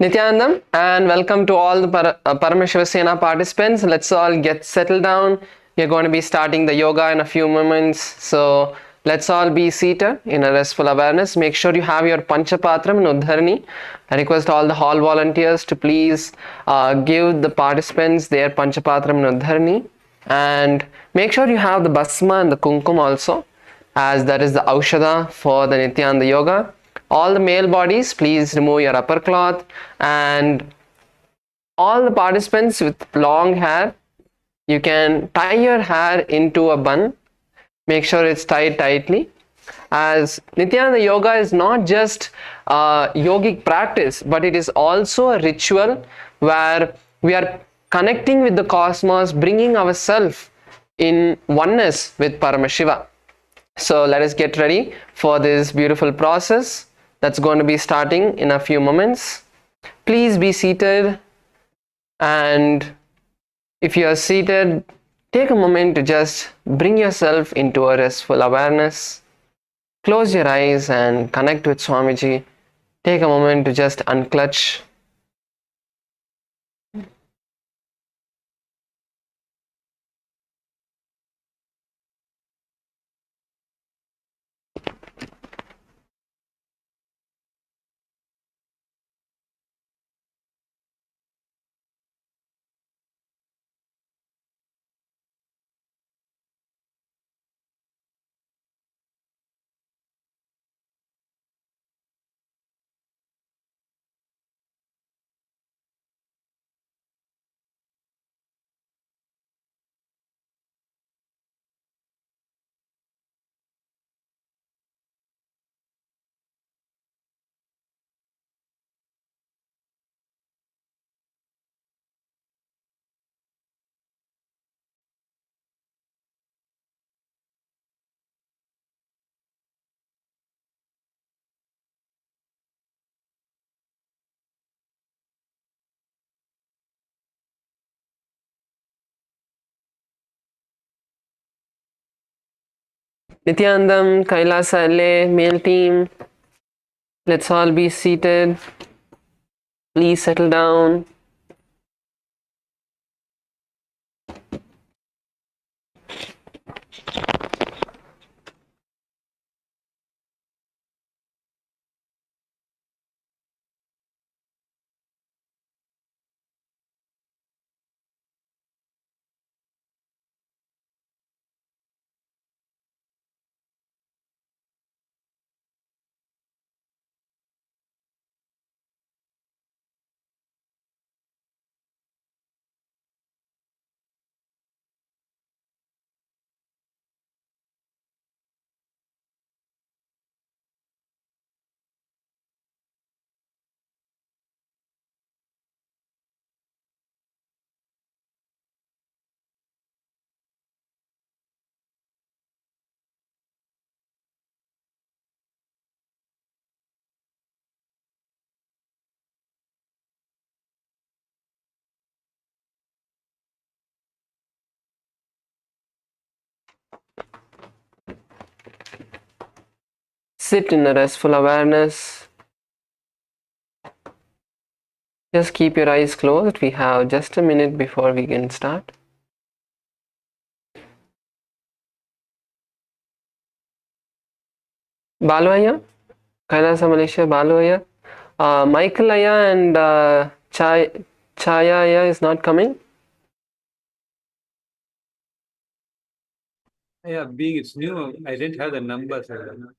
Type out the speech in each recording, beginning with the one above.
Nithyanandam, and welcome to all the Paramashivoham participants. Let's all get settled down. We're going to be starting the yoga in a few moments. So let's all be seated in a restful awareness. Make sure you have your Panchapatram and Uddharani. I request all the hall volunteers to please give the participants their Panchapatram and Uddharani. And make sure you have the Basma and the Kumkum also, as that is the Aushadha for the Nithyananda yoga. All the male bodies, please remove your upper cloth, and all the participants with long hair, you can tie your hair into a bun. Make sure it's tied tightly, as Nithyananda yoga is not just a yogic practice, but it is also a ritual where we are connecting with the cosmos, bringing ourselves in oneness with Paramashiva. So let us get ready for this beautiful process that's going to be starting in a few moments. Please be seated, and if you are seated, take a moment to just bring yourself into a restful awareness. Close your eyes and connect with Swamiji. Take a moment to just unclutch. Nithyanandam, KAILASA LA, male team, let's all be seated. Please settle down. Sit in a restful awareness. Just keep your eyes closed. We have just a minute before we can start. Balu Ayya, KAILASA Malaysia, Balu Ayya. Michael Ayya and Chaya Ayya is not coming. Yeah, being it's new, I didn't have the numbers.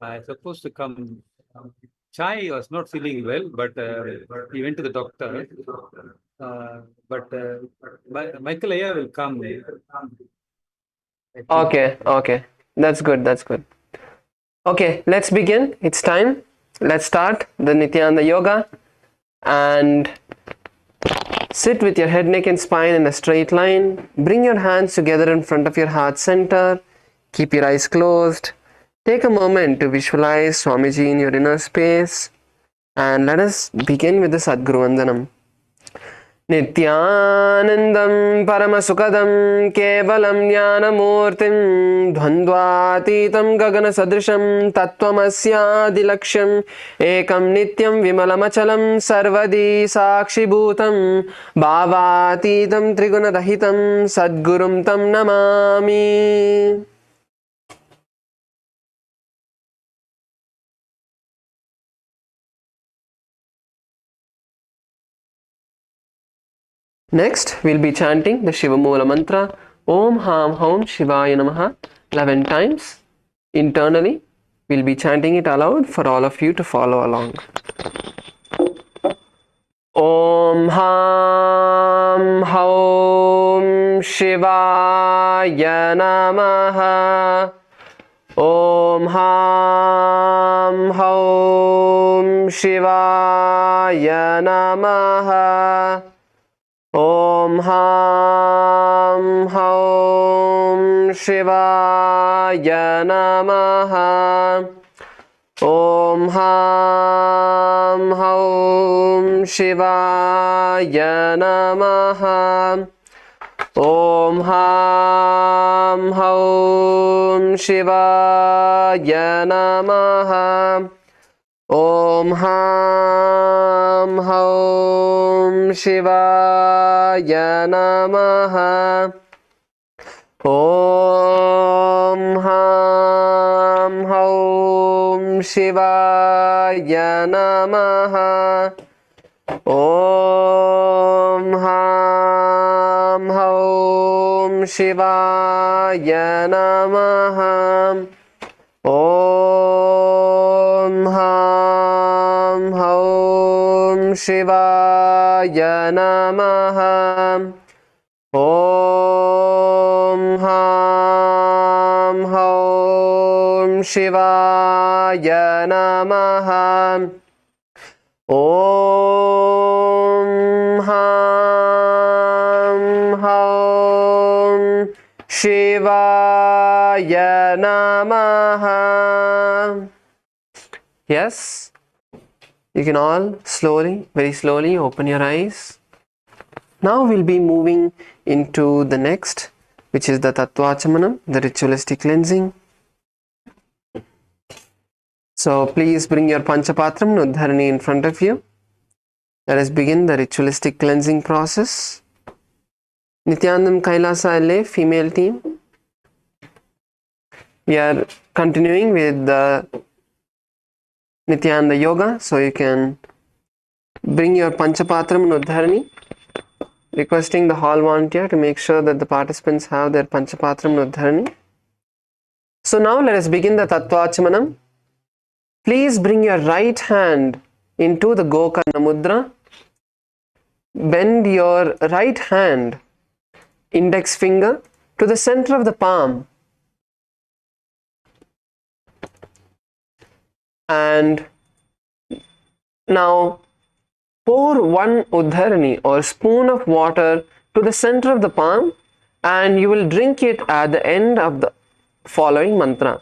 I supposed to come. Chai was not feeling well, but he went to the doctor. But Michael Aya will come. Okay. That's good. Okay, let's begin. It's time. Let's start the Nithyananda yoga. And sit with your head, neck and spine in a straight line. Bring your hands together in front of your heart center. Keep your eyes closed. Take a moment to visualize Swamiji in your inner space. And let us begin with the Sadguru Vandanam. Nithyanandam Paramasukadam Kevalam Jnanamurtim Dvandvatitam Gagana Sadrisham Tattvamasya Dilaksham Ekam Nityam Vimalamachalam Sarvadi Sakshi Bhutam Bhavatitam Trigunadahitam Sadgurum Tam Namami. Next, we'll be chanting the Shiva Moola mantra Om Ham Hum Shivaya Namaha 11 times. Internally, we'll be chanting it aloud for all of you to follow along. Om Ham Hum Shivaya Namaha. Om Ham Hum Shivaya Namaha. Om Ham Hum Shivaya Namaha. Om Ham Hum Shivaya Namaha. Om Ham Hum Shivaya Namaha. Om Ham Hum Shivaya Namaha. Om Ham Hum Shivaya Namaha. Om Ham Hum Shivaya Namaha. Om Ham Hum Shivaya Namaha. Om Ham Hum Shivaya Namaha. Om Ham Hum Shivaya Namaha. Yes, you can all slowly, very slowly open your eyes. Now we'll be moving into the next, which is the Tattvachamanam, the ritualistic cleansing. So please bring your Panchapatram Nudharani in front of you. Let us begin the ritualistic cleansing process. Nithyananda KAILASA LA female team. We are continuing with the Nithyananda yoga, so you can bring your Panchapatram Nudharani, requesting the hall volunteer to make sure that the participants have their Panchapatram Nudharani. So now let us begin the Tattvachamanam. Please bring your right hand into the Gokarna mudra. Bend your right hand, index finger, to the center of the palm. And now pour one Udharani or spoon of water to the center of the palm, and you will drink it at the end of the following mantra.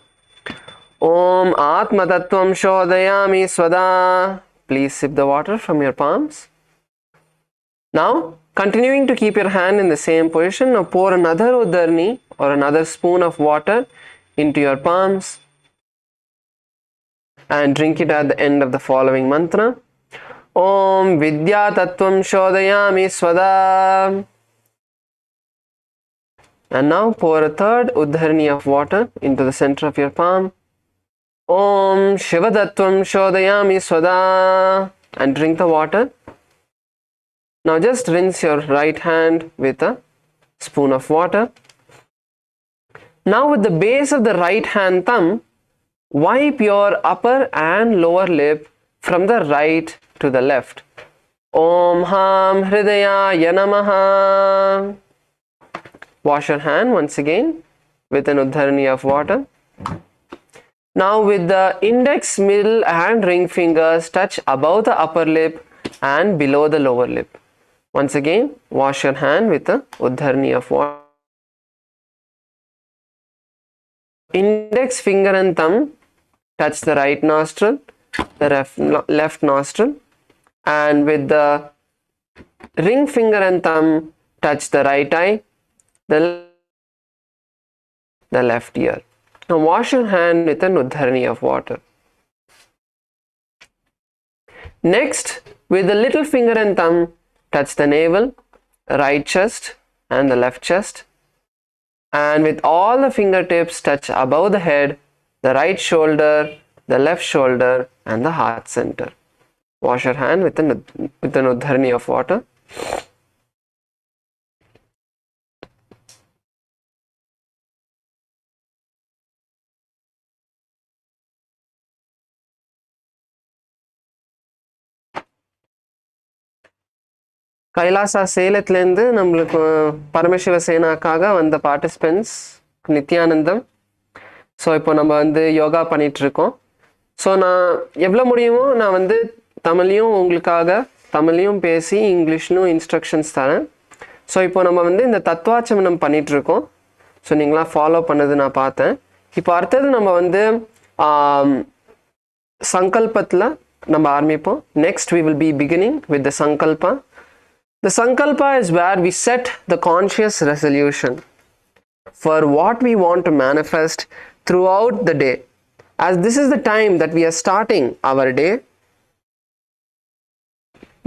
Om Atma Tattvam Shodayami Swada. Please sip the water from your palms. Now, continuing to keep your hand in the same position, now pour another Udharani or another spoon of water into your palms and drink it at the end of the following mantra. Om Vidya Tattvam Shodayami Swada. And now pour a third Udharani of water into the center of your palm. Om Shiva Tattvam Shodayami Swada. And drink the water. Now just rinse your right hand with a spoon of water. Now with the base of the right hand thumb, wipe your upper and lower lip from the right to the left. Om Ham Hridayaya Namaha. Wash your hand once again with an Udharani of water. Now with the index, middle and ring fingers touch above the upper lip and below the lower lip. Once again, wash your hand with a Udharani of water. Index finger and thumb touch the right nostril, the left nostril, and with the Ring finger and thumb touch the right eye, the left ear. Now wash your hand with an uddharani of water. Next, with the little finger and thumb, touch the navel, right chest and the left chest. And with all the fingertips, touch above the head, the right shoulder, the left shoulder and the heart center. Wash your hand with an uddharani of water. Kailasa சேலத்துலேருந்து நம்மளுக்கு பரமசிவ சேனாக்காக வந்த participants Nithyanandam. So இப்போ நம்ம வந்து யோகா பண்ணிகிட்ருக்கோம். So நான் எவ்வளோ முடியுமோ நான் வந்து தமிழையும் உங்களுக்காக தமிழையும் பேசி இங்கிலீஷ்லும் இன்ஸ்ட்ரக்ஷன்ஸ் தரேன். ஸோ இப்போ நம்ம வந்து இந்த தத்துவாச்சமனம் பண்ணிகிட்ருக்கோம். ஸோ நீங்களாம் ஃபாலோ பண்ணது நான் பார்த்தேன். இப்போ அடுத்தது நம்ம வந்து சங்கல்பத்தில் நம்ம ஆரம்பிப்போம். Next we will be beginning with the sankalpa. The sankalpa is where we set the conscious resolution for what we want to manifest throughout the day. As this is the time that we are starting our day,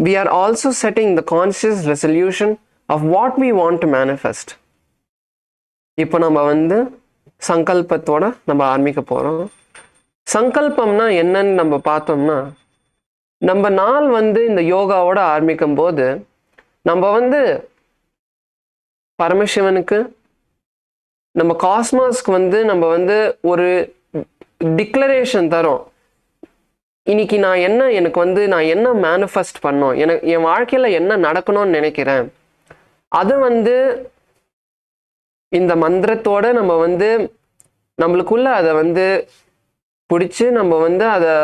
we are also setting the conscious resolution of what we want to manifest. இப்போ நம்ம வந்து சங்கல்பத்தோட நம்ம ஆரம்பிக்க போகிறோம். சங்கல்பம்னா என்னன்னு நம்ம பார்த்தோம்னா, நம்ம நாள் வந்து இந்த யோகாவோட ஆரம்பிக்கும் போது நம்ம வந்து பரமசிவனுக்கு நம்ம காஸ்மாஸ்க்கு வந்து நம்ம வந்து ஒரு டிக்ளரேஷன் தரோம். இன்னைக்கு நான் என்ன எனக்கு வந்து நான் என்ன மேனிஃபெஸ்ட் பண்ணோம், எனக்கு என் வாழ்க்கையில் என்ன நடக்கணும்னு நினைக்கிறேன், அது வந்து இந்த மந்திரத்தோட நம்ம வந்து நம்மளுக்குள்ள அதை வந்து பிடிச்சி நம்ம வந்து அதை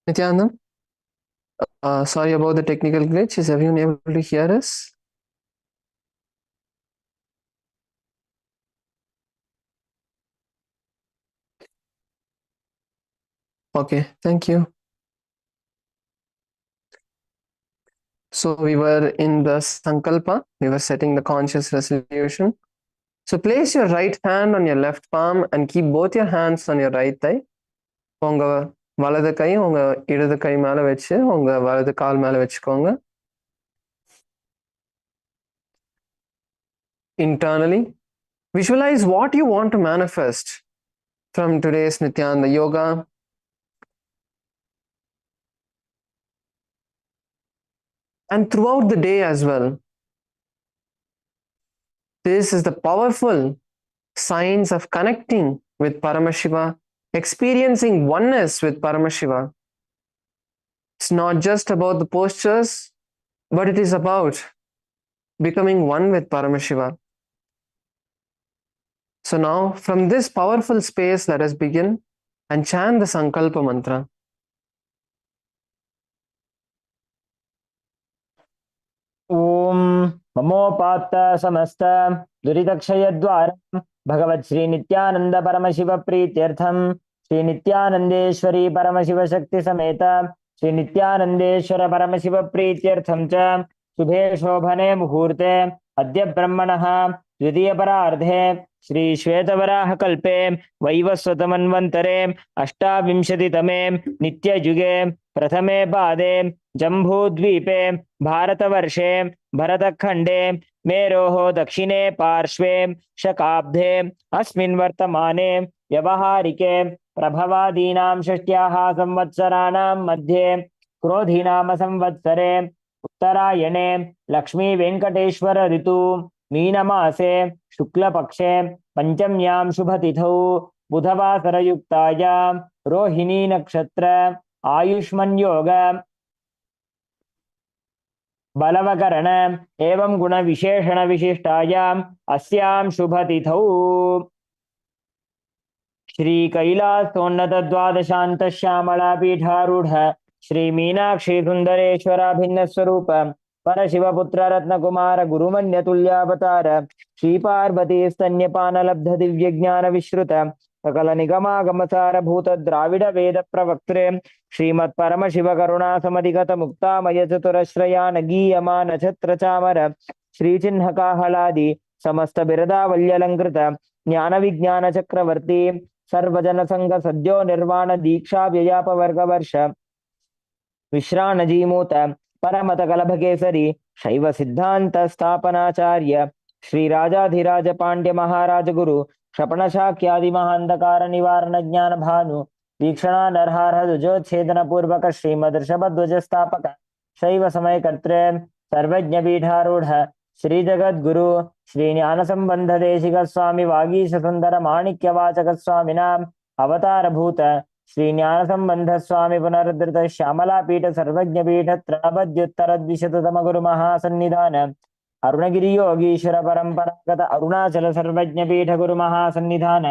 Nithyananda, sorry about the technical glitch. Is everyone able to hear us? Okay, thank you. So we were in the Sankalpa, we were setting the conscious resolution. So place your right hand on your left palm and keep both your hands on your right thigh. உங்க வலது கை உங்க இடது கை மேல வச்சு உங்க வலது கால் மேல வச்சுக்கோங்க. Internally, visualize what you want to manifest from today's Nithyananda yoga. And throughout the day as well. This is the powerful signs of connecting with Paramashiva, experiencing oneness with Paramashiva. It's not just about the postures, but it is about becoming one with Paramashiva. So now, from this powerful space, let us begin and chant the Sankalpa mantra. ओम ममोपात्त समस्त दुरितक्षयद्वार भगवत् श्री नित्यानंद परमशिव प्रीत्यर्थम श्री नित्यानंदेश्वरी परमशिव शक्ति समेत श्री नित्यानंदेश्वर परमशिव प्रीत्यर्थम च शुभे शोभने मुहूर्ते अद्य ब्रह्मणः द्वितीय परार्धे श्री श्वेतवराह कल्पे वैवस्वतमन्वन्तरे अष्टाविंशतितमे नित्ययुगे प्रथमे पादे जम्बूद्वीपे भारतवर्षे भरतखण्डे मेरोः दक्षिणे पार्श्वे शकाब्दे अस्मिन् वर्तमाने व्यवहारिके प्रभवादीनां षष्ट्याः संवत्सराणां मध्ये क्रोधीनाम संवत्सरे उत्तरायणे लक्ष्मी वेंकटेश्वर ऋतु मीनमासे शुक्लपक्षे पंचम्यां शुभतिथौ बुधवासरयुक्तायां रोहिणी नक्षत्र आयुष्मन् योग बलवकरण एवं गुण विशेषण विशिष्टायाम् अस्यां शुभतिथौ श्री कैलासोन्नत द्वादशांत श्यामला पीठारूढ़ श्री मीनाक्षी सुंदरेश्वराभिन्न स्वरूप परशिवपुत्र रत्नकुमार गुरुमन्यतुल्यावतार श्री पार्वती स्तन्यपान लब्ध दिव्य ज्ञान विश्रुत सकल निगमागमसार भूत द्राविड वेद प्रवक्त्रे श्रीमत् परमशिव करुणा समधिगत मुक्तामय चतुरश्रयान गीयमान छत्र चामर श्री चिन्ह काहलादि समस्त बिरदावल्यलंकृत ज्ञान विज्ञान चक्रवर्ती सर्वजन संघ सद्यो निर्वाण दीक्षा व्ययाप वर्ग वर्ष विश्राण जीमूत परमत कलभ केसरी शैव सिद्धांत स्थापनाचार्य श्री राजाधिराज पांड्य महाराज गुरु क्षपण शाक्यादि महांधकार निवारण ज्ञान भानु वीक्षणा नरहार ध्वजोच्छेदन पूर्वक श्रीमदर्षभ ध्वज स्थापक शैव समय कर्त्रे सर्वज्ञ पीठारूढ़ श्री जगद्गुरु श्री ज्ञान संबंध देशिक स्वामी वागीश सुंदर माणिक्य वाचक स्वामिनाम अवतार भूत श्री ज्ञान संबंध स्वामी पुनरुद्धृत श्यामला पीठ सर्वज्ञ पीठ त्रनबद्युत्तर द्विशततम गुरु महासन्निधान अरुणगिरि योगीश्वर परंपरागत अरुणाचल सर्वज्ञ पीठ गुरु महासन्निधान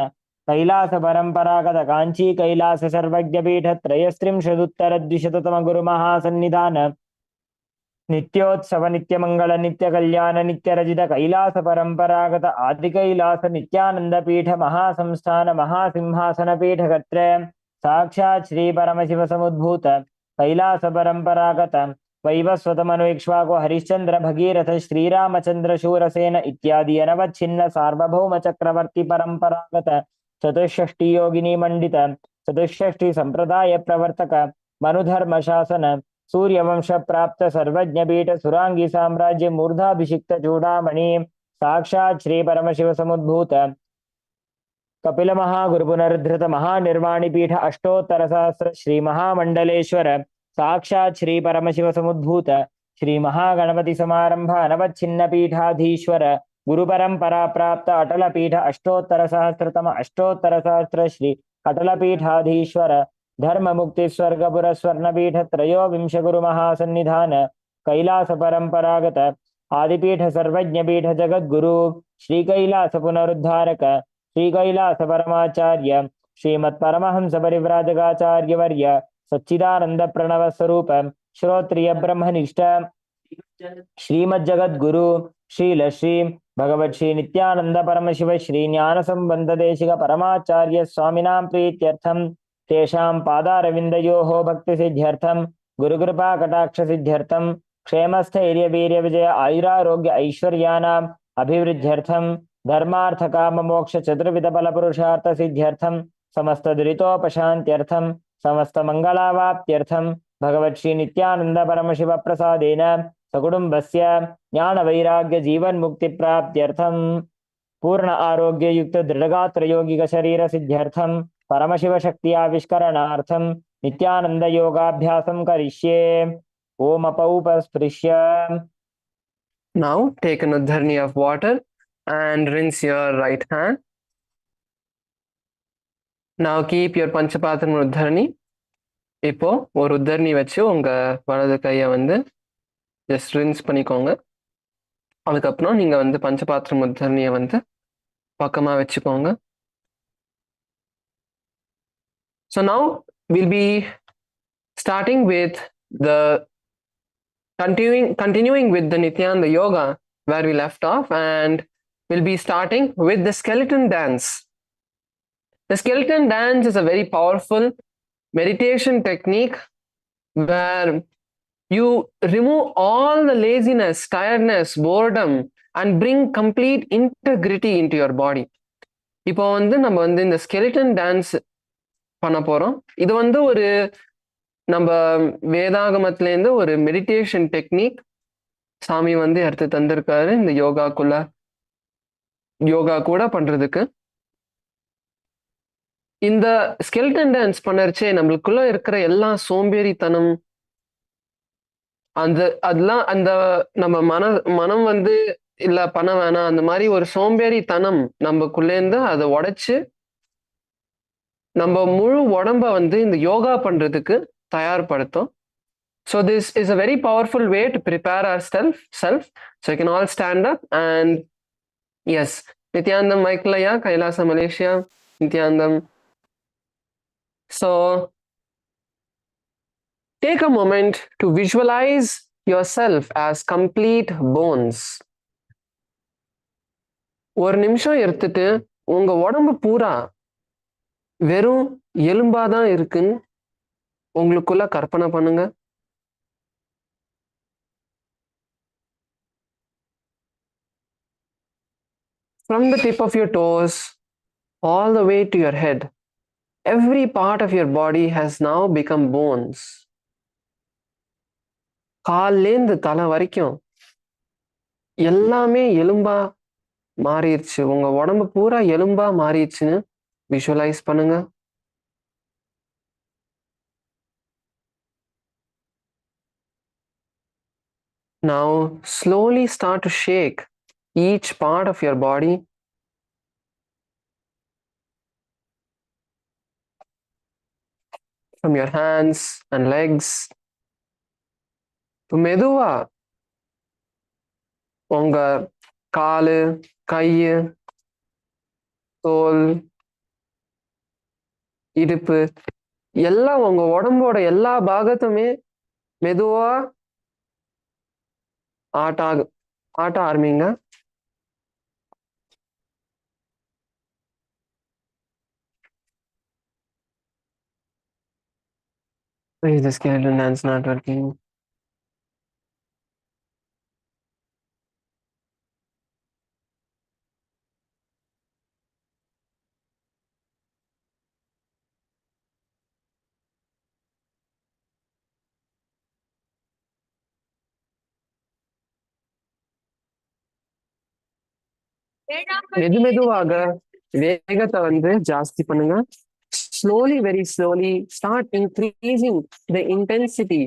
कैलास परंपरागत कांची कैलास सर्वज्ञ पीठ त्रयस्त्रिंशदुत्तर द्विशततम गुरु महासन्निधान नित्योत्सव नित्य मंगल नित्य कल्याण नित्य रजित कैलास परंपरागत आदि कैलास नित्यानंद पीठ महासंस्थान महासिंहासन पीठ गत्रे साक्षात् श्री परमशिव समुद्भूत कैलास परंपरागत वैवस्वत मनुक्ष्वाको हरिश्चंद्र भगीरथ श्रीरामचंद्र शूरसेन इत्यादि अनवच्छिन्न सार्वभौम चक्रवर्ती परंपरागत चतुष्षष्टि योगिनी मंडित चतुष्षष्टि संप्रदाय प्रवर्तक मनुधर्म शासन सूर्यवंश प्राप्त सर्वज्ञ पीठ सुरांगी साम्राज्य मूर्धाभिषिक्त चूड़ामणि साक्षात् श्री परमशिव समुद्भूत कपिल महागुरु पुनरुद्धृत महानिर्वाणी पीठ अष्टोत्तर सहस्र श्री महामंडलेश्वर साक्षात् श्री परमशिव समुद्भूत श्री महागणपति समारंभ अनवच्छिन्न पीठाधीश्वर गुरु परंपरा प्राप्त अटल पीठ अष्टोत्तर सहस्र श्री अटल पीठाधीश्वर धर्म मुक्ति स्वर्गपुर स्वर्ण पीठ त्रयोविंश गुरु महासन्निधान कैलास परंपरागत आदिपीठ सर्वज्ञ पीठ जगद्गुरु श्री कैलास पुनरुद्धारक श्री कैलास परमाचार्य श्रीमत् परमहंस परिव्राजकाचार्य वर्य सच्चिदानंद प्रणव स्वरूप श्रोत्रिय ब्रह्मनिष्ठ श्रीमज्जगद्गुरु श्रील श्री भगवत श्री नित्यानंद परमशिव श्री ज्ञान संबंध देशिक परमाचार्य स्वामिनां प्रीत्यर्थम तेषां पादारविन्दयोः भक्ति सिद्ध्यर्थम गुरुकृपा कटाक्ष सिद्ध्यर्थम क्षेमस्थैर्य वीर्य विजय आयुरारोग्य ऐश्वर्याणाम् अभिवृद्ध्यर्थम धर्मार्थ काम मोक्ष चतुर्विध बल पुरुषार्थ सिद्ध्यर्थम समस्त दुरितोपशान्त्यर्थम समस्त मंगलावाप्त्यर्थम भगवत श्री नित्यानंद परमशिव प्रसादेन सकुटुम्बस्य ज्ञान वैराग्य जीवन मुक्ति प्राप्त्यर्थम पूर्ण आरोग्य युक्त दृढ़गात्र यौगिक शरीर सिद्ध्यर्थम परमशिव शक्ति आविष्करणार्थम नित्यानंद योगाभ्यासं करिष्ये ओम अपौपस्पृश्य. Now take an udharni of water and rinse your right hand. Now keep your panchapatram udharni. இப்போ ஒரு உத்தரணி வச்சு உங்க வலது கையை வந்து ஜஸ்ட் ரின்ஸ் பண்ணிக்கோங்க. அதுக்கப்புறம் நீங்க வந்து பஞ்சபாத்திரம் உத்தரணியை வந்து பக்கமா வச்சுக்கோங்க. So now we'll be starting with the continuing with the Nithyananda yoga where we left off, and we'll be starting with the skeleton dance. The skeleton dance is a very powerful meditation technique where you remove all the laziness, tiredness, boredom and bring complete integrity into your body. இப்போ வந்து நம்ம வந்து இந்த skeleton dance பண்ண போறோம். இது வந்து ஒரு நம்ம வேதாகமத்திலேருந்து ஒரு மெடிடேஷன் டெக்னிக் சாமி வந்து எடுத்து தந்திருக்காரு இந்த யோகா கூட பண்றதுக்கு. இந்த ஸ்கெல்டன் டான்ஸ் பண்ணறச்சே நம்மளுக்குள்ள இருக்கிற எல்லா சோம்பேறித்தனம் அதெல்லாம் அந்த நம்ம மனம் வந்து இல்ல பண்ண வேணாம் அந்த மாதிரி ஒரு சோம்பேறித்தனம் நமக்குள்ளேருந்து அதை உடைச்சு நம்ம முழு உடம்ப வந்து இந்த யோகா பண்றதுக்கு தயார்படுத்தும். So this is a very powerful way to prepare ourselves. So you can all stand up and yes, Nithyanandam Maiklaya, KAILASA Malaysia, Nithyanandam. So take a moment to visualize yourself as complete bones. ஒரு நிமிஷம் எடுத்துட்டு உங்க உடம்பு பூரா வெறும் எலும்பாதான் இருக்குன்னு உங்களுக்குள்ள கற்பனை பண்ணுங்க. From the tip of your toes all the way to your head, every part of your body has now become bones. கால்லேந்து தலை வரைக்கும் எல்லாமே எலும்பா மாறிடுச்சு. உங்க உடம்பு பூரா எலும்பா மாறிடுச்சுன்னு விஷுவலைஸ் பண்ணுங்க. Now slowly start to shake each part of your body. From your hands and legs to மெதுவா உங்க காலு, கையு, தோல், இடுப்பு எல்லாம் உங்க உடம்போட எல்லா பாகத்துமே மெதுவா ஆட்ட ஆரம்பிங்க. Why is the skeleton dance not working? மெதுவாக வேகத்தை வந்து ஜாஸ்தி பண்ணுங்க. Slowly, very slowly start increasing the intensity.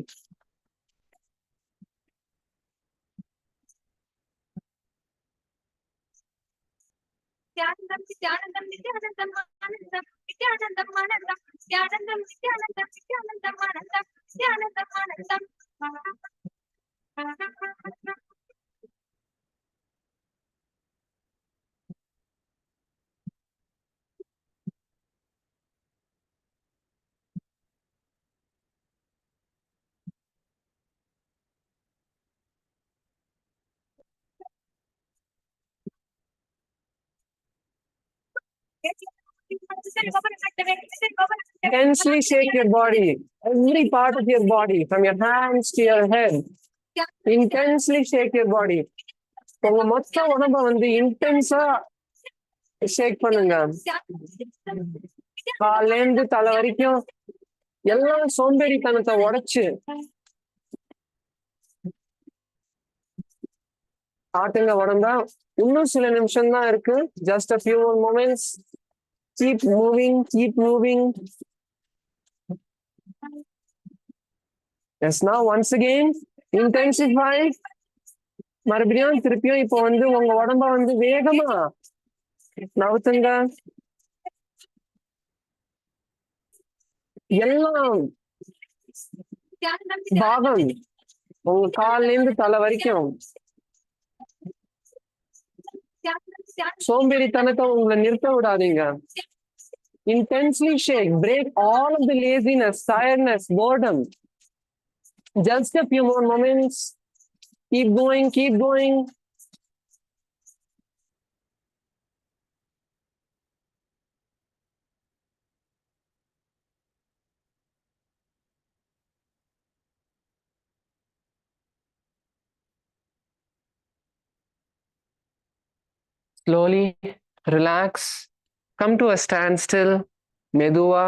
Intensely shake your body, every part of your body, from your hands to your head. Intensely shake your body. உங்க மொத்த உடம்ப வந்து இன்டென்ஸா ஷேக் பண்ணுங்க. கால்ல இருந்து தலை வரைக்கும் எல்லாம் சோம்பேறித்தனத்தை உடைச்சு காட்டுங்க உடம்பா. இன்னும் சில நிமிஷம் தான் இருக்கு. Just a few more moments. Keep moving, keep moving. Yes, now once again intensify. மறுபடியும் திருப்பியும் இப்போ வந்து உங்க உடம்ப வந்து வேகமா நவுத்துங்க. எல்லாம் பாகம் உங்க கால்ல இருந்து தலை வரைக்கும் சோம்பேறித்தனத்தை உங்களை நிறுத்த விடாதீங்க. Intensely shake, break all of the laziness, tiredness, boredom. Just a few more moments. Keep going, keep going. Slowly relax. Come to a standstill. Meduva.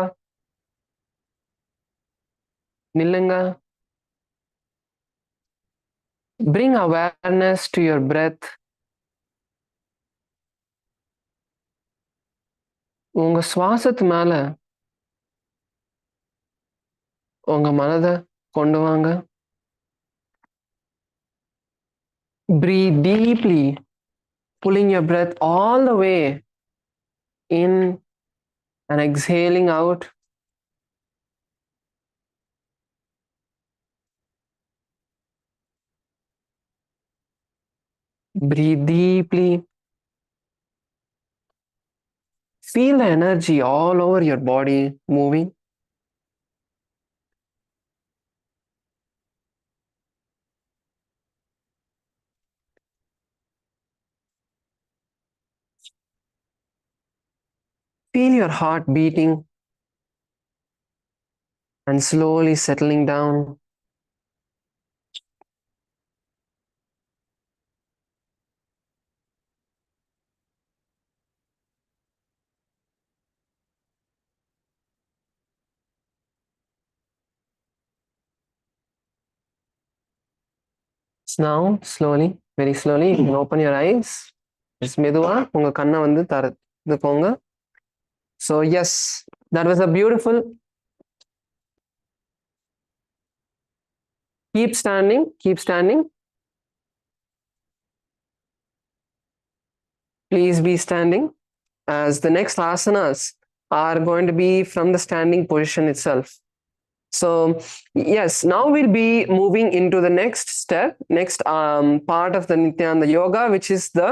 Nilunga. Bring awareness to your breath. உங்க சுவாசத்து மேல உங்க மனதை கொண்டு வாங்க. Breathe deeply, pulling your breath all the way in and exhaling out. Breathe deeply. Feel the energy all over your body moving. Feel your heart beating and slowly settling down. Now, slowly, very slowly, you can open your eyes. Just மெதுவா உங்க கண்ணை வந்து திறந்துக்கோங்க. So yes, that was a beautiful. Keep standing, keep standing. Please be standing, as the next asanas are going to be from the standing position itself. So yes, now we'll be moving into the next step, next part of the Nithyananda yoga, which is the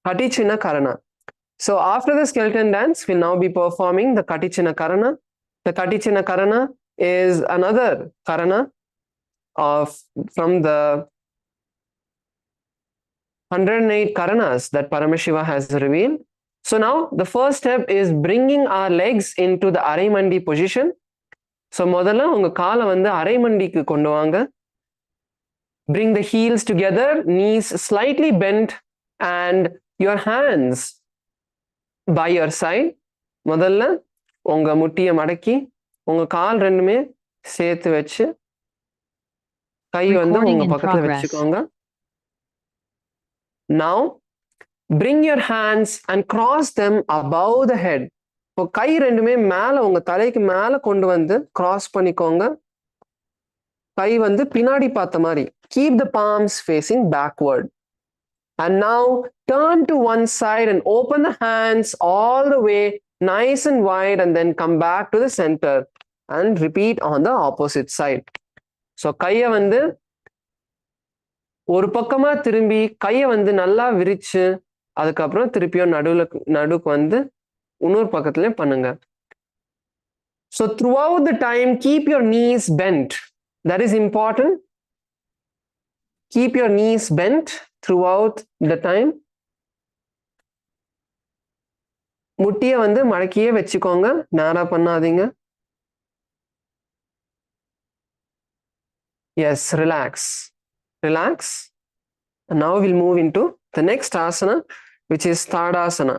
Katichina Karana. So after the skeleton dance, we'll now be performing the Katichina Karana. The Katichina Karana is another Karana from the 108 Karanas that Paramashiva has revealed. So now the first step is bringing our legs into the Araimandi position. So முதல்ல உங்க காலை வந்து அரைமண்டிக்கு கொண்டு வாங்க. Bring the heels together, knees slightly bent, and your hands by your side. முதல்ல உங்க முட்டியை மடக்கி உங்க கால் ரெண்டுமே சேர்த்து வச்சு கை வந்து உங்க பக்கத்துல வச்சுக்கோங்க. Now bring your hands and cross them above the head. இப்போ கை ரெண்டுமே மேல உங்க தலைக்கு மேல கொண்டு வந்து cross பண்ணிக்கோங்க. கை வந்து பின்னாடி பார்த்த மாதிரி. Keep the palms facing backward. And now turn to one side and open the hands all the way nice and wide, and then come back to the center and repeat on the opposite side. So கையை வந்து ஒரு பக்கமா திரும்பி கையை வந்து நல்லா விரிச்சு அதுக்கப்புறம் திருப்பியும் நடுவுக்கு வந்து இன்னொரு பக்கத்துலயும் பண்ணுங்க. So throughout the time, keep your knees bent. That is important. Keep your knees bent throughout the time. முட்டியை வந்து மடக்கியே வச்சுக்கோங்க, நேரா பண்ணாதீங்க. Yes, relax. Relax. And now we'll move into the next asana, which is Tadasana.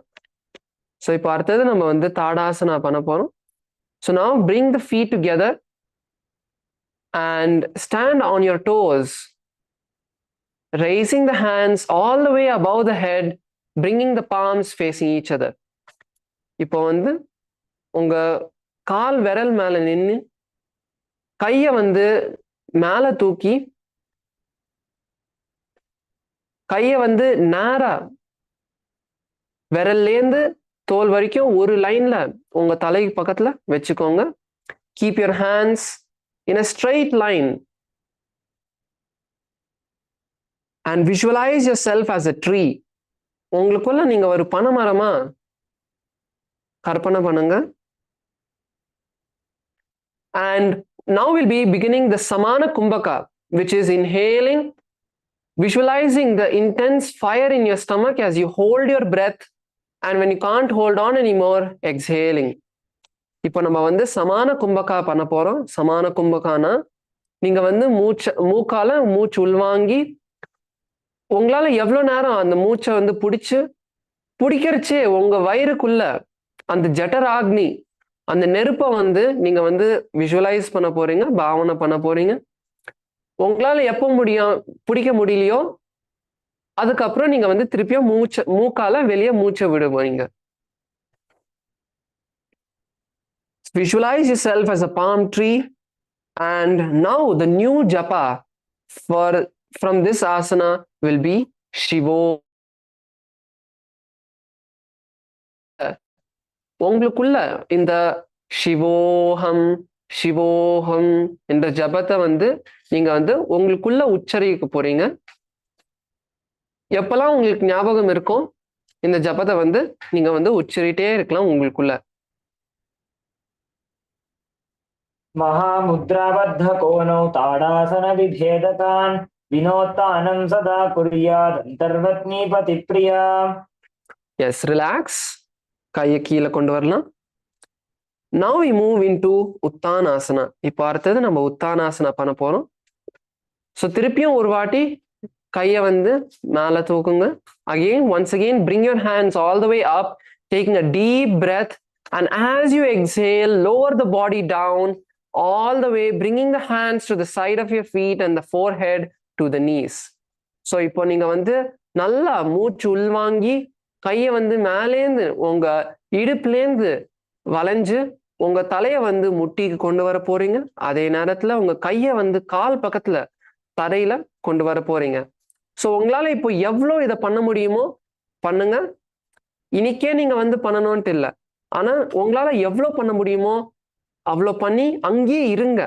So இப்போ அடுத்தது நம்ம வந்து Tadasana பண்ண போறோம். So now bring the feet together and stand on your toes, raising the hands all the way above the head, bringing the palms facing each other. இப்போ வந்து உங்க கால் விரல் மேல நின்னு கைய வந்து மேல தூக்கி கைய வந்து நேரா விரல்லேந்து தோல் வரைக்கும் ஒரு லைன்ல உங்க தலை பக்கத்துல வச்சுக்கோங்க. Keep your hands in a straight line and visualize yourself as a tree. உங்களுக்குள்ள நீங்க ஒரு பனைமரமா கற்பனை பண்ணுங்க. And now we'll be beginning the Samana Kumbhaka, which is inhaling, visualizing the intense fire in your stomach as you hold your breath, and when you can't hold on anymore, exhaling. இப்போ நம்ம வந்து சமான கும்பகா பண்ண போறோம். சமான கும்பகானா நீங்க வந்து மூக்கால மூச்சு உள்வாங்கி உங்களால எவ்வளவு நேரம் அந்த மூச்சை வந்து பிடிக்கிறச்சே உங்க வயிறுக்குள்ள அந்த ஜட்டராக்னி அந்த நெருப்பை வந்து நீங்க வந்து விஷுவலைஸ் பண்ண போறீங்க, பாவனை பண்ண போறீங்க. உங்களால எப்போ பிடிக்க முடியலையோ அதுக்கப்புறம் நீங்க வந்து திருப்பியும் மூக்கால வெளியே மூச்சை விடுவீங்க. Visualize yourself as a palm tree, and now the new japa from this asana will be Shivo. உங்களுக்குள்ள இந்த சிவோஹம் சிவோஹம் என்ற ஜபத்தை வந்து நீங்க வந்து உங்களுக்குள்ள உச்சரிக்க போறீங்க. எப்பெல்லாம் உங்களுக்கு ஞாபகம் இருக்கும் இந்த ஜபத்தை வந்து நீங்க வந்து உச்சரிட்டே இருக்கலாம் உங்களுக்குள்ள. महामुद्राबद्ध कोनौ ताडासन विभेदकान् विनोत्तानं सदा कुर्यात् अन्तर्वत्नीपति प्रिया. Yes, relax. கையை கீழே கொண்டு வரலாம். Now we move into Uttanasana. இப்போ அடுத்தது நம்ம உத்தானாசனா பண்ண போறோம். ஸோ திருப்பியும் ஒரு வாட்டி கையை வந்து மேலே தூக்குங்க. Once again, bring your hands all the way up, taking a deep breath, and as you exhale, lower the body down all the way, bringing the hands to the side of your feet and the forehead to the knees. So இப்போ நீங்க வந்து நல்லா மூச்சு உள்வாங்கி கையை வந்து மேலேந்து உங்க இடுப்புலேந்து வளைஞ்சு உங்க தலைய வந்து முட்டிக்கு கொண்டு வர போறீங்க. அதே நேரத்துல உங்க கையை வந்து கால் பக்கத்துல தரையில கொண்டு வர போறீங்க. ஸோ உங்களால இப்போ எவ்வளோ இதை பண்ண முடியுமோ பண்ணுங்க. இன்னைக்கே நீங்க வந்து பண்ணணும்ட்டு இல்லை, ஆனா உங்களால எவ்வளோ பண்ண முடியுமோ அவ்வளோ பண்ணி அங்கேயே இருங்க.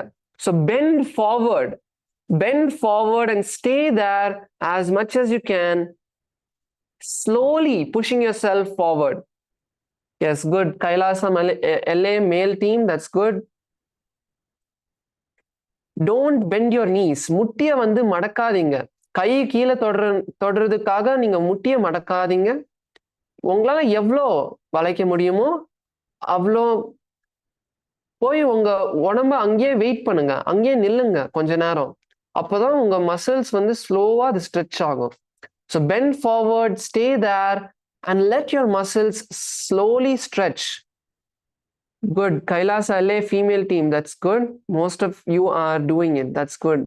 So bend forward and stay there as much as you can, slowly pushing yourself forward. Yes, good. KAILASA LA male team, that's good. Don't bend your knees. முட்டிய வந்து மடக்காதீங்க. கை கீழே தொடறதுக்காக நீங்க முட்டிய மடக்காதீங்க. உங்களால எவ்வளோ வளைக்க முடியுமோ அவ்வளோ போய் உங்க உடம்ப அங்கேயே வெயிட் பண்ணுங்க, அங்கேயே நில்லுங்க கொஞ்ச நேரம். அப்போதான் உங்க மசில்ஸ் வந்து ஸ்லோவா அது ஸ்ட்ரெச் ஆகும். So bend forward, stay there, and let your muscles slowly stretch. Good. KAILASA LA female team, that's good. Most of you are doing it. That's good.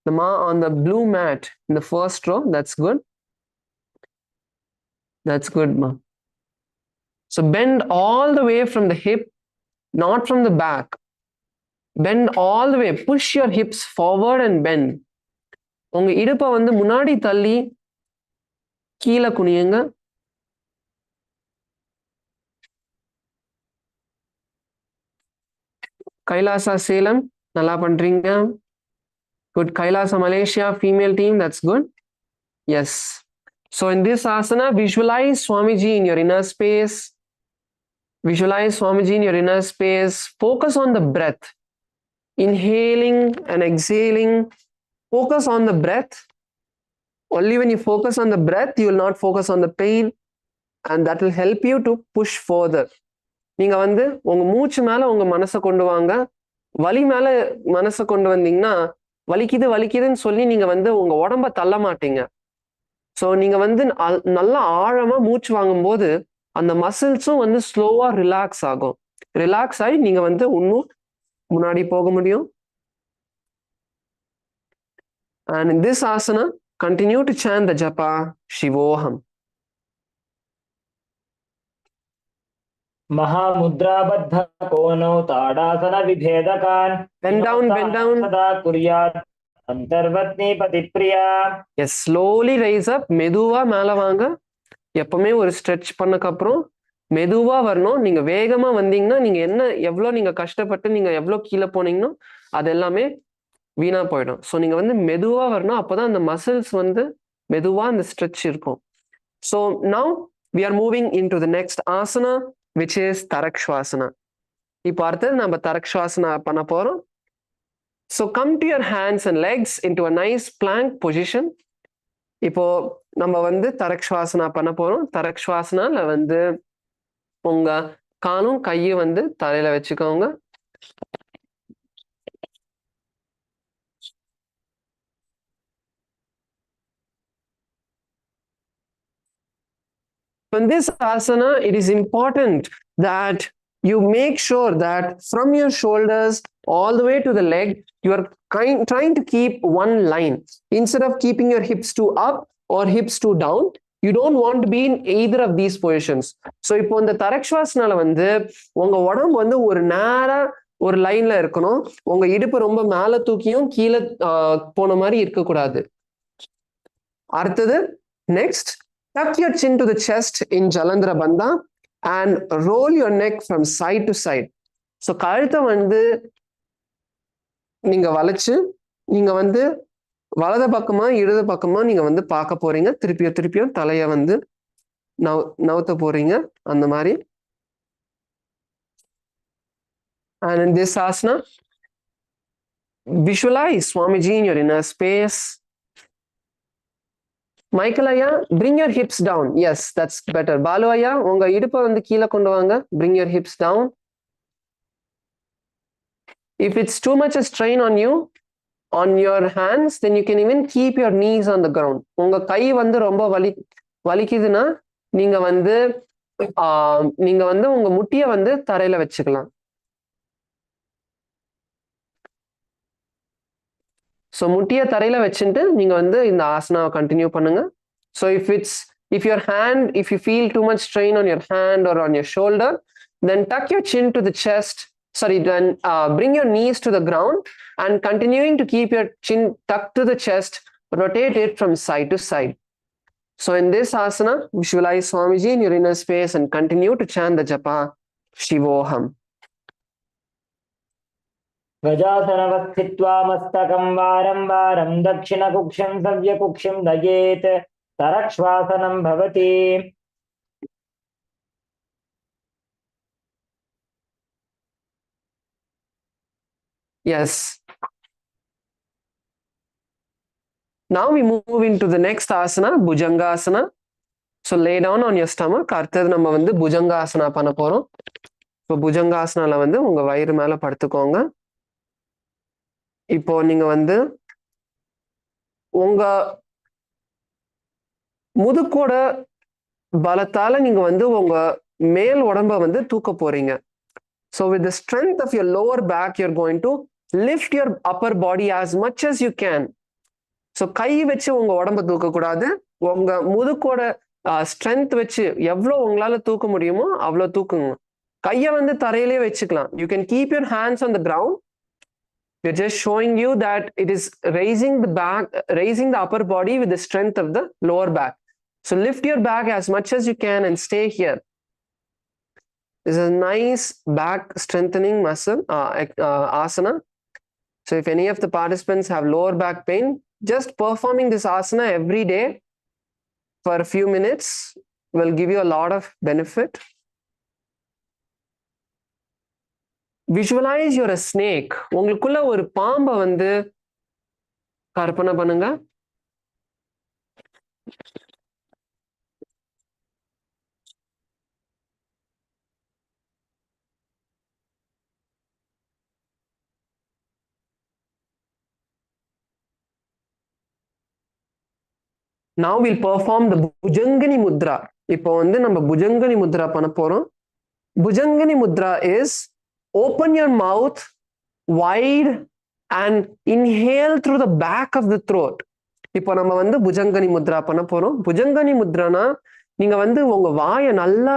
The ma on the blue mat in the first row, that's good. That's good, ma. So bend all the way from the hip, not from the back. Bend all the way. Push your hips forward and bend. உங்க இடுப்பை வந்து முன்னாடி தள்ளி கீழே குனியுங்க. கைலாசா சேலம் நல்லா பண்றீங்க. Good. KAILASA Malaysia female team, that's good. Yes. So in this asana, visualize Swamiji in your inner space. Visualize Swamiji in your inner space. Focus on the breath. Inhaling and exhaling. Focus on the breath. Only when you focus on the breath, you will not focus on the pain. and that will help you to push further. நீங்க வந்து உங்க மூச்சு மேல உங்க மனசை கொண்டு வாங்க. வலி மேல மனசை கொண்டு வந்தீங்கன்னா வலிக்குது வலிக்குதுன்னு சொல்லி நீங்க வந்து உங்க உடம்ப தள்ள மாட்டீங்க. ஸோ நீங்க வந்து நல்லா ஆழமா மூச்சு வாங்கும்போது அந்த மசில்ஸும் வந்து ஸ்லோவா ரிலாக்ஸ் ஆகும். ரிலாக்ஸ் ஆகி நீங்க வந்து இன்னும் முன்னாடி போக முடியும். And in this asana, continue to chant the japa Shivoham. महामुद्राबद्ध कोनौ tadasana विभेदकान् Bend down. सदा कुर्यात् अंतर्वत्नी पतिप्रिया. Yes, slowly raise up. மெதுவா மேல வாங்க. எப்பவுமே ஒரு ஸ்ட்ரெச் பண்ணக்கு அப்புறம் மெதுவா வரணும். நீங்க வேகமா வந்தீங்கன்னா நீங்க என்ன எவ்வளவு நீங்க கஷ்டப்பட்டு நீங்க எவ்வளவு கீழே போனீங்கன்னா அது எல்லாமே வீணா போயிடும். ஸோ நீங்க வந்து மெதுவா வரணும். அப்பதான் அந்த மசில்ஸ் வந்து மெதுவா அந்த ஸ்ட்ரெச் இருக்கும். So now we are moving into the next asana, which is tarakshvasana. இப்போ அடுத்தது நம்ம tarakshvasana பண்ண போறோம். So come to your hands and legs into a nice plank position. இப்போ நம்ம வந்து tarakshvasana பண்ண போறோம். tarakshvasanaல வந்து உங்க காலும் கையும் வந்து தலையில வச்சுக்கோங்க. In this asana, it is important that you make sure that from your shoulders all the way to the leg, you are trying to keep one line. Instead of keeping your hips too up or hips too down, you don't want to be in either of these positions. So இப்போ இந்த tarakshvasanaல வந்து உங்க உடம்பு வந்து ஒரு நேரா ஒரு லைன்ல இருக்கணும். உங்க இடுப்பு ரொம்ப மேல தூக்கியும் கீழே போன மாதிரி இருக்கக்கூடாது. அடுத்தது next, tuck your chin to the chest in Jalandhara Bandha and roll your neck from side to side. So கழுத்தை வந்து நீங்க வளைச்சு நீங்க வந்து வலது பக்கமா இடது பக்கமா நீங்க வந்து பார்க்க போறீங்க. திருப்பியும் தலைய வந்து நவுத்த போறீங்க அந்த மாதிரி. And in this asana, visualize Swamiji in your inner space. Michael Aya, bring your hips down. Yes, that's better. Balu Aya, unga idupa vandu keela kondu vaanga. Bring your hips down. If it's too much a strain on you, on your hands, then you can even keep your knees on the ground. Unga kai vandu romba valikiduna, neenga vandu unga muttiya vandu taraila vechikalam. So muttiya taraila vechinte neenga vandu indha asana continue pannunga. So if you feel too much strain on your hand or on your shoulder, then tuck your chin to the chest. Then bring your knees to the ground and continuing to keep your chin tucked to the chest, rotate it from side to side. So in this asana, visualize Swamiji in your inner space and continue to chant the japa Shivoham. गजासनवस्थित्वा मस्तकं वारं वारं दक्षिणकुक्षं सव्यकुक्षं दयेत् तरक्श्वासनं भवति. Yes. Now we move into the next asana, Bhujangasana. So lay down on your stomach. அடுத்தது நம்ம வந்து Bhujangasana பண்ண போறோம். இப்போ Bhujangasanaல வந்து உங்க வயிறு மேல படுத்துக்கோங்க. இப்போ நீங்க வந்து உங்க முதுகோட பலத்தால நீங்க வந்து உங்க மேல் உடம்ப வந்து தூக்க போறீங்க. So with the strength of your lower back, you're going to lift your upper body as much as you can. So கை வச்சு உங்க உடம்ப தூக்க கூடாது. உங்க முதுகோட ஸ்ட்ரென்த் வச்சு எவ்வளவு உங்களால தூக்க முடியுமோ அவ்வளவு தூக்குங்க. கையை வந்து தரையிலே வச்சுக்கலாம். You can keep your hands on the ground. We're just showing you that it is raising the upper body with the strength of the lower back. So lift your back as much as you can and stay here. This is a nice back strengthening muscle asana. So if any of the participants have lower back pain, just performing this asana every day for a few minutes will give you a lot of benefit. Visualize you're a snake. உங்களுக்குள்ள ஒரு பாம்பை வந்து கற்பனை பண்ணுங்க. Now we'll perform the Bhujangani mudra. இப்போ வந்து நம்ம Bhujangani mudra பண்ண போறோம். Bhujangani mudra is open your mouth wide and inhale through the back of the throat. இப்போ நம்ம வந்து Bhujangani mudra பண்ண போறோம். Bhujangani mudraனா நீங்க வந்து உங்க வாயை நல்லா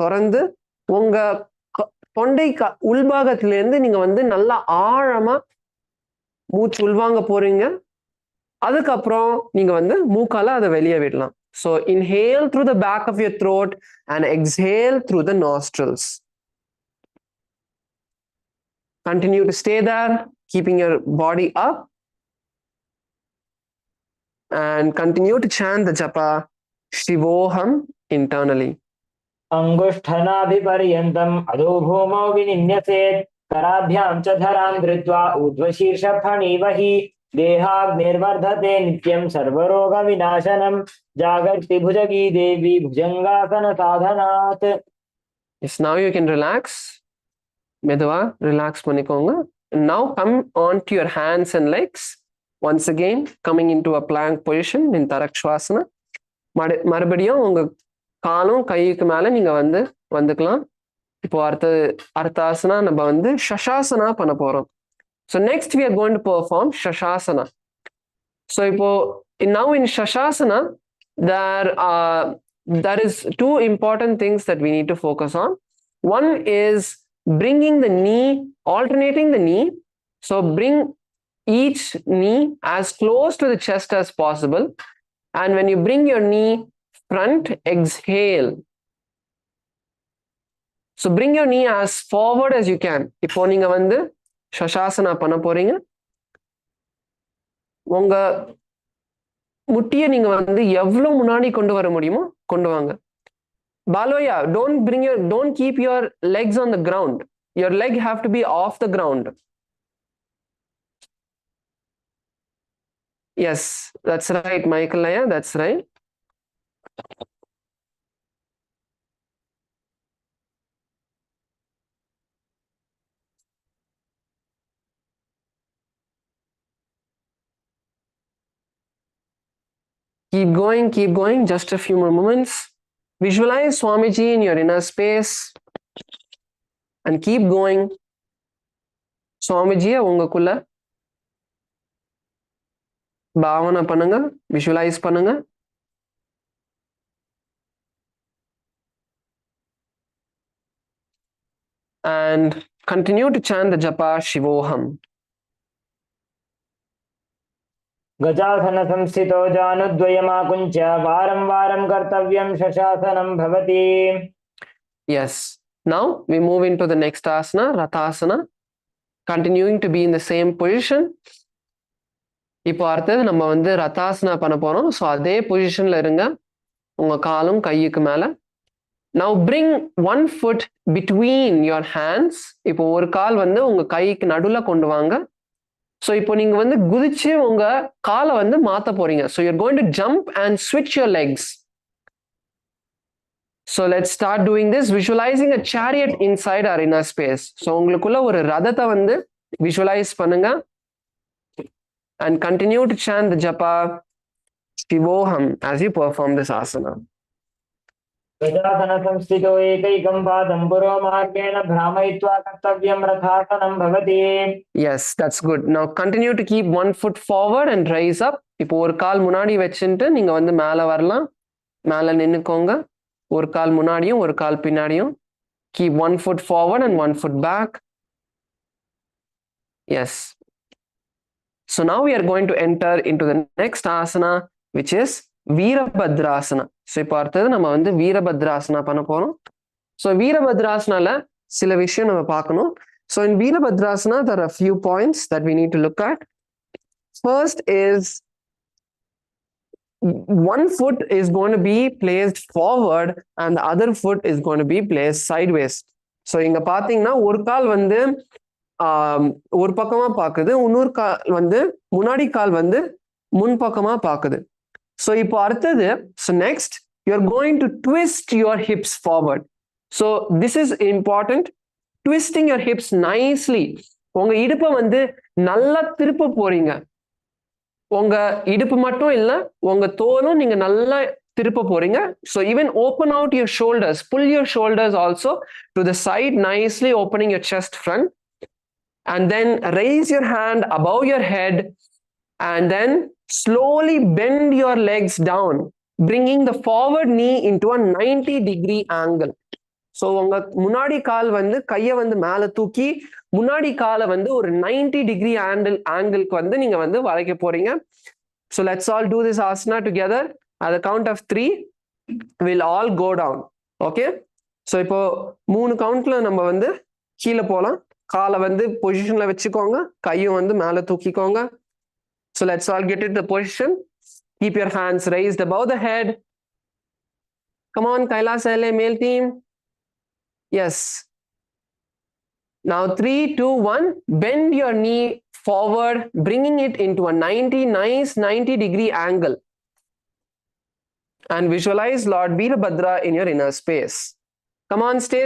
திறந்து உங்க தொண்டை உள்பாகத்துல இருந்து நீங்க வந்து நல்லா ஆழமா மூச்சு உள்வாங்க போறீங்க. அதுக்கப்புறம் நீங்க வந்து மூக்கால அதை வெளியே விடலாம். So inhale through the back of your throat and exhale through the nostrils. Continue to stay there, keeping your body up, and continue to chant the japa Shivoham internally. अंगुष्ठनाभिपर्यन्तम् अधो भूमौ विनिन्यसेत् कराभ्यां च धरां धृत्वा ऊर्ध्वशीर्षफणीवहि देहाग्निर्वर्धते नित्यं सर्वरोगविनाशनं जागर्ति भुजगी देवी भुजंगासन साधनात्. Yes, now you can relax. மெதுவா relax பண்ணிக்கோங்க. Now come on to your hands and legs. Once again coming into a plank position in Tarakshvasana. மறுபடியும் உங்க காலும் கைக்கு மேல நீங்க வந்து வந்துக்கலாம். இப்போ அடுத்த ஆசனா நம்ம வந்து ஷஷாசனா பண்ண போறோம். So next we are going to perform shashasana. So இப்போ now in shashasana there is two important things that we need to focus on. One is bringing the knee, alternating the knee. So bring each knee as close to the chest as possible. And when you bring your knee front, exhale. So bring your knee as forward as you can. இப்போ நீங்க வந்து ஷஷாசனா பண்ண போறீங்க. உங்க முட்டியை நீங்க வந்து எவ்வளவு முன்னாடி கொண்டு வர முடியுமோ கொண்டு வாங்க. Baloya, don't keep your legs on the ground. Your leg have to be off the ground. Yes, that's right, Michael. Yeah, that's right. Keep going, just a few more moments. Visualize Swamiji in your inner space and keep going. Swamiji உங்களுக்குள்ள பாவனை பண்ணுங்க, visualize பண்ணுங்க. And continue to chant the japa Shivoham. गजासन संस्थितो जानुद्वयमाकुञ्च वारं वारं कर्तव्यं शशासनं भवति. Yes. Now we move into the next asana, Rathasana. Continuing to be in the same position. இப்போ அடுத்தது நம்ம வந்து ரத்தாசனா பண்ண போறோம். ஸோ அதே பொசிஷன்ல இருங்க, உங்க காலும் கைக்கு மேல. Now bring one foot between your hands. இப்போ ஒரு கால் வந்து உங்க கைக்கு நடுவுல கொண்டு வாங்க. ஸோ இப்போ நீங்க வந்து குதிச்சு உங்க காலை வந்து மாத்த போறீங்க. So you're going to jump and switch your legs. So let's start doing this, visualizing a chariot inside our inner space. So உங்களுக்குள்ள ஒரு ரதத்தை வந்து visualize பண்ணுங்க. And continue to chant the japa Shivoham as you perform this asana. गजासन संस्थितो एकैकं पादं पुरोमार्गेण भ्रामयित्वा कर्तव्यं रथासनं भवति. Yes, that's good. Now continue to keep one foot forward and raise up. இப்போ ஒரு கால் முன்னாடி வச்சுட்டு நீங்க வந்து மேல வரலாம். மேல நின்னுக்கோங்க. ஒரு கால் முன்னாடியும் ஒரு கால் பின்னாடியும். Keep one foot forward and one foot back. Yes. So now we are going to enter into the next asana, which is Veerabhadrasana. So இப்போ அடுத்தது நம்ம வந்து Veerabhadrasana பண்ண போறோம். So Veerabhadrasanaல சில விஷயம் நம்ம பார்க்கணும். So in Veerabhadrasana there are a few points that we need to look at. First is one foot is going to be placed forward and the other foot is going to be placed sideways. So இங்க பாத்தீங்கன்னா ஒரு கால் வந்து ஒரு பக்கமா பாக்குது, இன்னொரு கால் வந்து முன்னாடி கால் வந்து முன் பக்கமா பாக்குது. So இப்போ அடுத்தது, so next you're going to twist your hips forward. So this is important, twisting your hips nicely. உங்க இடுப்பை வந்து நல்லா திருப்ப போறீங்க. உங்க இடுப்பு மட்டும் இல்ல, உங்க தோலும் நீங்க நல்லா திருப்ப போறீங்க. So even open out your shoulders, pull your shoulders also to the side, nicely opening your chest front, and then raise your hand above your head, and then slowly bend your legs down, bringing the forward knee into a 90-degree angle. So உங்க முன்னாடி கால் வந்து கையை வந்து மேல தூக்கி முன்னாடி காலை வந்து ஒரு 90-degree ஆங்கிளுக்கு வந்து நீங்க வந்து வளைக்க போறீங்க. So let's all do this asana together. at the count of 3 we'll all go down. Okay, so இப்போ 3 கவுண்ட்ல நம்ம வந்து கீழே போலாம். காலை வந்து பொசிஷன்ல வச்சுக்கோங்க, கையும் வந்து மேல தூக்கிக்கோங்க. So let's all get into the position. Keep your hands raised above the head. Come on, KAILASA LA male team. Yes. Now 3, 2, 1. Bend your knee forward, bringing it into a nice 90-degree angle. And visualize Lord Veerabhadra in your inner space. Come on, stay.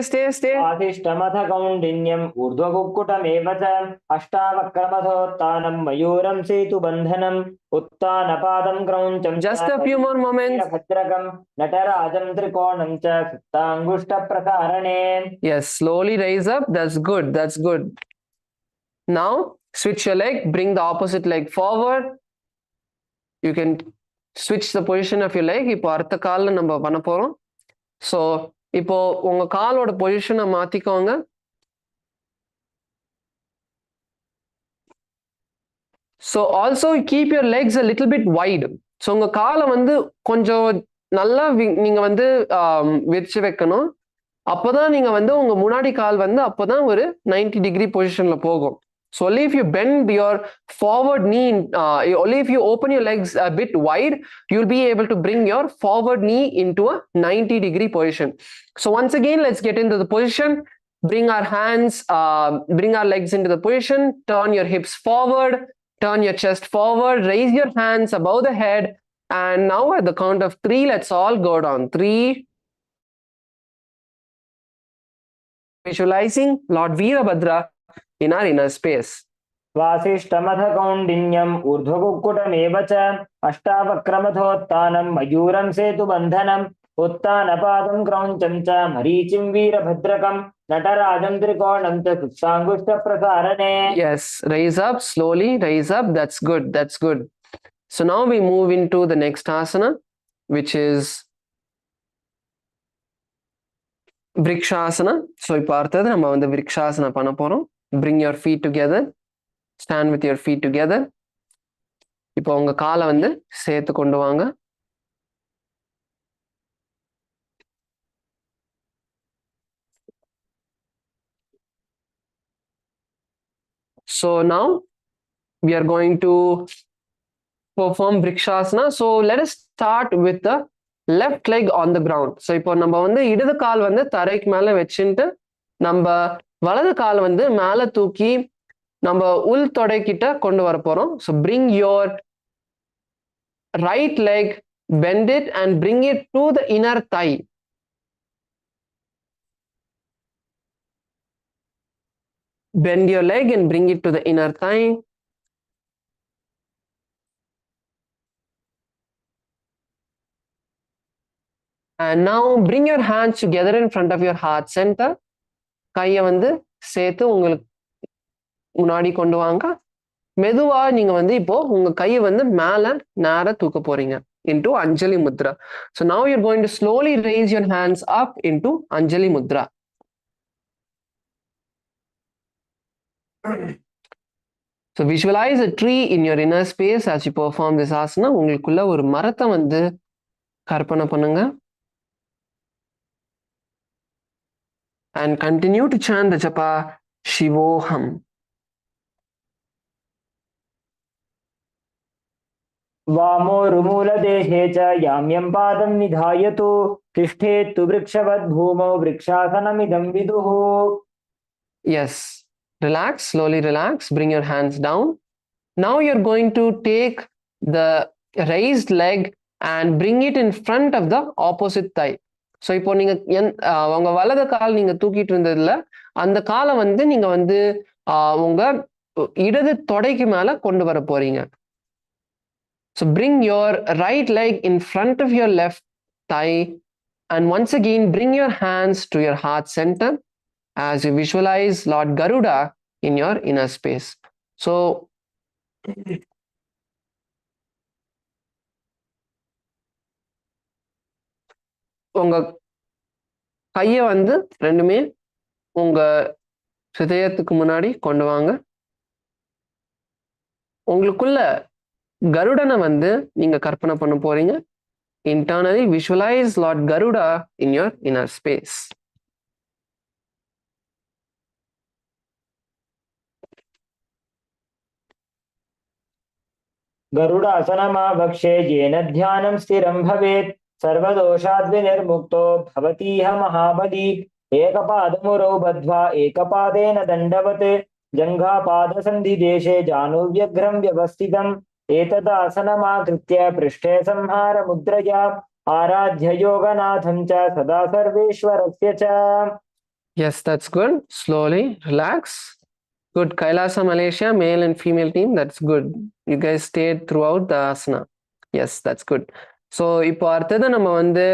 आदिष्टमथ कौण्डिन्यम् ऊर्ध्वकुक्कुटमेव च अष्टावक्रमथोत्थानं मयूरं सेतुबन्धनम् उत्थानपादं क्रौञ्चं Just a few more moments. भद्रकं नटराजं त्रिकोणं च सुप्ताङ्गुष्ठप्रसारणे. Yes, slowly raise up. That's good. Now switch your leg, bring the opposite leg forward. You can switch the position of your leg. இப்போ அடுத்த கால்ல நம்ம பண்ண போறோம். So இப்போ உங்க காலோட பொசிஷனை மாத்திக்கோங்க. So also keep your legs a little bit wide. So உங்க காலை வந்து கொஞ்சம் நல்லா நீங்க வந்து விரிச்சு வைக்கணும். அப்போதான் நீங்க வந்து உங்க முன்னாடி கால் வந்து அப்போதான் ஒரு 90-degree பொசிஷன்ல போகும். So only if you bend your forward knee, only if you open your legs a bit wide, you'll be able to bring your forward knee into a 90-degree position. So once again, let's get into the position. Bring our hands, bring our legs into the position. Turn your hips forward, turn your chest forward, raise your hands above the head. And now at the count of 3, let's all go down. 3. Visualizing Lord Veerabhadra in our inner space. वासिष्ठमथ कौण्डिन्यम् ऊर्ध्वकुक्कुटमेव च अष्टावक्रमथोत्थानं मयूरं सेतुबन्धनम् उत्थानपादं क्रौञ्चं च मरीचिं वीरभद्रकं नटराजं त्रिकोणं च सुप्ताङ्गुष्ठप्रसारणे. Yes, raise up, slowly raise up. That's good. So now we move into the next asana, which is Vrikshasana. So இப்போ அடுத்தது நம்ம வந்து Vrikshasana பண்ண போறோம். Bring your feet together. Stand with your feet together. இப்போ உங்க காலை வந்து சேர்த்து கொண்டு வாங்க. So now we are going to perform Vrikshasana. So let us start with the left leg on the ground. So இப்போ நம்ம வந்து இடது கால் வந்து தரைக்கு மேல வச்சுட்டு நம்ம வலது கால் வந்து மேல தூக்கி நம்ம உள் தொடைக்கிட்ட கொண்டு வர போறோம். So bring your right leg, bend it and bring it to the inner thigh. Bend your leg and bring it to the inner thigh. And now bring your hands together in front of your heart center. கையை வந்து சேர்த்து உங்களுக்கு முன்னாடி கொண்டு வாங்க. மெதுவா நீங்க வந்து இப்போ உங்க கையை வந்து மேல நேரா தூக்க போறீங்க into Anjali mudra. So now you're going to slowly raise your hands up into Anjali mudra. So visualize a tree in your inner space as you perform this asana. உங்களுக்குள்ள ஒரு மரத்தை வந்து கற்பனை பண்ணுங்க. And continue to chant the japa Shivoham. वामोरुमूलदेशे च याम्यं पादं निधायतु तिष्ठेत्तु वृक्षवद् भूमौ वृक्षासनमिदं विदुः. Yes, relax, slowly relax, bring your hands down. Now you're going to take the raised leg and bring it in front of the opposite thigh. So இப்போ நீங்க உங்க வலது கால் நீங்க தூக்கிட்டு இருந்ததுல அந்த காலை வந்து நீங்க வந்து உங்க இடது தொடைக்கு மேல கொண்டு வர போறீங்க. So bring your right leg in front of your left thigh, and once again bring your hands to your heart center as you visualize Lord Garuda in your inner space. So உங்க கையை வந்து ரெண்டுமே உங்க ஹிருதயத்துக்கு முன்னாடி கொண்டு வாங்க. உங்களுக்குள்ள கருடனை வந்து நீங்க கற்பனை பண்ண போறீங்க. Internally visualize Lord Garuda in your inner space. गरुडासनमावक्षे येन ध्यानं स्थिरं भवेत् सर्वदोषाद्विनिर्मुक्तो भवतीह महाबली एकपादमुरौ बद्ध्वा एकपादेन दण्डवत् जङ्घापादसन्धिदेशे जानुव्यग्रं व्यवस्थितम् एतदासनमाकृत्य पृष्ठे संहारमुद्रया आराध्य योगनाथं च सदा सर्वेश्वरस्य च. Yes, that's good. Slowly relax. Good. Kailasa Malaysia, male and female team, that's good. You guys stayed throughout the asana. Yes, that's good. So இப்போ அடுத்தது நம்ம வந்து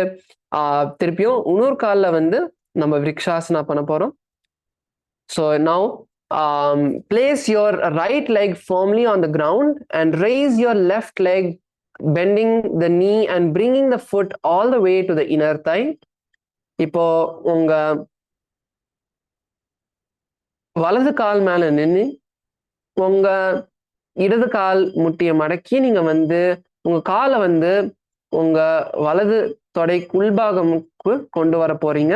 திருப்பியும் இன்னொரு காலில் வந்து நம்ம விருக்ஷாசனா பண்ண போறோம். So now place your right leg firmly on the ground and raise your left leg, bending the knee and bringing the foot all the way to the inner thigh. இப்போ உங்க வலது கால் மேல நின்று உங்க இடது கால் முட்டியை மடக்கி நீங்க வந்து உங்க காலை வந்து உங்க வலது தொடை உள்பாகமுக்கு கொண்டு வர போறீங்க.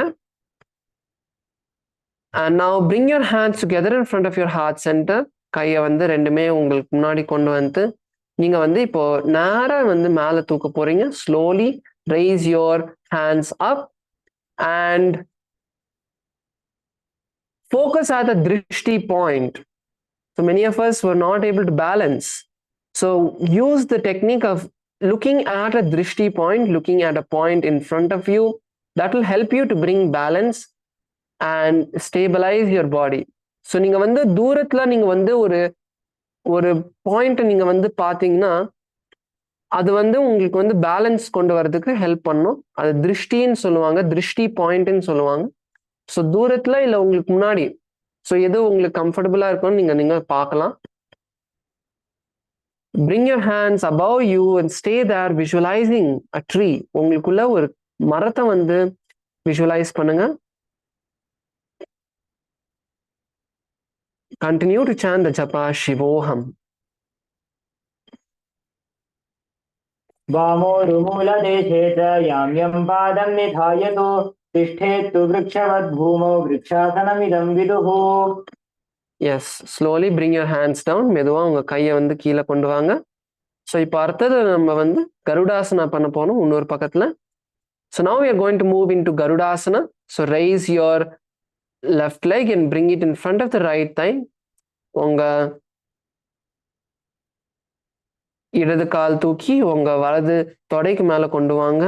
And now bring your hands together in front of your heart center. கையை வந்து ரெண்டுமே உங்களுக்கு முன்னாடி கொண்டு வந்து நீங்க வந்து இப்போ நேரா வந்து மேல தூக்க போறீங்க. Slowly raise your hands up and focus at the drishti point. So many of us were not able to balance. So use the technique of looking at a drishti point, looking at a point in front of you. That will help you to bring balance and stabilize your body. So நீங்க வந்து தூரத்துல நீங்க வந்து ஒரு point நீங்க வந்து பாத்தீங்கன்னா அது வந்து உங்களுக்கு வந்து பேலன்ஸ் கொண்டு வரதுக்கு ஹெல்ப் பண்ணும். அது திருஷ்டின்னு சொல்லுவாங்க, திருஷ்டி பாயிண்ட்னு சொல்லுவாங்க. ஸோ தூரத்துல இல்லை உங்களுக்கு முன்னாடி, ஸோ எது உங்களுக்கு கம்ஃபர்டபுளா இருக்கும்னு நீங்க பார்க்கலாம். Bring your hands above you and stay there visualizing a tree. உங்களுக்குள்ள ஒரு மரத்தை வந்து visualize பண்ணுங்க. Continue to chant the japa Shivoham. वामोरुमूलदेशे च याम्यं पादं निधायतो तिष्ठेत्तु वृक्षवद्भूमौ वृक्षासनमिदं विदुः. Yes, slowly bring your hands down. மெதுவா உங்க கையை வந்து கீழே கொண்டு வாங்க. ஸோ இப்போ அடுத்தது நம்ம வந்து கருடாசனா பண்ண போனோம் இன்னொரு பக்கத்துல. So now we are going to move into Garudasana. So raise your left leg and bring it in front of the right thigh. உங்க இடது கால் தூக்கி உங்க வலது தொடைக்கு மேல கொண்டு வாங்க.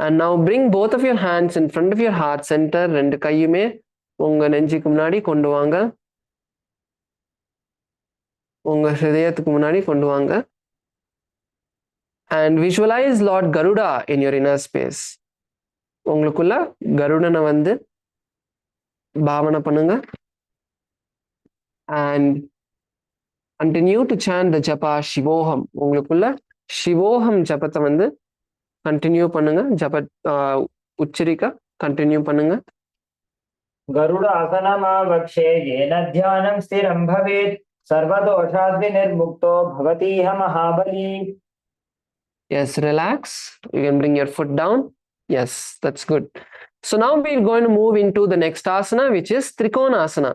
And now bring both of your hands in front of your heart center. ரெண்டு கையுமே உங்க நெஞ்சுக்கு முன்னாடி கொண்டு வாங்க, உங்க ஹிருதயத்துக்கு முன்னாடி கொண்டு வாங்க. And visualize Lord Garuda in your inner space. உங்களுக்குள்ள கருடனை வந்து பாவனை பண்ணுங்க. And continue to chant the japa Shivoham. உங்களுக்குள்ள Shivoham ஜபத்தை வந்து கண்டினியூ பண்ணுங்க. ஜப உச்சரிக்க கண்டினியூ பண்ணுங்க. गरुडासनमावक्षे येन ध्यानं स्थिरं भवेत् सर्वदोषाद्विनिर्मुक्तो भवतीह महाबली. Yes, relax. You can bring your foot down. Yes, that's good. So now we're going to move into the next asana, which is Trikonasana.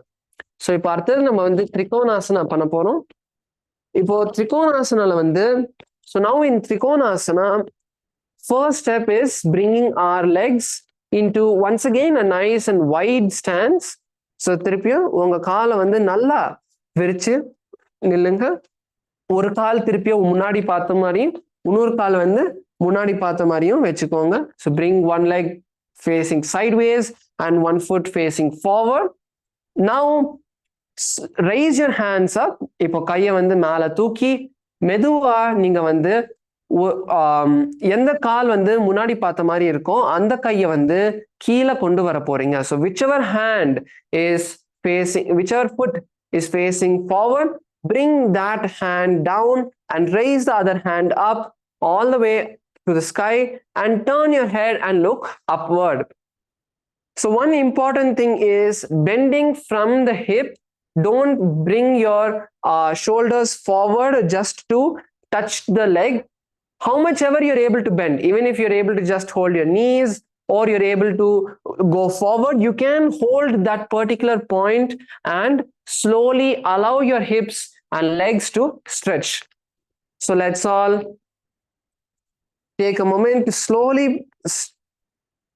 So இப்போ அடுத்தது நம்ம வந்து Trikonasana பண்ண போறோம். இப்போ Trikonasanaல வந்து, so now in Trikonasana, first step is bringing our legs into once again a nice and wide stance. So திருப்பியும் உங்க காலை வந்து நல்லா விரிச்சு நில்லுங்க. ஒரு கால் திருப்பியும் முன்னாடி பார்த்த மாதிரியும் இன்னொரு கால் வந்து முன்னாடி பார்த்த மாதிரியும் வச்சுக்கோங்க. So bring one leg facing sideways and one foot facing forward. Now raise your hands up. இப்போ கையை வந்து மேல தூக்கி மெதுவா நீங்க வந்து எந்த கால் வந்து முன்னாடி பார்த்த மாதிரி இருக்கோ அந்த கையை வந்து கீழே கொண்டு வர போறீங்க. So whichever hand is facing, whichever foot is facing forward, bring that hand down and raise the other hand up all the way to the sky and turn your head and look upward. So one important thing is bending from the hip. Don't bring your shoulders forward just to touch the leg. How much ever you're able to bend, even if you're able to just hold your knees or you're able to go forward, you can hold that particular point and slowly allow your hips and legs to stretch. So let's all take a moment to slowly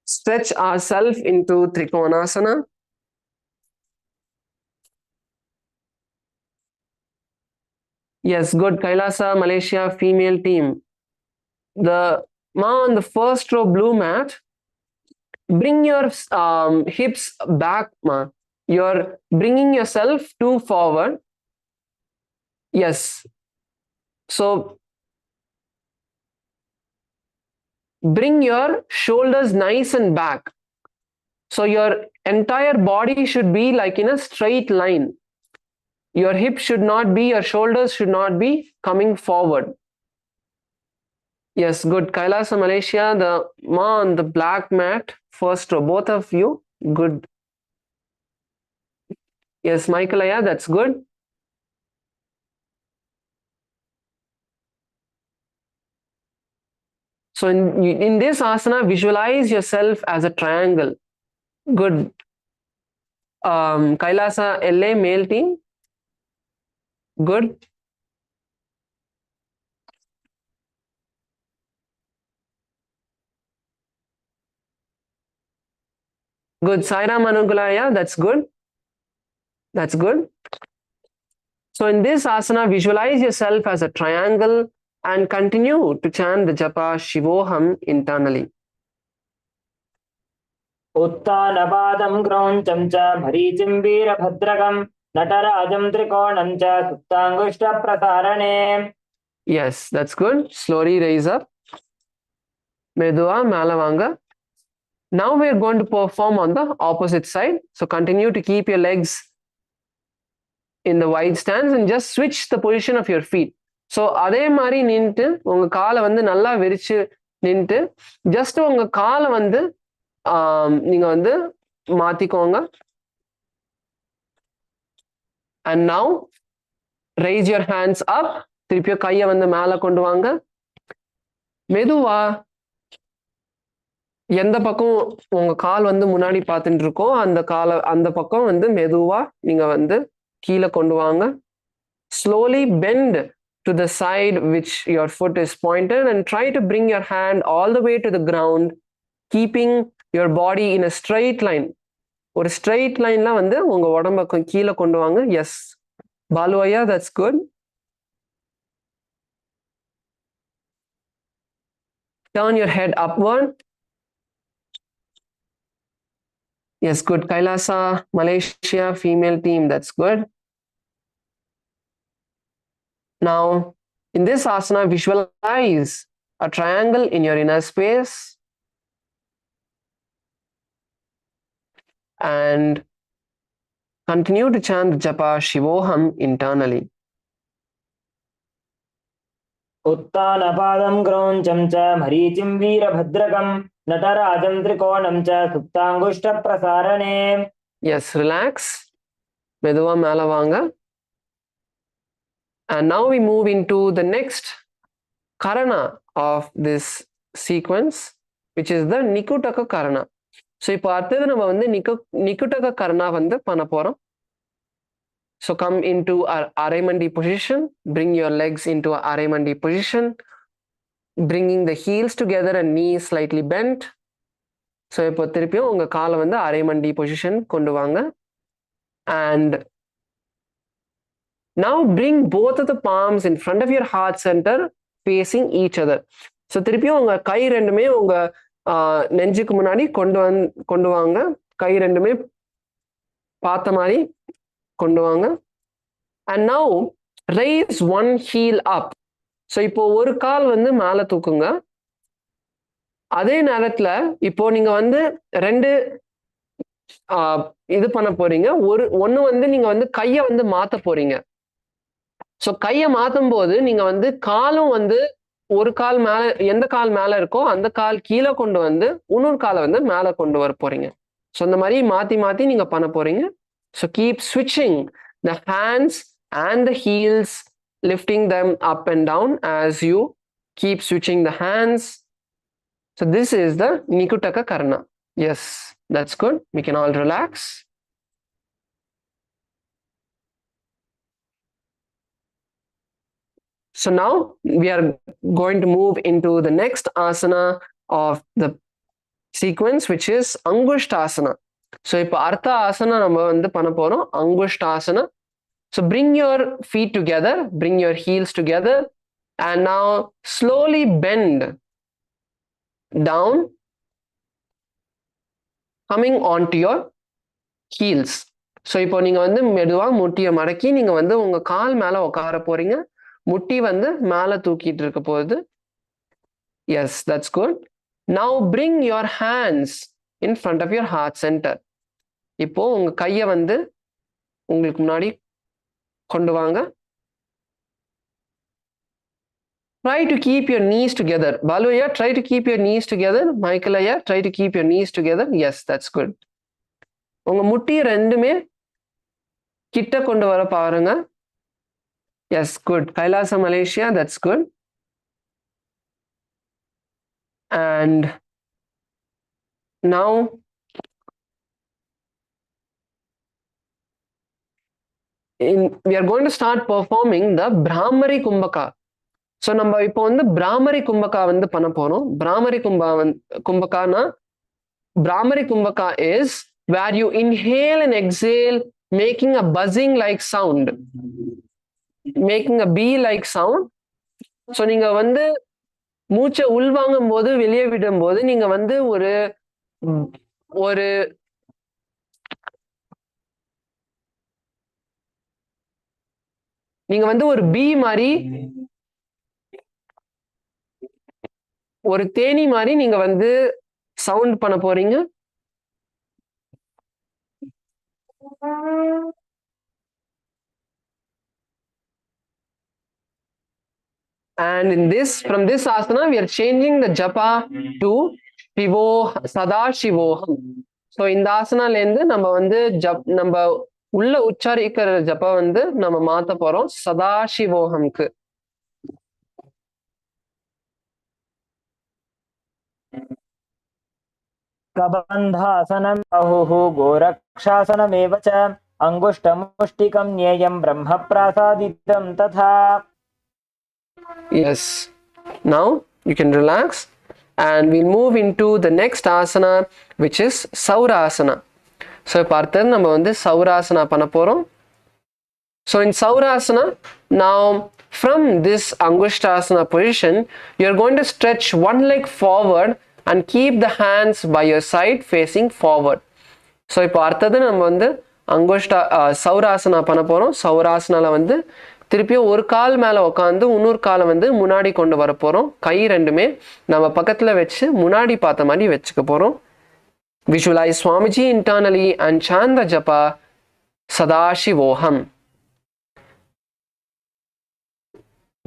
stretch ourselves into Trikonasana. Yes, good. Kailasa, Malaysia, female team. The ma on the first row blue mat, bring your hips back, ma. You're bringing yourself too forward. Yes. So bring your shoulders nice and back. So your entire body should be like in a straight line. Your hips should not be, your shoulders should not be coming forward. Yes, good. Kailasa, Malaysia, the ma on the black mat, first row, both of you, good. Yes, Michaelaya, that's good. So in this asana, visualize yourself as a triangle. Good. Kailasa, LA, male team. Good. Good. Saira Manugulaya, that's good. That's good. So in this asana, visualize yourself as a triangle and continue to chant the japa Shivoham internally. उत्तानपादं क्रौञ्चं च मरीचिं वीरभद्रकं नटराजं त्रिकोणं च सुप्ताङ्गुष्ठप्रसारणे. Yes, that's good. Slowly raise up. Medua Malavanga. Now we're going to perform on the opposite side. So continue to keep your legs in the wide stance and just switch the position of your feet. So அதே மாதிரி நின்னுட்டு உங்க காலை வந்து நல்லா விரிச்சு நின்னுட்டு just உங்க காலை வந்து நீங்க வந்து மாத்திக்கோங்க. And now raise your hands up. திருப்பியும் கையை வந்து மேல கொண்டு வாங்க. மெதுவா எந்த பக்கம் உங்க கால் வந்து முன்னாடி பார்த்துட்டு இருக்கோ அந்த பக்கம் வந்து மெதுவா நீங்க வந்து கீழே கொண்டு வாங்க. Slowly bend to the side which your foot is pointed and try to bring your hand all the way to the ground, keeping your body in a straight line. ஒரு straight lineல வந்து உங்க உடம்ப கீழே கொண்டு வாங்க. Yes, Baluaya, that's good. Turn your head upward. Yes, good. Kailasa, Malaysia, female team, that's good. Now, in this asana, visualize a triangle in your inner space and continue to chant japa Shivoham internally. उत्तानपादं क्रौञ्चं च मरीचिं वीरभद्रकं नटराजं त्रिकोणं च सुप्ताङ्गुष्ठप्रसारणे. Yes, relax. Meduva Malavanga. And now we move into the next karana of this sequence, which is the Nikutaka karana. So இப்போ அடுத்தது நம்ம வந்து Nikutaka karana வந்து பண்ண போறோம். So come into our Arimandi position, bring your legs into a Arimandi position, bringing the heels together and knees slightly bent. So இப்போ திருப்பியும் உங்க காலை வந்து Arimandi position கொண்டு வாங்க. And now bring both of the palms in front of your heart center facing each other. So திருப்பியும் உங்க கை ரெண்டுமே உங்க நெஞ்சுக்கு முன்னாடி கொண்டு வாங்க. கை ரெண்டுமே பார்த்த மாதிரி கொண்டு வாங்க. And now raise one heel up. So இப்போ ஒரு கால் வந்து மேலே தூக்குங்க. அதே நேரத்துல இப்போ நீங்க வந்து ரெண்டு இது பண்ண போறீங்க. ஒண்ணு வந்து நீங்க வந்து கையை வந்து மாத்த போறீங்க. ஸோ கையை மாத்தும் போது நீங்க வந்து காலும் வந்து ஒரு கால் மேல, எந்த கால் மேல இருக்கோ அந்த கால் கீழே கொண்டு வந்து இன்னொரு காலை வந்து மேல கொண்டு வர போறீங்க. ஸோ இந்த மாதிரி மாத்தி மாத்தி நீங்க பண்ண போறீங்க. ஸோ கீப் ஸ்விட்சிங் the hands and the heels, lifting them up and down as you keep switching the hands. So this is the Nikutaka Karna. Yes, that's good. We can all relax. So now we are going to move into the next asana of the sequence, which is Angushtasana. So இப்போ அடுத்த ஆசனா நம்ம வந்து பண்ண போறோம் Angushtasana. So bring your feet together, bring your heels together, and now slowly bend down, coming onto your heels. So இப்போ நீங்க வந்து மெதுவா முட்டியை மடக்கி நீங்க வந்து உங்க கால் மேல உட்கார போறீங்க. முட்டி வந்து மேல தூக்கிட்டு இருக்க போகுது. Yes, that's good. Now bring your hands in front of your heart center. இப்போ உங்க கையை வந்து உங்களுக்கு முன்னாடி கொண்டு வாங்க. Try to keep your knees together. Balu, yeah, try to keep your knees together. Michael, yeah, try to keep your knees together. Yes, that's good. உங்க முட்டி ரெண்டுமே கிட்ட கொண்டு வர பாருங்க. Yes, good. KAILASA, Malaysia, that's good. And now we are going to start performing the Brahmari Kumbhaka. So நம்ம இப்போ வந்து Brahmari Kumbhaka வந்து பண்ண போறோம். Brahmari Kumbhakana, Brahmari Kumbhaka is where you inhale and exhale, making a buzzing like sound, making a bee like sound. So நீங்க வந்து மூச்சை உள்வாங்கும் போது வெளியே விடும் போது நீங்க வந்து ஒரு நீங்க வந்து ஒரு பீ மாதிரி, ஒரு தேனி மாதிரி நீங்க வந்து சவுண்ட் பண்ண போறீங்க. And in this, from this asana, we are changing the japa to Sadashivoham. So இந்த ஆசனால இருந்து நம்ம வந்து நம்ம உள்ள உச்சாரிக்கிற ஜப்பா வந்து நம்ம மாத்த போறோம் சதாசிவோகம்க்கு. कबन्धासनं बाहुः गोरक्षासनमेव च अङ्गुष्ठमुष्टिकं ज्ञेयं ब्रह्मप्रासादितं तथा. Yes. Now you can relax and we'll move into the next asana, which is Saurasana. So இப்போ அடுத்தது நம்ம வந்து Saurasana பண்ண போறோம். So in Saurasana, now from this Angushtasana position, you're going to stretch one leg forward and keep the hands by your side facing forward. So இப்போ அடுத்தது நம்ம வந்து Saurasana பண்ண போறோம். Saurasanaல வந்து திருப்பியும் ஒரு கால் மேல உட்காந்து இன்னொரு காலை வந்து முன்னாடி கொண்டு வர போறோம். கை ரெண்டுமே நம்ம பக்கத்துல வச்சு முன்னாடி பார்த்த மாதிரி வச்சுக்க போறோம். Visualize Swamiji internally and chant the japa Sadashivoham.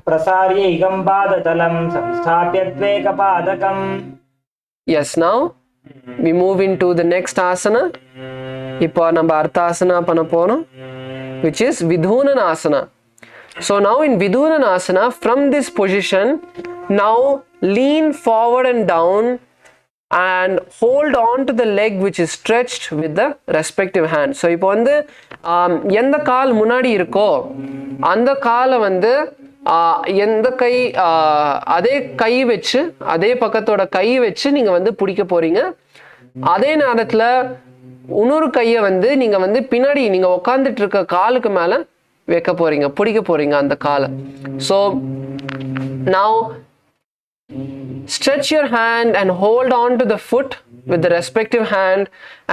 प्रसार्य इगम्बादतलं संस्थाप्य द्वेकपादकम्. Yes, now we move into the next asana. இப்போ நம்ம அடுத்த ஆசனா பண்ண போறோம், which is Vidhunanasana. So now in Vidhunanasana, from this position, now lean forward and down and hold on to the leg which is stretched with the respective hand. So இப்போ வந்து எந்த கால் முன்னாடி இருக்கோ அந்த காலை வந்து எந்த கை அதே கை வச்சு அதே பக்கத்தோட கை வச்சு நீங்க வந்து பிடிக்க போறீங்க. அதே நேரத்துல இன்னொரு கையை வந்து நீங்க வந்து பின்னாடி நீங்க உட்கார்ந்துட்டு இருக்க காலுக்கு மேல வைக்க போறீங்க, பிடிக்க போறீங்க அந்த காலை. So now stretch your hand and hold on to the foot with the respective hand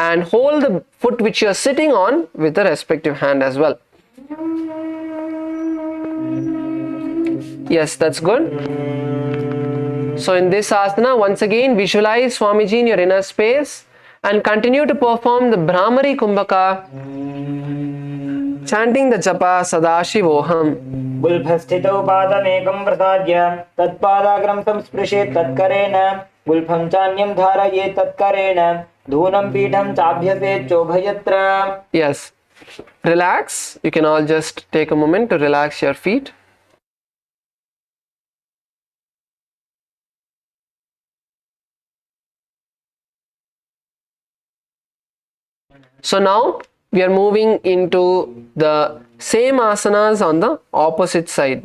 and hold the foot which you are sitting on with the respective hand as well. Yes, that's good. So in this asana, once again visualize Swamiji in your inner space and continue to perform the Brahmari Kumbhaka, chanting the japa Sadashivoham. गुल्फस्थितौ पादमेकं प्रसार्य तत्पादाग्रं संस्पृशेत् तत्करेण गुल्फं चान्यं धारयेत् तत्करेण धूनं पीठं चाभ्यसेत् चोभयत्र. Yes, relax. You can all just take a moment to relax your feet. So now we are moving into the same asanas on the opposite side.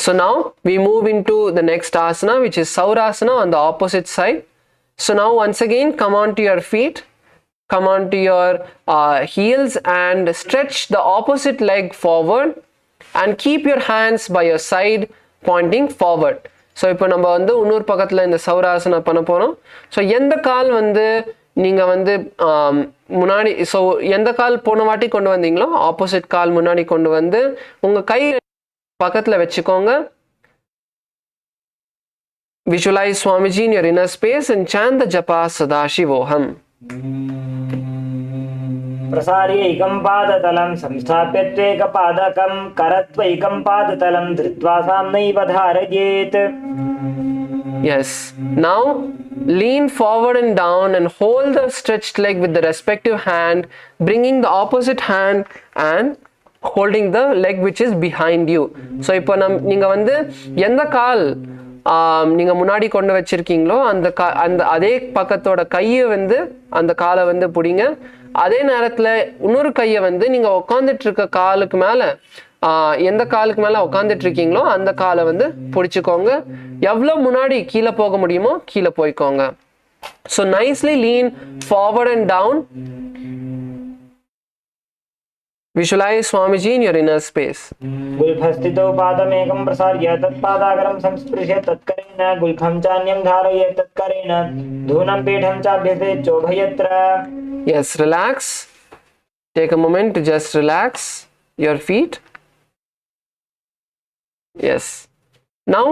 So now we move into the next asana, which is Saurasana on the opposite side. So now once again come onto your feet, come onto your heels and stretch the opposite leg forward and keep your hands by your side pointing forward. So இப்போ நம்ம வந்து இன்னொரு பக்கத்துல இந்த சௌராசனா பண்ண போறோம். So எந்த கால் வந்து நீங்க வந்து முன்னாடி, ஸோ எந்த கால் போன வாட்டி கொண்டு வந்தீங்களோ ஆப்போசிட் கால் முன்னாடி கொண்டு வந்து உங்க கை பக்கத்துல வச்சுக்கோங்க. Visualize Swamiji in your inner space and chant the japa Sadashivoham. प्रसार्यैकं पादतलं संस्थाप्यत्वेकपादकं करत्वैकं पादतलं धृत्वा साम्नैव धारयेत्. Yes. Now lean forward and down and hold the stretched leg with the respective hand, bringing the opposite hand and holding the leg which is behind you. So இப்போ நீங்க வந்து எந்த கால் நீங்க முன்னாடி கொண்டு வச்சிருக்கீங்களோ அந்த அதே பக்கத்தோட கையை வந்து அந்த காலை வந்து பிடிங்க. அதே நேரத்துல இன்னொரு கையை வந்து நீங்க உட்காந்துட்டு இருக்க காலுக்கு மேல எந்த காலுக்கு மேல உட்காந்துட்டு இருக்கீங்களோ அந்த காலை வந்து பிடிச்சுக்கோங்க. எவ்வளவு முன்னாடி கீழே போக முடியுமோ கீழே போய்க்கோங்க. So nicely lean forward and down. Visualize Swamiji in your inner space. गुल्फस्थितौ पादमेकं प्रसार्य तत्पादाग्रं संस्पृश्य तत्करेण गुल्फं चान्यं धारयेत् तत्करेण धूनं पीठं चाभ्यसेत् चोभयत्र. Yes, relax. Take a moment to just relax your feet. Yes. Now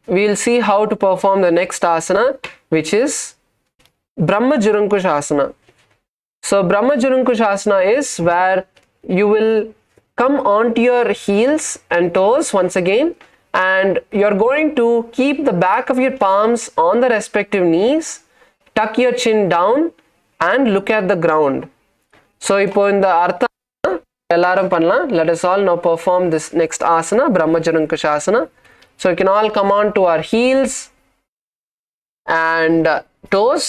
we'll see how to perform the next asana, which is Brahma Jurunkush asana. So Brahma Jurunkush asana is where you will come onto your heels and toes once again, and you're going to keep the back of your palms on the respective knees, tuck your chin down and look at the ground. So இப்போ இந்த அர்த்தம் எல்லாரும் பண்ணலாம். Let us all now perform this next asana, Brahma Jurunkush asana. So you can all come on to our heels and toes.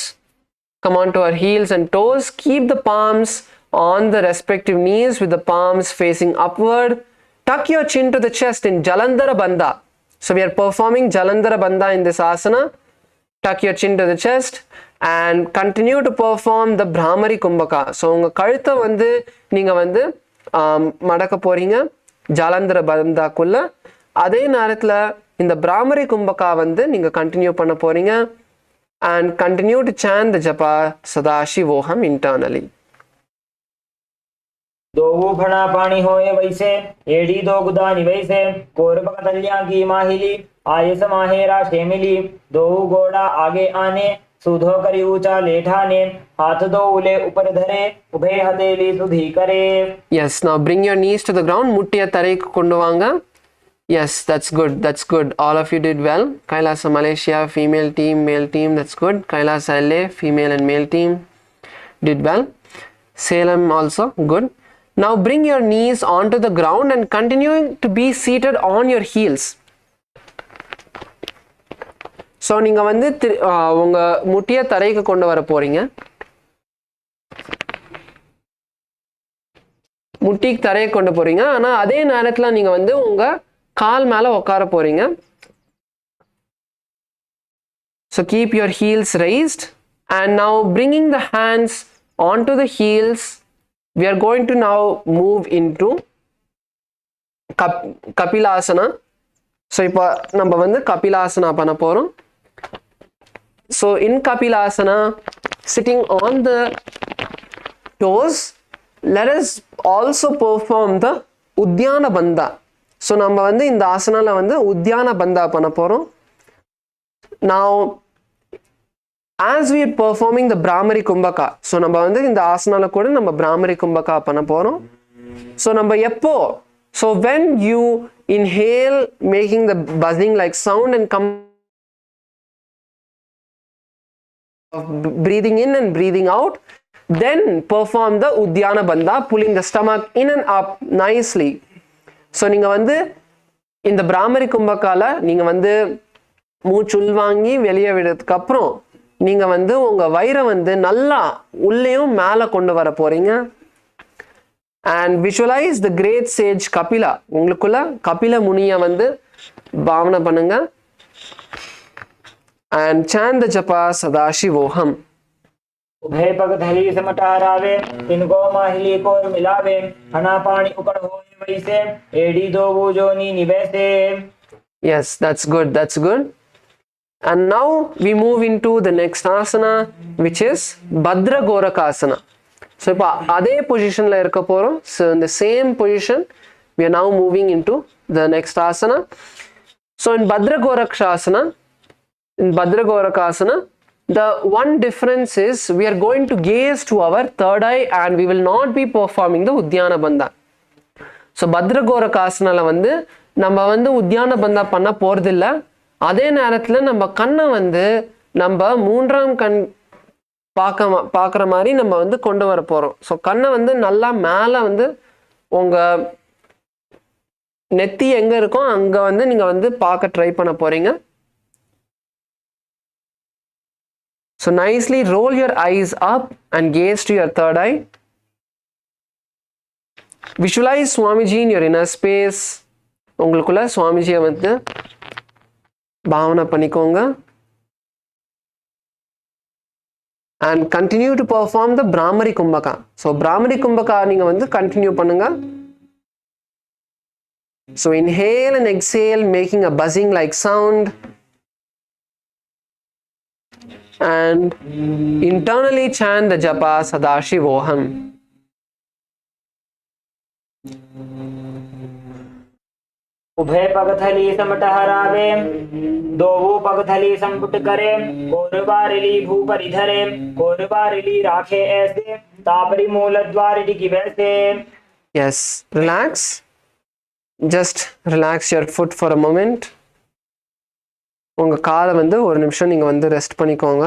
Come on to our heels and toes. Keep the palms on the respective knees with the palms facing upward. Tuck your chin to the chest in Jalandhara Bandha. So we are performing Jalandhara Bandha in this asana. Tuck your chin to the chest and continue to perform the Brahmari Kumbhaka. So உங்க கழுத்தை வந்து நீங்க வந்து மடக்க போறீங்க ஜலந்தர பந்தாக்குள்ள. அதே நேரத்துல இந்த Brahmari Kumbhaka வந்து நீங்க கண்டினியூ பண்ண போறீங்க and continue to chant the japa Sadashivoham internally. दो फणा पानी होए वैसे एड़ी दो गुदानी वैसे कोरबक तल्या की माहिली आयस माहेरा शेमिली दो घोड़ा आगे आने सुधो करी ऊंचा लेठाने हाथ दो उले ऊपर धरे उभे हथेली सुधी करे. Yes, now bring your knees to the ground. Muttiya tareku kondu vaanga. Yes, that's good. That's good. All of you did well. KAILASA Malaysia female team, male team. That's good. KAILASA LA female and male team did well. Salem also good. Now bring your knees onto the ground and continuing to be seated on your heels. So நீங்க வந்து உங்க முட்டிய தரைக்கு கொண்டு வர போறீங்க. முட்டிக்கு தரைக்கு கொண்டு போறீங்க. ஆனா அதே நேரத்துல நீங்க வந்து உங்க கால் மேல உட்கார போறீங்க. So keep your heels raised and now bringing the hands onto the heels, we are going to now move into Kapilasana. So இப்போ நம்ம வந்து Kapilasana பண்ண போறோம். So in Kapilasana, sitting on the toes, let us also perform the Uddiyana Bandha. So நம்ம வந்து இந்த ஆசனால வந்து Uddiyana Bandha பண்ண போறோம். Now as we are performing the Brahmari Kumbhaka, so நம்ம வந்து இந்த ஆசனால கூட நம்ம Brahmari Kumbhaka பண்ண போறோம். So நம்ம எப்போ, so when you inhale making the buzzing like sound and come breathing in and breathing out, then perform the Uddiyana Bandha, pulling the stomach in and up nicely. So நீங்க வந்து இந்த Brahmari Kumbhakaல நீங்க வந்து மூச்சு உள்வாங்கி வெளியே விடுறதுக்கு அப்புறம் நீங்க வந்து உங்க வயிறை வந்து நல்லா உள்ளேயும் மேல கொண்டு வர போறீங்க. And visualize the great sage Kapila. உங்களுக்குள்ள கபில முனியை வந்து பாவனை பண்ணுங்க. And chant the japa Sadashivoham. उभय पग धरी समटारावे, इनको माहिली कोर मिलावे, अनापानी उकड़ होए वैसे, एडी दो जोनी निवैसे. Yes, that's good, that's good. And now we move into the next asana, which is Bhadra Gorakasana. So இப்போ அதே பொசிஷன்ல இருக்க போறோம். So in the same position we are now moving into the next asana. So in Bhadra Gorakasana, the one difference is we are going to gaze to our third eye and we will not be performing the Uddiyana Bandha. So Bhadra Gorakasanaல வந்து நம்ம வந்து Uddiyana Bandha பண்ண போறதில்லை. அதே நேரத்தில் நம்ம கண்ணை வந்து நம்ம மூன்றாம் கண் பார்க்குற மாதிரி நம்ம வந்து கொண்டு வர போகிறோம். ஸோ கண்ணை வந்து நல்லா மேலே வந்து உங்கள் நெத்தி எங்கே இருக்கோ அங்கே வந்து நீங்கள் வந்து பார்க்க ட்ரை பண்ண போகிறீங்க. So nicely roll your eyes up and gaze to your third eye. Visualize Swamiji in your inner space. உங்களுக்குள்ள சுவாமிஜியை வந்து பாவனை பண்ணிக்கோங்க. And continue to perform the Brahmari Kumbhaka. So Brahmari Kumbhaka நீங்க வந்து continue பண்ணுங்க. So inhale and exhale making a buzzing like sound. And internally chant the japa Sadashivoham. उभय पगथली समटहरावे, दोवो पगथली संपुट करे, कोरबारिली भूपरि धरे, कोरबारिली राखे ऐसे, तापरी मूल द्वारिटी की वैसे. Yes, relax. Just relax your foot for a moment. உங்க காலை வந்து ஒரு நிமிஷம் நீங்க வந்து ரெஸ்ட் பண்ணிக்கோங்க.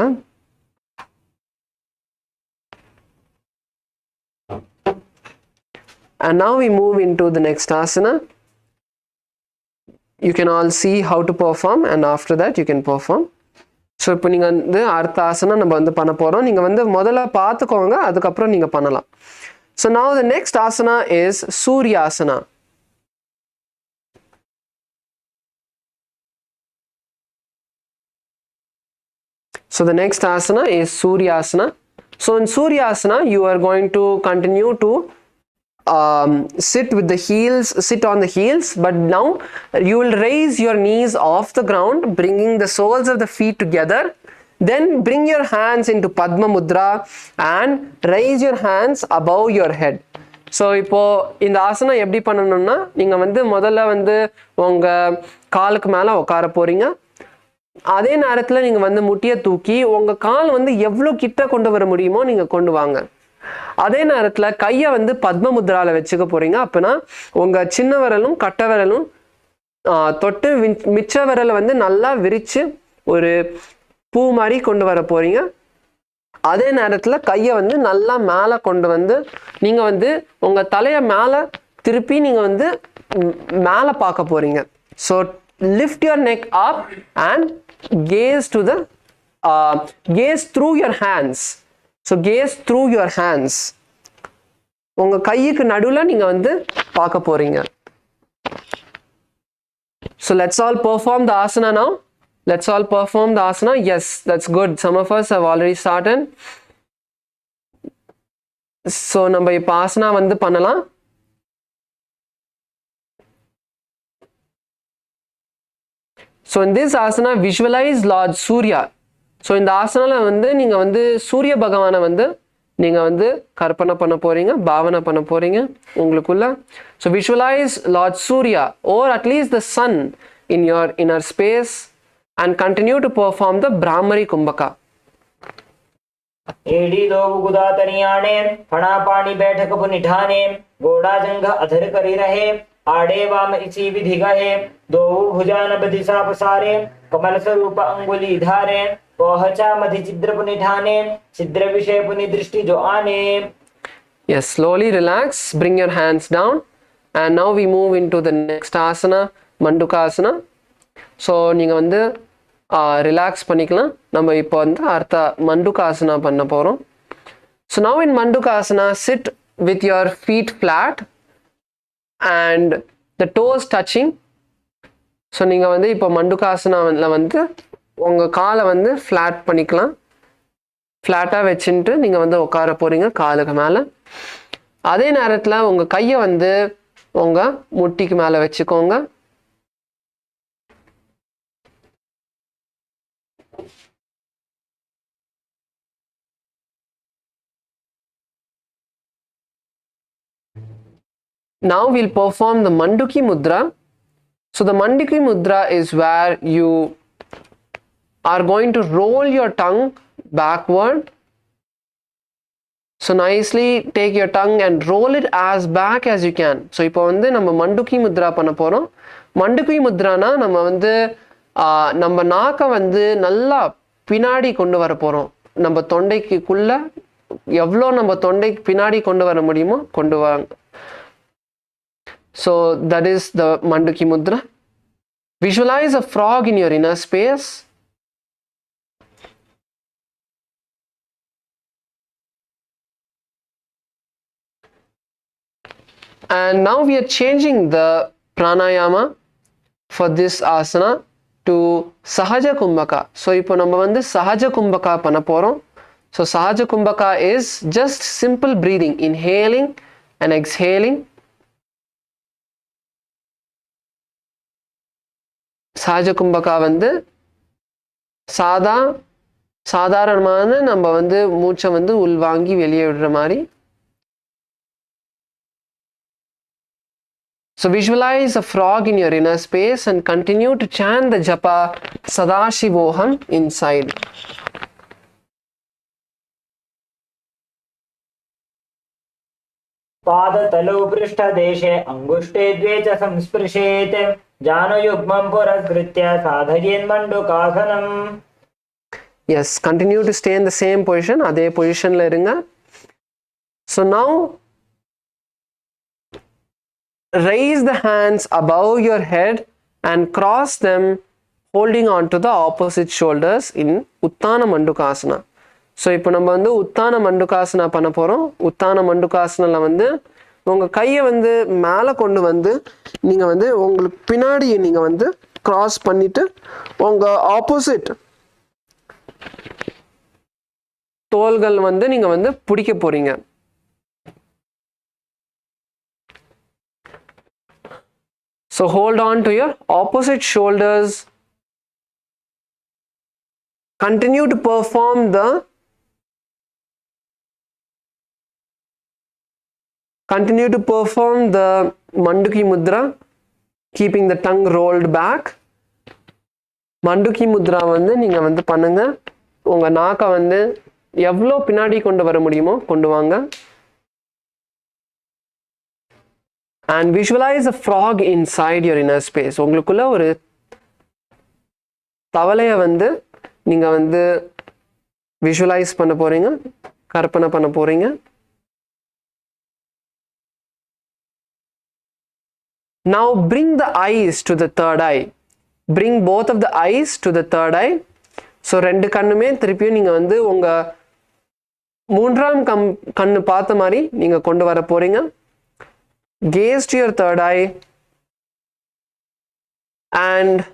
And now we move into the next asana. You can all see how to perform and after that you can perform. So இப்போ நீங்க வந்து அடுத்த ஆசனம் நம்ம வந்து பண்ண போறோம். நீங்க வந்து முதல்ல பார்த்துக்கோங்க, அதுக்கப்புறம் நீங்க பண்ணலாம். So now the next asana is Suryasana. So the next asana is Suryasana. So in Suryasana you are going to continue to sit on the heels, but now you will raise your knees off the ground, bringing the soles of the feet together. Then bring your hands into Padma Mudra and raise your hands above your head. So இப்போ இந்த ஆசனா எப்படி பண்ணணும்னா நீங்க வந்து முதல்ல வந்து உங்க காலுக்கு மேல உட்கார போறீங்க. அதே நேரத்துல நீங்க வந்து முட்டியை தூக்கி உங்க கால் வந்து எவ்வளவு கிட்ட கொண்டு வர முடியுமோ நீங்க கொண்டு வாங்க. அதே நேரத்துல கையை வந்து பத்ம முத்ரால வச்சுக்க போறீங்க. அப்பனா உங்க சின்ன விரலும் கட்ட விரலும் தொட்டு மிச்ச விரலை வந்து நல்லா விரிச்சு ஒரு பூ மாதிரி கொண்டு வர போறீங்க. அதே நேரத்துல கையை வந்து நல்லா மேல கொண்டு வந்து நீங்க வந்து உங்க தலையை மேல திருப்பி நீங்க வந்து மேல பார்க்க போறீங்க. So lift your neck up and gaze through your hands. So gaze through your hands. உங்க கைக்கு நடுவுல நீங்க வந்து பார்க்க போறீங்க. So let's all perform the asana now. Let's all perform the asana. Yes, that's good. Some of us have already started. So நம்ம இப்ப asana வந்து பண்ணலாம். So in this asana, visualize Lord Surya. So இந்த ஆசனால வந்து நீங்க வந்து சூரிய பகவானை வந்து நீங்க வந்து கற்பனை பண்ண போறீங்க, பாவனை பண்ண போறீங்க உங்களுக்குள்ள. So visualize Lord Surya or at least the sun in your inner space and continue to perform the Brahmari Kumbhaka. एडी दो गुदा तनियाने फणा पानी बैठक पुनिठाने गोड़ा जंग अधर करी रहे आड़े वाम इसी विधि गहे दो भुजान बदिशा पसारे कमल स्वरूप अंगुली धारे पहुंचा मधि छिद्र पुनिठाने छिद्र विषय पुनि दृष्टि जो आने. Yes, slowly relax, bring your hands down, and now we move into the next asana, Mandukasana. So நீங்க வந்து ரிலாக்ஸ் பண்ணிக்கலாம். நம்ம இப்போ வந்து அடுத்த மண்டுகாசனா பண்ண போகிறோம். So now in Mandukasana, sit with your feet flat and the toes touching. So நீங்கள் வந்து இப்போ மண்டுகாசனாவில் வந்து உங்கள் காலை வந்து ஃப்ளாட் பண்ணிக்கலாம். ஃப்ளாட்டாக வச்சுட்டு நீங்கள் வந்து உட்கார போகிறீங்க காலுக்கு மேலே. அதே நேரத்தில் உங்கள் கையை வந்து உங்கள் முட்டிக்கு மேலே வச்சுக்கோங்க. Now we'll perform the Manduki Mudra. So the Manduki Mudra is where you are going to roll your tongue backward. So nicely take your tongue and roll it as back as you can. So இப்போ வந்து நம்ம Manduki Mudra பண்ண போறோம். Manduki Mudraனா நம்ம வந்து நம்ம நாக்கை வந்து நல்லா பின்னாடி கொண்டு வர போறோம். நம்ம தொண்டைக்குள்ள எவ்வளோ நம்ம தொண்டைக்கு பின்னாடி கொண்டு வர முடியுமோ கொண்டு வாங்க. So that is the Manduki Mudra. Visualize a frog in your inner space. And now we are changing the pranayama for this asana to Sahaja Kumbhaka. So இப்போ நம்ம வந்து Sahaja Kumbhaka பண்ண போறோம். So Sahaja Kumbhaka is just simple breathing, inhaling and exhaling. Sahaja Kumbhaka வந்து சாதாரணமான நம்ம வந்து மூச்சை வந்து உள்வாங்கி வெளியே விடுற மாதிரி. So visualize a frog in your inner space and continue to chant the japa Sadashivoham inside. पाद तलौ पृष्ठ देशे अंगुष्टे द्वे च संस्पृशेत् जानुयुग्मं पुरस्कृत्य साधयेन् मण्डुकासनम्. Yes, continue to stay in the same position. அதே பொசிஷன்ல இருங்க. So now raise the hands above your head and cross them holding on to the opposite shoulders in Uttana Mandukasana. So இப்போ நம்ம வந்து உத்தான மண்டுகாசனா பண்ண போகிறோம். உத்தான மண்டுகாசனில் வந்து உங்கள் கையை வந்து மேலே கொண்டு வந்து நீங்கள் வந்து உங்களுக்கு பின்னாடி நீங்கள் வந்து க்ராஸ் பண்ணிவிட்டு உங்கள் ஆப்போசிட் தோள்கள் வந்து நீங்கள் வந்து பிடிக்க போகிறீங்க. So hold on to your opposite shoulders. Continue to perform the Manduki Mudra, keeping the tongue rolled back. Manduki Mudra வந்து நீங்க வந்து பண்ணுங்க. உங்க நாக்கை வந்து எவ்வளோ பின்னாடி கொண்டு வர முடியுமோ கொண்டு வாங்க. And visualize a frog inside your inner space. உங்களுக்குள்ள ஒரு தவளையை வந்து நீங்க வந்து visualize பண்ண போறீங்க, கற்பனை பண்ண போறீங்க. Now bring the eyes to the third eye. Bring both of the eyes to the third eye. So ரெண்டு கண்ணுமே திருப்பியும் நீங்க வந்து உங்க மூன்றாம் கண்ணு பார்த்த மாதிரி நீங்க கொண்டு வர போறீங்க. Gaze to your third eye And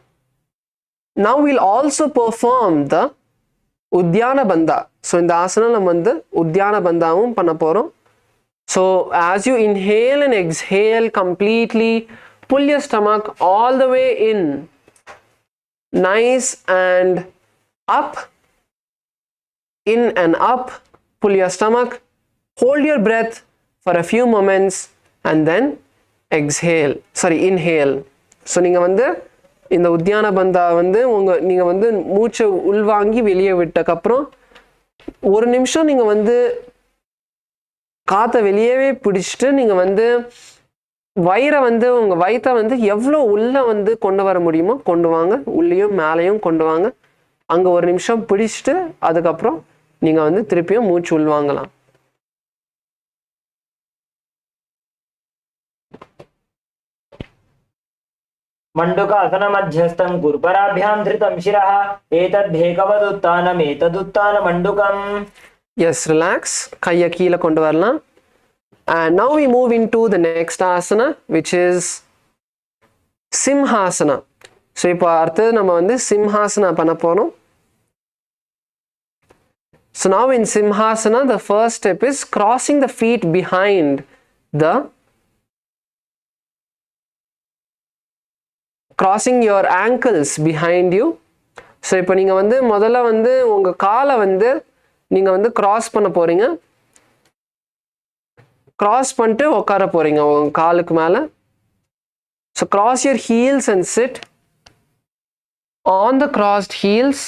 now we'll also perform the Uddiyana Bandha. So in the asana நம்ம வந்து Uddiyana Bandhaவும் பண்ண போறோம். So as you inhale and exhale completely, pull your stomach all the way in, nice and up, in and up. Pull your stomach, hold your breath for a few moments and then inhale. So நீங்க வந்து இந்த உத்தியான பந்தா வந்து நீங்க வந்து மூச்சை உள்வாங்கி வெளியே விட்டதுக்கு அப்புறம் ஒரு நிமிஷம் நீங்க வந்து காத்தை வெளியவே பிடிச்சிட்டு நீங்க வந்து வயிறை வந்து உங்க வயித்தை வந்து எவ்வளவு உள்ள வந்து கொண்டு வர முடியுமோ கொண்டு வாங்க, உள்ளேயும் மேலேயும் கொண்டு வாங்க. அங்க ஒரு நிமிஷம் பிடிச்சிட்டு அதுக்கப்புறம் நீங்க வந்து திருப்பியும் மூச்சு உள்வாங்கலாம். मंडूकासन मध्यस्थं गुरुपराभ्यां धृतं शिरः एतद्भेकवदुत्तानम् एतदुत्तानमण्डुकम्. Yes, relax. கையை கீழே கொண்டு வரலாம். And now we move into the next asana, which is Simhasana. So இப்போ அடுத்து நம்ம வந்து Simhasana பண்ண போறோம். So now in Simhasana, the first step is crossing the feet behind crossing your ankles behind you. So இப்போ நீங்க வந்து முதல்ல வந்து உங்க காலை வந்து நீங்க வந்து cross பண்ண போறீங்க. cross பண்ணிட்டு உட்கார போறீங்க உங்க காலுக்கு மேல. So cross your heels and sit on the crossed heels.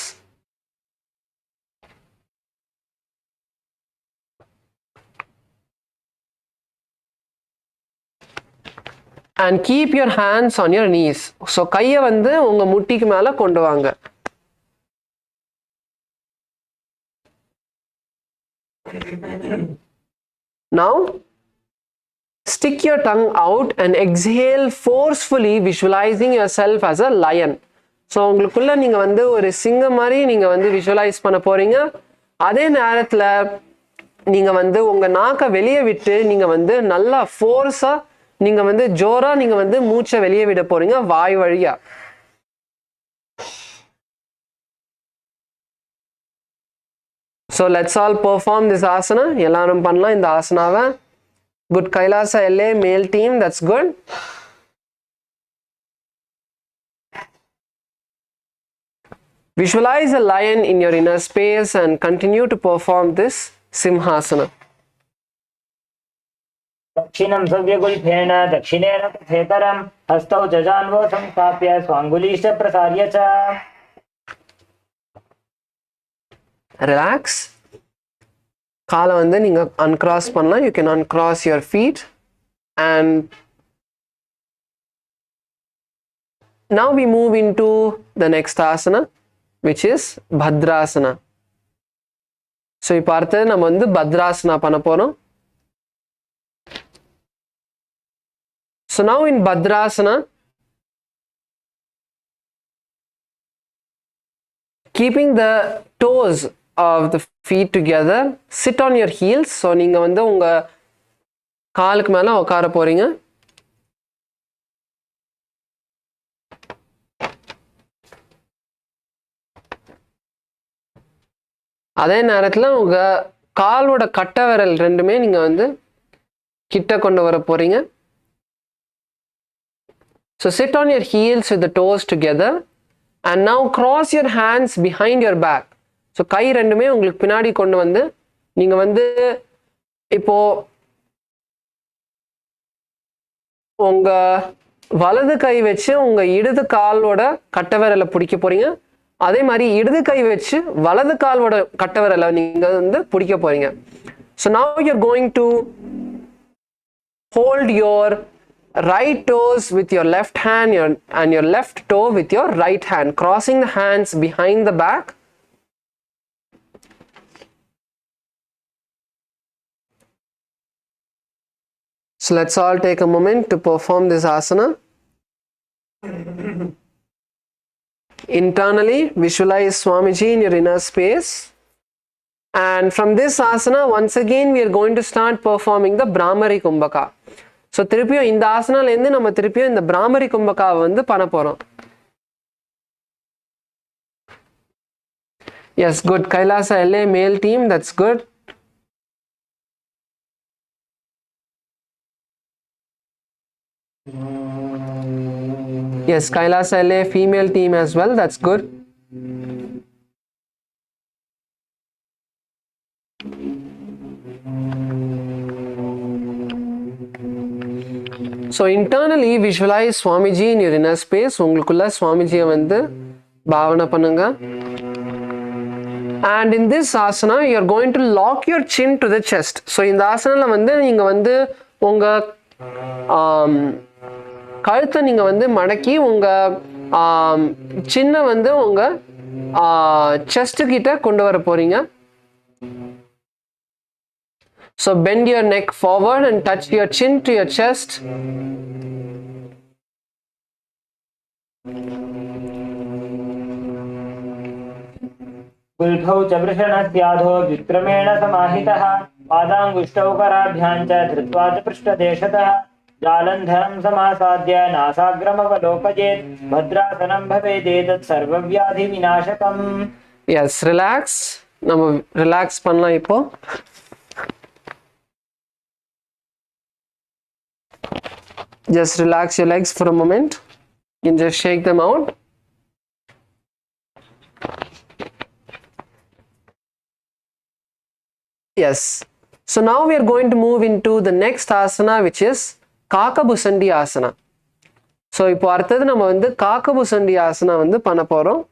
And keep your hands on your knees. So கையை வந்து உங்க முட்டிக்கு மேல கொண்டு வாங்க. Now stick your tongue out and exhale forcefully, visualizing yourself as a lion. So உங்களுக்குள்ள நீங்க வந்து ஒரு சிங்கம் மாதிரி நீங்க வந்து visualize பண்ண போறீங்க. அதே நேரத்துல நீங்க வந்து உங்க நாக்கை வெளியே விட்டு நீங்க வந்து நல்லா ஃபோர்ஸா நீங்க வந்து ஜோரா நீங்க வந்து மூச்சை வெளியே விட போறீங்க வாய் வழியா. So let's all perform this asana. எல்லாரும் பண்ணலாம் இந்த ஆசனாவை. Good KAILASA LA male team, that's good. Visualize a lion in your inner space and continue to perform this Simhasana. दक्षिणं सव्यगुल्फेन दक्षिणेन प्रथेतरं हस्तौ जजान्वो संस्थाप्य स्वाङ्गुलीश्च प्रसार्य च. Relax. காலை வந்து நீங்க uncross பண்ணலாம். You can uncross your feet and now we move into the next asana, which is Bhadrasana. So இப்போ அடுத்து நம்ம வந்து Bhadrasana பண்ண போறோம். So now in Bhadrasana, keeping the toes of the feet together, sit on your heels. So நீங்க வந்து உங்க காலுக்கு மேல உட்கார போறீங்க. அதே நேரத்துல உங்க காலோட கட்டை விரல் ரெண்டுமே நீங்க வந்து கிட்ட கொண்டு வர போறீங்க. So sit on your heels with the toes together and now cross your hands behind your back. So கை ரெண்டுமே உங்களுக்கு பின்னாடி கொண்டு வந்து நீங்க வந்து இப்போ உங்க வலது கை வச்சு உங்க இடது காலோட கட்டை விரலை பிடிக்க போறீங்க. அதே மாதிரி இடது கை வச்சு வலது காலோட கட்டை விரலை நீங்க வந்து பிடிக்க போறீங்க. So now you're going to hold your right toes with your left hand and your left toe with your right hand, crossing the hands behind the back. So let's all take a moment to perform this asana. Internally visualize Swamiji in your inner space. And from this asana, once again we are going to start performing the Brahmari Kumbhaka. So திருப்பியும் இந்த ஆசனால இருந்து நம்ம திருப்பியும் இந்த பிராமரி கும்பகாவை வந்து பண்ண போறோம். Yes, good. Kailasa LA male team, that's good. Yes, Kailasa LA female team as well, that's good. So internally visualize Swamiji in your inner space. உங்களுக்குள்ள Swamiji வந்து பாவனை பண்ணுங்க. And in this asana you are going to lock your chin to the chest. So இந்த ஆசனால வந்து நீங்க வந்து உங்க கழுத்தை நீங்க வந்து மடக்கி உங்க சின்ன வந்து உங்க chest கிட்ட கொண்டு வர போறீங்க. So bend your neck forward and touch your chin to your chest. गुल्फौ च वृषणस्याधो विक्रमेण समाहितः पादाङ्गुष्ठौ कराभ्यां च धृत्वा च पृष्ठदेशतः जालन्धरं समासाद्य नासाग्रमवलोकयेत् भद्रासनं भवेदेतत् सर्वव्याधिविनाशकम्. Yes, relax. நம்ம relax பண்ணலாம் இப்போ. Just relax your legs for a moment. You can just shake them out. Yes. So now we are going to move into the next asana, which is Kakabusandi asana. So இப்போ அடுத்தது நம்ம வந்து Kakabusandi asana வந்து பண்ண போறோம்.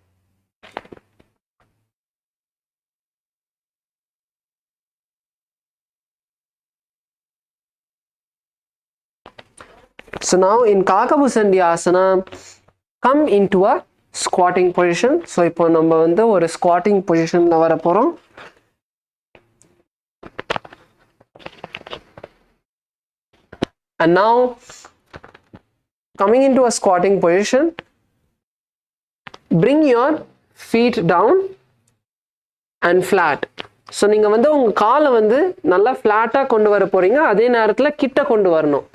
So now in Kakabusandi asana, come into a squatting position. So இப்போ நம்ம வந்து ஒரு squatting positionல வர போறோம். And now coming into a squatting position, bring your feet down and flat. So நீங்க வந்து உங்க காலை வந்து நல்லா flat-ஆ கொண்டு வர போறீங்க, அதே நேரத்துல கிட்ட கொண்டு வரணும்.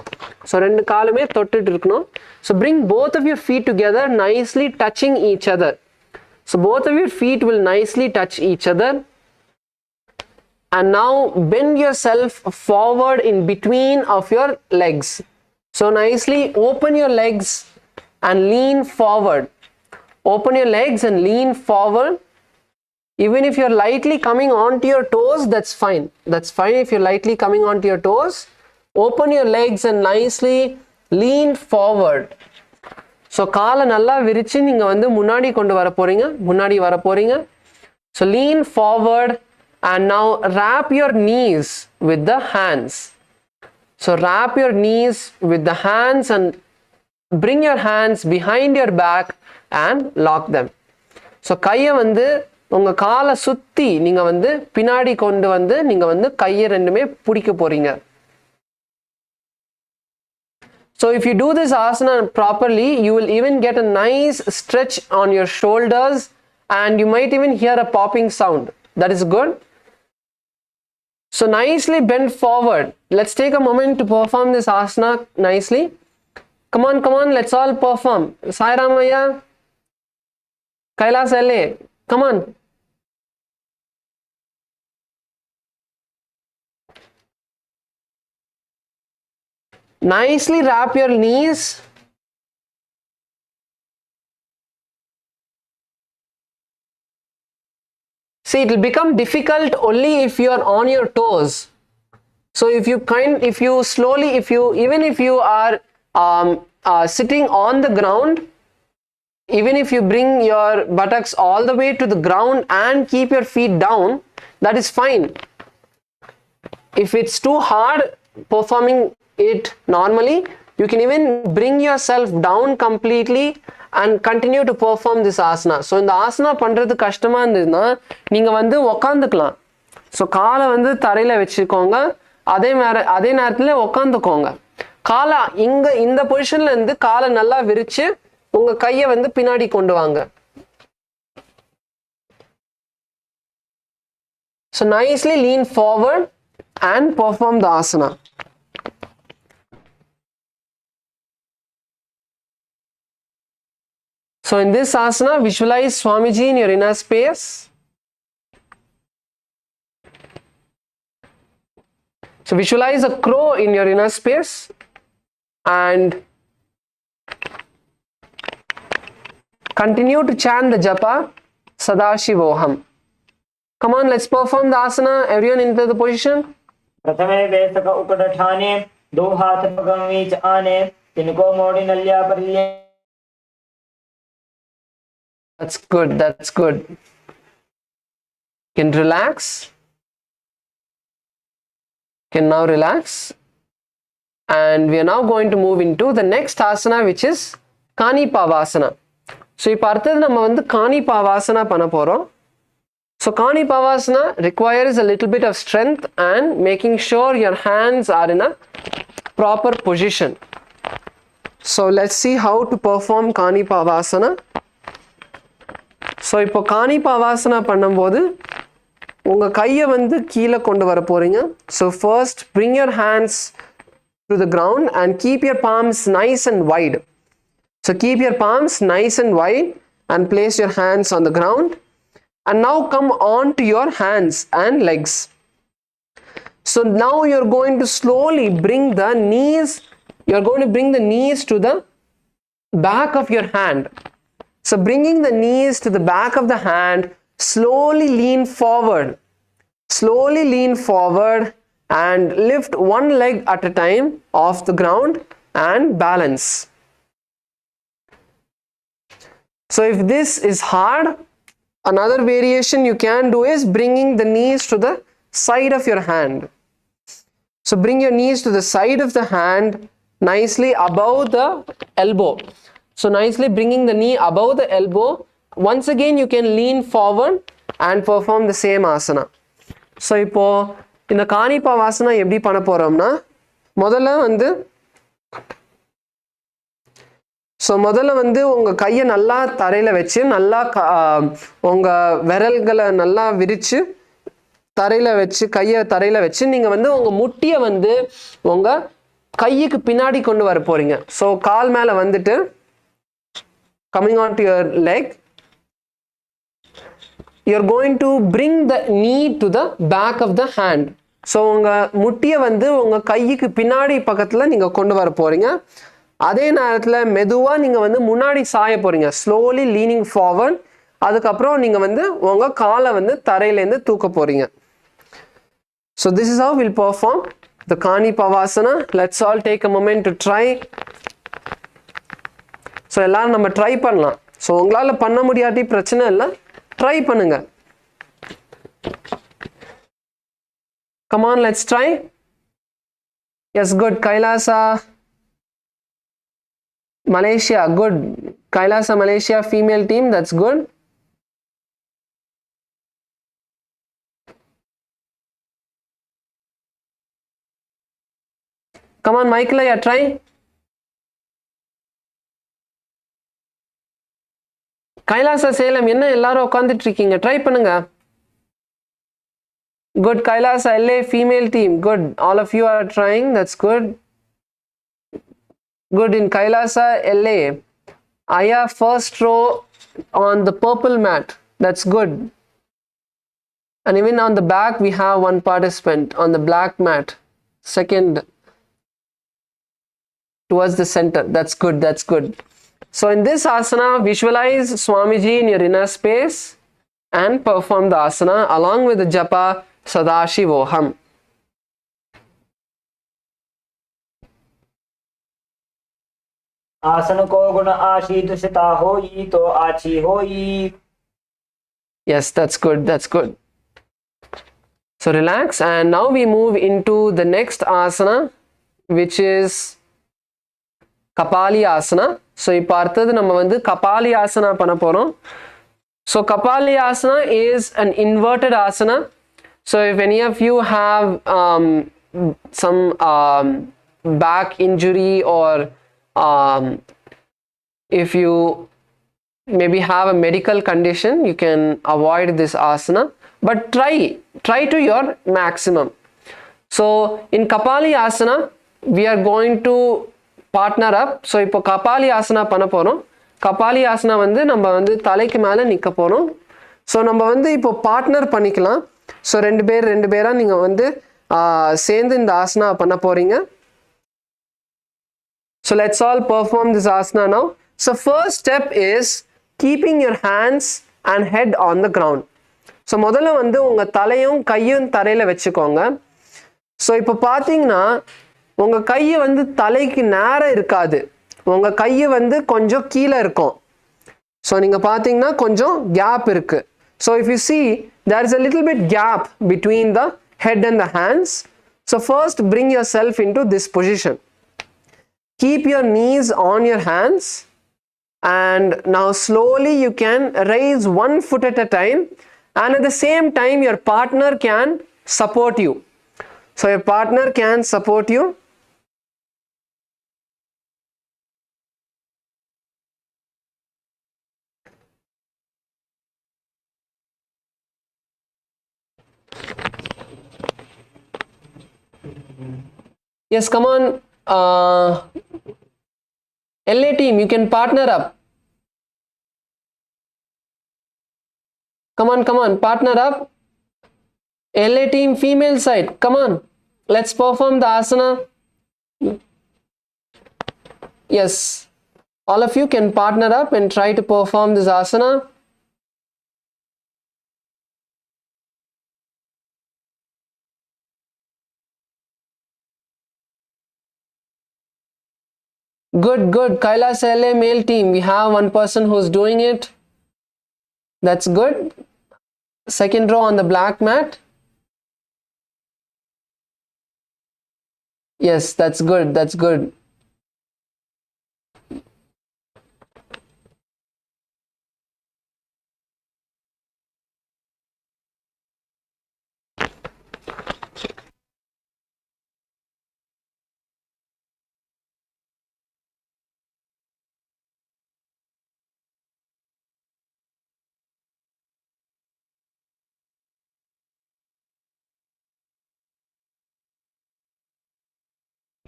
So ரெண்டு காலுமே தொட்டுட்டு இருக்கணும். So bring both of your feet together, nicely touching each other. So both of your feet will nicely touch each other. And now bend yourself forward in between of your legs. So nicely open your legs and lean forward. Open your legs and lean forward. Even if you're lightly coming onto your toes, that's fine. That's fine if you're lightly coming onto your toes. Open your legs and nicely lean forward. So காலை நல்லா விரிச்சு நீங்க வந்து முன்னாடி கொண்டு வர போறீங்க, முன்னாடி வர போறீங்க. So lean forward and now wrap your knees with the hands. So wrap your knees with the hands and bring your hands behind your back and lock them. So கையை வந்து உங்க காலை சுத்தி நீங்க வந்து பின்னாடி கொண்டு வந்து நீங்க வந்து கையை ரெண்டுமே பிடிக்க போறீங்க. So if you do this asana properly, you will even get a nice stretch on your shoulders and you might even hear a popping sound. That is good. So nicely bend forward. Let's take a moment to perform this asana nicely. Come on, let's all perform. Sai Ramaya, Kailasa LA, come on. Nicely wrap your knees. See, it will become difficult only if you are on your toes. So if you slowly, even if you are sitting on the ground, even if you bring your buttocks all the way to the ground and keep your feet down, that is fine. If it's too hard performing it normally, you can even bring yourself down completely and continue to perform this asana. So இந்த ஆசனா பண்றது கஷ்டமா இருந்ததுன்னா நீங்க வந்து உட்காந்துக்கலாம். So காலை வந்து தரையில வச்சுக்கோங்க, அதே நேரத்துல உட்காந்துக்கோங்க. காலை இந்த பொசிஷன்ல இருந்து காலை நல்லா விரிச்சு உங்க கையை வந்து பின்னாடி கொண்டு வாங்க. So nicely lean forward and perform the asana. So in this asana, visualize Swamiji in your inner space. So visualize a crow in your inner space and continue to chant the japa Sadashivoham. Come on, let's perform the asana. Everyone into the position. प्रथमे वेसक उकड़ठाने दो हाथ पगम बीच आने तिनको मोड़ी नलिया परिले. That's good, that's good. You can relax. Can now relax. And we are now going to move into the next asana, which is Kani Pavasana. So இப்போ அடுத்தது நம்ம வந்து Kani Pavasana பண்ண போறோம். So Kani Pavasana requires a little bit of strength and making sure your hands are in a proper position. So let's see how to perform Kani Pavasana. So இப்போ Kani Pavasana பண்ணும்போது உங்க கையை வந்து கீழே கொண்டு வர போறீங்க. So first bring your hands to the ground and keep your palms nice and wide. So keep your palms nice and wide and place your hands on the ground. And now come on to your hands and legs. So now you're going to slowly bring the knees. You're going to bring the knees to the back of your hand. So bringing the knees to the back of the hand, slowly lean forward. Slowly lean forward and lift one leg at a time off the ground and balance. So if this is hard, another variation you can do is bringing the knees to the side of your hand. So bring your knees to the side of the hand, nicely above the elbow. So nicely bringing the knee above the elbow. Once again you can lean forward and perform the same asana. So இப்போ இந்த Kani Pavasana எப்படி பண்ண போறோம்னா முதல்ல வந்து உங்க கையை நல்லா தரையில வச்சு நல்லா உங்க விரல்களை நல்லா விரிச்சு தரையில வச்சு கையை தரையில வச்சு நீங்க வந்து உங்க முட்டியை வந்து உங்க கைக்கு பின்னாடி கொண்டு வர போறீங்க. So கால் மேல வந்துட்டு coming on to your leg, you're going to bring the knee to the back of the hand. So உங்க முட்டியை வந்து உங்க கைக்கு பின்னாடி பக்கத்துல நீங்க கொண்டு வர போறீங்க. அதே நேரத்துல மெதுவா நீங்க வந்து முன்னாடி சாய போறீங்க. Slowly leaning forward. அதுக்கப்புறம் நீங்க வந்து உங்க காலை வந்து தரையில இருந்து தூக்க போறீங்க. So this is how we'll perform the Kani Pavasana. Let's all take a moment to try. So எல்லாரும் நம்ம ட்ரை பண்ணலாம். So உங்களால பண்ண முடியாட்டி பிரச்சனை இல்லை, ட்ரை பண்ணுங்க. Come on, let's try. Yes, good. KAILASA Malaysia, good. KAILASA Malaysia female team, that's good. Come on, Michael, yeah, try. KAILASA Salem, என்ன எல்லாரும் உட்கார்ந்துட்டு இருக்கீங்க, ட்ரை பண்ணுங்க. Good. KAILASA LA female team, good. All of you are trying, that's good. Good. In KAILASA LA, Aya first row on the purple mat, that's good. And even on the back we have one participant on the black mat, second towards the center, that's good, that's good. So in this asana, visualize Swamiji in your inner space and perform the asana along with the japa Sadashivoham. आसन को गुण आशीतुषिता होई तो आची होई. Yes, that's good, that's good. So relax, and now we move into the next asana, which is Kapali Asana. So இப்போ அடுத்தது நம்ம வந்து Kapali Asana பண்ண போறோம். So Kapali Asana is an inverted asana. So if any of you have some back injury, or if you maybe have a medical condition, you can avoid this asana, but try to your maximum. So in Kapali Asana we are going to partner up. So இப்போ Kapali Asana பண்ண போறோம். Kapali Asana வந்து நம்ம வந்து தலைக்கு மேல நிக்க போறோம். So நம்ம வந்து இப்போ பார்ட்னர் பண்ணிக்கலாம். So ரெண்டு பேரா நீங்க வந்து சேர்ந்து இந்த ஆசனா பண்ண போறீங்க. So let's all perform this asana now. So first step is keeping your hands and head on the ground. So முதல்ல வந்து உங்க தலையும் கையும் தரையில வச்சுக்கோங்க. So இப்போ பாத்தீங்கன்னா உங்க கையை வந்து தலைக்கு நேரா இருக்காது, உங்க கையை வந்து கொஞ்சம் கீழே இருக்கும். ஸோ நீங்க பாத்தீங்கன்னா கொஞ்சம் கேப் இருக்கு. So if you see, there is a little bit gap between the head and the hands. So first bring yourself into this position. Keep your knees on your hands, and now slowly you can raise one foot at a time, and at the same time your partner can support you. So your partner can support you. Yes, come on. LA team, you can partner up. Come on, partner up. LA team, female side, come on. Let's perform the asana. Yes, all of you can partner up and try to perform this asana. Good. KAILASA LA male team, we have one person who's doing it. That's good. Second row on the black mat. Yes, that's good.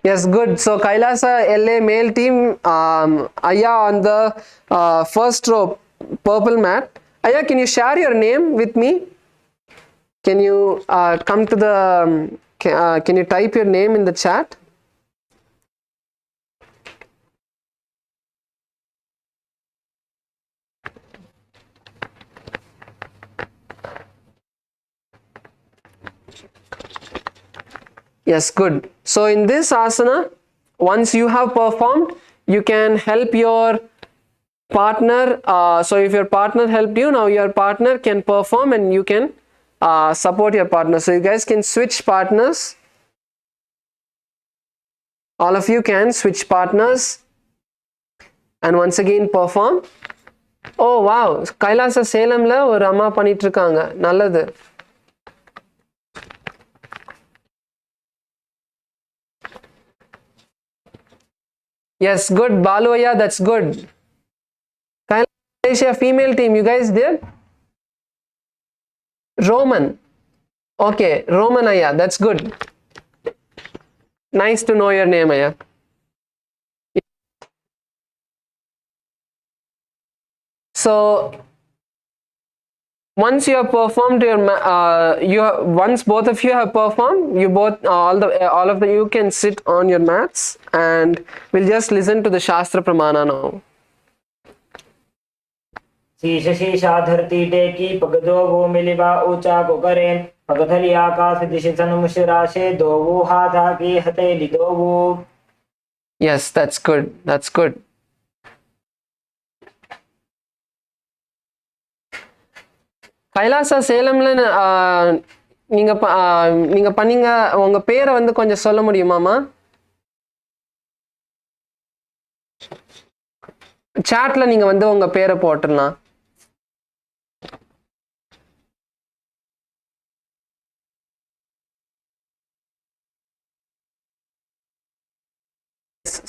Yes, good. So KAILASA LA male team, Aya on the first row purple mat. Aya, can you share your name with me? Can you come to the can you type your name in the chat? Yes, good. So in this asana, once you have performed, you can help your partner. So if your partner helped you, now your partner can perform and you can support your partner. So you guys can switch partners. All of you can switch partners and once again perform. Oh wow, KAILASA Salemla ஒரு அம்மா பண்ணிட்டு இருக்காங்க, நல்லது. Yes, good. Baluaya, that's good. KAILASA female team, you guys did? Roman. Okay, Roman Aya, that's good. Nice to know your name, Aya. So once you have performed your once both of you have performed, you both all of you can sit on your mats and we'll just listen to the Shastra Pramana now. शीशा धरती टेकी पगदो वो मिलिवा ऊंचा को करें पगधली आकाश दिशे सनमुशराशे दो वो हाथा की हथेली दो वो. Yes, that's good. KAILASA சேலம்ல நீங்க பண்ணீங்க, உங்க பேரை வந்து கொஞ்சம் சொல்ல முடியுமாமா? சாட்ல நீங்க வந்து உங்க பேரை போட்டுடலாம்.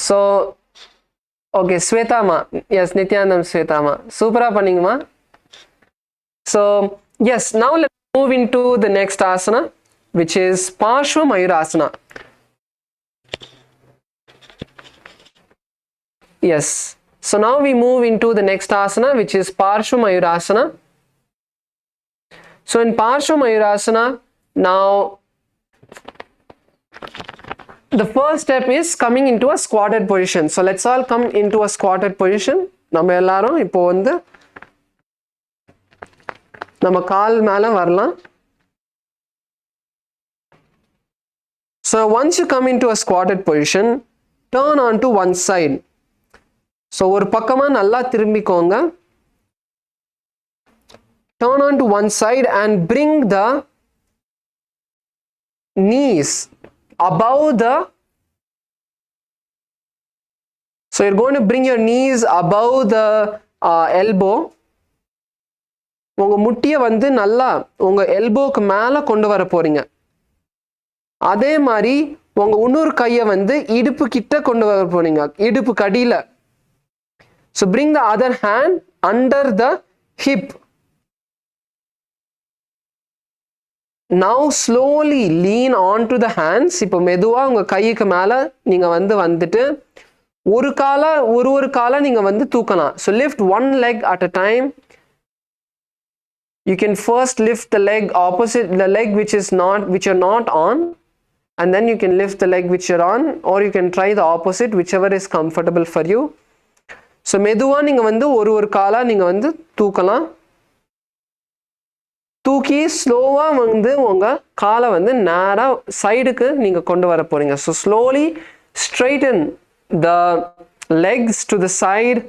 So okay, Svetama. Yes, Nithyananda Svetama. Supera பண்ணீங்கமா? So yes, now let's move into the next asana, which is Parshva Mayurasana. Yes, so now we move into the next asana, which is Parshva Mayurasana. So in Parshva Mayurasana, now the first step is coming into a squatted position. So let's all come into a squatted position. நம்ம எல்லாரும் இப்போ வந்து நம்ம கால் மேல வரலாம். So once you come into a squatted position, turn on to one side. So ஒரு பக்கமா நல்லா திரும்பிக்கோங்க. Turn on to one side and bring the knees above the, so you're going to bring your knees above the elbow. உங்க முட்டியை வந்து நல்லா உங்க எல்போக்கு மேல கொண்டு வர போறீங்க. அதே மாதிரி உங்க இன்னொரு கையை வந்து இடுப்பு கிட்ட கொண்டு வர போறீங்க, இடுப்பு கடியில. So bring the other hand under the hip. Now slowly lean onto the hands. இப்போ மெதுவா உங்க கைக்கு மேல நீங்க வந்து வந்துட்டு ஒரு காலை நீங்க வந்து தூக்கலாம். So lift one leg at a time. You can first lift the leg opposite, the leg which you're not on, and then you can lift the leg which you're on, or you can try the opposite, whichever is comfortable for you. So மெதுவா நீங்க வந்து ஒரு காலா நீங்க வந்து தூக்கலாம். தூக்கி ஸ்லோவா வந்து உங்க காலை வந்து நேரா சைடுக்கு நீங்க கொண்டு வர போறீங்க. So slowly straighten the legs to the side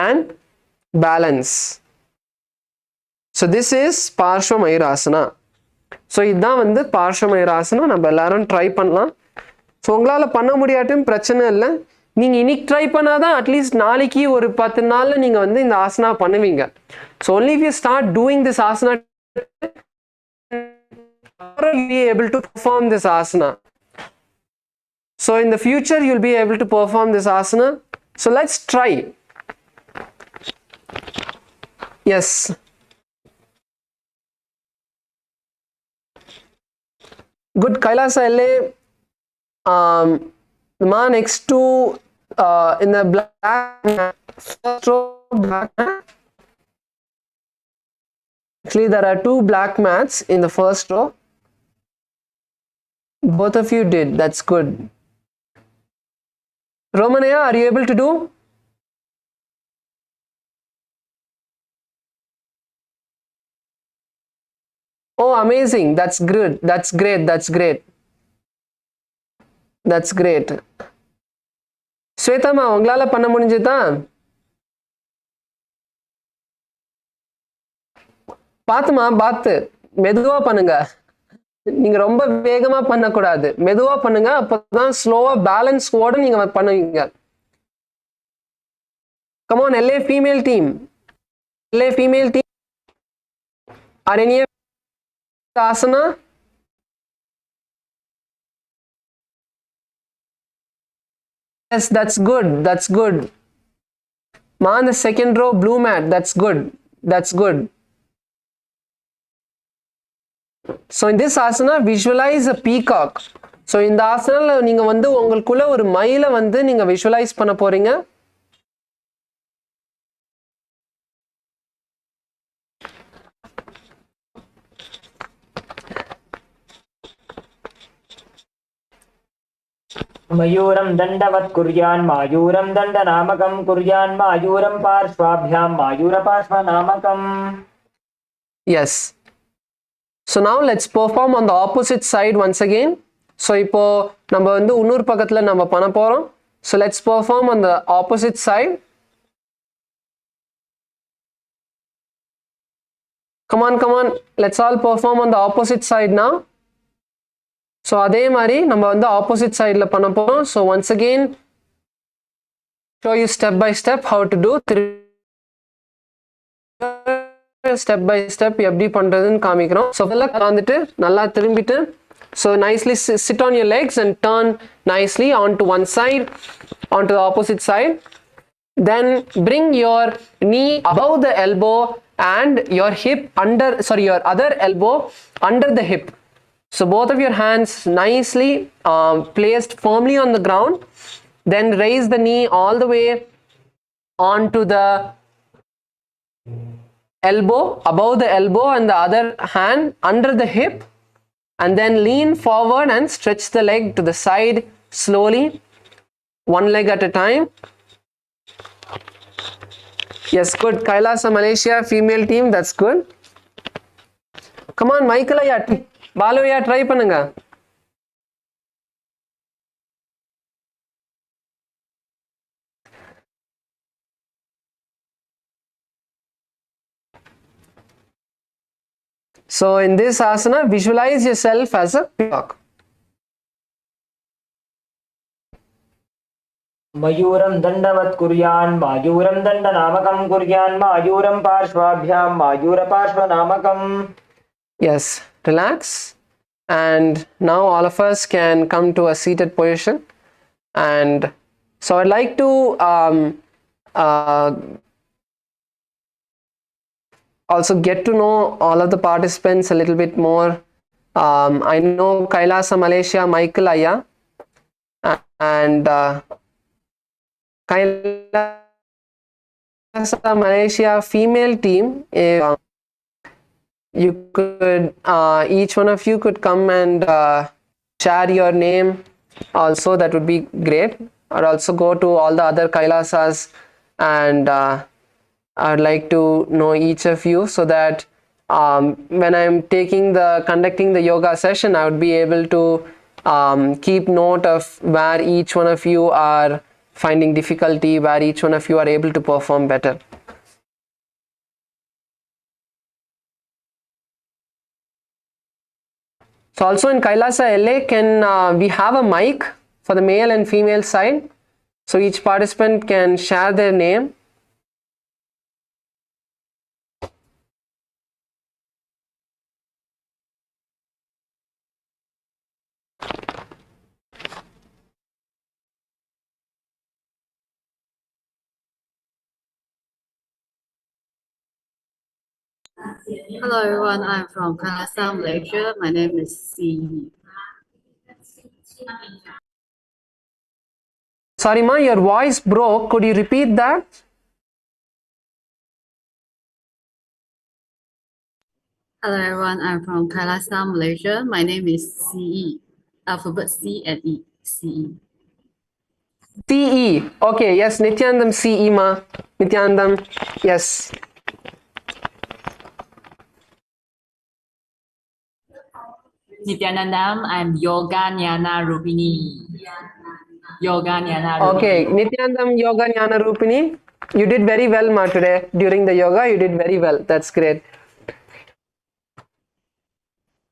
and balance. So this is Parshva Mayurasana. So இதான் வந்து Parshva Mayurasana. நம்ம எல்லாரும் ட்ரை பண்ணலாம். ஸோ உங்களால பண்ண முடியாட்டும் பிரச்சனை இல்லை. நீங்க இன்னைக்கு ட்ரை பண்ணாதான் அட்லீஸ்ட் நாளைக்கு ஒரு 10 நாள்ல நீங்க வந்து இந்த ஆசனா பண்ணுவீங்க. So only if you start doing this asana, you'll be able to perform this asana. So in the future you'll be able to perform this asana. So let's try. Yes. Good. Kailasa LA. The man next to in the black first row, black mat. Actually, there are 2 black mats in the first row. Both of you did. That's good. Romanaya, are you able to do? Oh, amazing. That's good. That's great. That's great. That's great. Svetama, உங்களால பண்ண முடிஞ்சதா? பாத்துமா பாத்து மெதுவா பண்ணுங்க. நீங்க ரொம்ப வேகமா பண்ணக்கூடாது, மெதுவா பண்ணுங்க. அப்பதான் ஸ்லோவா பேலன்ஸ் ஓட நீங்க பண்ணுவீங்க. Come on, LA female team. LA female team. Are any of asana? Yes, that's good. That's good. Man, the second row, blue mat. That's good. That's good. So in this asana, visualize a peacock. So in the asana, நீங்க வந்து உங்களுக்குள்ள ஒரு மயிலை வந்து நீங்க visualize பண்ண போறீங்க. मयूरं दंडवत् कुर्यान् मायूरं दंडनामकं कुर्यान् मायूरं पार्श्वाभ्यां मायूरपार्श्वनामकम्. Yes. So now let's perform on the opposite side once again. So இப்போ நம்ம வந்து இன்னொரு பக்கத்துல நம்ம பண்ண போறோம். So let's perform on the opposite side. Come on, come on. Let's all perform on the opposite side now. So அதே மாதிரி நம்ம வந்து opposite sideல பண்ண போறோம். So once again show you step by step how to do. Step by step எப்படி பண்றதுன்னு காமிக்கிறோம். So வந்துட்டு நல்லா திரும்பிட்டு, so nicely sit on your legs and turn nicely onto one side, onto the opposite side. Then bring your knee above the elbow and your hip under, sorry, your other elbow under the hip. So both of your hands nicely placed firmly on the ground. Then raise the knee all the way onto the elbow, above the elbow, and the other hand under the hip, And then lean forward and stretch the leg to the side slowly, one leg at a time. Yes, good. Kailasa Malaysia female team, that's good. Come on, Michael, Balu, try பண்ணுங்க. So in this asana, visualize yourself as a peacock. मयूरं दण्डवत् कुर्यान् मायूरं दण्डनामकं कुर्यान् मायूरं पार्श्वाभ्यां मायूरपार्श्वनामकम्. Yes, relax. And now all of us can come to a seated position. And so I'd like to also get to know all of the participants a little bit more. I know Kailasa Malaysia, Michael Aya, and Kailasa Malaysia female team. If you could, each one of you could come and share your name also, that would be great. Or also go to all the other Kailasas, and I'd like to know each of you, so that when I'm conducting the yoga session, I would be able to keep note of where each one of you are finding difficulty, where each one of you are able to perform better. So also in Kailasa LA, can we have a mic for the male and female side? So each participant can share their name. Hello everyone, I'm from KAILASA, Malaysia. My name is C. Sorry ma, your voice broke. Could you repeat that? Hello everyone, I'm from KAILASA, Malaysia. My name is CE. Alphabet C and E. CE. CE. Okay, yes, Nithyanandam CE ma. Nithyanandam, yes. Nithyanandam, I'm Yoga Jnana Rupini. Yoga Jnana Rupini. Okay, Nithyanandam Yoga Jnana Rupini. You did very well ma today. During the yoga, you did very well. That's great.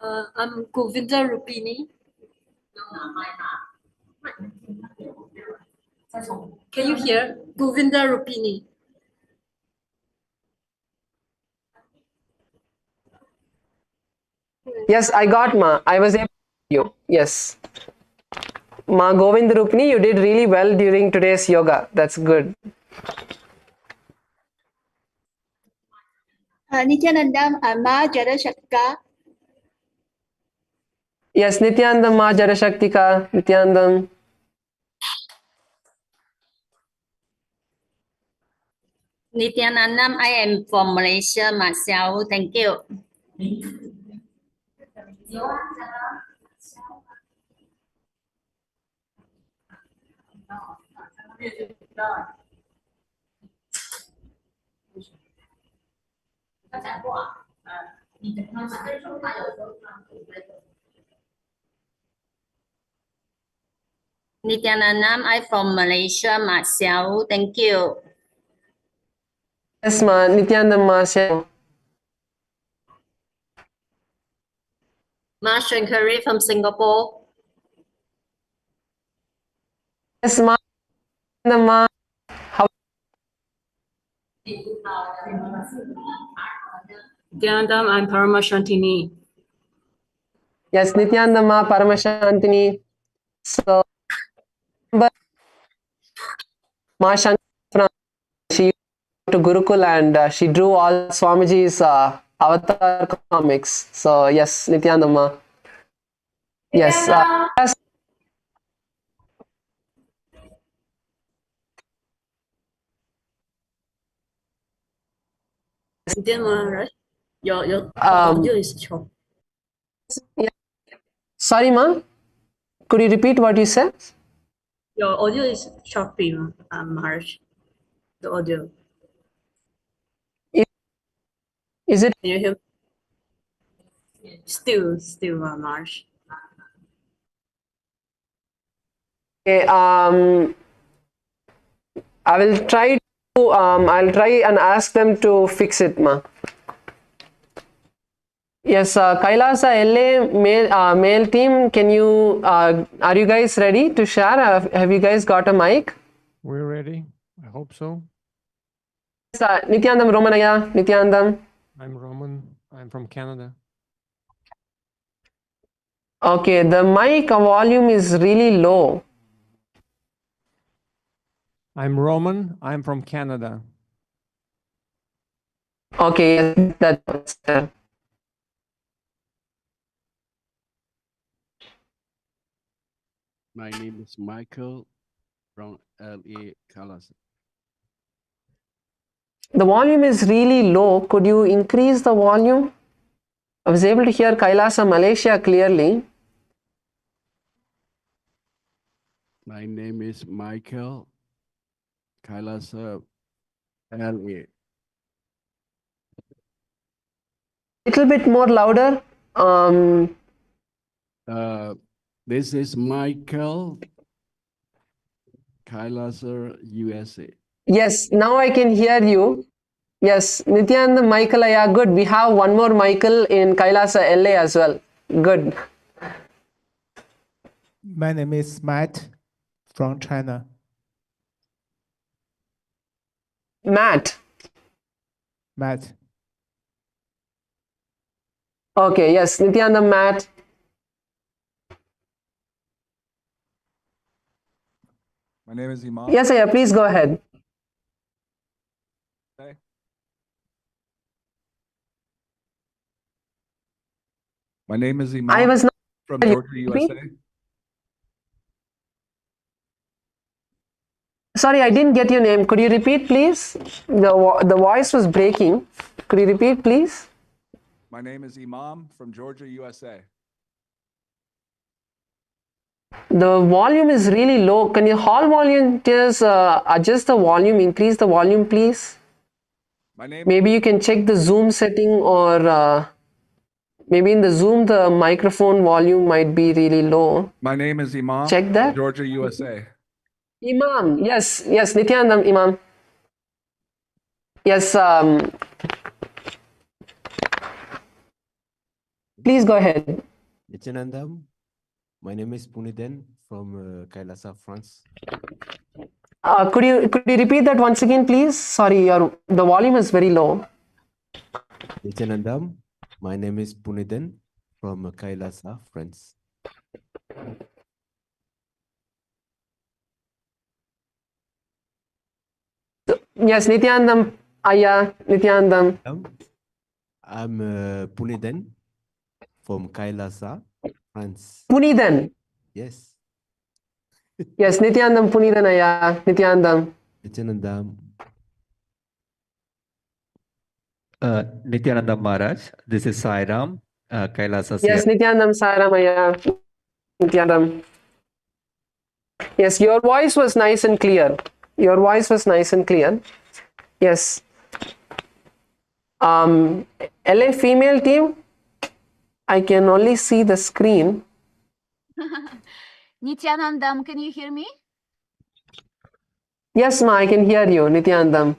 I'm Govinda Rupini. Can you hear? Govinda Rupini. Yes, I got ma. I was able to hear you. Yes. Ma Govind Rupini, you did really well during today's yoga. That's good. Nithyanandam, Ma Jarashakka. Yes, Nithyanandam ma Jarashaktika. Nithyanandam. Nithyanandam, I am from Malaysia myself. Thank you. Nithyanandam, I from Malaysia myself. Thank you. Yes ma, Nithyanandam ma. Ma Shankari from Singapore. Yes ma. Nithyanandam ma. Nithyanandam, I'm Paramashantini. Yes, Nithyanandam ma Paramashantini. So, but Ma Shankar from, she went to Gurukul, and she drew all Swamiji's avatar comics. So yes, Nithyanandam ma. Yes. Yes. Nithyanandam, right? Your audio is short. Yeah. Sorry, ma. Could you repeat what you said? Your audio is choppy, March. The audio. Is it Can you hear me? Still, March. okay? I will try to. I'll try and ask them to fix it, ma. Yes, Kailasa LA male team. Can you? Are you guys ready to share? Have you guys got a mic? We're ready. I hope so. Yes, Nithyanandam Romanaya. Nithyanandam. I'm Roman. I'm from Canada. Okay, the mic volume is really low. I'm Roman. I'm from Canada. Okay, yes, that's My name is Michael from LA, KAILASA. the volume is really low. Could you increase the volume? I was able to hear Kailasa Malaysia clearly. My name is Michael, KAILASA, LA. Little bit more louder. This is Michael, KAILASA, USA. Yes, now I can hear you. Yes, Nithyananda, Michael, yeah, good. We have one more Michael in Kailasa LA as well. Good. My name is Matt from China. Matt. Matt. Okay, yes, Nithyananda, Matt. My name is Imam. Yes, yeah, please go ahead. Okay. My name is Imam I was not. from Georgia, USA. Sorry, I didn't get your name. Could you repeat, please? The voice was breaking. Could you repeat, please? My name is Imam from Georgia, USA. The volume is really low. Can you hall volunteers adjust the volume, increase the volume, please? My name Maybe you can check the Zoom setting, or maybe in the Zoom the microphone volume might be really low. My name is Imam Check from that. Georgia, USA. Imam, yes, Nithyanandam, Imam. Yes, please go ahead. Nithyanandam, my name is Puniden from KAILASA, France. Could you repeat that once again, please? Sorry, the volume is very low. Nithyanandam, my name is Puniden from KAILASA, France. Yes, Nithyanandam, Aya, Nithyanandam. I'm Puniden from KAILASA, France. Puniden. Yes. Yes, Nithyanandam, Puniden, Aya, Nithyanandam. Nithyanandam. Nithyananda Maharaj, this is Sairam, KAILASA. Yes, Nithyanandam, Saramaya, Nithyanandam. Yes, your voice was nice and clear. Your voice was nice and clear. Yes. LA female team, I can only see the screen. Nithyanandam, can you hear me? Yes, ma, I can hear you, Nithyanandam.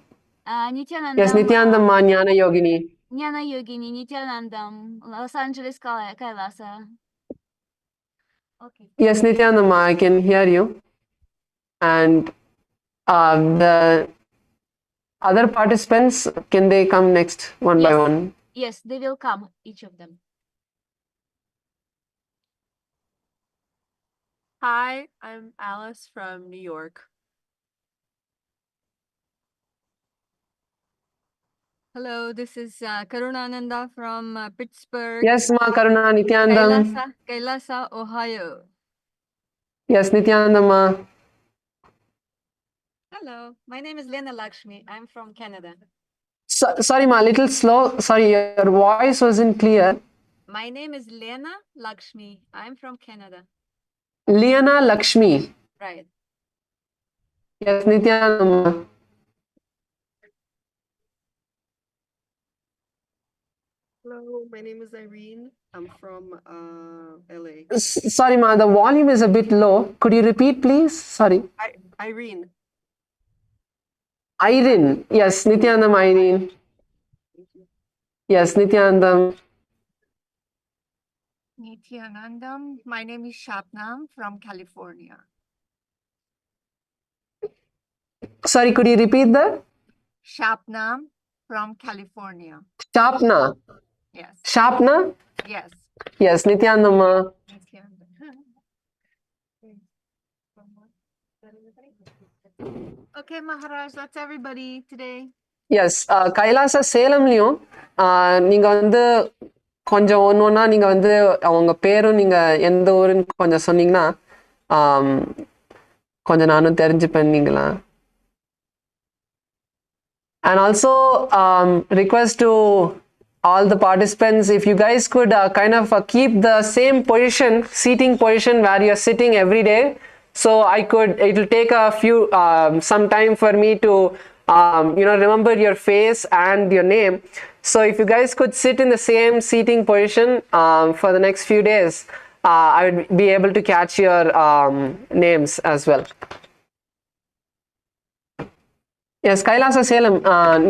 Nithyanandam. Yes, Nithyanandam, ma, Jnana Yogini. Jnana Yogini, Nithyanandam, Los Angeles, KAILASA. Okay. Yes, Nithyanandam, ma, I can hear you. And the other participants, can they come next one by one? Yes, they will come, each of them. Hi, I'm Alice from New York. Hello, this is Karunananda from Pittsburgh. Yes, ma, Karuna, Nithyanandam. KAILASA, Ohio. Yes, Nithyanandam, ma. Hello, my name is Lena Lakshmi. I'm from Canada. Sorry, ma, a little slow. Sorry, your voice wasn't clear. My name is Lena Lakshmi. I'm from Canada. Liana Lakshmi. Right. Yes, Nithyananda. Hello, my name is Irene. I'm from LA. Sorry, ma, the volume is a bit low. Could you repeat, please? Sorry. Irene. Irene. Yes, Nithyanandam, Irene. Yes, Nithyanandam. Nithyanandam. My name is Shabnam from California. Sorry, could you repeat that? Shabnam from California. Shapna. Yes. Shapna? Yes. Yes, Nithyanandam. Okay, Maharaj, that's everybody today. Yes, Kailasa Salemliyum நீங்க வந்து கொஞ்சம் ஒன்னொன்னா நீங்க வந்து அவங்க பேரும் நீங்க எந்த ஊருன்னு கொஞ்சம் சொன்னீங்கன்னா கொஞ்சம் நானும் தெரிஞ்சுப்பேன் நீங்களா. And also request to all the participants, if you guys could kind of keep the same position, seating position where you're sitting every day, so it will take a few some time for me to remember your face and your name. So if you guys could sit in the same seating position for the next few days, I would be able to catch your names as well. Yes, Kailasa Salem,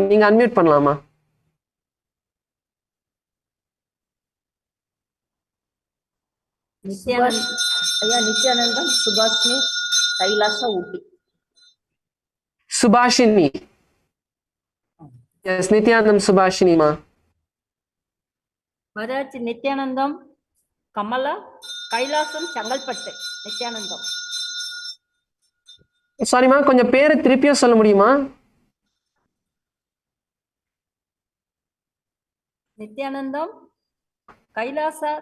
நீங்க unmute பண்ணலாமா? Nithyanandam, Subhashini, Kailasa, Uti. Subhashini. Yes, Nithyanandam, Subhashini ma. Maharaj, Nithyanandam, Kamala, Kailasam, Changalpatte, Nithyanandam. Sorry ma, கொஞ்சம் பேரை திருப்பியும் சொல்ல முடியுமா? Nithyanandam, Kailasa,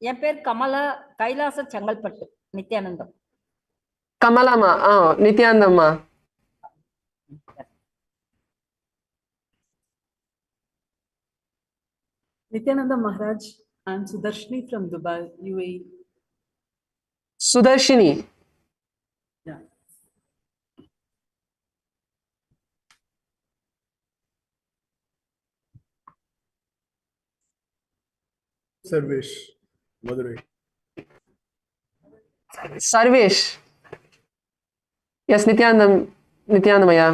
என் பேர் கமலா, கைலாச Chengalpattu, Nithyanandam. கமலாமா, நித்யானந்தம்மா. Nithyananda Maharaj, I'm Sudarshini from Dubai, UAE. Sudarshini. Yeah. Sarvesh, Madurai. Sarvesh. Yes, Nithyanandamaya.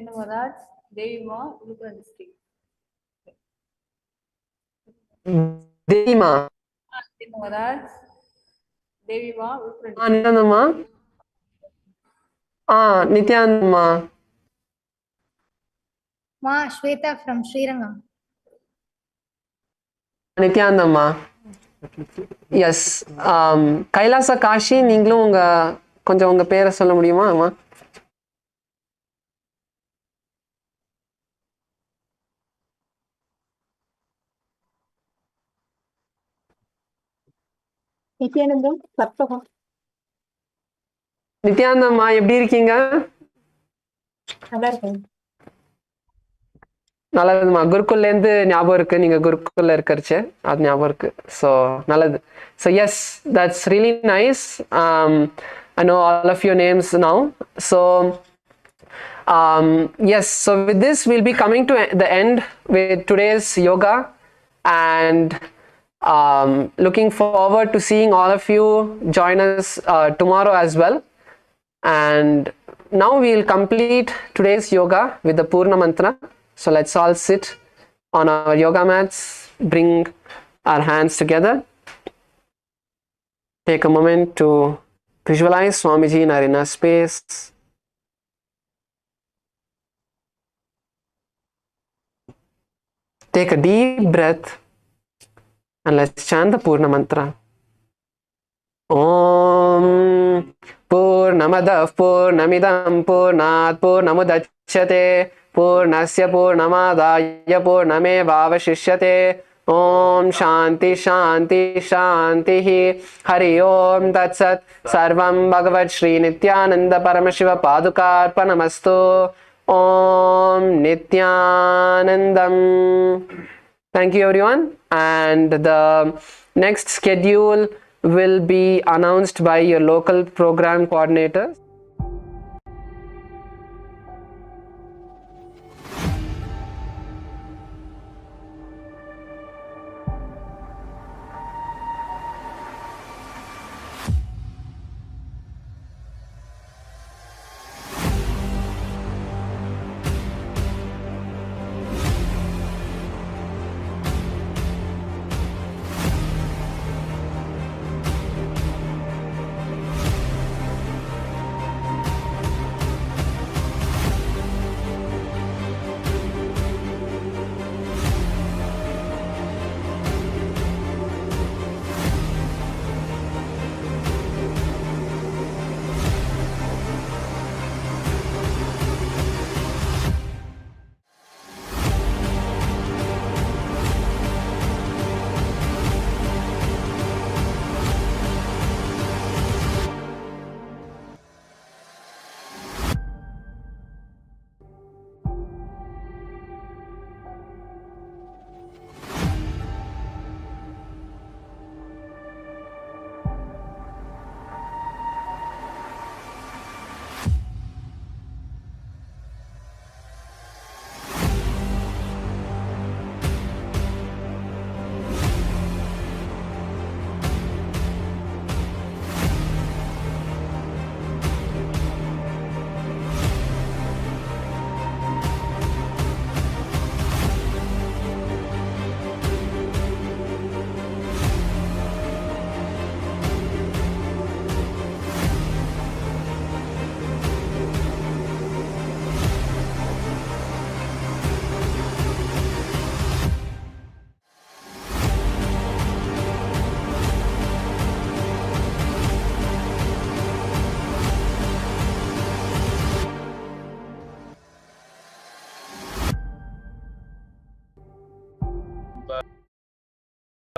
Maharaj, Devima, Ritualistic. Devima. Maharaj, Devima, Ritualistic. Nithyanandamma. Nithyanandamma. Ma, Shweta from Srirangam. Nithyanandamma. Yes. Kailasa Kashi, நீங்களும் கொஞ்சம் உங்க பேரை சொல்ல முடியுமா அம்மா? நித்யானந்தம், கற்பகம். நித்யானந்தம்மா எப்படி இருக்கீங்க? நல்லா இருக்கேன். நல்லதுமா, குருக்குல்ல இருந்து ஞாபகம் இருக்கு, நீங்க குருக்குல்ல இருக்கறச்சு அது ஞாபகம் இருக்கு. So நல்லது. So yes, that's really nice. I know all of your names now. So yes, so with this we'll be coming to the end with today's yoga, and looking forward to seeing all of you join us tomorrow as well. And now we'll complete today's yoga with the Purna Mantra. So let's all sit on our yoga mats, bring our hands together. Take a moment to visualize Swamiji in our inner space. Take a deep breath and let's chant the Purna Mantra. Om Purnamadav Purnamidam Purnat Purnamudachyate Purnasya Purnamadaya Purnamevavashishyate. Om Shanti Shanti Shanti Hari Om Tat Sat Sarvam Bhagavad Shri Nithyananda Paramashiva Padukarpanamastu. Om Nithyanandam. Thank you, everyone. And the next schedule will be announced by your local program coordinators.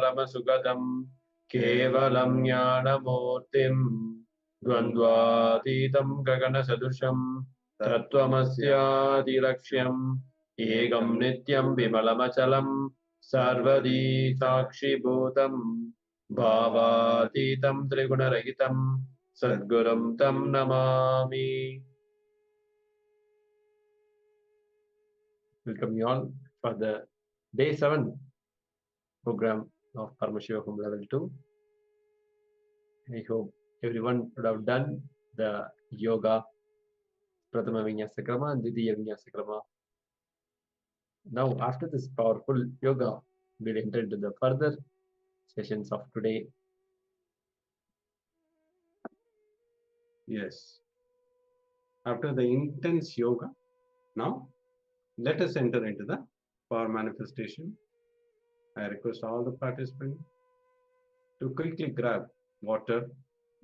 परमसुगतं केवलं ज्ञानमूर्तिं द्वन्द्वातीतं गगनसदृशं तत्त्वमस्यादिलक्ष्यम् एकं नित्यं विमलमचलं सर्वदी साक्षिभूतं भावातीतं त्रिगुणरहितं सद्गुरुं तं Namami. Welcome you all for the day 7 program of Paramashivoham Level 2. I hope everyone would have done the yoga, Prathama Vinyasa Krama and Ditiya Vinyasa Krama. Now, after this powerful yoga, we'll enter into the further sessions of today. Yes. After the intense yoga, now let us enter into the power manifestation. I request all the participants to quickly grab water,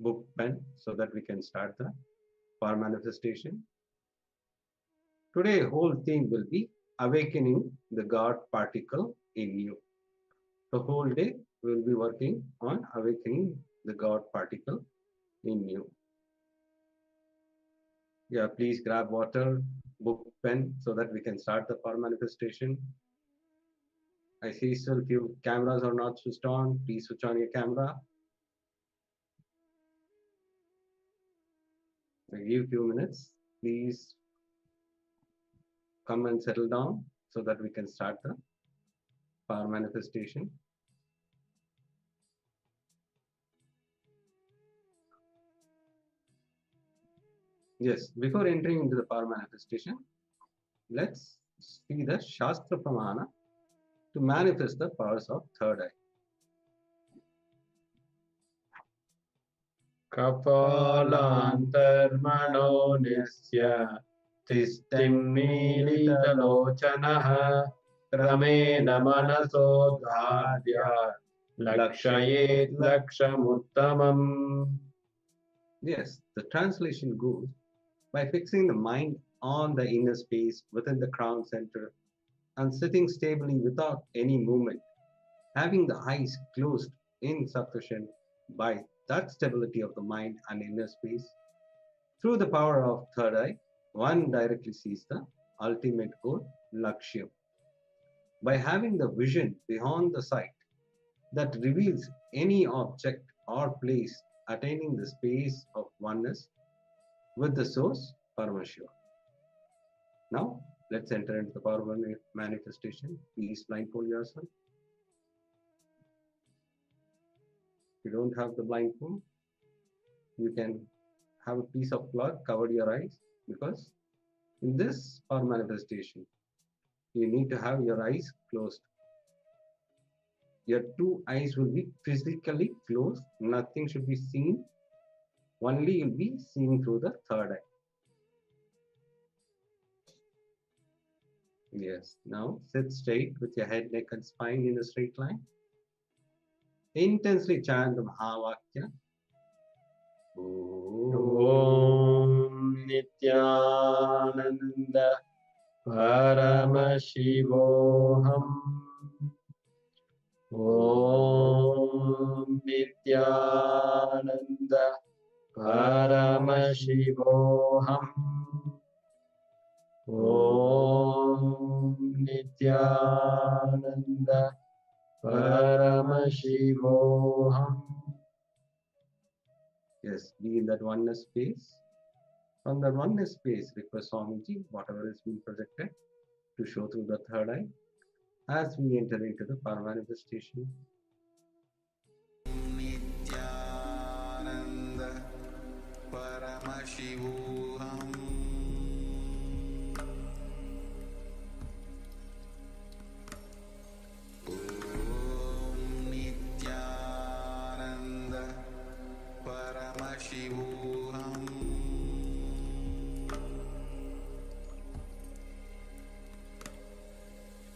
book, pen so that we can start the power manifestation. Today, whole theme will be awakening the God particle in you. The whole day we will be working on awakening the God particle in you. Yeah, please grab water, book, pen so that we can start the power manifestation. I see still few cameras are not switched on. Please switch on your camera. I give few minutes. Please come and settle down so that we can start the power manifestation. Yes, before entering into the power manifestation, let's see the Shastra Pramana to manifest the powers of third eye. Kapalantarmano nisya tistim militalochanaha ramena manaso dhadya lakshayet lakshamuttamam. Yes, the translation goes, by fixing the mind on the inner space within the crown center and sitting stably without any movement, having the eyes closed in succession, by that stability of the mind and inner space, through the power of third eye, one directly sees the ultimate goal, Lakshyam. By having the vision beyond the sight that reveals any object or place attaining the space of oneness with the source, Paramashiva. Now, let's enter into the power of manifestation. Please blindfold yourself. If you don't have the blindfold, you can have a piece of cloth cover your eyes, because in this power manifestation, you need to have your eyes closed. Your two eyes will be physically closed. Nothing should be seen. Only you'll be seeing through the third eye. Yes. Now sit straight with your head, neck, and spine in a straight line. Intensely chant the Mahavakya. Om Nithyananda Paramashivoham. Om Nithyananda Paramashivoham. Om Nithyananda Paramashivoham. Yes, be in that oneness space. From that oneness space, request Swamiji, whatever is being projected, to show through the third eye as we enter into the power manifestation. Nithyananda Paramashivoham. Paramashivoham.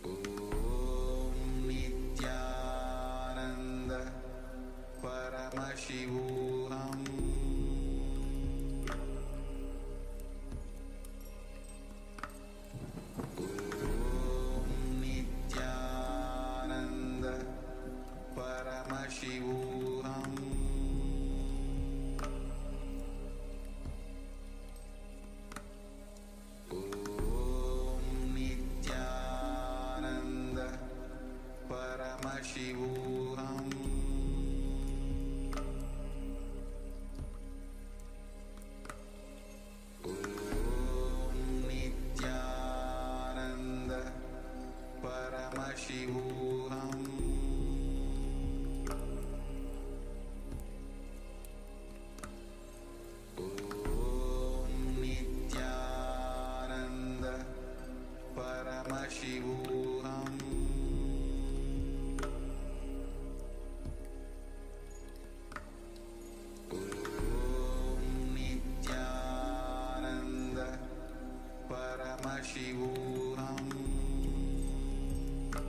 Om Nithyananda Paramashivoham. Om Nithyananda Paramashivoham. Paramashivoham. Om Nithyananda Paramashivoham. Om Nithyananda Paramashivoham. Paramashivoham. Om Nithyananda Paramashivoham. Om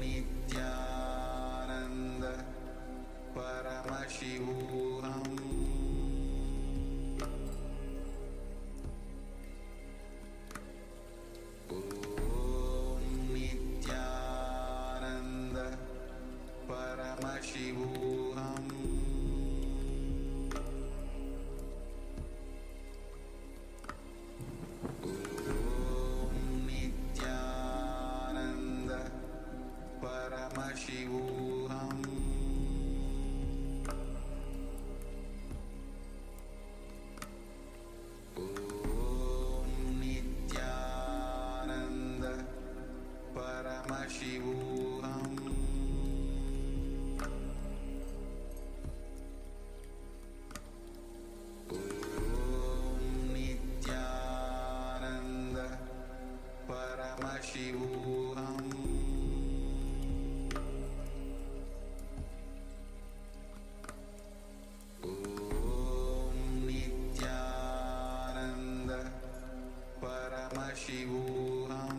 Nithyananda Paramashivoham. Paramashivoham. Om Nithyananda Paramashivoham. Om Nithyananda Paramashivoham. Paramashivoham. Om Nithyananda Paramashivoham.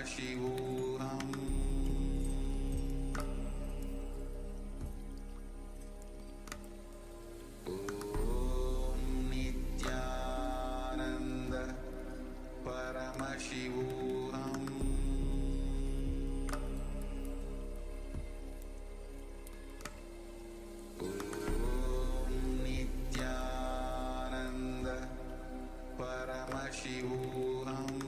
Paramashivoham Om Nithyananda Paramashivoham Om Nithyananda Paramashivoham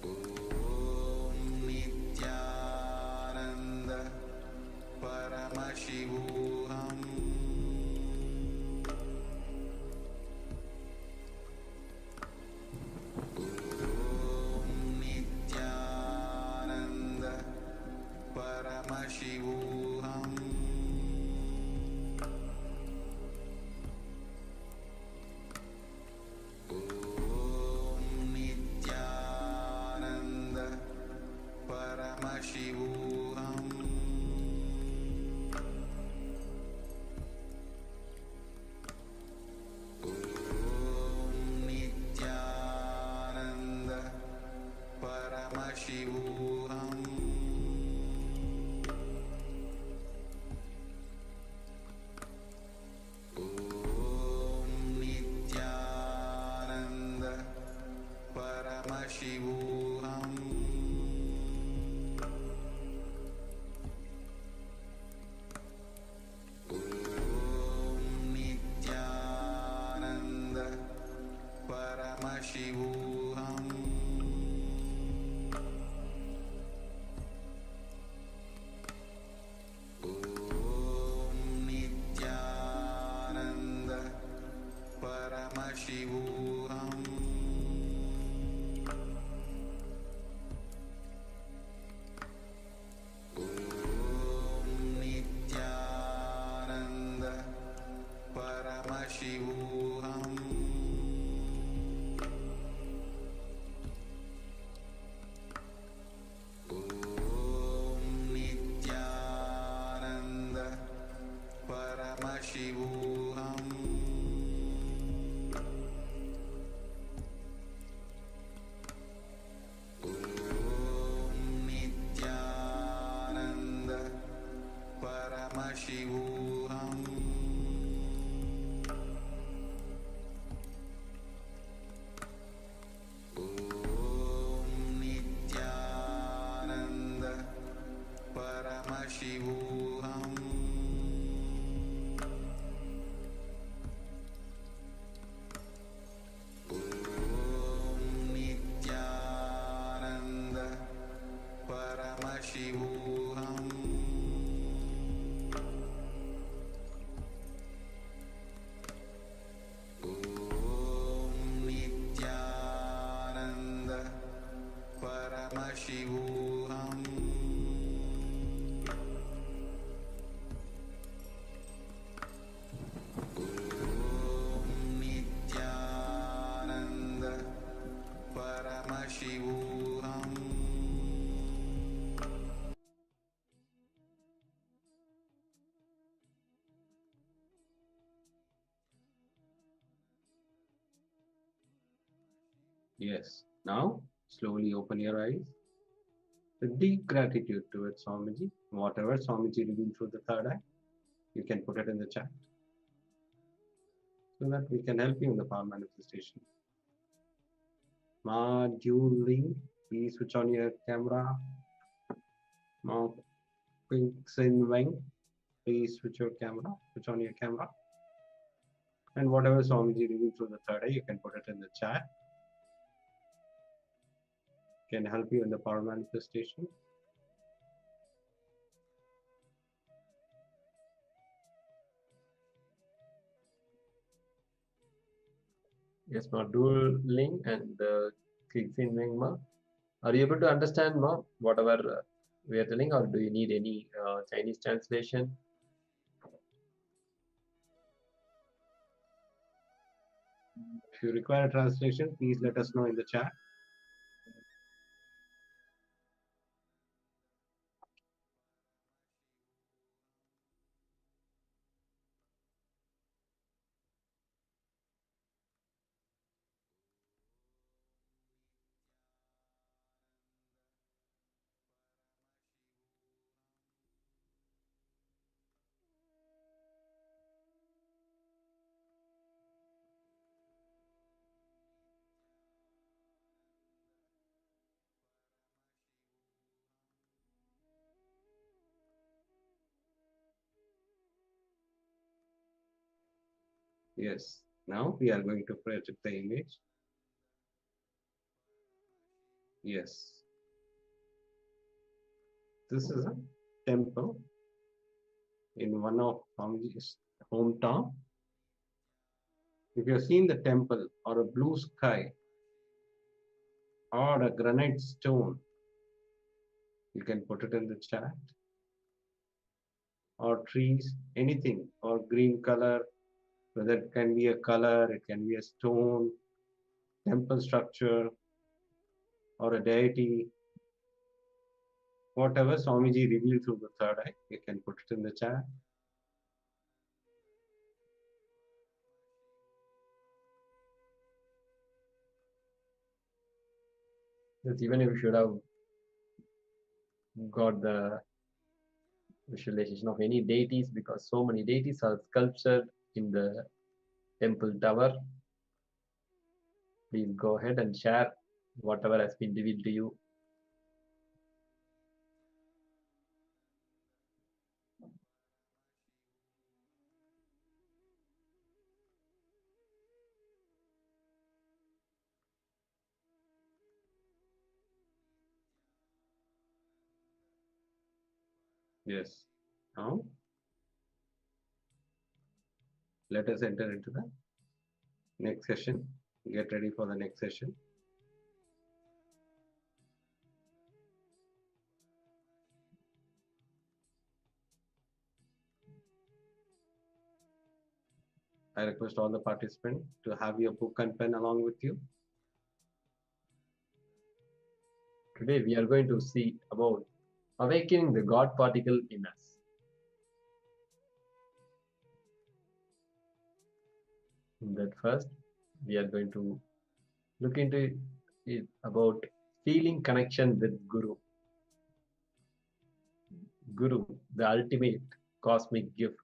Om Nithyananda Paramashivoham Om Nithyananda Paramashivoham Om Nithyananda Paramashivoham Om Nithyananda Paramashivoham Om Nithyananda Paramashivoham Om Nithyananda Paramashivoham Om Nithyananda Paramashivoham Om Nithyananda Paramashivoham Om Nithyananda Paramashivoham Om Nithyananda Paramashivoham Om Nithyananda Paramashivoham Om Nithyananda Paramashivoham Om Nithyananda Paramashivoham Om Nithyananda Paramashivoham Yes. Now, slowly open your eyes. With deep gratitude towards Swamiji. Whatever Swamiji revealed through the third eye, you can put it in the chat so that we can help you in the power manifestation. Moduling, please switch on your camera. Wing, please switch your camera, switch on your camera. And whatever Swamiji revealed through the third eye, you can put it in the chat. Can help you in the power manifestation. Yes, ma. Dual link and clicks in wing, ma. Are you able to understand, ma, whatever we are telling, or do you need any Chinese translation? If you require a translation, please let us know in the chat. Yes. Now we are going to project the image. Yes. This is a temple in one of Swamiji's hometown. If you have seen the temple or a blue sky or a granite stone, you can put it in the chat. Or trees, anything, or green color, whether it can be a color, it can be a stone, temple structure, or a deity, whatever Swamiji revealed through the third eye, you can put it in the chat. Yes, even if you should have got the visualization of any deities, because so many deities are sculptured in the temple tower. Please go ahead and share whatever has been revealed to you. Yes. Now, let us enter into the next session. Get ready for the next session. I request all the participants to have your book and pen along with you. Today we are going to see about awakening the God particle in us. In that first, we are going to look into it about feeling connection with Guru. Guru, the ultimate cosmic gift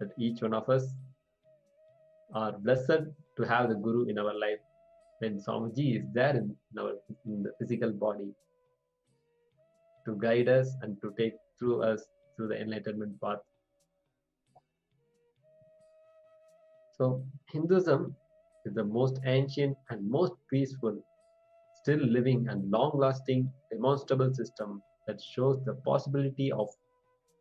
that each one of us are blessed to have the Guru in our life when Swamiji is there in the physical body to guide us and to take through us through the enlightenment path. So Hinduism is the most ancient and most peaceful, still living and long-lasting demonstrable system that shows the possibility of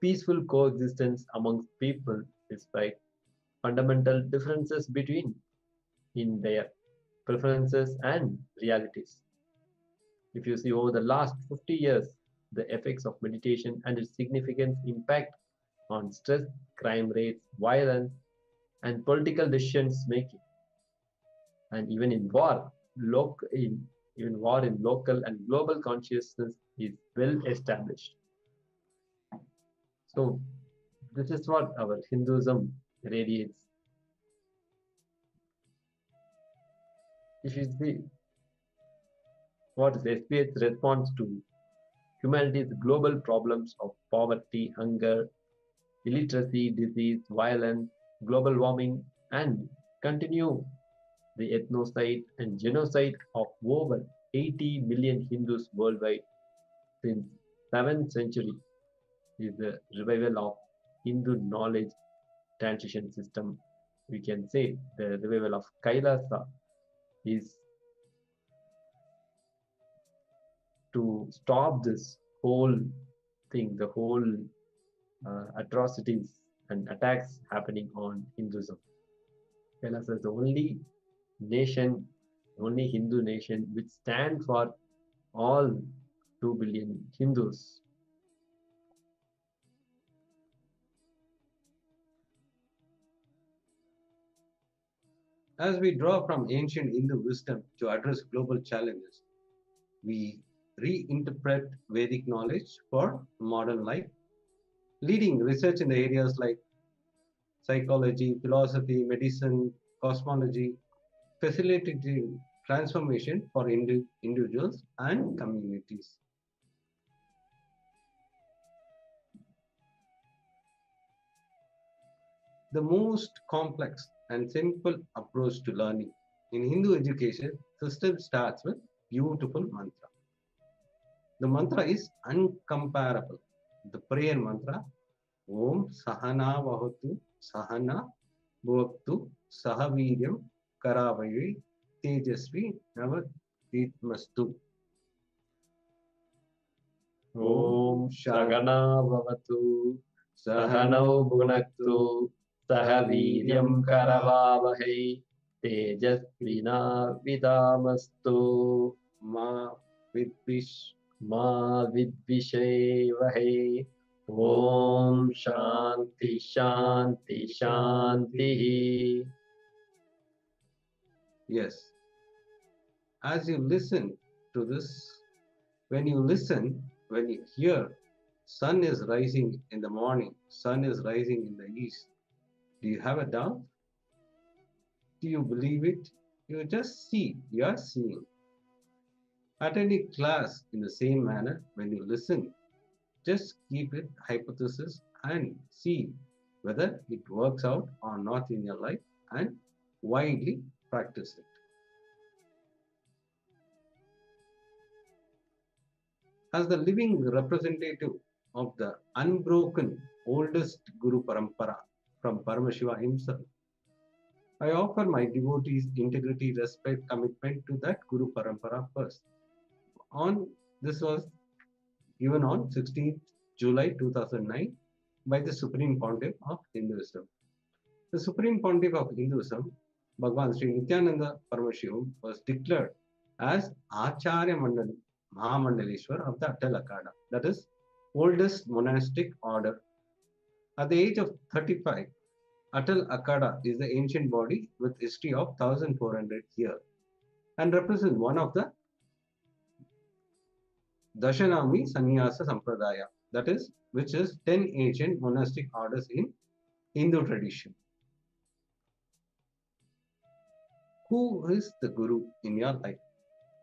peaceful coexistence amongst people despite fundamental differences between in their preferences and realities. If you see over the last 50 years, the effects of meditation and its significant impact on stress, crime rates, violence, and political decisions making, and even in war, even war in local and global consciousness is well established. So this is what our Hinduism radiates. If you see what is SPH's response to humanity's global problems of poverty, hunger, illiteracy, disease, violence, global warming, and continue the ethnocide and genocide of over 80 million Hindus worldwide since 7th century is the revival of Hindu knowledge transition system. We can say the revival of KAILASA is to stop this whole thing, the whole atrocities and attacks happening on Hinduism. KAILASA is the only nation, only Hindu nation which stands for all 2 billion Hindus. As we draw from ancient Hindu wisdom to address global challenges, we reinterpret Vedic knowledge for modern life, leading research in the areas like psychology, philosophy, medicine, cosmology, facilitating transformation for individuals and communities. The most complex and simple approach to learning in Hindu education system starts with beautiful mantra. The mantra is uncomparable. The prayer mantra Om Sahana Vahatu Sahana Bhuvaktu Sahaviryam Karavayi Tejasvi Navaditmastu. Om Sagana Bhavatu Sahanau Bhunaktu Sahaviryam Karavavahe Tejasvina Vidamastu Ma Vidvish Vidvishevahe. Om Shanti Shanti Shanti. Yes. As you listen to this, when you listen, when you hear, sun is rising in the morning, sun is rising in the east. Do you have a doubt? Do you believe it? You just see, you are seeing. Attending class in the same manner, when you listen, just keep it hypothesis and see whether it works out or not in your life and widely practice it. As the living representative of the unbroken oldest Guru Parampara from Paramashiva himself, I offer my devotees integrity, respect, commitment to that Guru Parampara first. This was given on 16th July 2009 by the Supreme Pontiff of Hinduism. The Supreme Pontiff of Hinduism, Bhagavan Sri Nithyananda Paramashivoham, was declared as Acharya Mahamandaleshwar of the Atal Akada, that is, oldest monastic order. At the age of 35, Atal Akada is the ancient body with history of 1400 years and represents one of the Dashanami Sannyasa Sampradaya, that is, which is 10 ancient monastic orders in Hindu tradition. Who is the Guru in your life?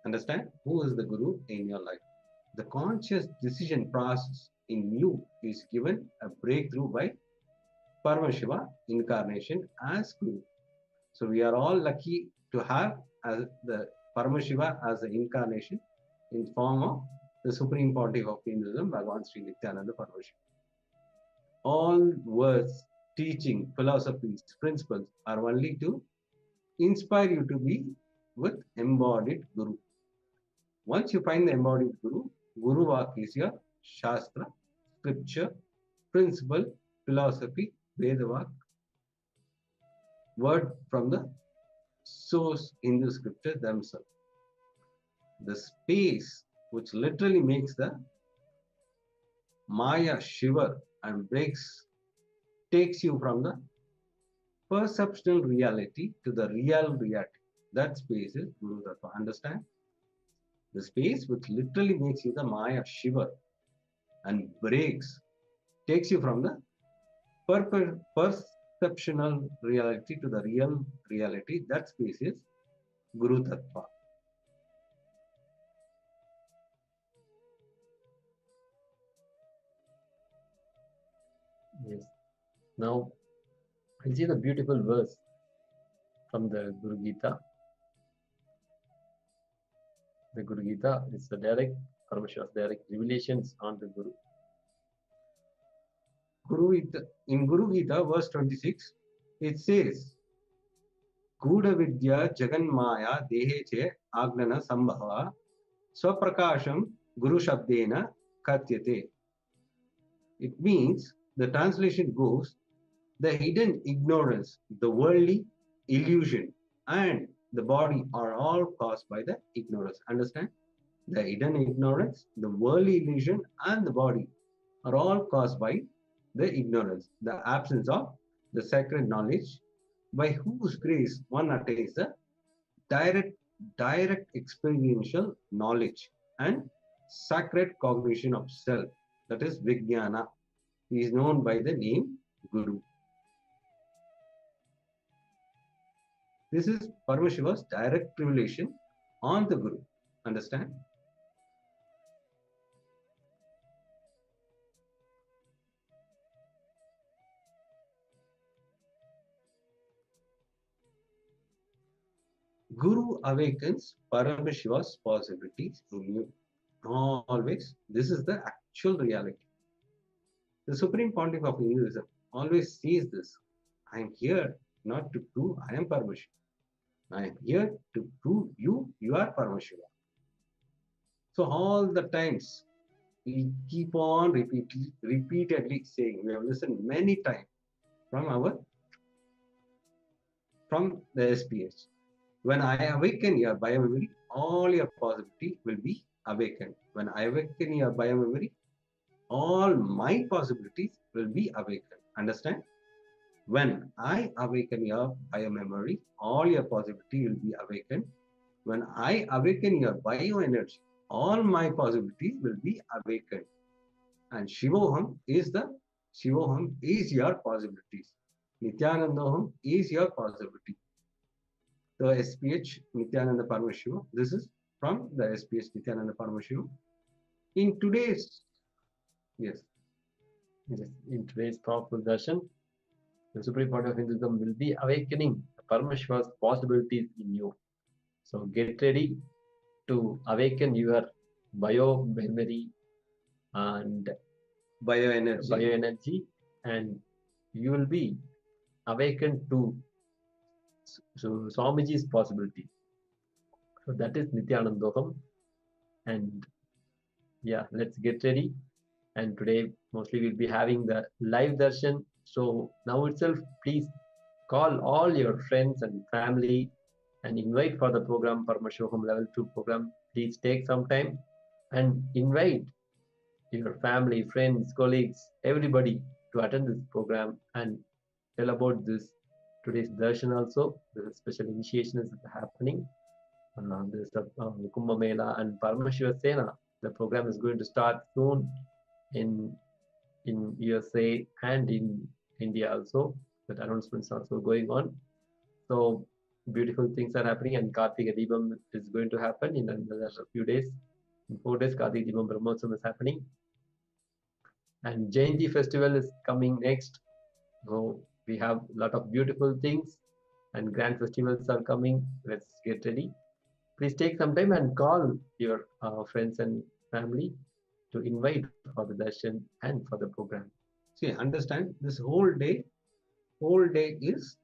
Understand? Who is the Guru in your life? The conscious decision process in you is given a breakthrough by Paramashiva incarnation as Guru. So we are all lucky to have as the Paramashiva as the incarnation in form of the Supreme Pontiff of Hinduism, Bhagavan Sri Nithyananda Paramashiva. All words, teaching, philosophies, principles are only to inspire you to be with embodied Guru. Once you find the embodied Guru, Guru Vak is your Shastra, scripture, principle, philosophy, Vedavak, word from the source Hindu scripture themselves. The space which literally makes the Maya shiver and takes you from the perceptual reality to the real reality. That space is Guru Tattva. Understand? The space which literally makes you the Maya shiver and takes you from the perceptional reality to the real reality. That space is Guru Tattva. Yes. Now, I see the beautiful verse from the Guru Gita. The Guru Gita is the Paramashiva's direct revelations on the Guru. In Guru Gita, verse 26, it says, Guda Vidya Jagan Maya Deheche Agnana Sambhava Swaprakasham Guru Shabdena Katyate. It means, the translation goes, the hidden ignorance, the worldly illusion, and the body are all caused by the ignorance. Understand? The hidden ignorance, the worldly illusion, and the body are all caused by the ignorance, the absence of the sacred knowledge, by whose grace one attains the direct experiential knowledge and sacred cognition of self, that is Vijnana. He is known by the name Guru. This is Paramashiva's direct revelation on the Guru. Understand? Guru awakens Paramashiva's possibilities in you. Always, this is the actual reality. The Supreme Pontiff of Hinduism always sees this. I am here not to prove I am Paramashiva. I am here to prove you are Paramashiva. So all the times we keep on repeatedly saying, we have listened many times from the SPH. When I awaken your biomemory, all your possibility will be awakened. When I awaken your biomemory, all my possibilities will be awakened. Understand? When I awaken your biomemory, all your possibility will be awakened. When I awaken your bioenergy, all my possibilities will be awakened. And Shivoham is your possibilities. Nithyanandaham is your possibility. The SPH Nithyananda Paramashiva. This is from the SPH Nithyananda Paramashiva. In today's, yes. Yes, in today's powerful darshan, the Supreme Pontiff of Hinduism will be awakening the Paramashiva's possibilities in you. So get ready to awaken your biomemory and bioenergy, and you will be awakened to Swamiji's possibilities. So that is Nithyanandaham. And yeah, let's get ready. And today mostly we'll be having the live darshan. So now itself, please call all your friends and family and invite for the program, Paramashivoham Level 2 program. Please take some time and invite your family, friends, colleagues, everybody to attend this program and tell about this today's darshan also. This is special initiation is happening. This is Kumbh Mela and Paramashiva Sena. The program is going to start soon in USA and in India also. That announcements are also going on. So beautiful things are happening, and Kartika Deepam is going to happen in another few days. In 4 days, Kartika Deepam Brahmotsam is happening. And Jayanti festival is coming next. So we have a lot of beautiful things and grand festivals are coming. Let's get ready. Please take some time and call your friends and family to invite for the darshan and for the program. See, understand this whole day is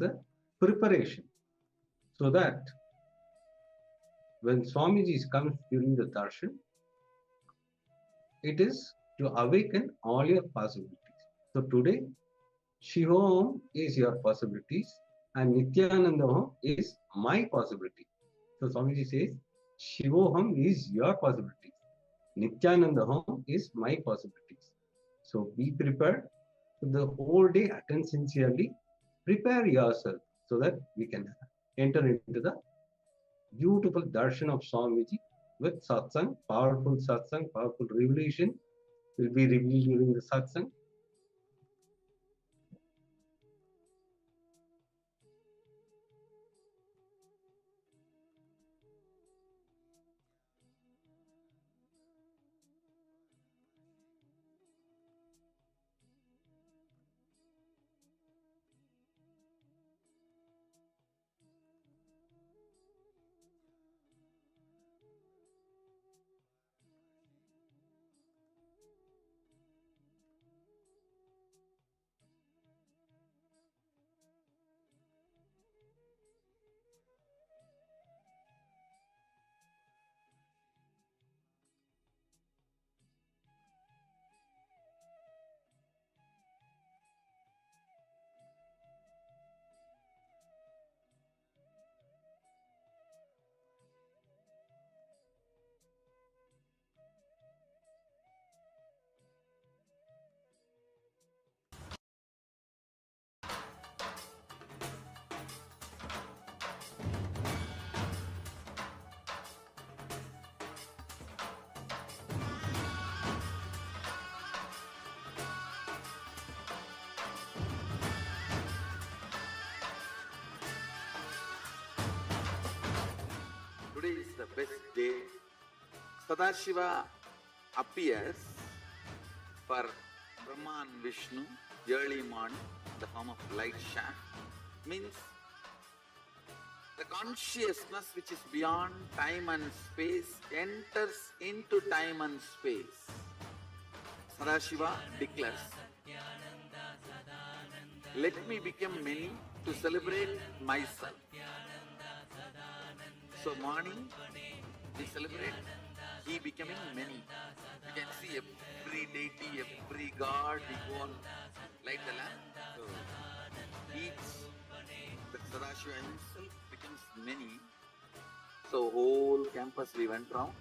a preparation, so that when Swamiji comes during the darshan, it is to awaken all your possibilities. So today, Shivoham is your possibilities and Nithyanandaham is my possibility. So Swamiji says, Shivoham is your possibilities. Nithyanandaham is my possibilities. So be prepared. So the whole day, attend sincerely. Prepare yourself so that we can enter into the beautiful darshan of Swamiji with satsang, powerful revelation will be revealed during the satsang. Today is the best day. Sadashiva appears for Brahma and Vishnu early morning in the form of light shaft. Means the consciousness which is beyond time and space enters into time and space. Sadashiva declares, let me become many to celebrate myself. So morning we celebrate he becoming many. You can see every deity, every god, we go on light the lamp. So each, the Sadashiva himself becomes many. So whole campus we went round.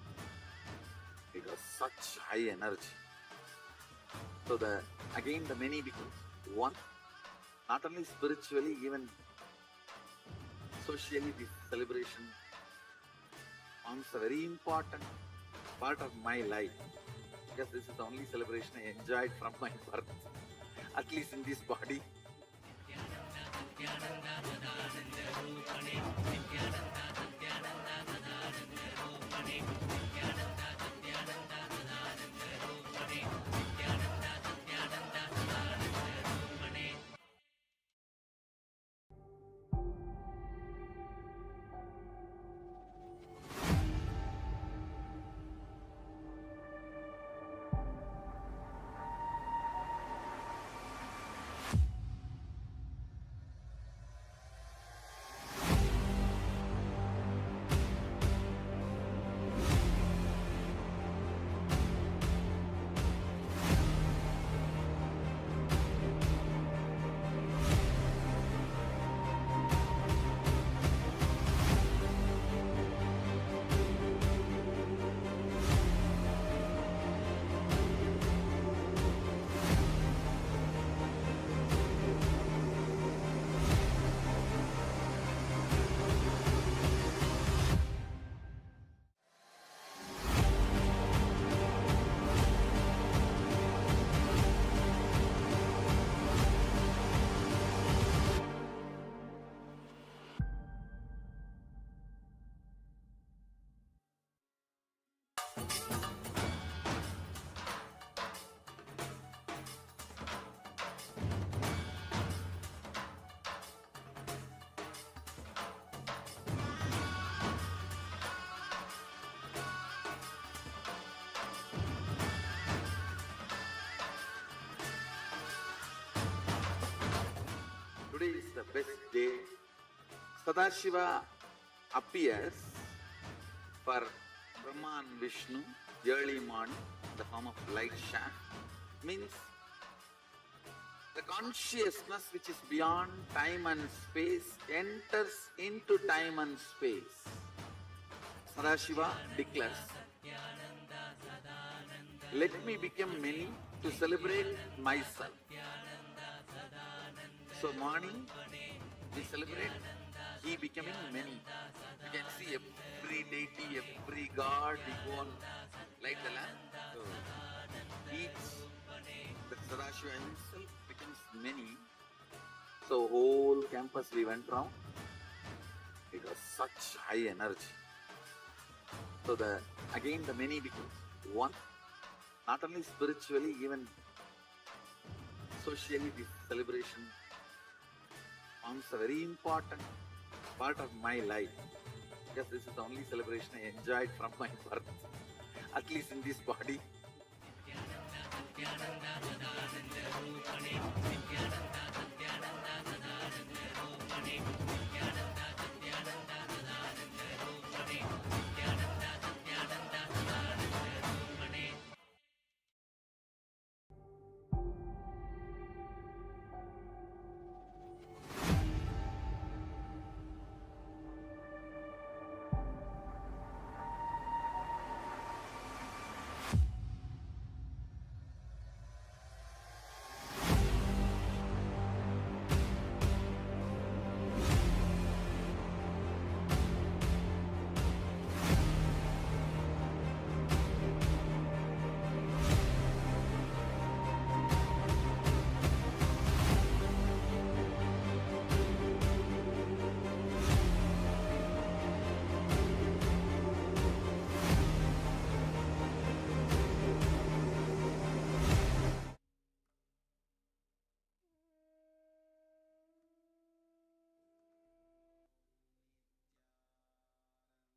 It was such high energy. So again the many becomes one. Not only spiritually, even socially, this celebration forms a very important part of my life. Because this is the only celebration I enjoyed from my birth, at least in this body. Today is the best day. Sadashiva appears for Brahma and Vishnu early morning in the form of light shaft. Means the consciousness which is beyond time and space enters into time and space. Sadashiva declares, let me become many to celebrate myself. So morning we celebrate he becoming many. You can see every deity, every god, we go on light the lamp. So each, the Sadashiva himself becomes many. So whole campus we went round. It was such high energy. So again the many becomes one. Not only spiritually, even socially, this celebration forms a very important part of my life. Because this is the only celebration I enjoyed from my birth, at least in this body.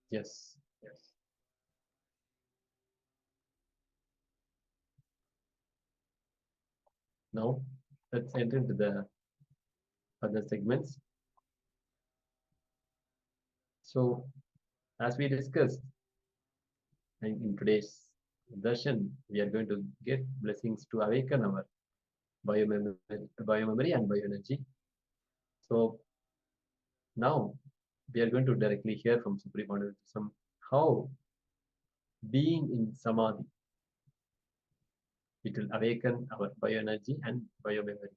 Yes, yes. Now, let's enter into the other segments. So, as we discussed in today's darshan, we are going to get blessings to awaken our biomemory and bioenergy. So, now we are going to directly hear from Supreme Pontiff how being in samadhi, it will awaken our bioenergy and biomemory.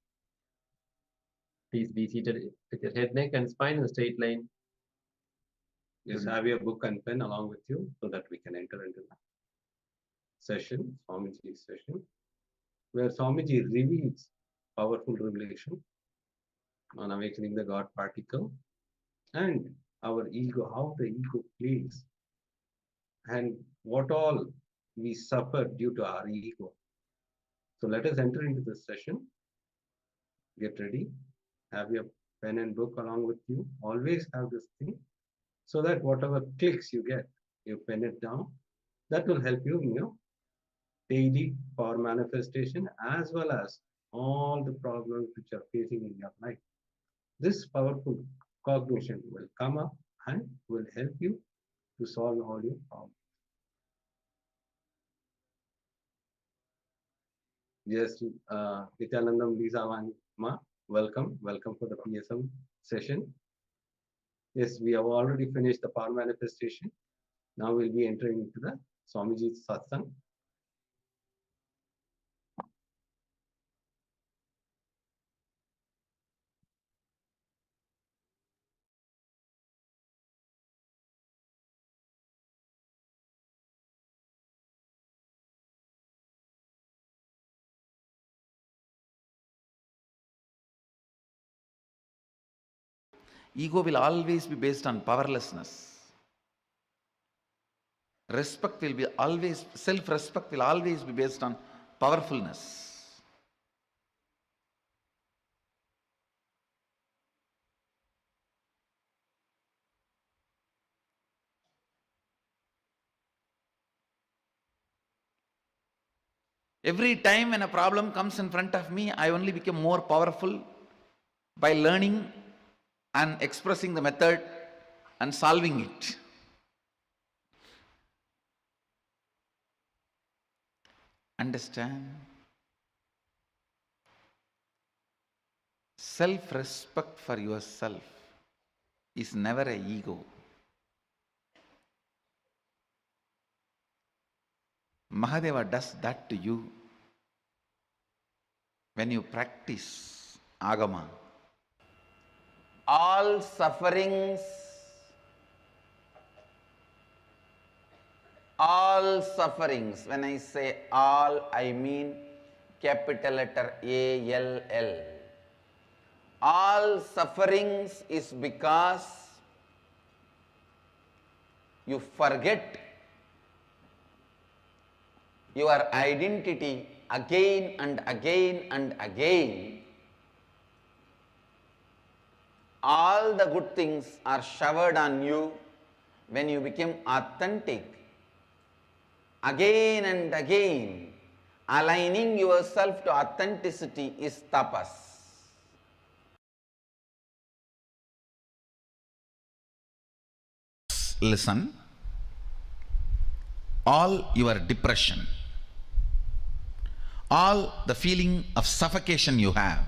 Please be seated with your head, neck, and spine in a straight line. Just have your book and pen along with you so that we can enter into the session, Swamiji's session, where Swamiji reveals powerful revelation on awakening the God particle and our ego, how the ego plays, and what all we suffer due to our ego. So let us enter into this session. Get ready. Have your pen and book along with you. Always have this thing so that whatever clicks you get, you pen it down. That will help you in your daily power manifestation as well as all the problems which are facing in your life. This powerful cognition will come up and will help you to solve all your problems. Yes, Nithyananda, Lisa, Ma, welcome for the PSM session. Yes, we have already finished the power manifestation. Now we'll be entering into the Swamiji's Satsang. Ego will always be based on powerlessness. Respect will be always, self-respect will always be based on powerfulness. Every time when a problem comes in front of me, I only become more powerful by learning and expressing the method and solving it. Understand? Self-respect for yourself is never an ego. Mahadeva does that to you when you practice Agama. All sufferings, when I say all, I mean capital letter A-L-L. All sufferings is because you forget your identity again and again and again. All the good things are showered on you when you become authentic. Again and again, aligning yourself to authenticity is tapas. Listen, all your depression, all the feeling of suffocation you have,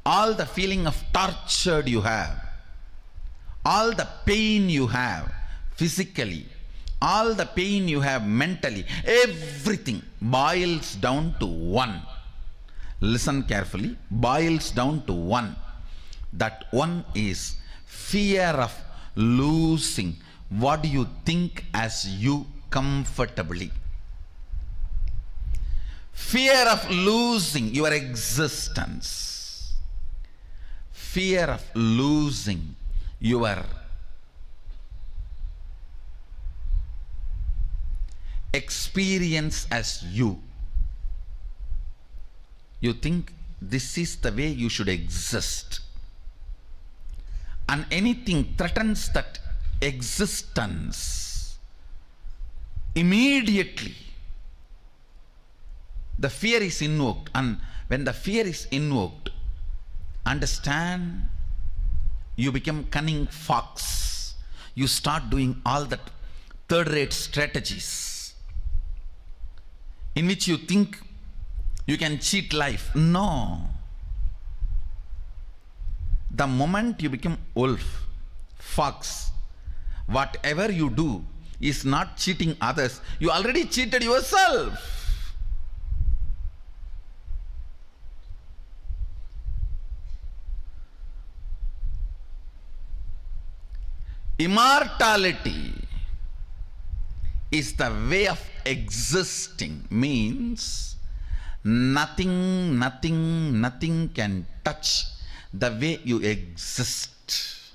all the feeling of tortured you have, all the pain you have physically, all the pain you have mentally, everything boils down to one. Listen carefully, boils down to one. That one is fear of losing what you think as you comfortably. Fear of losing your existence. Fear of losing your experience as you. You think this is the way you should exist. And anything threatens that existence, immediately the fear is invoked and When the fear is invoked, understand, you become cunning fox. You start doing all that third-rate strategies in which you think you can cheat life. No. The moment you become wolf, fox, whatever you do is not cheating others. You already cheated yourself. Immortality is the way of existing, means nothing can touch the way you exist.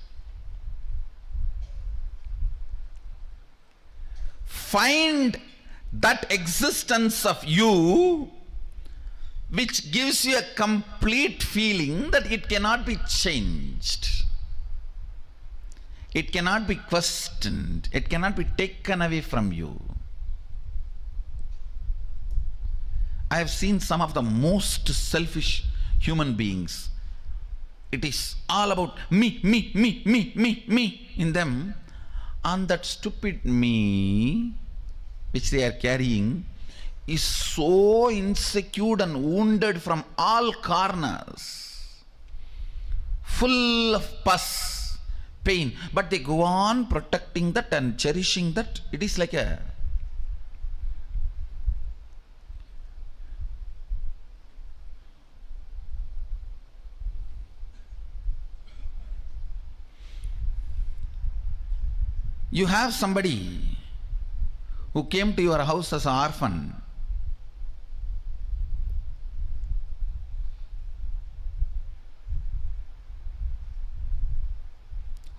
Find that existence of you which gives you a complete feeling that it cannot be changed. It cannot be questioned. It cannot be taken away from you. I have seen some of the most selfish human beings. It is all about me in them. And that stupid me which they are carrying is so insecure and wounded from all corners, full of pus, pain, but they go on protecting that and cherishing that. It is like a you have somebody who came to your house as an orphan.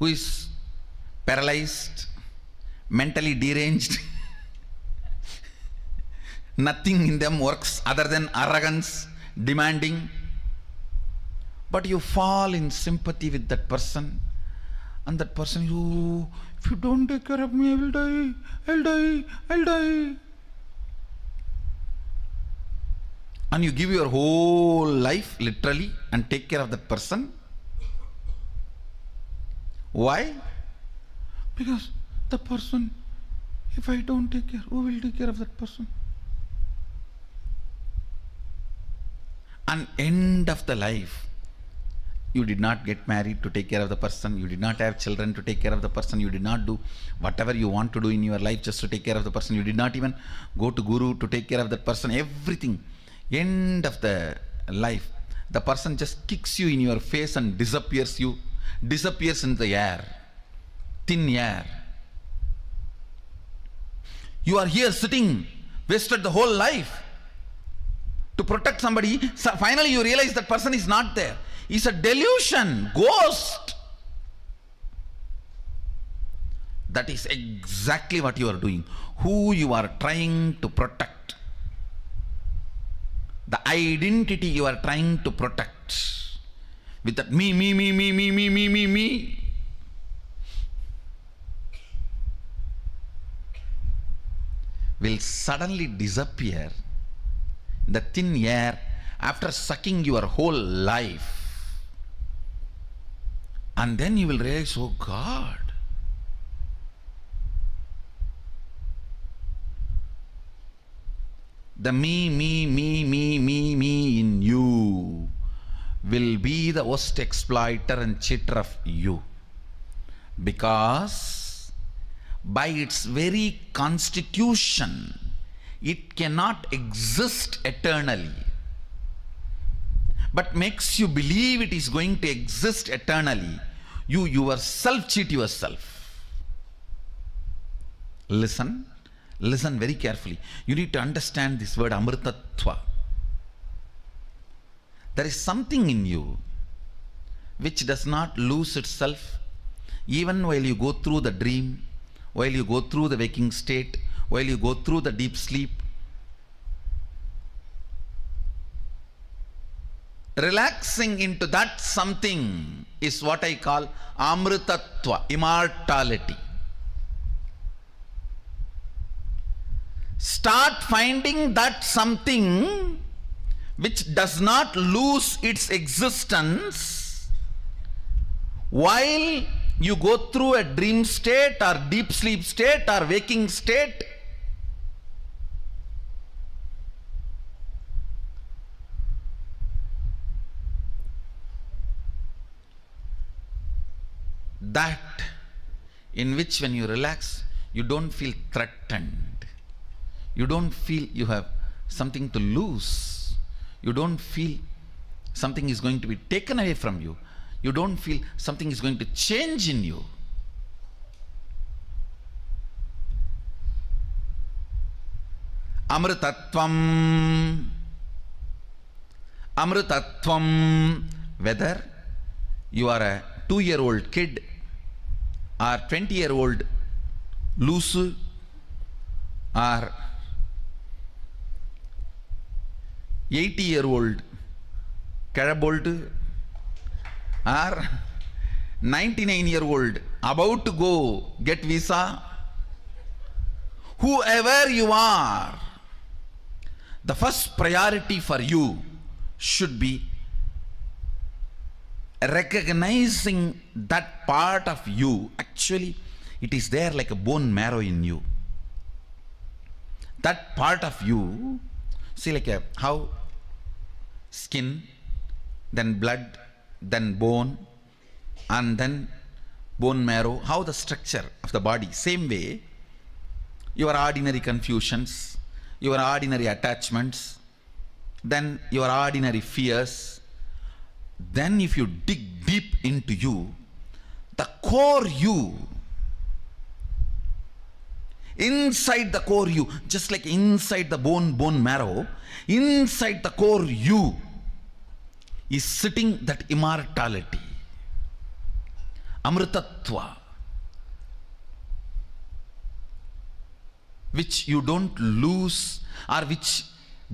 Who is paralyzed, mentally deranged. Nothing in them works other than arrogance, demanding. But you fall in sympathy with that person, and that person, you, if you don't take care of me, I will die, I'll die. And you give your whole life literally and take care of that person. Why? Because the person, if I don't take care, who will take care of that person? And end of the life, you did not get married to take care of the person, you did not have children to take care of the person, you did not do whatever you want to do in your life just to take care of the person, you did not even go to guru to take care of that person, everything. End of the life, the person just kicks you in your face and disappears in the air, thin air. You are here sitting, wasted the whole life to protect somebody. So finally you realize that person is not there. It's a delusion, ghost. That is exactly what you are doing. Who you are trying to protect. The identity you are trying to protect. With that me, will suddenly disappear in the thin air after sucking your whole life. And then you will realize, oh God, the me in you will be the worst exploiter and cheater of you, because by its very constitution it cannot exist eternally, but makes you believe it is going to exist eternally. You yourself cheat yourself. Listen very carefully. You need to understand this word amritatva. There is something in you which does not lose itself even while you go through the dream, while you go through the waking state, while you go through the deep sleep. Relaxing into that something is what I call amritatva, immortality. Start finding that something which does not lose its existence while you go through a dream state or deep sleep state or waking state. That in which when you relax, you don't feel threatened. You don't feel you have something to lose. You don't feel something is going to be taken away from you. You don't feel something is going to change in you. Amritatvam. Amritatvam. Whether you are a 2-year-old kid or 20-year-old loose or 80-year-old Karabold or 99-year-old about to go get visa, whoever you are, the first priority for you should be recognizing that part of you. Actually, it is there like a bone marrow in you. That part of you, see, like how skin, then blood, then bone, and then bone marrow, how the structure of the body. Same way, your ordinary confusions, your ordinary attachments, then your ordinary fears. Then if you dig deep into you, the core you, inside the core you, just like inside the bone marrow, inside the core you is sitting that immortality, amritatva, which you don't lose or which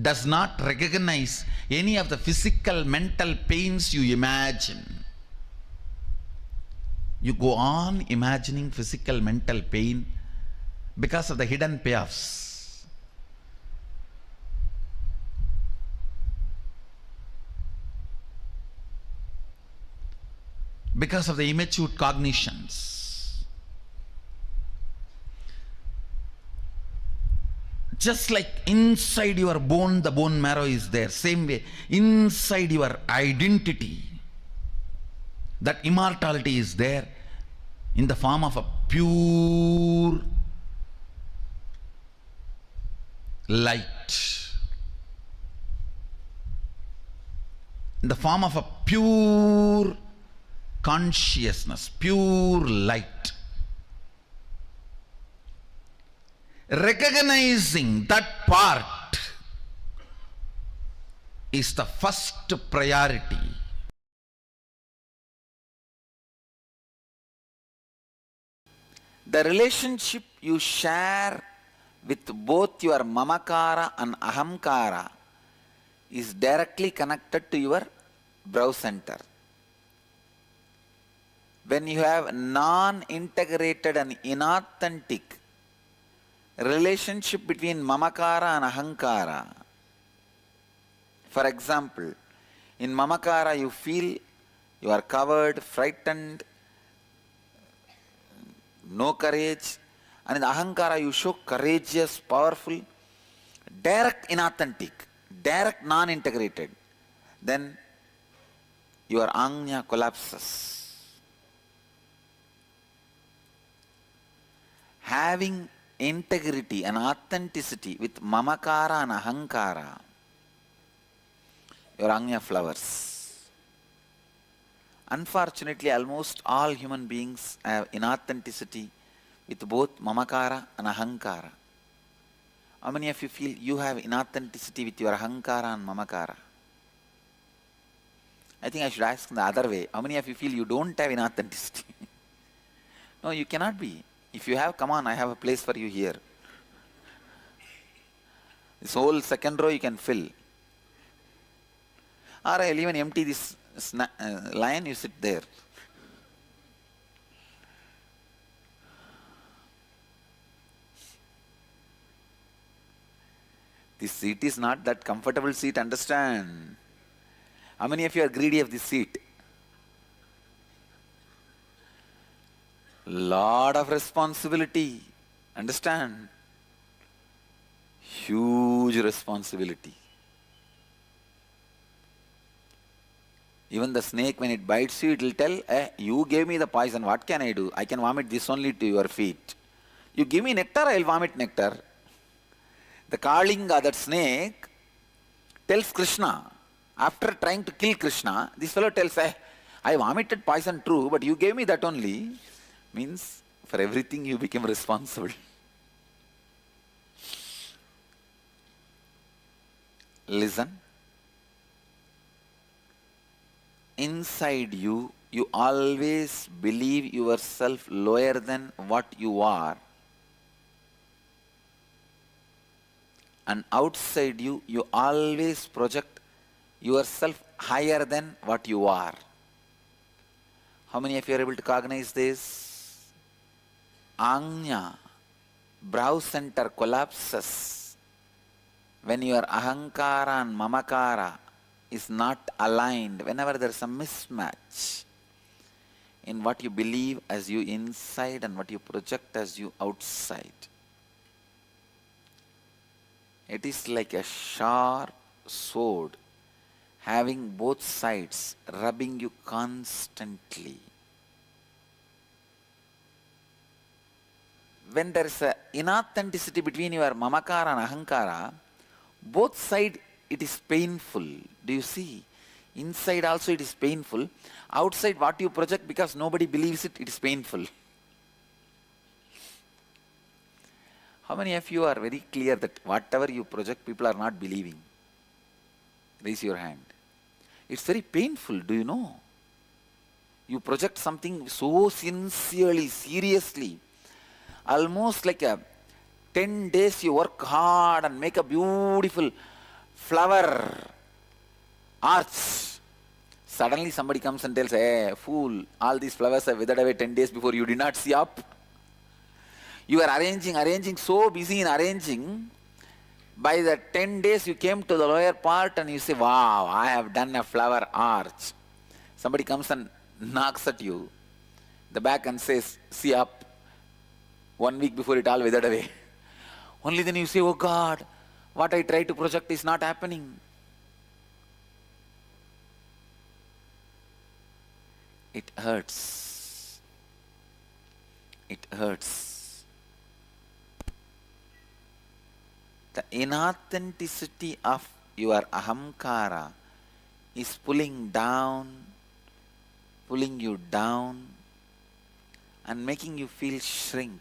does not recognize any of the physical, mental pains you imagine. You go on imagining physical, mental pain because of the hidden payoffs. Because of the immature cognitions. Just like inside your bone, the bone marrow is there. Same way, inside your identity, that immortality is there in the form of a pure light. In the form of a pure consciousness, pure light. Recognizing that part is the first priority. The relationship you share with both your mamakara and ahamkara is directly connected to your brow center. When you have non-integrated and inauthentic relationship between mamakara and ahankara. For example, in mamakara you feel you are covered, frightened, no courage, and in ahankara you show courageous, powerful, direct inauthentic, direct non-integrated. Then your ajna collapses. Having integrity and authenticity with mamakara and ahankara, your ajna flowers. Unfortunately, almost all human beings have inauthenticity with both mamakara and ahankara. How many of you feel you have inauthenticity with your ahankara and mamakara? I think I should ask in the other way. How many of you feel you don't have inauthenticity? No, you cannot be. If you have, come on, I have a place for you here. This whole second row you can fill. Or I'll even empty this line, you sit there. This seat is not that comfortable seat, understand? How many of you are greedy of this seat? Lot of responsibility, understand? Huge responsibility. Even the snake, when it bites you, it will tell, you gave me the poison, what can I do? I can vomit this only to your feet. You give me nectar, I will vomit nectar. The Kalinga, that snake, tells Krishna, after trying to kill Krishna, this fellow tells, I vomited poison true, but you gave me that only. Means, for everything you became responsible. Listen. Inside you, you always believe yourself lower than what you are. And outside you, you always project yourself higher than what you are. How many of you are able to cognize this? Anya, brow center collapses when your ahankara and mamakara is not aligned, whenever there is a mismatch in what you believe as you inside and what you project as you outside. It is like a sharp sword having both sides rubbing you constantly. When there is an inauthenticity between your mamakara and ahankara, both sides it is painful. Do you see? Inside also it is painful. Outside what you project, because nobody believes it, it is painful. How many of you are very clear that whatever you project, people are not believing? Raise your hand. It's very painful, do you know? You project something so sincerely, seriously. Almost like 10 days you work hard and make a beautiful flower arch. Suddenly somebody comes and tells, hey, fool, all these flowers are withered away 10 days before, you did not see up. You are arranging, so busy in arranging. By the 10 days you came to the lower part and you say, wow, I have done a flower arch. Somebody comes and knocks at you, the back, and says, see up. 1 week before it all withered away. Only then you say, oh God, what I try to project is not happening. It hurts. It hurts. The inauthenticity of your ahamkara is pulling you down and making you feel shrink.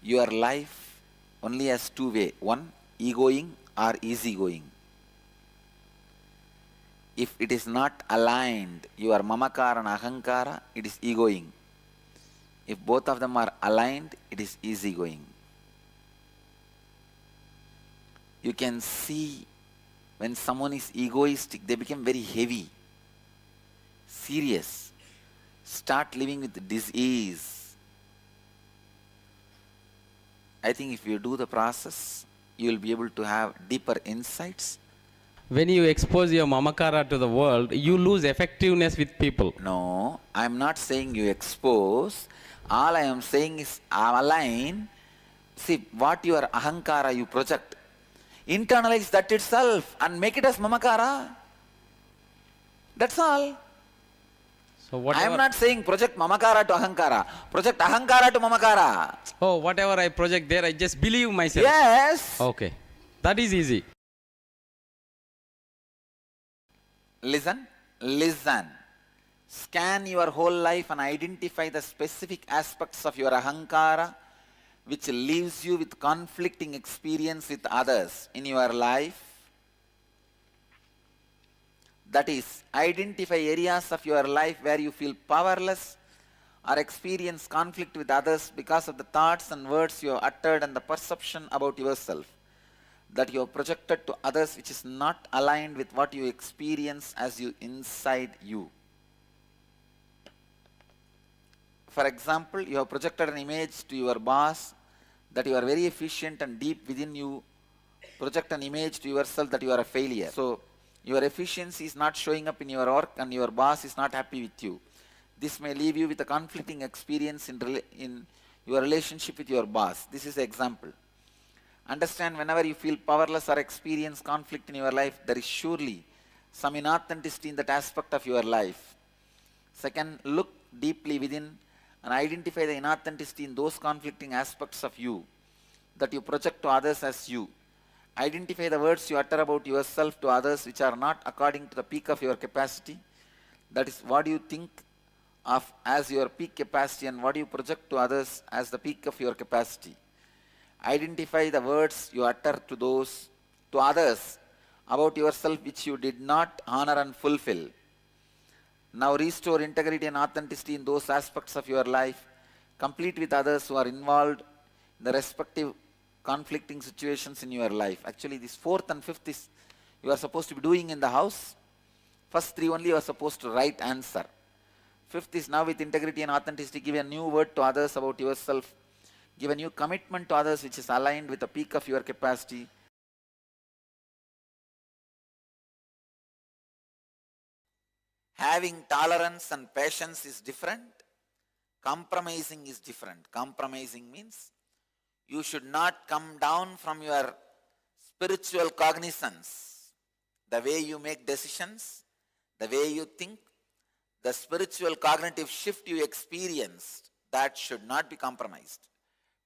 Your life only has two ways. One, egoing or easygoing. If it is not aligned, your mamakara and ahankara, it is egoing. If both of them are aligned, it is easygoing. You can see when someone is egoistic, they become very heavy, serious, start living with disease. I think if you do the process, you will be able to have deeper insights. When you expose your mamakara to the world, you lose effectiveness with people. No, I am not saying you expose. All I am saying is align. See, what your ahankara you project, internalize that itself and make it as mamakara. That's all. So I am not saying project mamakara to ahankara. Project ahankara to mamakara. Oh, whatever I project there, I just believe myself. Yes. Okay. That is easy. Listen. Scan your whole life and identify the specific aspects of your ahankara which leaves you with conflicting experience with others in your life. That is, identify areas of your life where you feel powerless or experience conflict with others because of the thoughts and words you have uttered and the perception about yourself that you have projected to others which is not aligned with what you experience as you inside you. For example, you have projected an image to your boss that you are very efficient and deep within you project an image to yourself that you are a failure. So your efficiency is not showing up in your work and your boss is not happy with you. This may leave you with a conflicting experience in your relationship with your boss. This is an example. Understand, whenever you feel powerless or experience conflict in your life, there is surely some inauthenticity in that aspect of your life. Second, look deeply within and identify the inauthenticity in those conflicting aspects of you that you project to others as you. Identify the words you utter about yourself to others which are not according to the peak of your capacity. That is, what you think of as your peak capacity and what you project to others as the peak of your capacity. Identify the words you utter to others about yourself which you did not honor and fulfill. Now restore integrity and authenticity in those aspects of your life. Complete with others who are involved in the respective conflicting situations in your life. Actually, this fourth and fifth is you are supposed to be doing in the house. First three only you are supposed to write answer. Fifth is now with integrity and authenticity, give a new word to others about yourself. Give a new commitment to others which is aligned with the peak of your capacity. Having tolerance and patience is different. Compromising is different. Compromising means you should not come down from your spiritual cognizance. The way you make decisions, the way you think, the spiritual cognitive shift you experienced, that should not be compromised.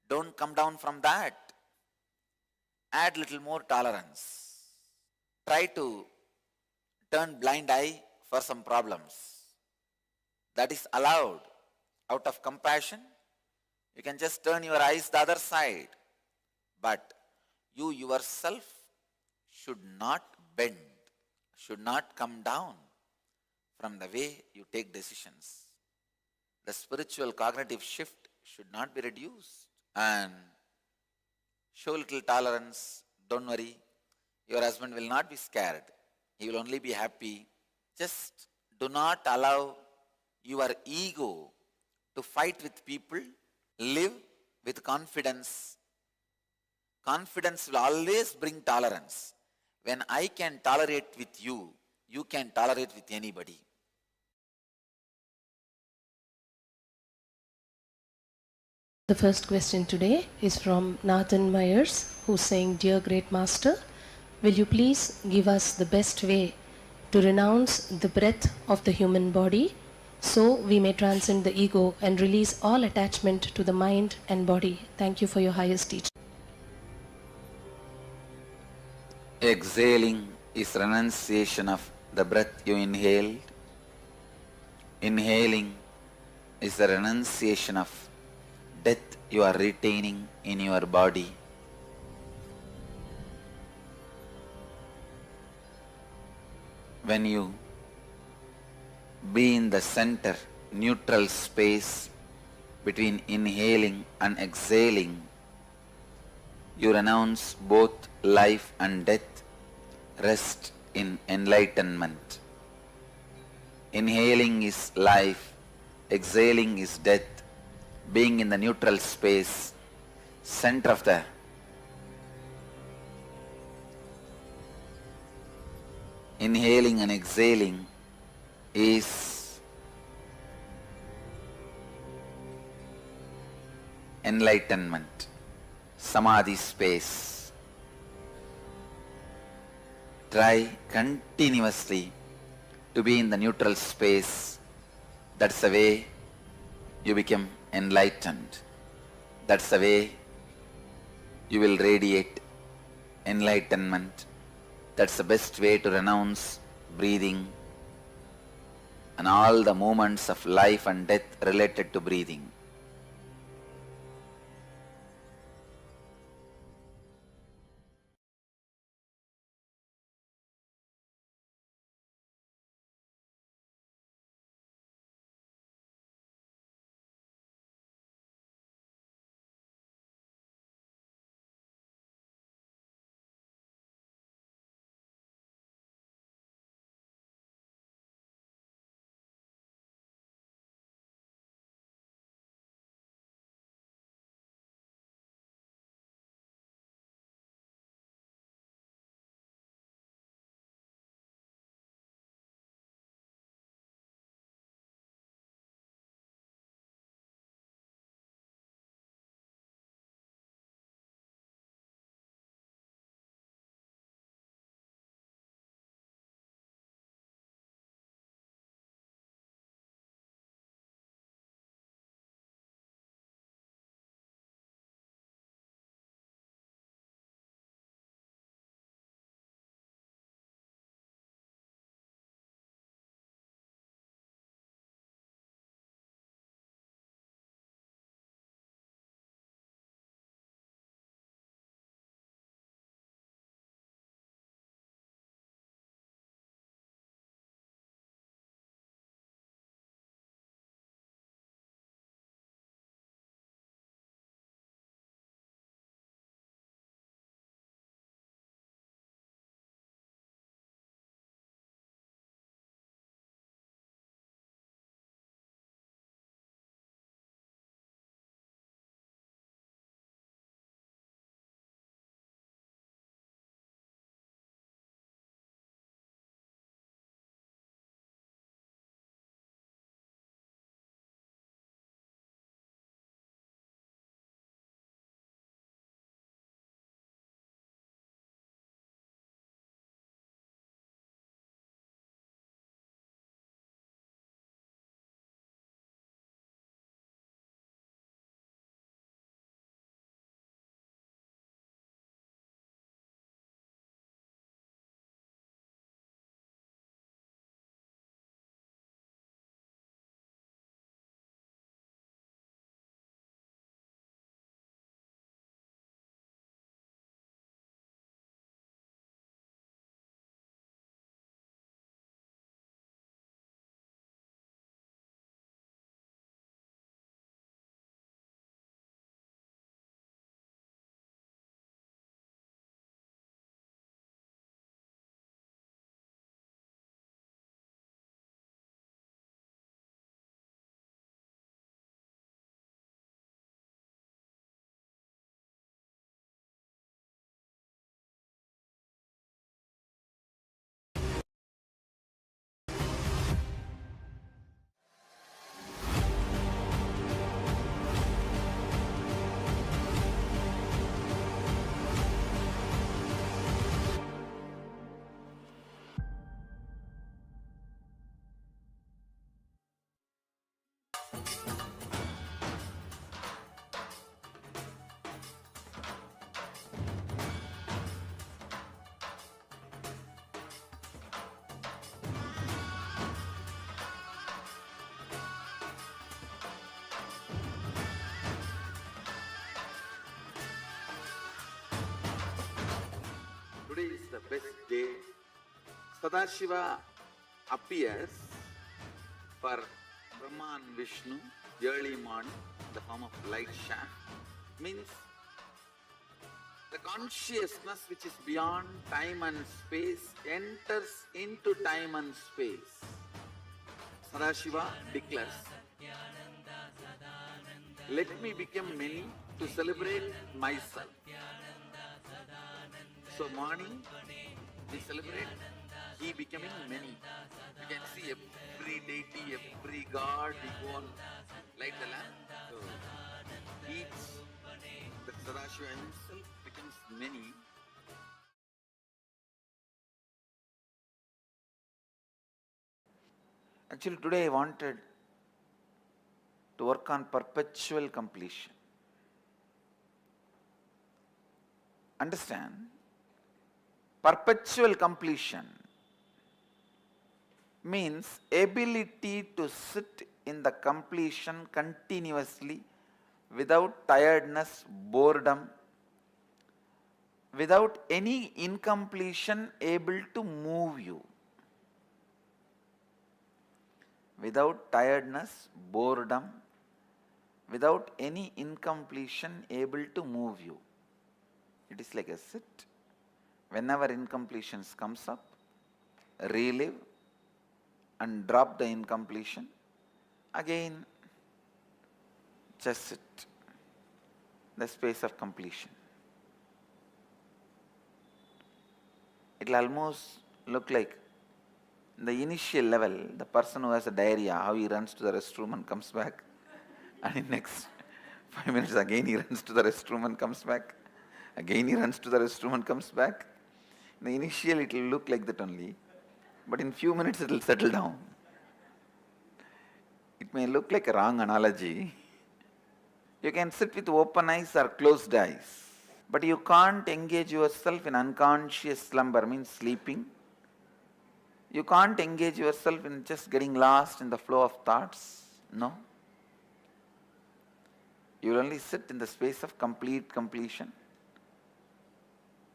Don't come down from that. Add little more tolerance. Try to turn blind eye for some problems. That is allowed. Out of compassion, you can just turn your eyes the other side. But you yourself should not bend, should not come down from the way you take decisions. The spiritual cognitive shift should not be reduced. And show little tolerance. Don't worry. Your husband will not be scared. He will only be happy. Just do not allow your ego to fight with people. Live with confidence. Confidence will always bring tolerance. When I can tolerate with you, you can tolerate with anybody. The first question today is from Nathan Myers, who's saying, Dear Great Master, will you please give us the best way to renounce the breath of the human body so we may transcend the ego and release all attachment to the mind and body? Thank you for your highest teaching. Exhaling is renunciation of the breath you inhaled. Inhaling is the renunciation of death you are retaining in your body. When you be in the center, neutral space between inhaling and exhaling, you renounce both life and death, rest in enlightenment. Inhaling is life, exhaling is death. Being in the neutral space, center of the inhaling and exhaling is enlightenment, samadhi space. Try continuously to be in the neutral space. That's the way you become enlightened. That's the way you will radiate enlightenment. That's the best way to renounce breathing and all the movements of life and death related to breathing. Today is the best day. Sadashiva appears for Brahma and Vishnu early morning, the form of light shaft, means the consciousness which is beyond time and space enters into time and space. Sadashiva declares, let me become many to celebrate myself. So morning, we celebrate he becoming many. You can see every deity, every god, we go and light the lamp. So each, the Sadashiva himself becomes many. Actually today I wanted to work on perpetual completion. Understand? Perpetual completion means ability to sit in the completion continuously without tiredness, boredom, without any incompletion able to move you. Without tiredness, boredom, without any incompletion able to move you. It is like a sit. Whenever incompletions comes up, relive and drop the incompletion. Again, just sit. The space of completion. It will almost look like the initial level, the person who has a diarrhea, how he runs to the restroom and comes back, and in next 5 minutes again he runs to the restroom and comes back, again he runs to the restroom and comes back. In the initial it will look like that only, but in few minutes it will settle down. It may look like a wrong analogy. You can sit with open eyes or closed eyes, but you can't engage yourself in unconscious slumber, means sleeping. You can't engage yourself in just getting lost in the flow of thoughts. No. You will only sit in the space of complete completion.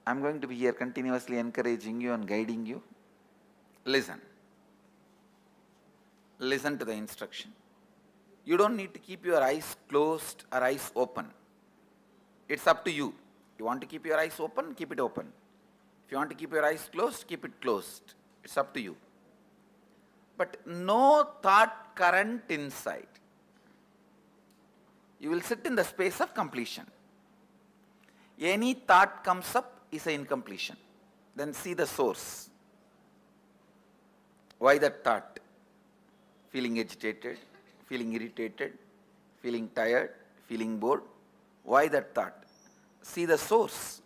I am going to be here continuously encouraging you and guiding you. Listen. Listen to the instruction. You don't need to keep your eyes closed or eyes open. It's up to you. You want to keep your eyes open, keep it open. If you want to keep your eyes closed, keep it closed. It's up to you. But no thought current inside. You will sit in the space of completion. Any thought comes up is an incompletion. Then see the source. Why that thought? Feeling agitated, feeling irritated, feeling tired, feeling bored. Why that thought? See the source.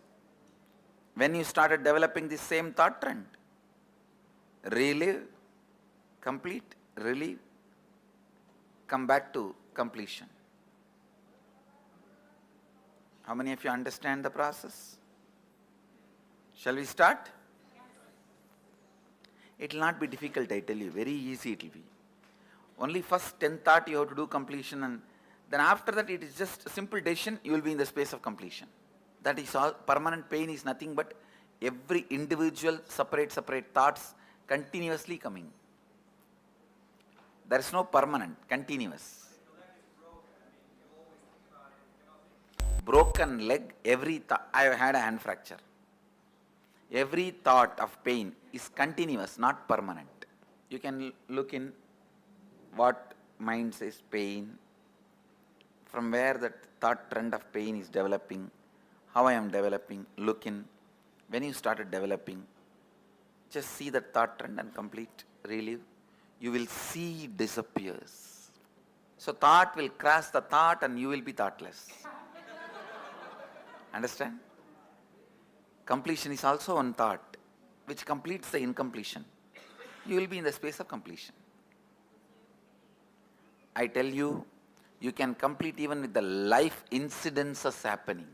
When you started developing the same thought trend, relive, complete, relieve, come back to completion. How many of you understand the process? Shall we start? It will not be difficult, I tell you, very easy it will be. Only first 10 thought you have to do completion, and then after that it is just a simple decision, you will be in the space of completion. That is all. Permanent pain is nothing but every individual separate thoughts continuously coming. There is no permanent, continuous. Broken leg, every thought, I have had a hand fracture. Every thought of pain is continuous, not permanent. You can look in what mind says pain, from where that thought trend of pain is developing, how I am developing, look in. When you started developing, just see that thought trend and complete, relive. You will see it disappears. So thought will cross the thought and you will be thoughtless. Understand? Completion is also one thought which completes the incompletion. You will be in the space of completion. I tell you, you can complete even with the life incidences happening.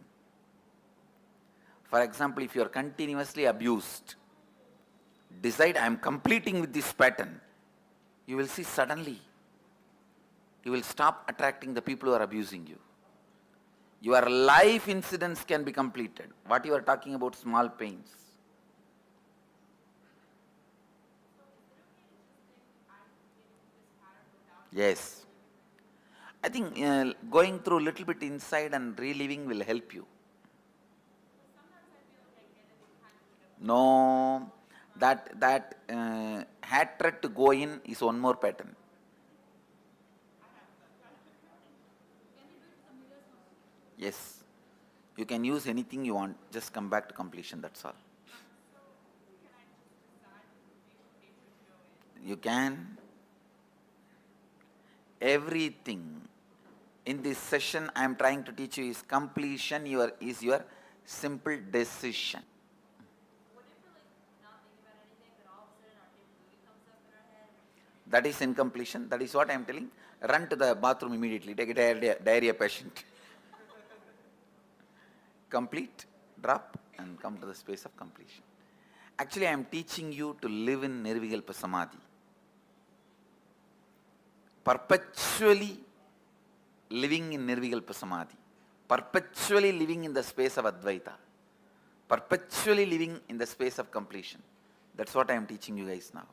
For example, if you are continuously abused, decide I am completing with this pattern. You will see suddenly, you will stop attracting the people who are abusing you. Your life incidents can be completed. What you are talking about, small pains. Yes. I think going through a little bit inside and reliving will help you. No, that hatred to go in is one more pattern. Yes. You can use anything you want. Just come back to completion, that's all. You can. Everything. In this session, I am trying to teach you is completion is your simple decision. That is incompletion. That is what I am telling. Run to the bathroom immediately. Take a diarrhea patient. Complete, drop, and come to the space of completion. Actually, I am teaching you to live in Nirvikalpa Samadhi. Perpetually living in Nirvikalpa Samadhi. Perpetually living in the space of Advaita. Perpetually living in the space of completion. That's what I am teaching you guys now.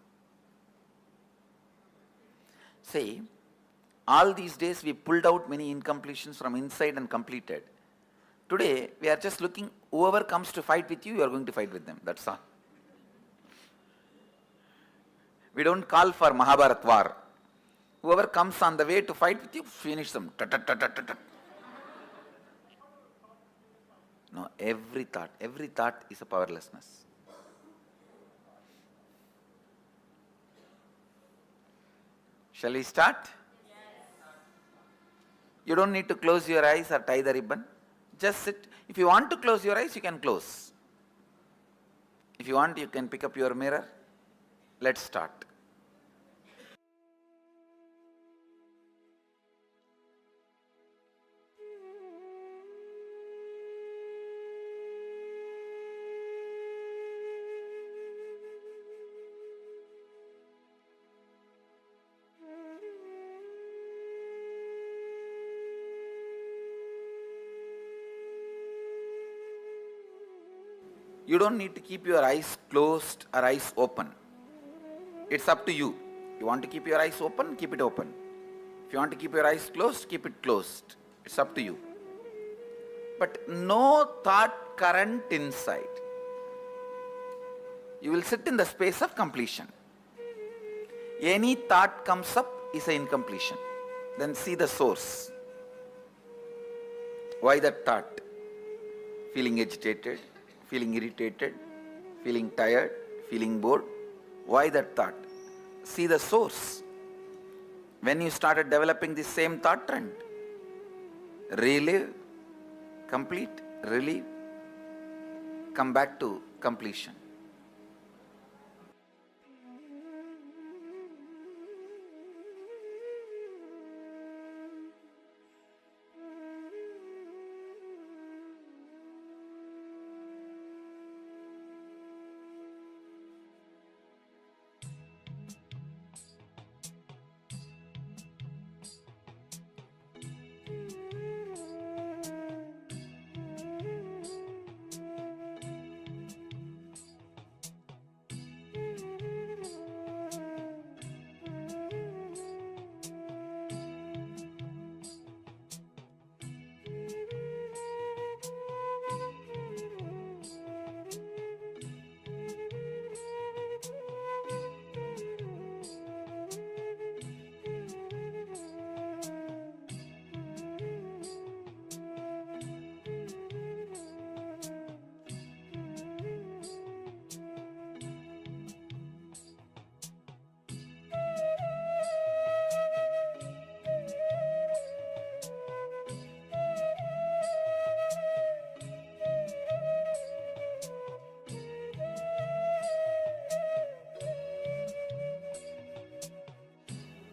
Say, all these days we pulled out many incompletions from inside and completed. Today, we are just looking, whoever comes to fight with you, you are going to fight with them. That's all. We don't call for Mahabharat war. Whoever comes on the way to fight with you, finish them. No, every thought is a powerlessness. Shall we start? Yes. You don't need to close your eyes or tie the ribbon. Just sit. If you want to close your eyes, you can close. If you want, you can pick up your mirror. Let's start. You don't need to keep your eyes closed or eyes open. It's up to you. You want to keep your eyes open, keep it open. If you want to keep your eyes closed, keep it closed. It's up to you. But no thought current inside. You will sit in the space of completion. Any thought comes up is an incompletion. Then see the source. Why that thought? Feeling agitated, feeling irritated, feeling tired, feeling bored. Why that thought? See the source. When you started developing the same thought trend, relive, complete, relieve, come back to completion.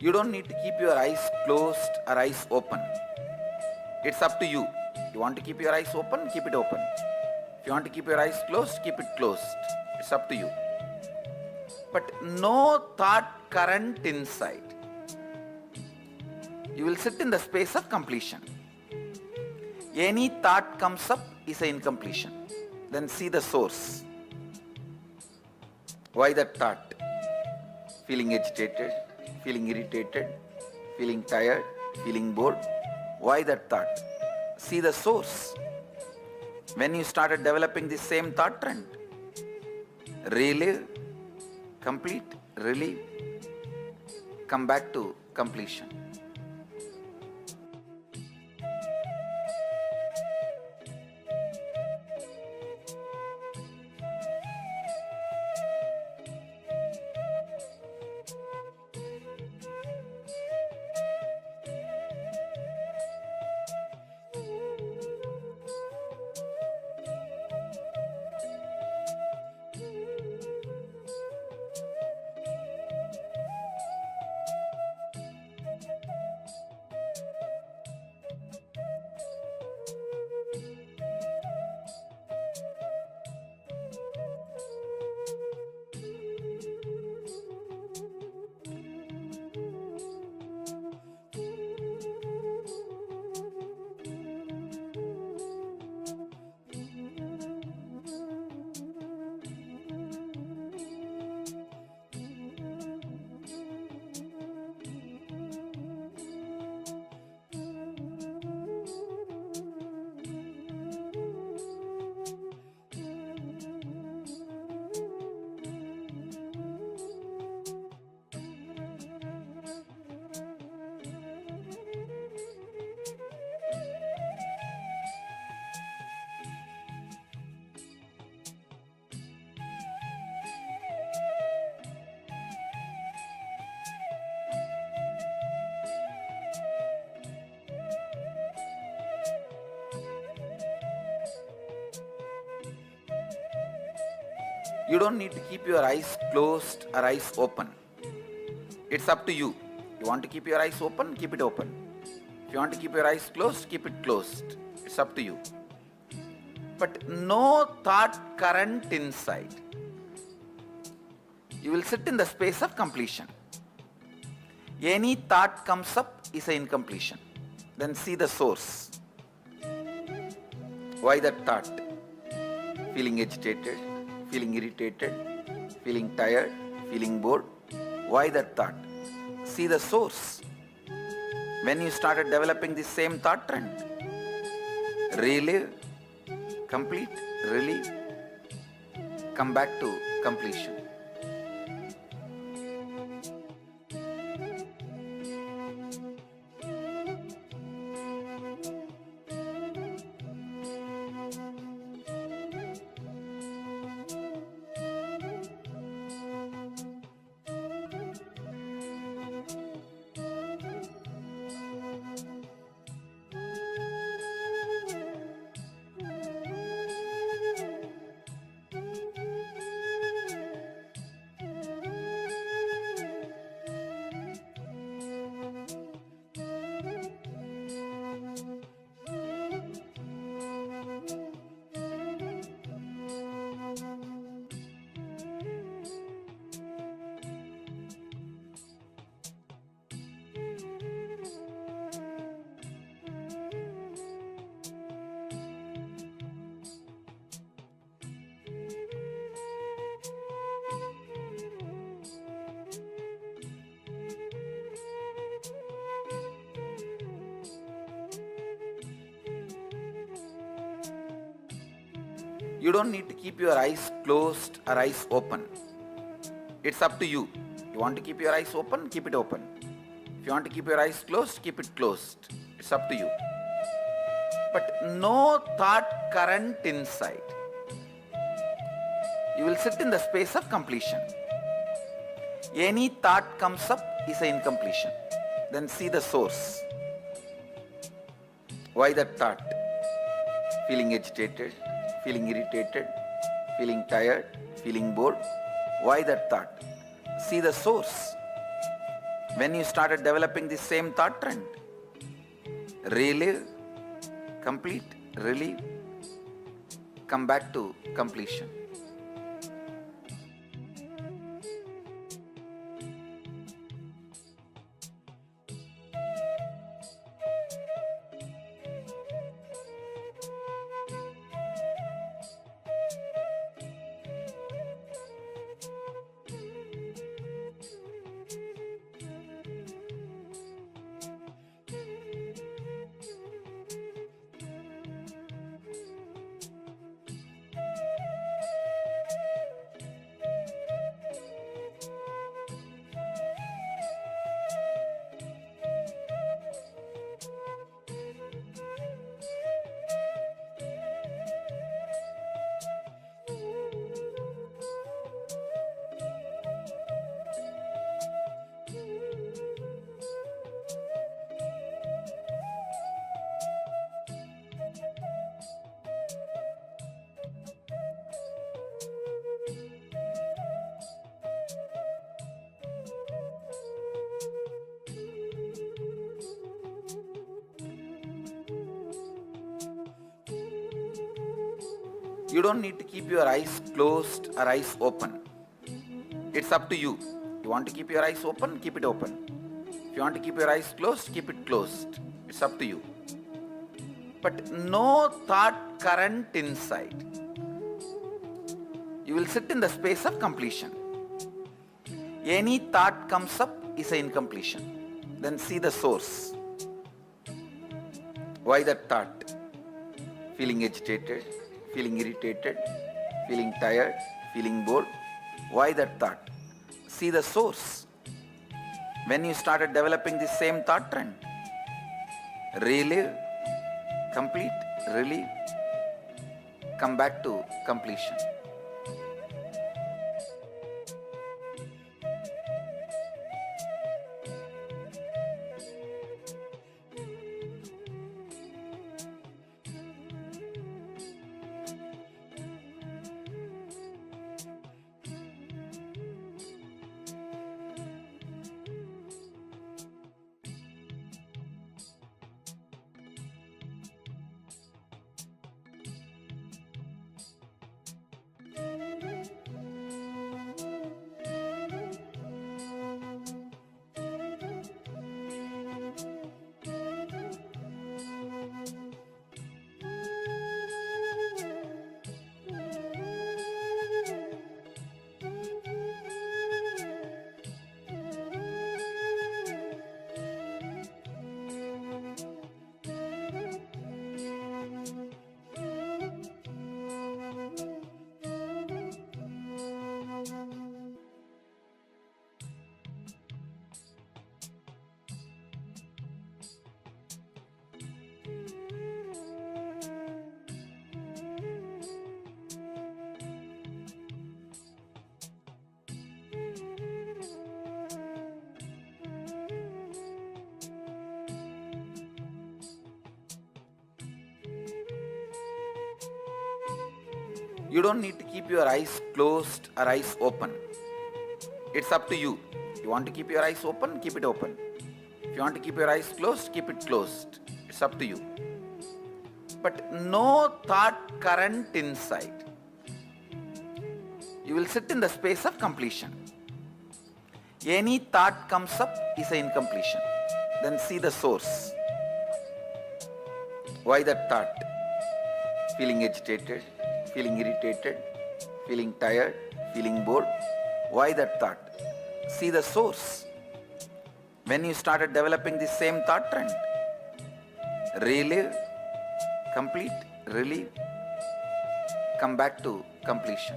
You don't need to keep your eyes closed or eyes open. It's up to you. You want to keep your eyes open, keep it open. If you want to keep your eyes closed, keep it closed. It's up to you. But no thought current inside. You will sit in the space of completion. Any thought comes up is an incompletion. Then see the source. Why that thought? Feeling agitated, feeling irritated, feeling tired, feeling bored. Why that thought? See the source. When you started developing the same thought trend, relive, complete, relieve, come back to completion. You don't need to keep your eyes closed or eyes open. It's up to you. You want to keep your eyes open, keep it open. If you want to keep your eyes closed, keep it closed. It's up to you. But no thought current inside. You will sit in the space of completion. Any thought comes up is an incompletion. Then see the source. Why that thought? Feeling agitated, feeling irritated, feeling tired, feeling bored. Why that thought? See the source. When you started developing the same thought trend, relive, complete, relieve, come back to completion. You don't need to keep your eyes closed or eyes open. It's up to you. You want to keep your eyes open, keep it open. If you want to keep your eyes closed, keep it closed. It's up to you. But no thought current inside. You will sit in the space of completion. Any thought comes up is an incompletion. Then see the source. Why that thought? Feeling agitated, feeling irritated, feeling tired, feeling bored. Why that thought? See the source. when you started developing the same thought trend? Relive, complete, relieve, come back to completion. You don't need to keep your eyes closed or eyes open. It's up to you. You want to keep your eyes open, keep it open. If you want to keep your eyes closed, keep it closed. It's up to you. But no thought current inside. You will sit in the space of completion. Any thought comes up is an incompletion. Then see the source. Why that thought? Feeling agitated, feeling irritated, feeling tired, feeling bored. Why that thought? See the source. When you started developing the same thought trend, relive, complete, relieve, come back to completion. You don't need to keep your eyes closed or eyes open. It's up to you. You want to keep your eyes open, keep it open. If you want to keep your eyes closed, keep it closed. It's up to you. But no thought current inside. You will sit in the space of completion. Any thought comes up is an incompletion. Then see the source. Why that thought? Feeling agitated, feeling irritated, feeling tired, feeling bored. Why that thought? See the source. When you started developing the same thought trend, relive, complete, relieve, come back to completion.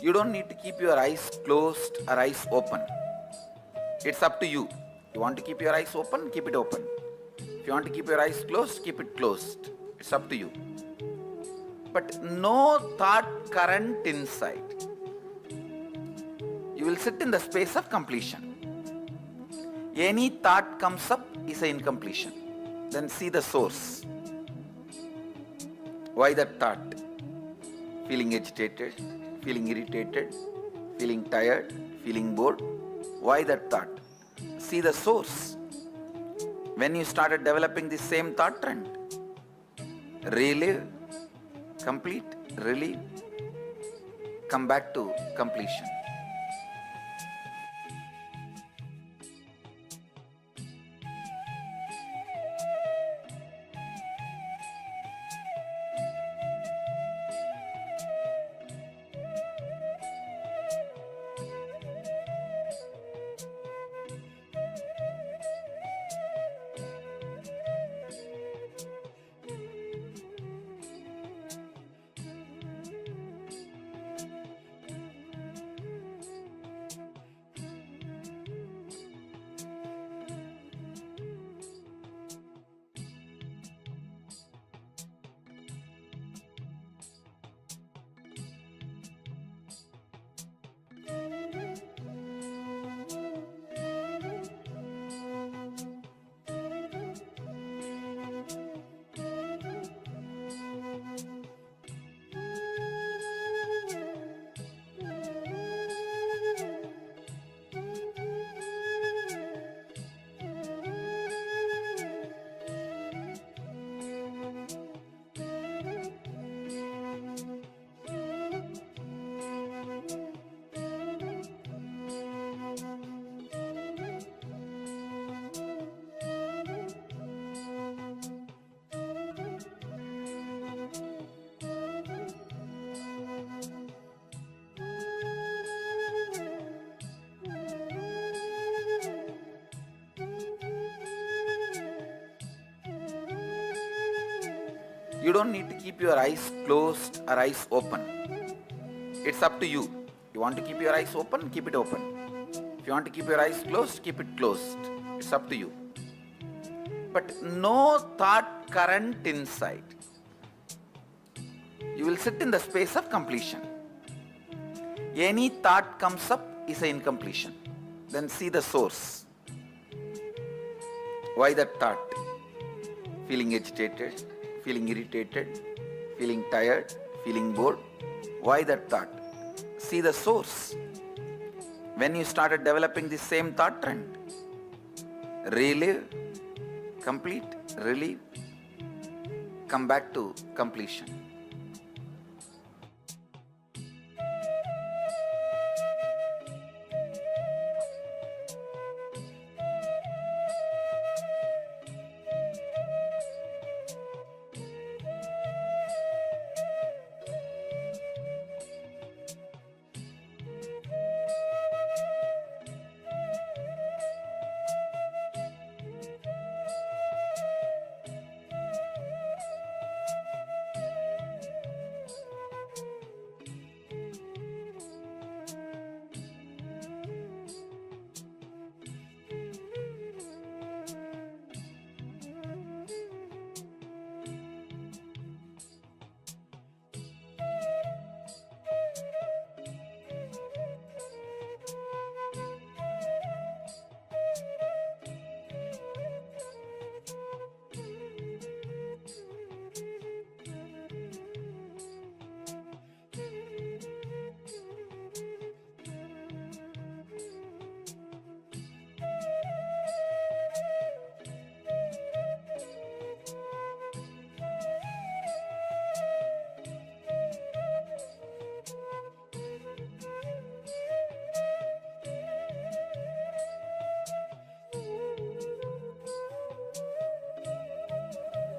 You don't need to keep your eyes closed or eyes open. It's up to you. You want to keep your eyes open, keep it open. If you want to keep your eyes closed, keep it closed. It's up to you. But no thought current inside. You will sit in the space of completion. Any thought comes up is an incompletion. Then see the source. Why that thought? Feeling agitated, feeling irritated, feeling tired, feeling bored. Why that thought? See the source. When you started developing the same thought trend, relive, complete, relieve, come back to completion. You don't need to keep your eyes closed or eyes open. It's up to you. You want to keep your eyes open, keep it open. If you want to keep your eyes closed, keep it closed. It's up to you. But no thought current inside. You will sit in the space of completion. Any thought comes up is an incompletion. Then see the source. Why that thought? Feeling agitated, feeling irritated, feeling tired, feeling bored. Why that thought? See the source. When you started developing the same thought trend, relive, complete, relieve, come back to completion.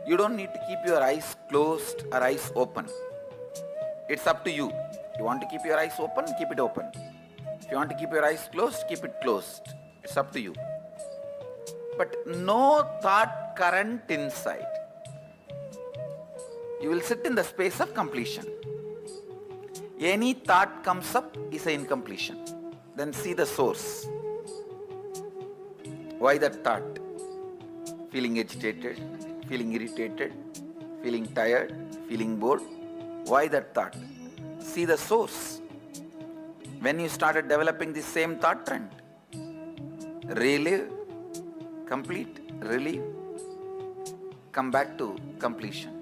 You don't need to keep your eyes closed or eyes open. It's up to you. You want to keep your eyes open, keep it open. If you want to keep your eyes closed, keep it closed. It's up to you. But no thought current inside. You will sit in the space of completion. Any thought comes up is an incompletion. Then see the source. Why that thought? Feeling agitated, feeling irritated, feeling tired, feeling bored. Why that thought? See the source. When you started developing the same thought trend, relive, complete, relieve, come back to completion.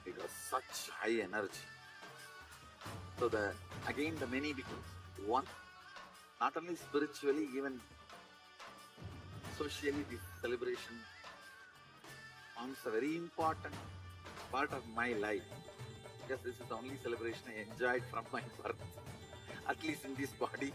It was such high energy. So the many becomes one, not only spiritually, even socially, this celebration forms a very important part of my life. Because this is the only celebration I enjoyed from my birth, at least in this body.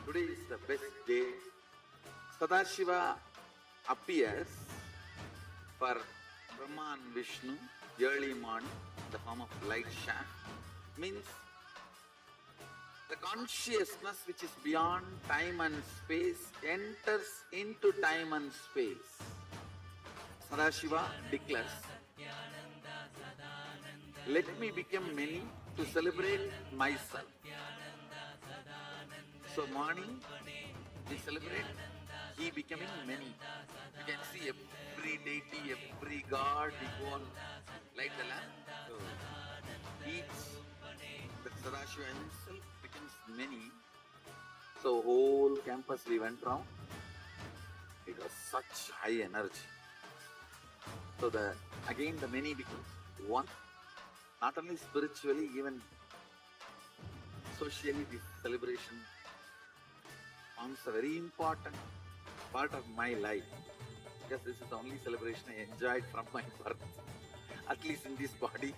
Today is the best day. Sadashiva appears for Brahma and Vishnu early morning in the form of light shaft. Means the consciousness which is beyond time and space enters into time and space. Sadashiva declares, let me become many to celebrate myself. So morning we celebrate he becoming many. You can see every deity, every god, we go on light the lamp. So each, the Sadashiva himself becomes many. So So whole campus we went round. It was such high energy. So again the many becomes one. Not only spiritually, even socially, this celebration forms a very important part of my life. Because this is the only celebration I enjoyed from my birth, at least in this body.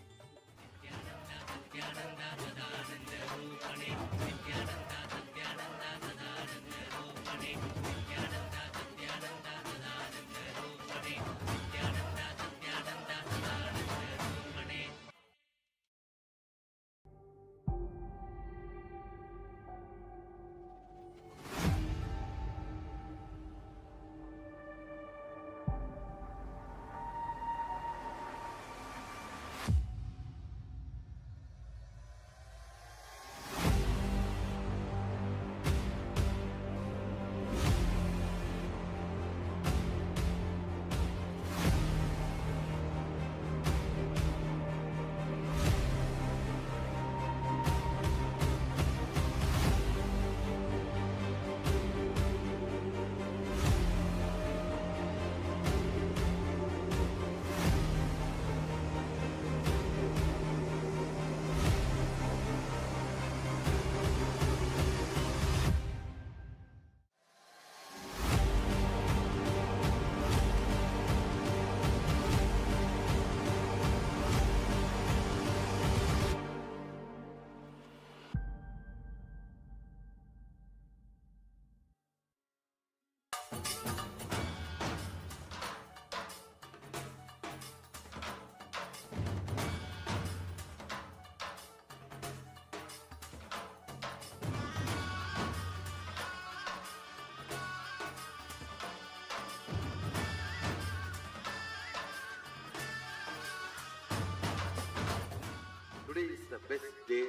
Today is the best day.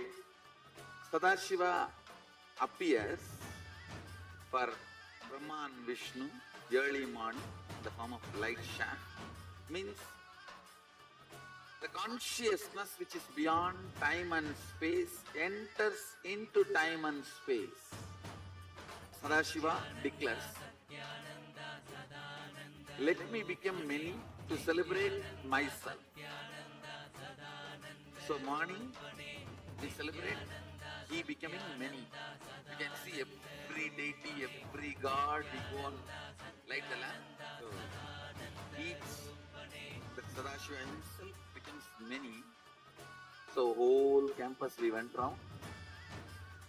Sadashiva appears for Brahma and Vishnu early morning in the form of light shaft. Means the consciousness which is beyond time and space enters into time and space. Sadashiva declares, let me become many to celebrate myself. So morning we celebrate he becoming many. You can see every deity, every god, we go on light the lamp. So each the Sadashiva himself becomes many. So whole campus we went round.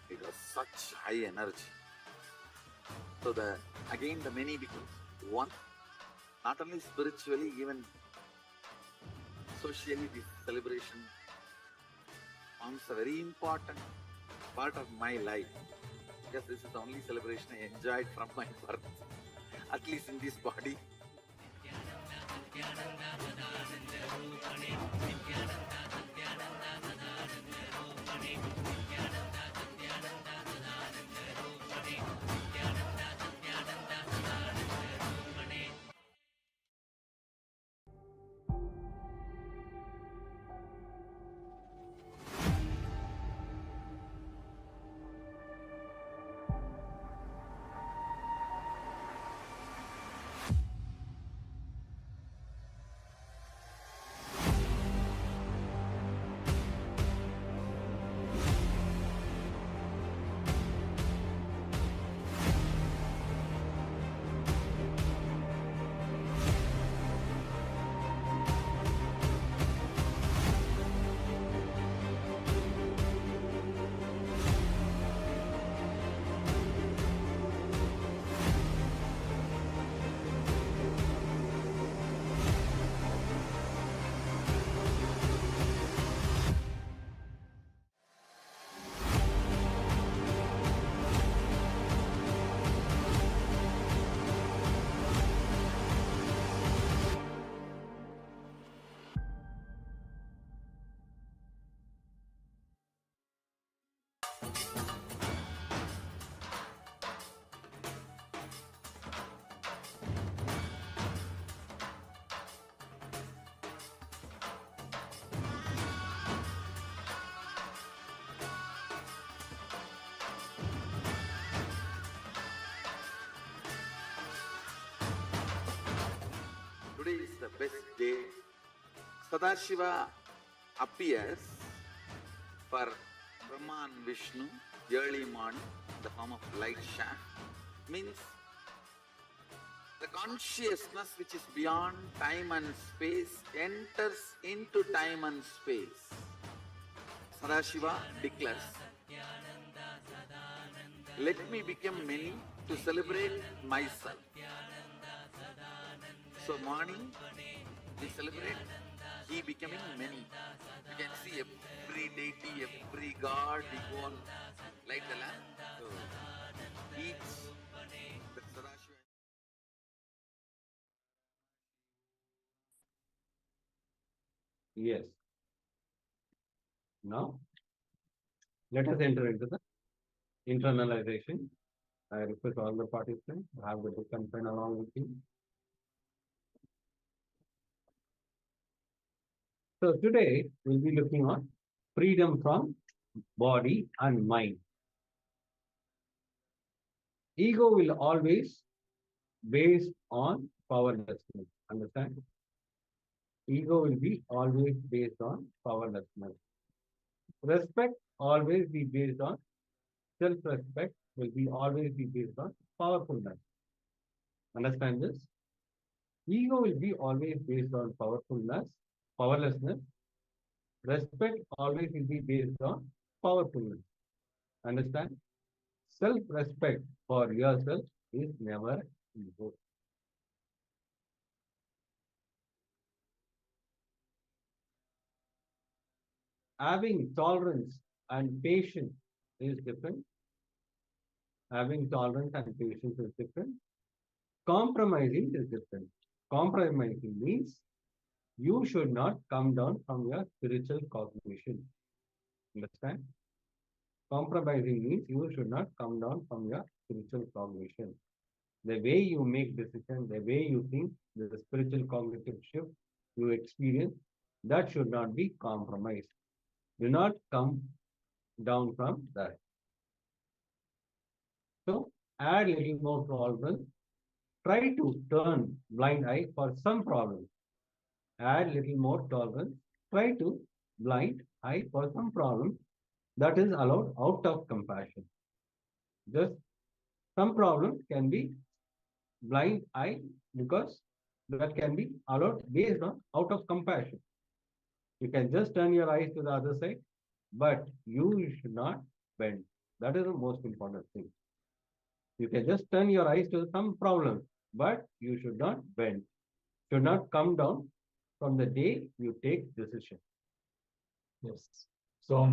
It was such high energy. So again the many becomes one. Not only spiritually, even socially, this celebration forms a very important part of my life. Because this is the only celebration I enjoyed from my birth, at least in this body. Today is the best day. Sadashiva appears for Brahma and Vishnu early morning, the form of light shaft. Means the consciousness which is beyond time and space enters into time and space. Sadashiva declares, let me become many to celebrate myself. So morning, we celebrate he becoming many. You can see every deity, every god, we go on light the lamp. So each the Sadashiva. Yes. Now, let us enter into the internalization. I request all the participants to have the book and pen along with you. So today we'll be looking on freedom from body and mind. Ego will always based on powerlessness. Understand? Ego will be always based on powerlessness. Respect always be based on self-respect, will be always be based on powerfulness. Understand this? Ego will be always based on powerlessness. Respect always will be based on powerfulness. Understand? Self-respect for yourself is never ego. Having tolerance and patience is different. Having tolerance and patience is different. Compromising is different. Compromising means you should not come down from your spiritual cognition. Understand? Compromising means you should not come down from your spiritual cognition. The way you make decisions, the way you think, the spiritual cognitive shift you experience, that should not be compromised. Do not come down from that. So add a little more tolerance. Try to turn blind eye for some problems. Add little more tolerance. Try to blind eye for some problems. That is allowed out of compassion. Just some problems can be blind eye because that can be allowed based on out of compassion. You can just turn your eyes to the other side, but you should not bend. That is the most important thing. You can just turn your eyes to some problems, but you should not bend. Should not come down from the day you take decision. Yes. So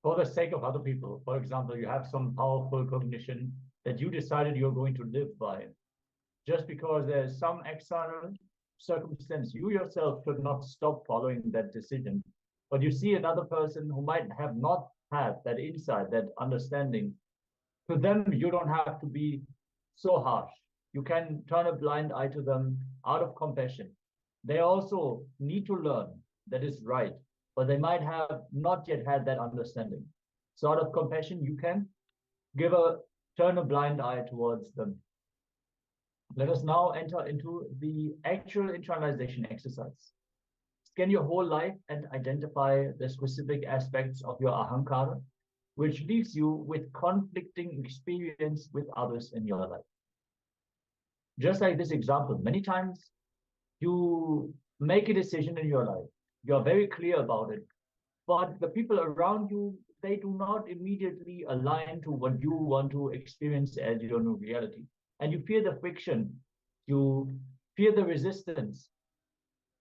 for the sake of other people, for example, you have some powerful cognition that you decided you're going to live by. Just because there's some external circumstance, you yourself should not stop following that decision. But you see another person who might have not had that insight, that understanding. To them, you don't have to be so harsh. You can turn a blind eye to them out of compassion. They also need to learn that is right, but they might have not yet had that understanding. So out of compassion, you can turn a blind eye towards them. Let us now enter into the actual internalization exercise. Scan your whole life and identify the specific aspects of your ahankara, which leaves you with conflicting experience with others in your life. Just like this example, many times you make a decision in your life. You're very clear about it, but the people around you, they do not immediately align to what you want to experience as your new reality. And you fear the friction, you fear the resistance.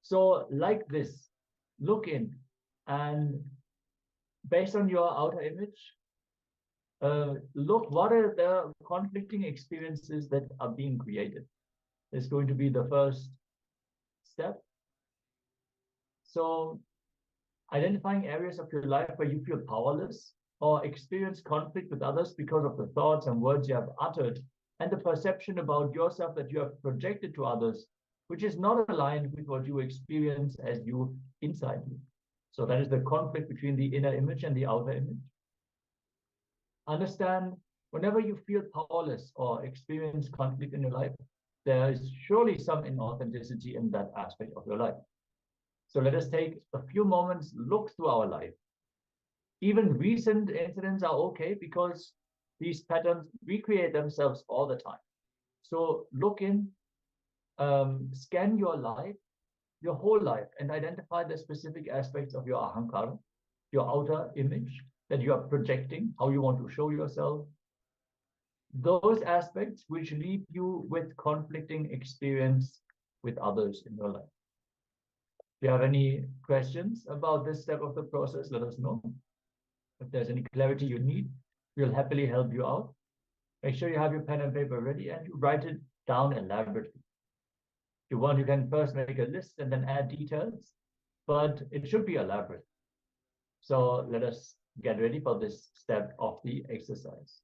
So like this, look in and based on your outer image, look what are the conflicting experiences that are being created. It's going to be the first step. So identifying areas of your life where you feel powerless or experience conflict with others because of the thoughts and words you have uttered and the perception about yourself that you have projected to others, which is not aligned with what you experience as you inside you. So that is the conflict between the inner image and the outer image. Understand, whenever you feel powerless or experience conflict in your life, there is surely some inauthenticity in that aspect of your life. So let us take a few moments, look through our life. Even recent incidents are okay because these patterns recreate themselves all the time. So look in, scan your life, your whole life, and identify the specific aspects of your ahankara, your outer image that you are projecting, how you want to show yourself. Those aspects which leave you with conflicting experience with others in your life. If you have any questions about this step of the process, let us know. If there's any clarity you need, we'll happily help you out. Make sure you have your pen and paper ready and you write it down elaborately. If you want, you can first make a list and then add details, but it should be elaborate. So let us get ready for this step of the exercise.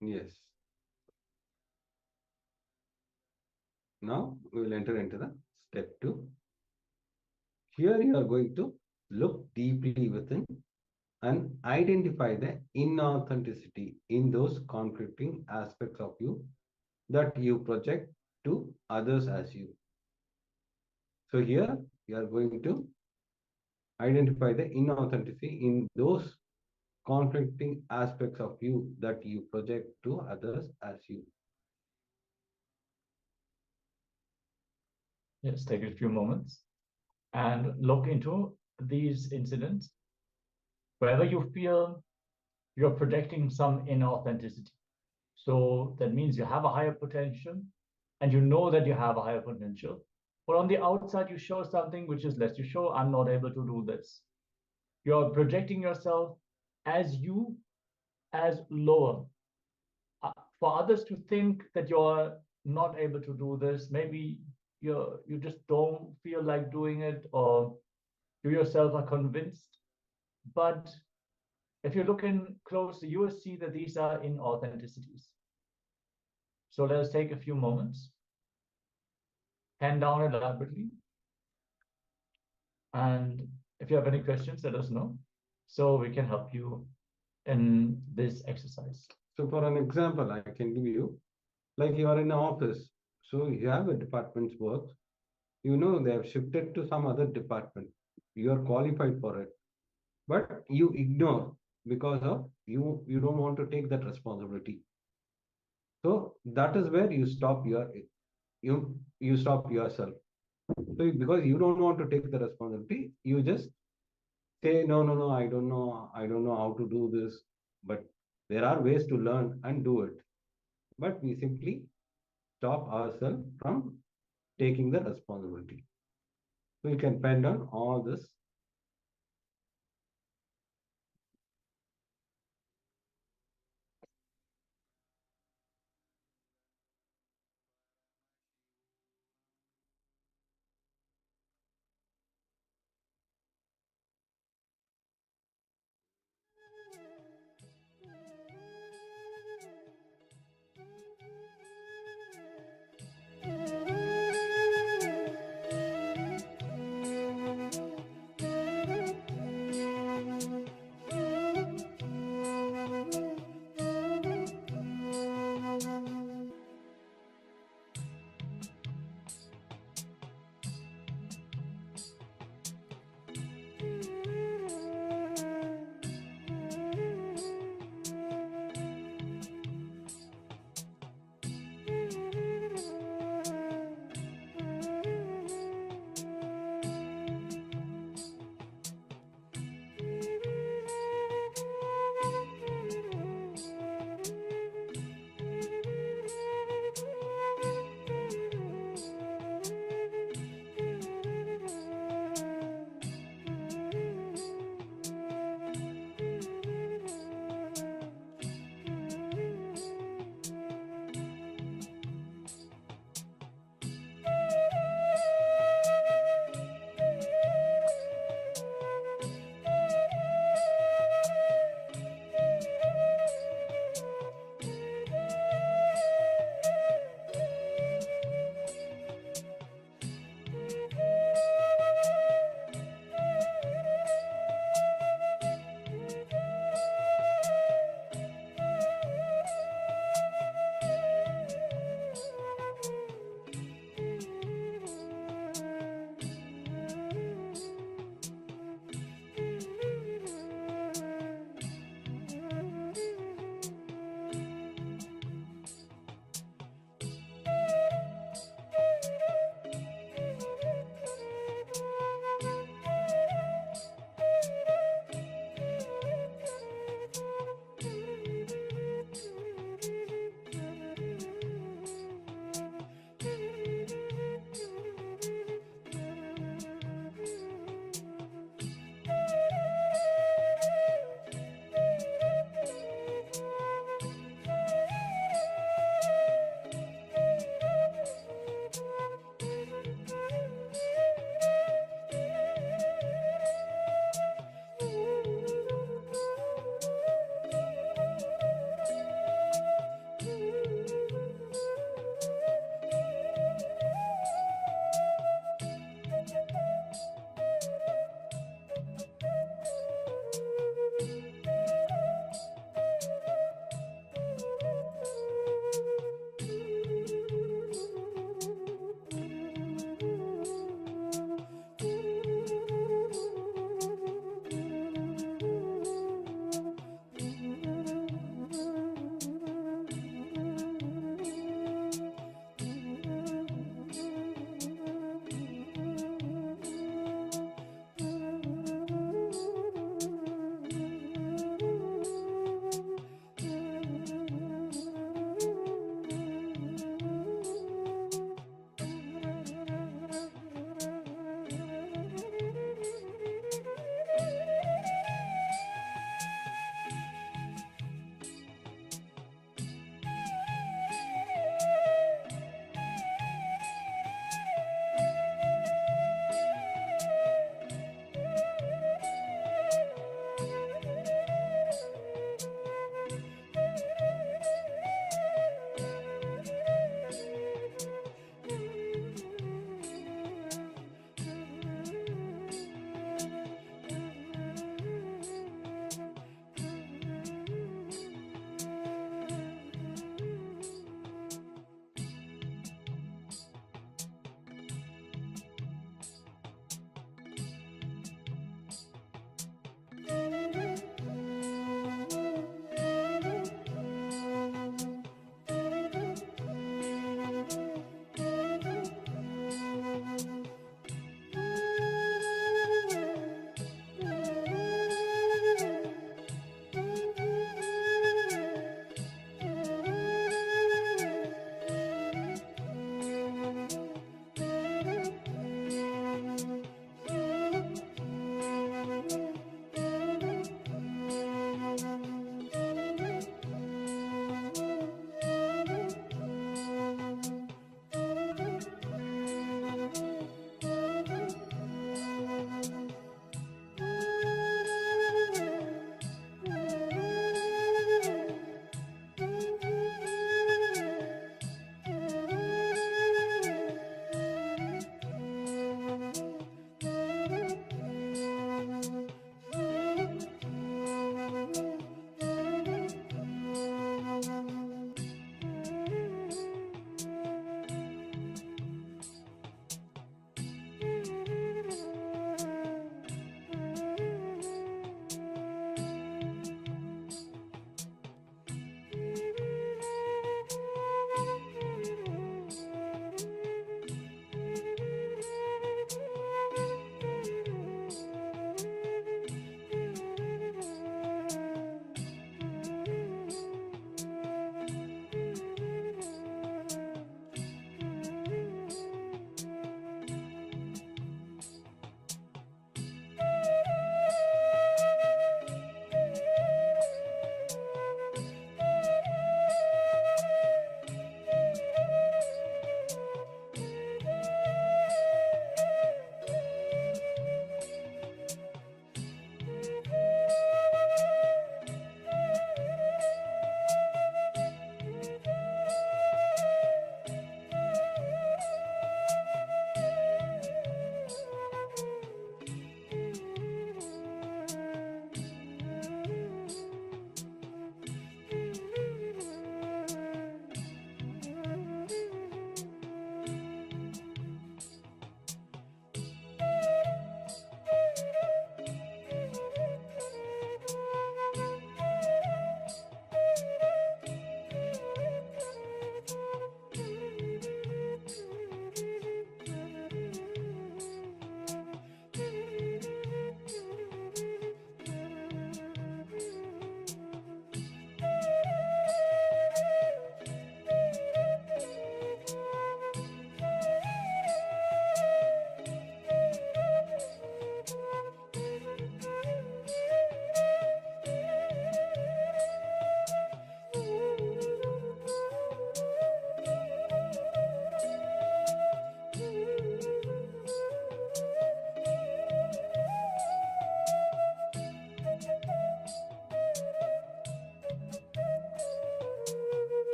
Yes. Now we will enter into the step 2. Here you are going to look deeply within and identify the inauthenticity in those conflicting aspects of you that you project to others as you. So here you are going to identify the inauthenticity in those conflicting aspects of you that you project to others as you. Yes, take a few moments and look into these incidents. Wherever you feel you're projecting some inauthenticity. So that means you have a higher potential and you know that you have a higher potential. But on the outside, you show something which is less. You show, I'm not able to do this. You're projecting yourself as you, as lower. For others to think that you're not able to do this, maybe you just don't feel like doing it, or you yourself are convinced. But if you look in close, you will see that these are inauthenticities. So let us take a few moments, hand down elaborately, and if you have any questions, let us know, so we can help you in this exercise. So for an example, I can give you, like you are in an office, so you have a department's work, you know they have shifted to some other department, you are qualified for it, but you ignore because of you don't want to take that responsibility. So that is where you stop you stop yourself. So because you don't want to take the responsibility, you just say no, I don't know how to do this, but there are ways to learn and do it, but we simply stop ourselves from taking the responsibility. So you can pen down all this.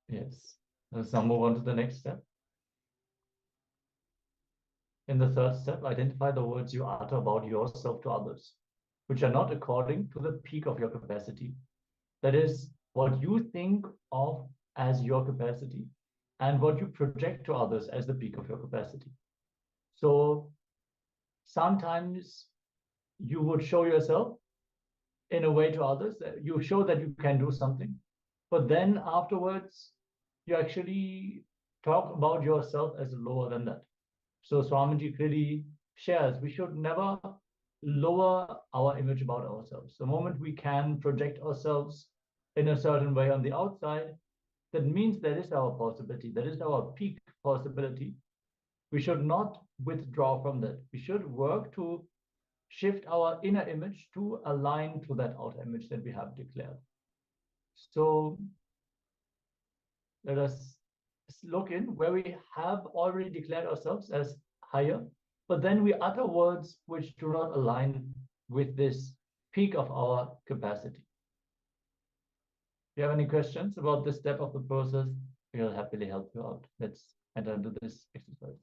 Yes. Let's now move on to the next step. In the third step, identify the words you utter about yourself to others, which are not according to the peak of your capacity. That is, what you think of as your capacity and what you project to others as the peak of your capacity. So sometimes you would show yourself in a way to others that you show that you can do something, but then afterwards you actually talk about yourself as lower than that. So Swamiji clearly shares we should never lower our image about ourselves. The moment we can project ourselves in a certain way on the outside, that means that is our possibility, that is our peak possibility. We should not withdraw from that. We should work to shift our inner image to align to that outer image that we have declared. So let us look in where we have already declared ourselves as higher, but then we utter words which do not align with this peak of our capacity. If you have any questions about this step of the process, we'll happily help you out. Let's enter into this exercise.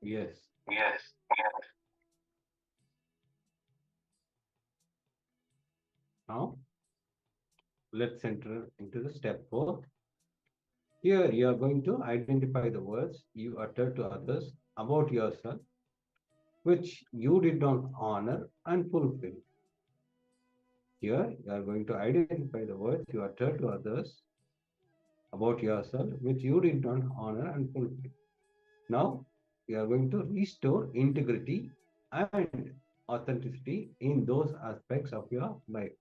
Yes. Now, let's enter into the step 4. Here, you are going to identify the words you utter to others about yourself, which you did not honor and fulfill. Here, you are going to identify the words you utter to others about yourself, which you did not honor and fulfill. Now, you are going to restore integrity and authenticity in those aspects of your life.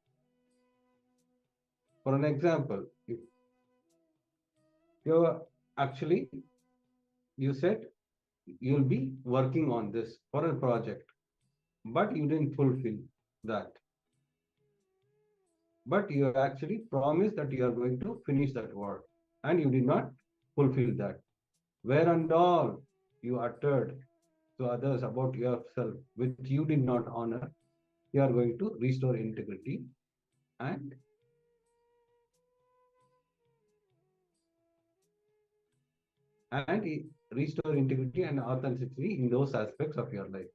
For an example, if you said you'll be working on this for a project, but you didn't fulfill that. But you actually promised that you are going to finish that work, and you did not fulfill that. Where and all you uttered to others about yourself, which you did not honor, you are going to restore integrity and restore integrity and authenticity in those aspects of your life.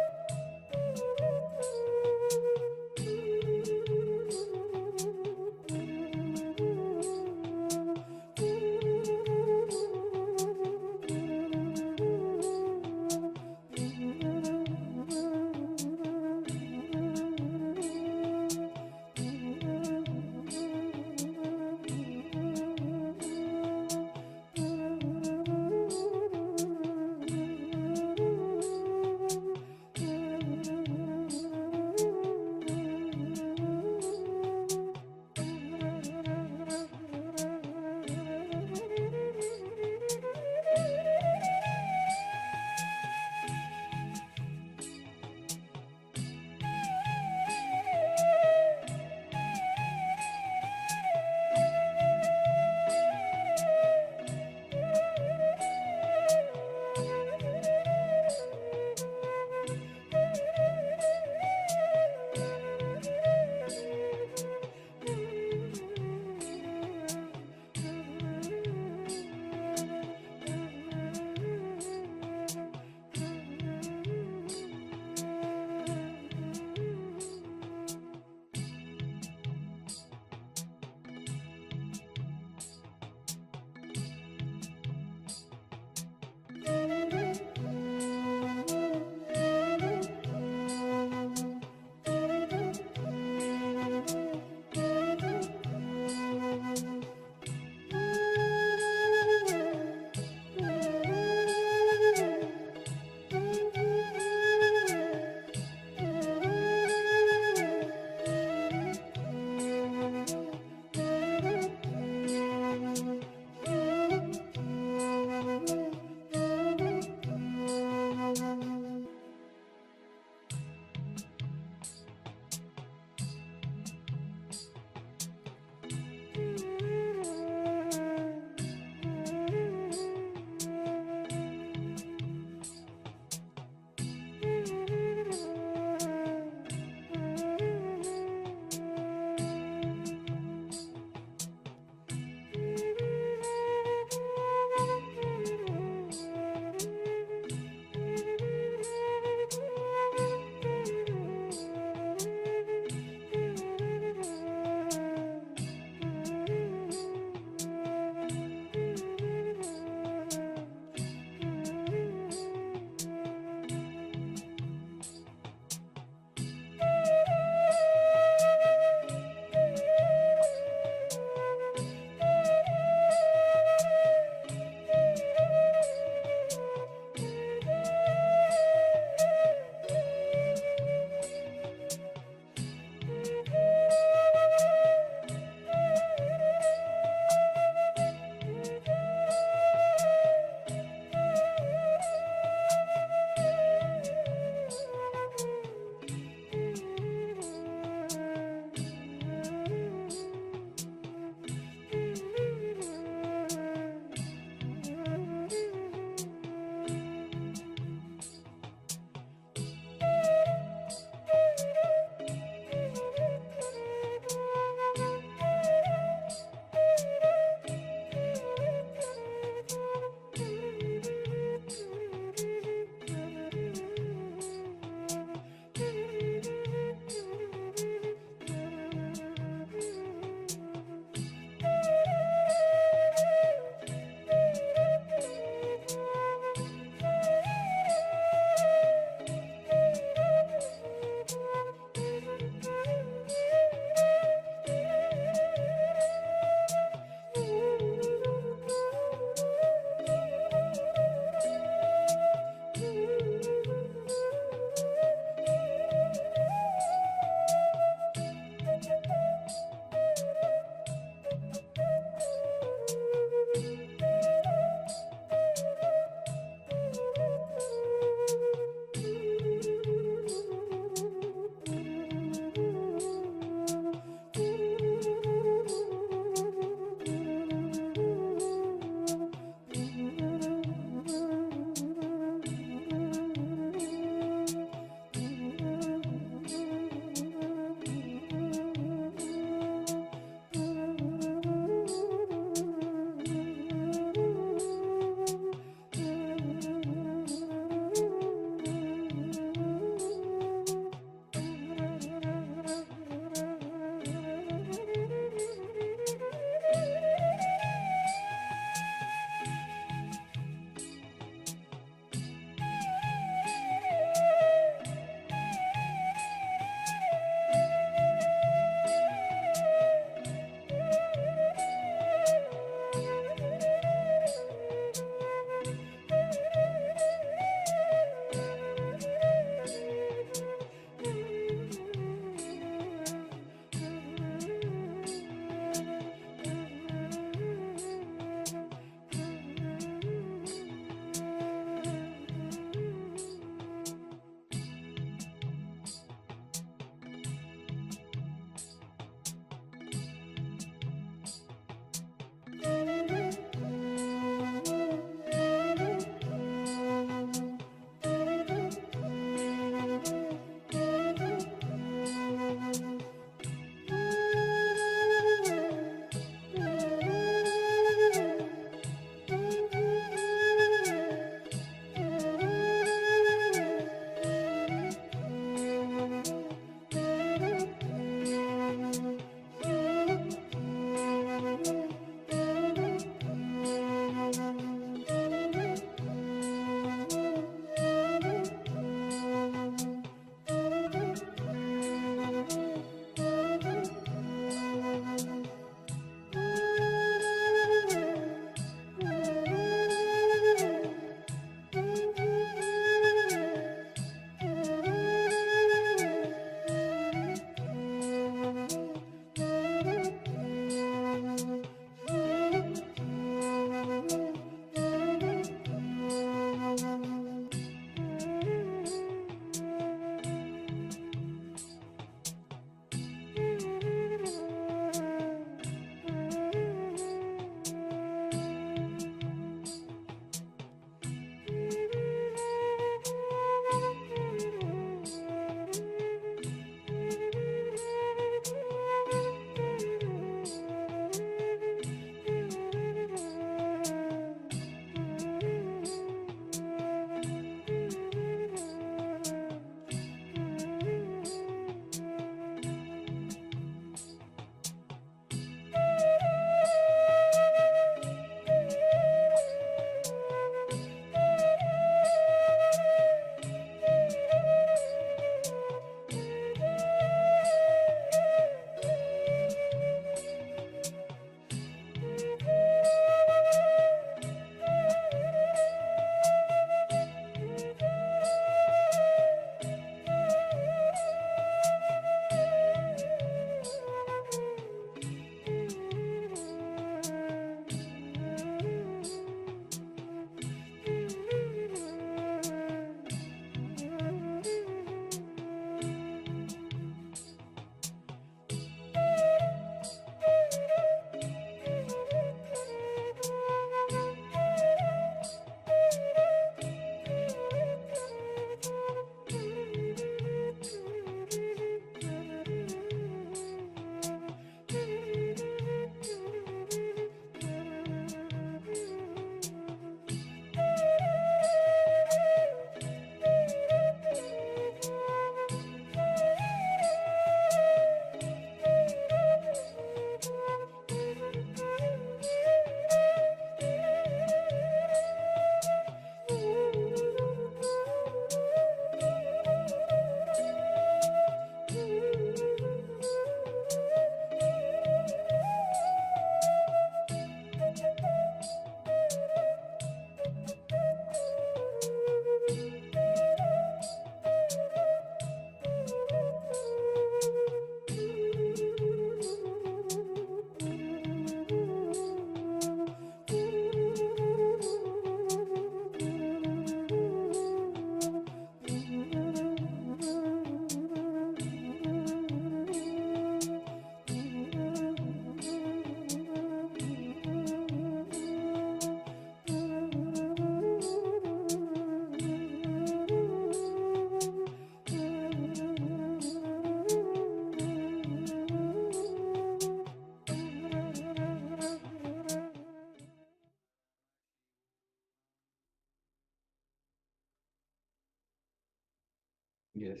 Yes.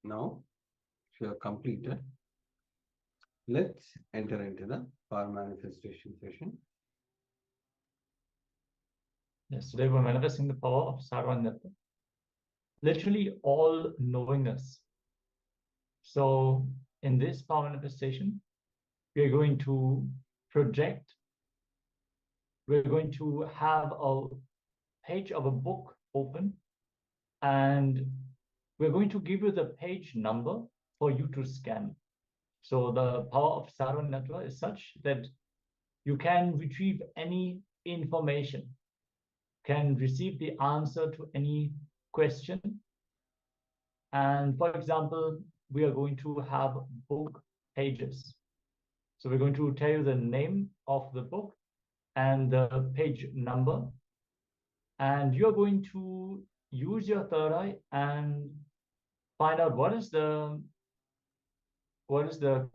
Now, if you have completed, let's enter into the power manifestation session. Yes, today we're manifesting the power of Sadhana, literally all knowingness. So in this power manifestation, we are going to project, we're going to have a page of a book open, and we're going to give you the page number for you to scan. So the power of Sadhana is such that you can retrieve any information, can receive the answer to any question. And for example, we are going to have book pages. So we're going to tell you the name of the book and the page number. And you're going to use your third eye and find out what is the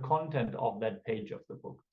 content of that page of the book.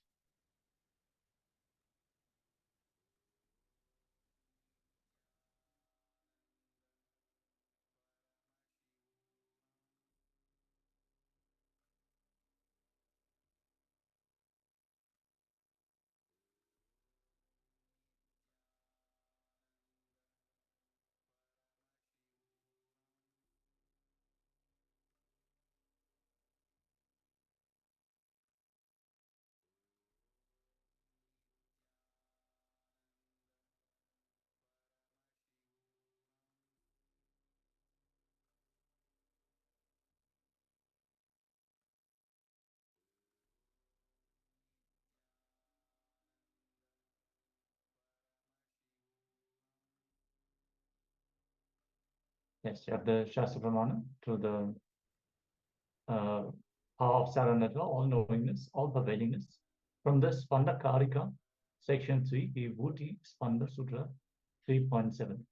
Yes, you have the Shastra Pramana to the power of Sadhana, all knowingness, all pervadingness. From the Spanda Karika, section 3, Vibhuti Spanda Sutra 3.7.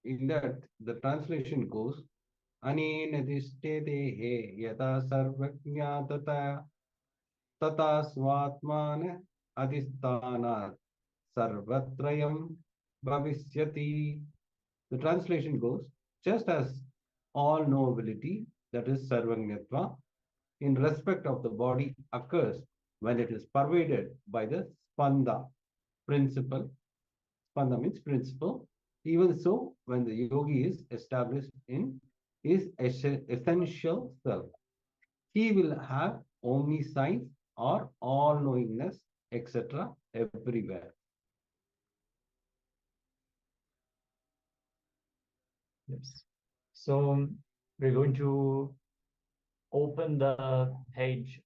In that, the translation goes, Anena diste dehe yata sarvajnatata tata svatmana adhisthana sarvatrayam bhavisyati. The translation goes, just as all knowability, that is sarvajnatva, in respect of the body occurs when it is pervaded by the spanda principle. Spanda means principle. Even so, when the yogi is established in his essential self, he will have omniscience or all-knowingness, etc. everywhere. Yes. So we're going to open the page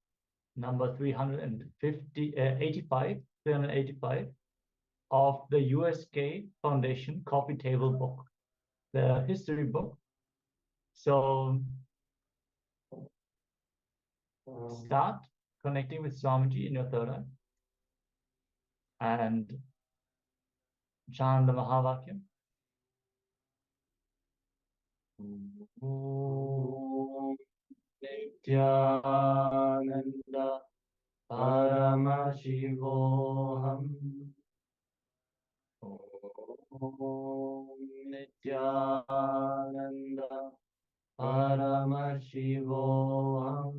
number 385 of the USK Foundation Coffee Table book, the history book. So start connecting with Swamiji in your third eye and chant the Mahavakyam. Om Nithyananda Paramashivoham. Om Nithyananda Paramashivoham.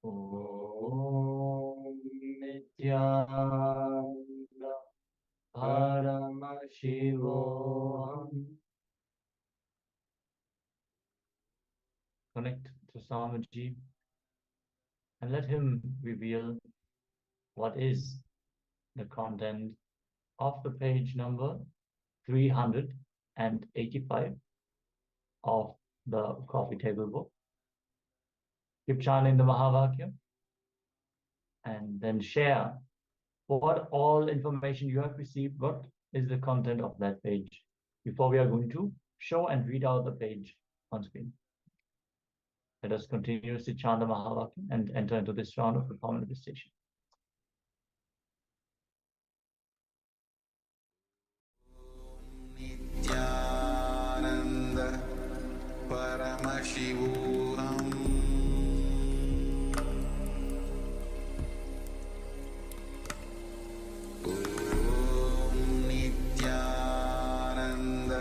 Om Nithyananda Paramashivoham. Connect to Swamiji and let him reveal what is the content of the page number 385 of the coffee table book. Keep chanting the Mahavakyam and then share what all information you have received, what is the content of that page, before we are going to show and read out the page on screen. Let us continuously chant the Mahavakyam and enter into this round of the power manifestation. Nithyananda Paramashivoham. Om Nithyananda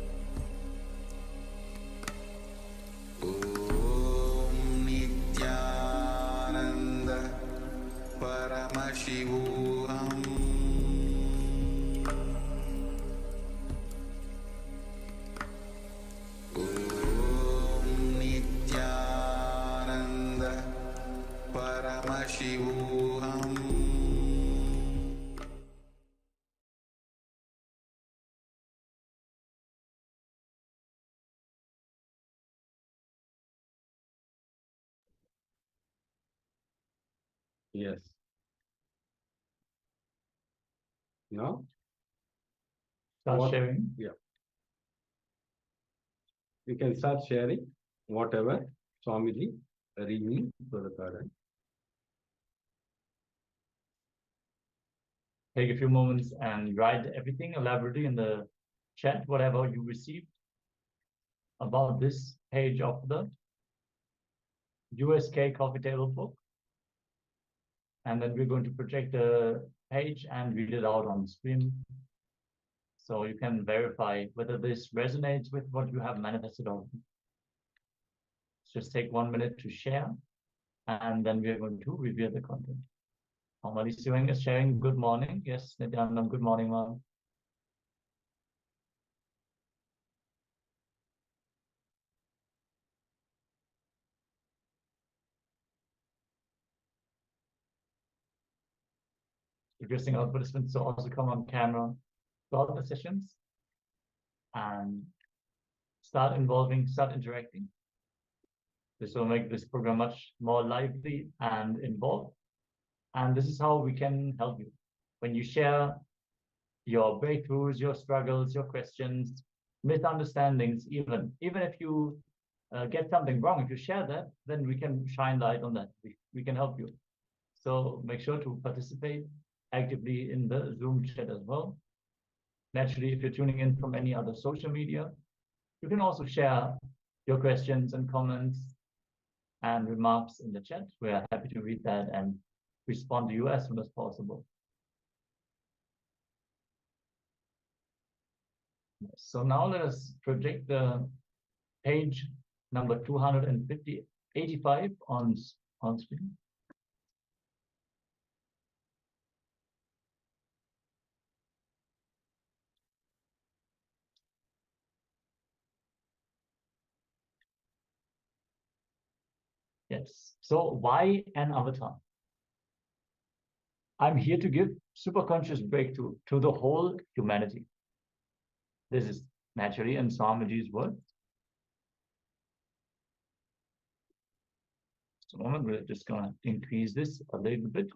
Yes. Now, Start sharing. Yeah. You can start sharing whatever Swamiji revealed to the current. Take a few moments and write everything elaborately in the chat, whatever you received about this page of the USK coffee table book. And then we're going to project the page and read it out on the screen. So you can verify whether this resonates with what you have manifested or not. Just take 1 minute to share, and then we are going to review the content. Normally, Sivang is sharing good morning. Yes, Nithyananda, good morning, ma'am. Requesting our participants to also come on camera throughout the sessions and start interacting. This will make this program much more lively and involved. And this is how we can help you. When you share your breakthroughs, your struggles, your questions, misunderstandings, even if you get something wrong, if you share that, then we can shine light on that. We can help you. So make sure to participate actively in the Zoom chat as well. Naturally, if you're tuning in from any other social media, you can also share your questions and comments and remarks in the chat. We are happy to read that and respond to you as soon as possible. So now let us project the page number 285 on screen. Yes. So why an avatar? I'm here to give superconscious breakthrough to the whole humanity. This is naturally in Swamiji's words. So moment, we're just gonna increase this a little bit.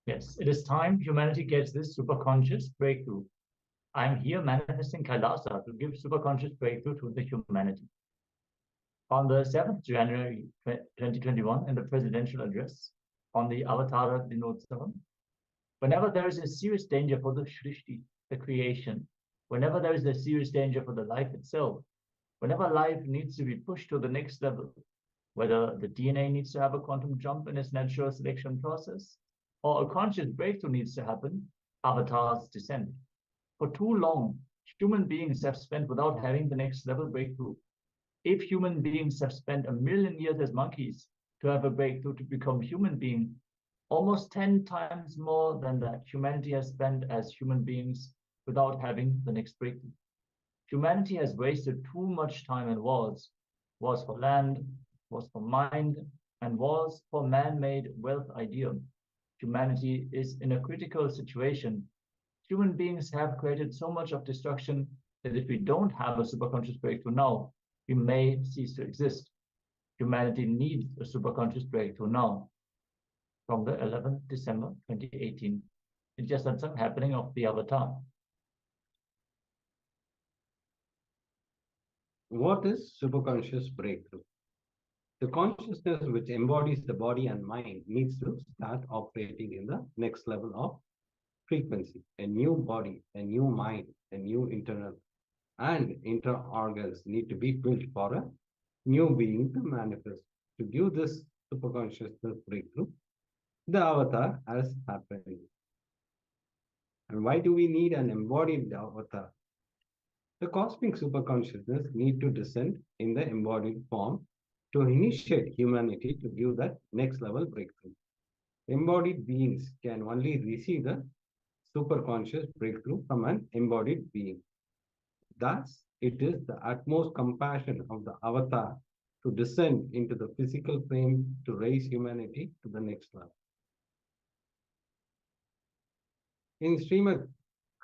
Yes, it is time humanity gets this superconscious breakthrough. I'm here manifesting KAILASA to give superconscious breakthrough to the humanity. On the 7th January 2021, in the presidential address on the Avatara Dinotsavam, whenever there is a serious danger for the Shrishti, the creation, whenever there is a serious danger for the life itself, whenever life needs to be pushed to the next level, whether the DNA needs to have a quantum jump in its natural selection process, or a conscious breakthrough needs to happen, avatars descend. For too long, human beings have spent without having the next level breakthrough. If human beings have spent 1 million years as monkeys to have a breakthrough to become human being, almost 10 times more than that humanity has spent as human beings without having the next breakthrough. Humanity has wasted too much time in wars for land, wars for mind, and wars for man-made wealth ideal. Humanity is in a critical situation. Human beings have created so much of destruction that if we don't have a superconscious breakthrough now, we may cease to exist. Humanity needs a superconscious breakthrough now. From the 11th December 2018, it's just that some happening of the avatar. What is superconscious breakthrough? The consciousness which embodies the body and mind needs to start operating in the next level of frequency. A new body, a new mind, a new internal and inter organs need to be built for a new being to manifest. To give this superconsciousness breakthrough, the avatar has happened. And why do we need an embodied avatar? The cosmic superconsciousness need to descend in the embodied form to initiate humanity to give that next level breakthrough. Embodied beings can only receive the superconscious breakthrough from an embodied being. Thus, it is the utmost compassion of the avatar to descend into the physical frame to raise humanity to the next level. In Srimad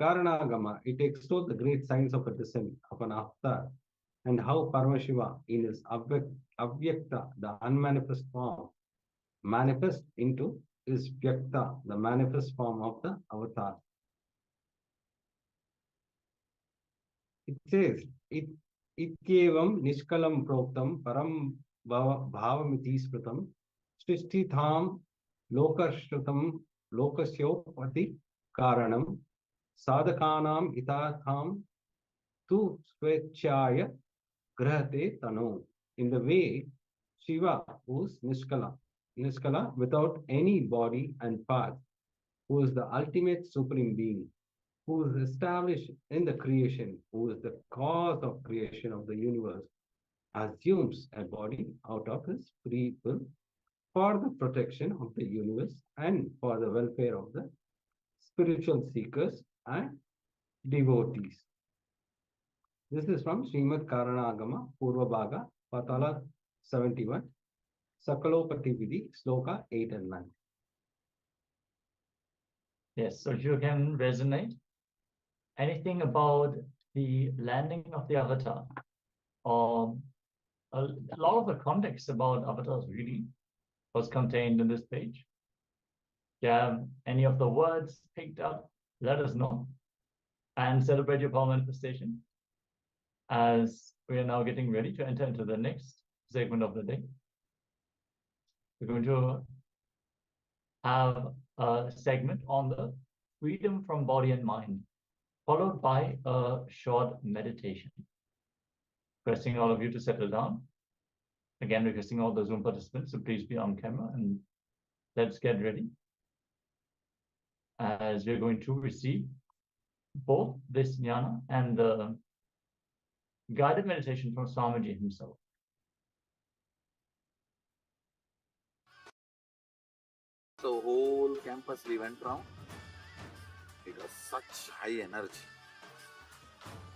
Karanagama, it extols the great signs of a descent of an avatar and how Paramashiva in his Avyakta, the unmanifest form, manifests into his Vyakta, the manifest form of the avatar. It says, Ityevam Nishkalam Proktam Param Bhavamiti Smritam Srishtitham Lokashrutam Lokasyopati Karanam Sadhakanam Itatham Tu Swechaya Grahate Tanu. In the way, Shiva, who's Nishkala, without any body and part, who is the ultimate supreme being, who is established in the creation, who is the cause of creation of the universe, assumes a body out of his free will for the protection of the universe and for the welfare of the spiritual seekers and devotees. This is from Srimad Karanagama, Purva Bhaga, Patala 71, Sakalopati Vidhi, Sloka 8 and 9. Yes, so you can resonate. Anything about the landing of the avatar, or a lot of the context about avatars really was contained in this page. If you have any of the words picked up, let us know and celebrate your power manifestation as we are now getting ready to enter into the next segment of the day. We're going to have a segment on the freedom from body and mind, followed by a short meditation. Requesting all of you to settle down. Again, requesting all the Zoom participants to please be on camera, and let's get ready as we're going to receive both this jnana and the guided meditation from Swamiji himself. So whole campus we went round. It was such high energy.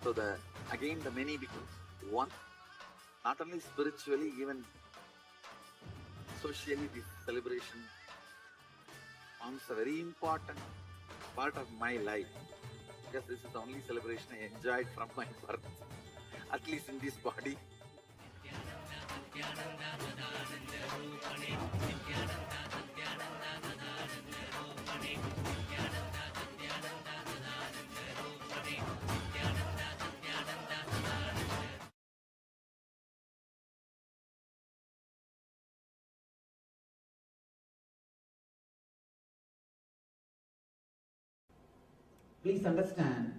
So the many bhikkhus, one, not only spiritually, even socially, this celebration forms a very important part of my life, because this is the only celebration I enjoyed from my birth, at least in this body. Please understand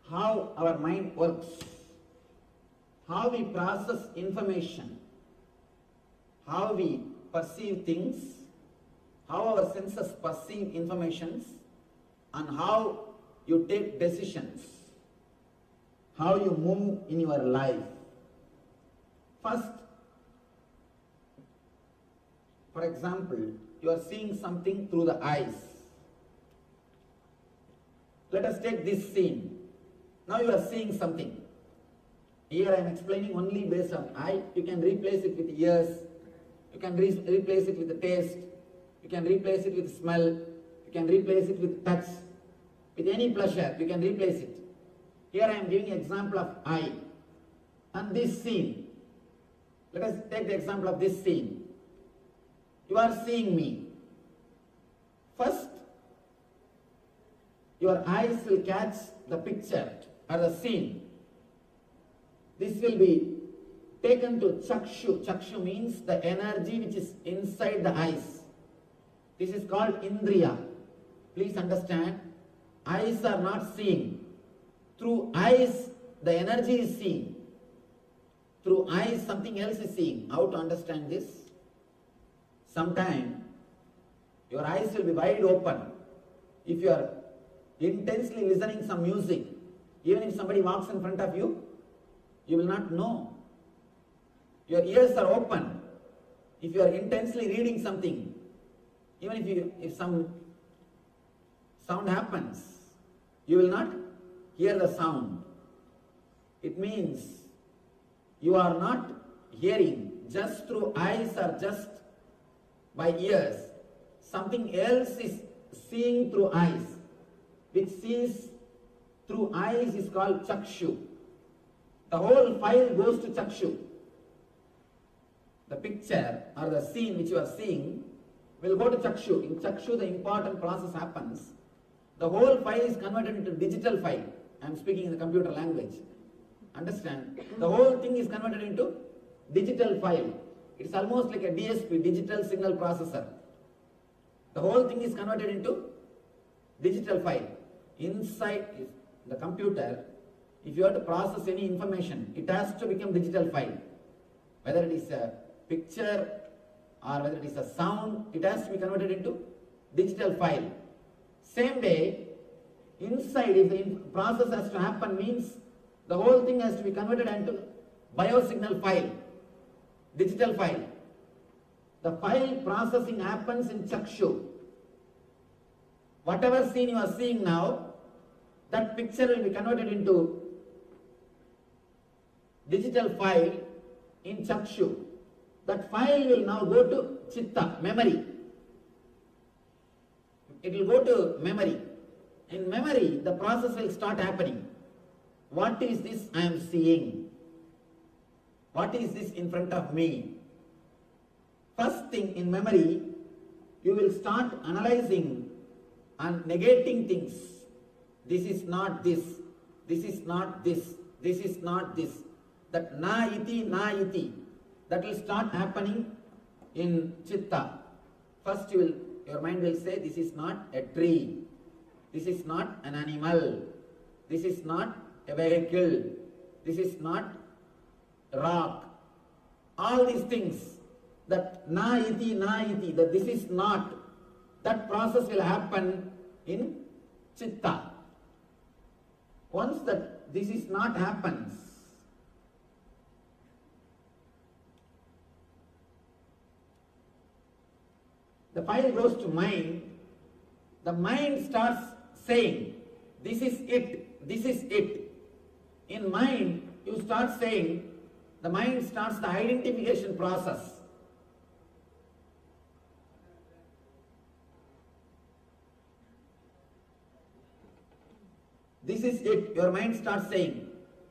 how our mind works, how we process information, how we perceive things, how our senses perceive informations, and how you take decisions, how you move in your life. First, for example, you are seeing something through the eyes. Let us take this scene. Now you are seeing something. Here I am explaining only based on eye. You can replace it with ears. You can replace it with the taste. You can replace it with smell. You can replace it with touch. With any pleasure, you can replace it. Here I am giving an example of eye. And this scene. Let us take the example of this scene. You are seeing me. First, your eyes will catch the picture or the scene. This will be taken to chakshu. Chakshu means the energy which is inside the eyes. This is called indriya. Please understand, eyes are not seeing. Through eyes, the energy is seen. Through eyes, something else is seeing. How to understand this? Sometime, your eyes will be wide open. If you are intensely listening some music, even if somebody walks in front of you, you will not know. Your ears are open. If you are intensely reading something, even if some sound happens, you will not hear the sound. It means you are not hearing just through eyes or just by ears. Something else is seeing through eyes. Which sees through eyes is called chakshu. The whole file goes to chakshu. The picture or the scene which you are seeing will go to chakshu. In chakshu, the important process happens. The whole file is converted into digital file. I am speaking in the computer language. Understand? The whole thing is converted into digital file. It's almost like a DSP, digital signal processor. The whole thing is converted into digital file. Inside the computer, if you have to process any information, it has to become digital file. Whether it is a picture or whether it is a sound, it has to be converted into digital file. Same way, inside, if the process has to happen, means the whole thing has to be converted into biosignal file, digital file. The file processing happens in chakshu. Whatever scene you are seeing now, that picture will be converted into digital file in chakshu. That file will now go to chitta, memory. It will go to memory. In memory, the process will start happening. What is this I am seeing? What is this in front of me? First thing in memory, you will start analyzing and negating things. This is not this. This is not this. This is not this. That na iti, that will start happening in chitta. First your mind will say, this is not a tree. This is not an animal. This is not a vehicle. This is not a rock. All these things, that na iti, that this is not, that process will happen in chitta. Once that this is not happens, the file goes to mind. The mind starts saying, this is it, this is it. In mind, you start saying, the mind starts the identification process. This is it. Your mind starts saying,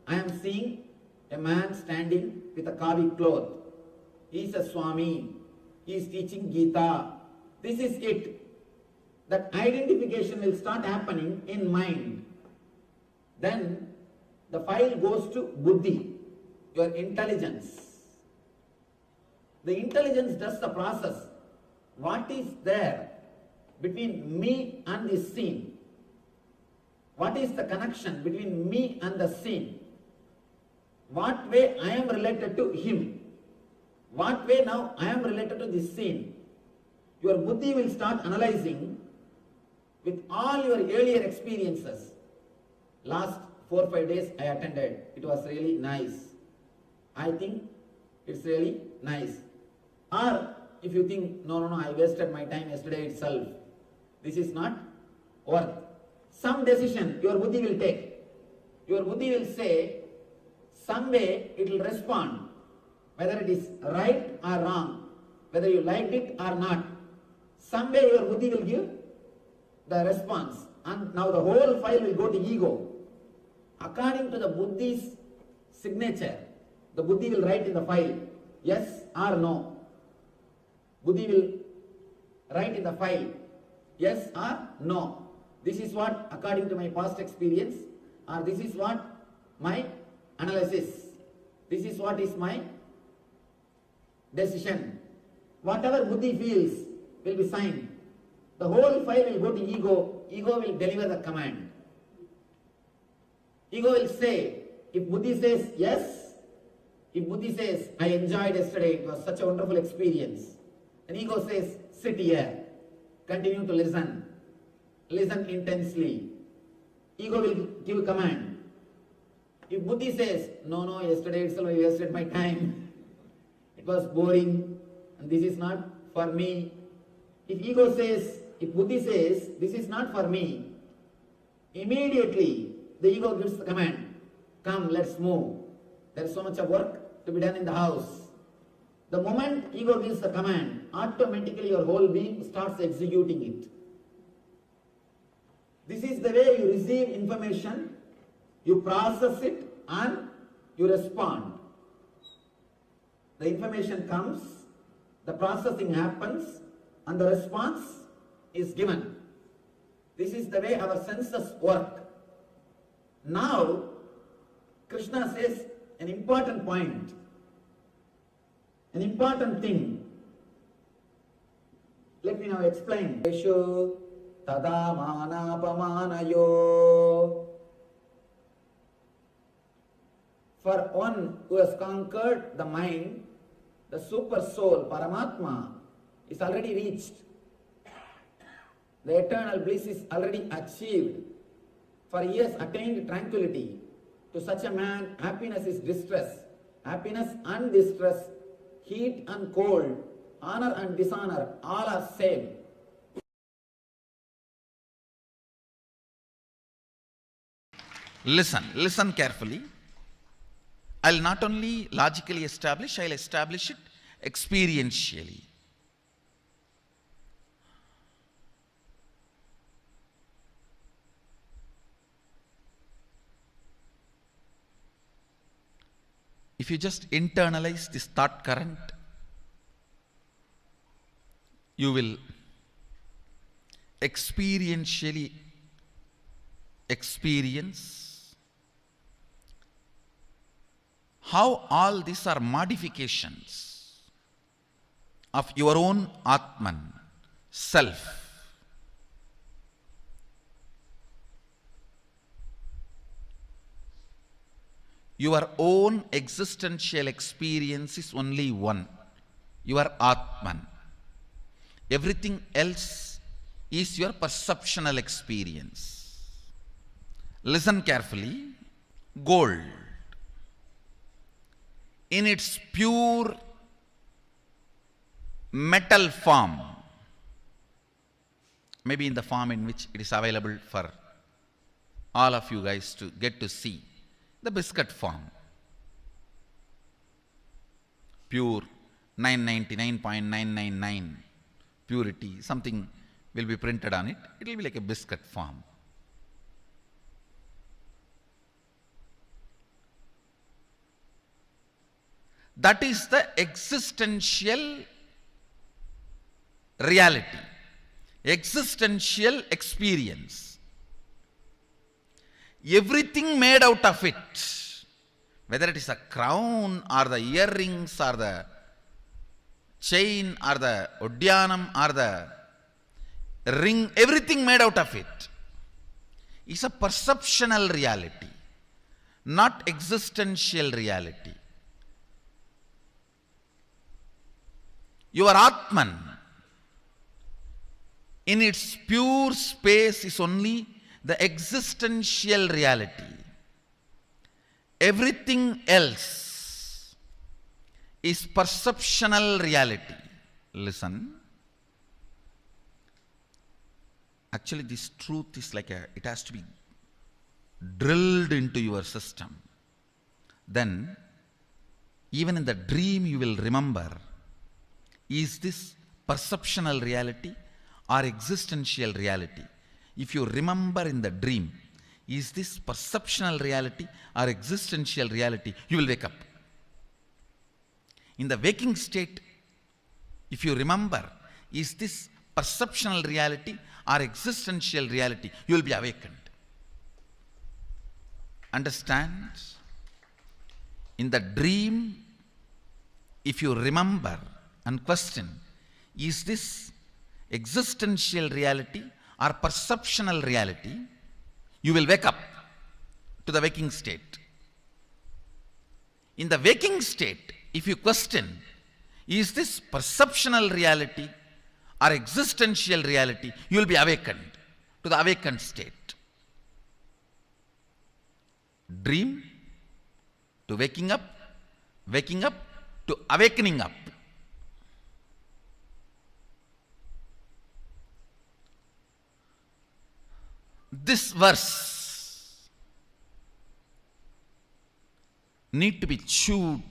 I am seeing a man standing with a kavi cloth. He is a Swami. He is teaching Gita. This is it. That identification will start happening in mind. Then the file goes to buddhi, your intelligence. The intelligence does the process. What is there between me and this scene? What is the connection between me and the scene? What way I am related to him? What way now I am related to this scene? Your buddhi will start analyzing with all your earlier experiences. Last 4 or 5 days I attended. It was really nice. I think it's really nice. Or if you think, no, I wasted my time yesterday itself. This is not worth. Some decision your buddhi will take. Your buddhi will say, some way it will respond. Whether it is right or wrong. Whether you liked it or not. Some way your buddhi will give the response. And now the whole file will go to ego. According to the buddhi's signature, the buddhi will write in the file, yes or no. Buddhi will write in the file, yes or no. This is what, according to my past experience, or this is what my analysis, this is what is my decision. Whatever buddhi feels will be signed. The whole file will go to ego. Ego will deliver the command. Ego will say, if buddhi says yes, if buddhi says, I enjoyed yesterday, it was such a wonderful experience, then ego says, sit here, continue to listen, listen intensely. Ego will give a command. If buddhi says, no, yesterday itself I wasted my time, it was boring, and this is not for me. If ego says, if buddhi says, this is not for me, immediately the ego gives the command, come, let's move. There is so much of work to be done in the house. The moment ego gives the command, automatically your whole being starts executing it. This is the way you receive information, you process it, and you respond. The information comes, the processing happens, and the response is given. This is the way our senses work. Now, Krishna says an important point, an important thing. Let me now explain. Eshu tada mana pamanayo. For one who has conquered the mind, the super soul, Paramatma, is already reached. The eternal bliss is already achieved. For he has attained tranquility. To such a man, happiness is distress. Happiness and distress, heat and cold, honor and dishonor, all are same. Listen carefully. I'll not only logically establish, I'll establish it experientially. If you just internalize this thought current, you will experientially experience how all these are modifications of your own Atman, self. Your own existential experience is only one, your Atman. Everything else is your perceptual experience. Listen carefully. Gold, in its pure metal form, maybe in the form in which it is available for all of you guys to get to see, the biscuit form, pure 999.999 purity, something will be printed on it, it will be like a biscuit form. That is the existential reality, existential experience. Everything made out of it, whether it is a crown or the earrings or the chain or the udyanam or the ring, everything made out of it is a perceptual reality, not existential reality. Your Atman, in its pure space, is only the existential reality. Everything else is perceptual reality. Listen. Actually, this truth is like it has to be drilled into your system. Then, even in the dream, you will remember, is this perceptual reality or existential reality? If you remember in the dream, is this perceptual reality or existential reality, you will wake up. In the waking state, if you remember, is this perceptual reality or existential reality, you will be awakened. Understand? In the dream, if you remember and question, is this existential reality or perceptional reality, you will wake up to the waking state. In the waking state, if you question, is this perceptional reality or existential reality, you will be awakened to the awakened state. Dream to waking up to awakening up. This verse need to be chewed.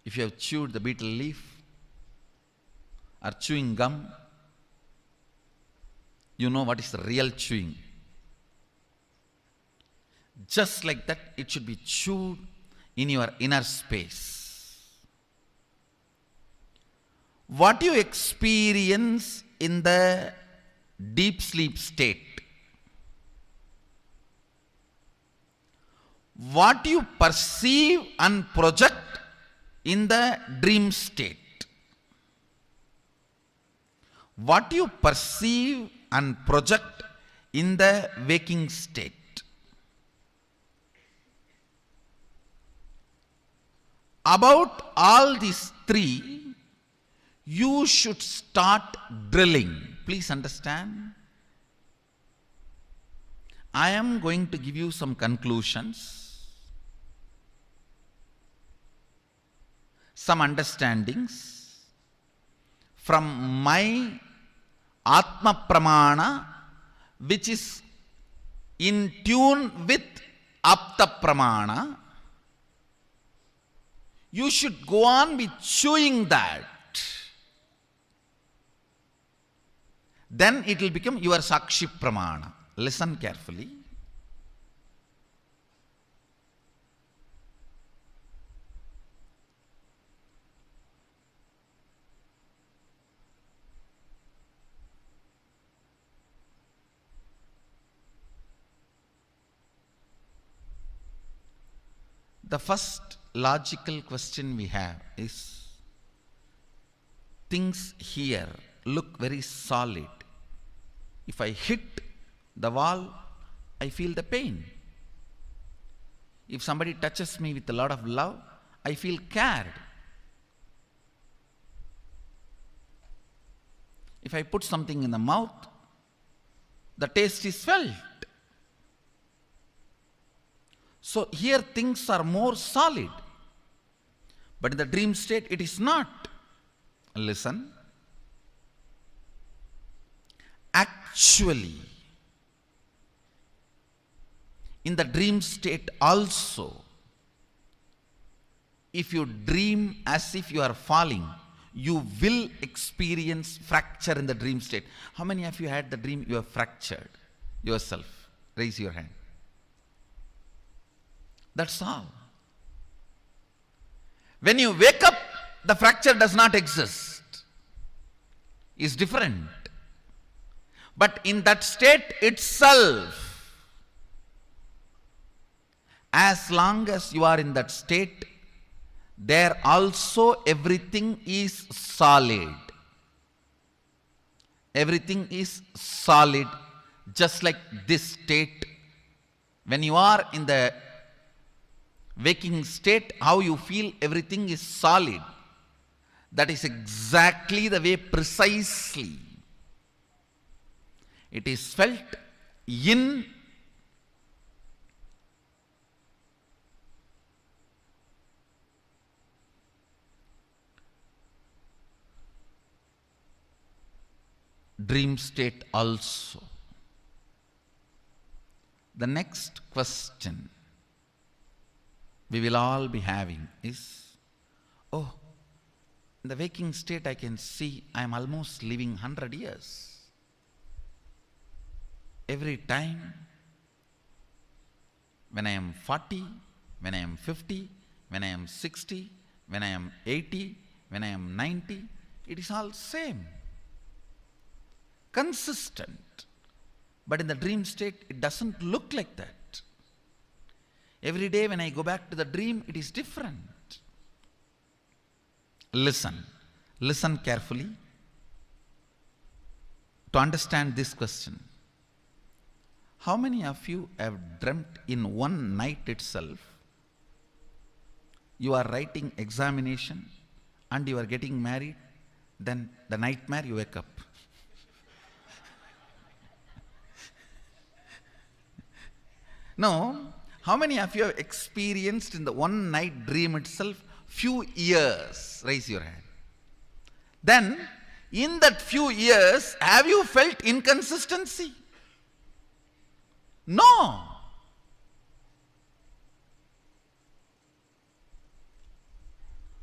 If you have chewed the betel leaf or chewing gum, you know what is the real chewing. Just like that, it should be chewed in your inner space. What you experience in the deep sleep state, what you perceive and project in the dream state, what you perceive and project in the waking state, about all these three, you should start drilling. Please understand. I am going to give you some conclusions, some understandings from my Atma Pramana, which is in tune with Apta Pramana. You should go on with chewing that. Then it will become your Sakshi Pramana. Listen carefully. The first logical question we have is, things here look very solid. If I hit the wall, I feel the pain. If somebody touches me with a lot of love, I feel cared. If I put something in the mouth, the taste is felt. So here things are more solid. But in the dream state, it is not. Listen. Actually, in the dream state also, if you dream as if you are falling, you will experience fracture in the dream state. How many of you had the dream you have fractured yourself? Raise your hand. That's all. When you wake up, the fracture does not exist. It's different. But in that state itself, as long as you are in that state, there also everything is solid. Everything is solid, just like this state. When you are in the waking state, how you feel everything is solid. That is exactly the way, precisely, it is felt in dream state also. The next question we will all be having is, oh, in the waking state I can see I am almost living 100 years. Every time, when I am 40, when I am 50, when I am 60, when I am 80, when I am 90, it is all same. Consistent. But in the dream state, it doesn't look like that. Every day when I go back to the dream, it is different. Listen. Listen carefully to understand this question. How many of you have dreamt in one night itself? You are writing examination and you are getting married, then the nightmare you wake up. No, how many of you have experienced in the one night dream itself few years? Raise your hand. Then, in that few years, have you felt inconsistency? No.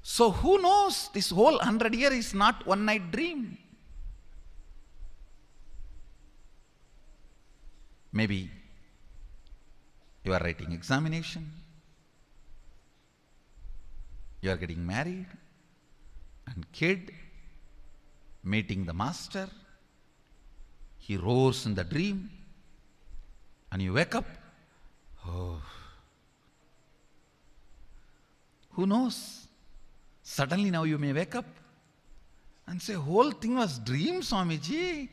So who knows, this whole 100 years is not one night dream. Maybe you are writing examination, you are getting married, and kid, meeting the master, he roars in the dream, and you wake up, oh, who knows? Suddenly now you may wake up and say, whole thing was dream, Swamiji.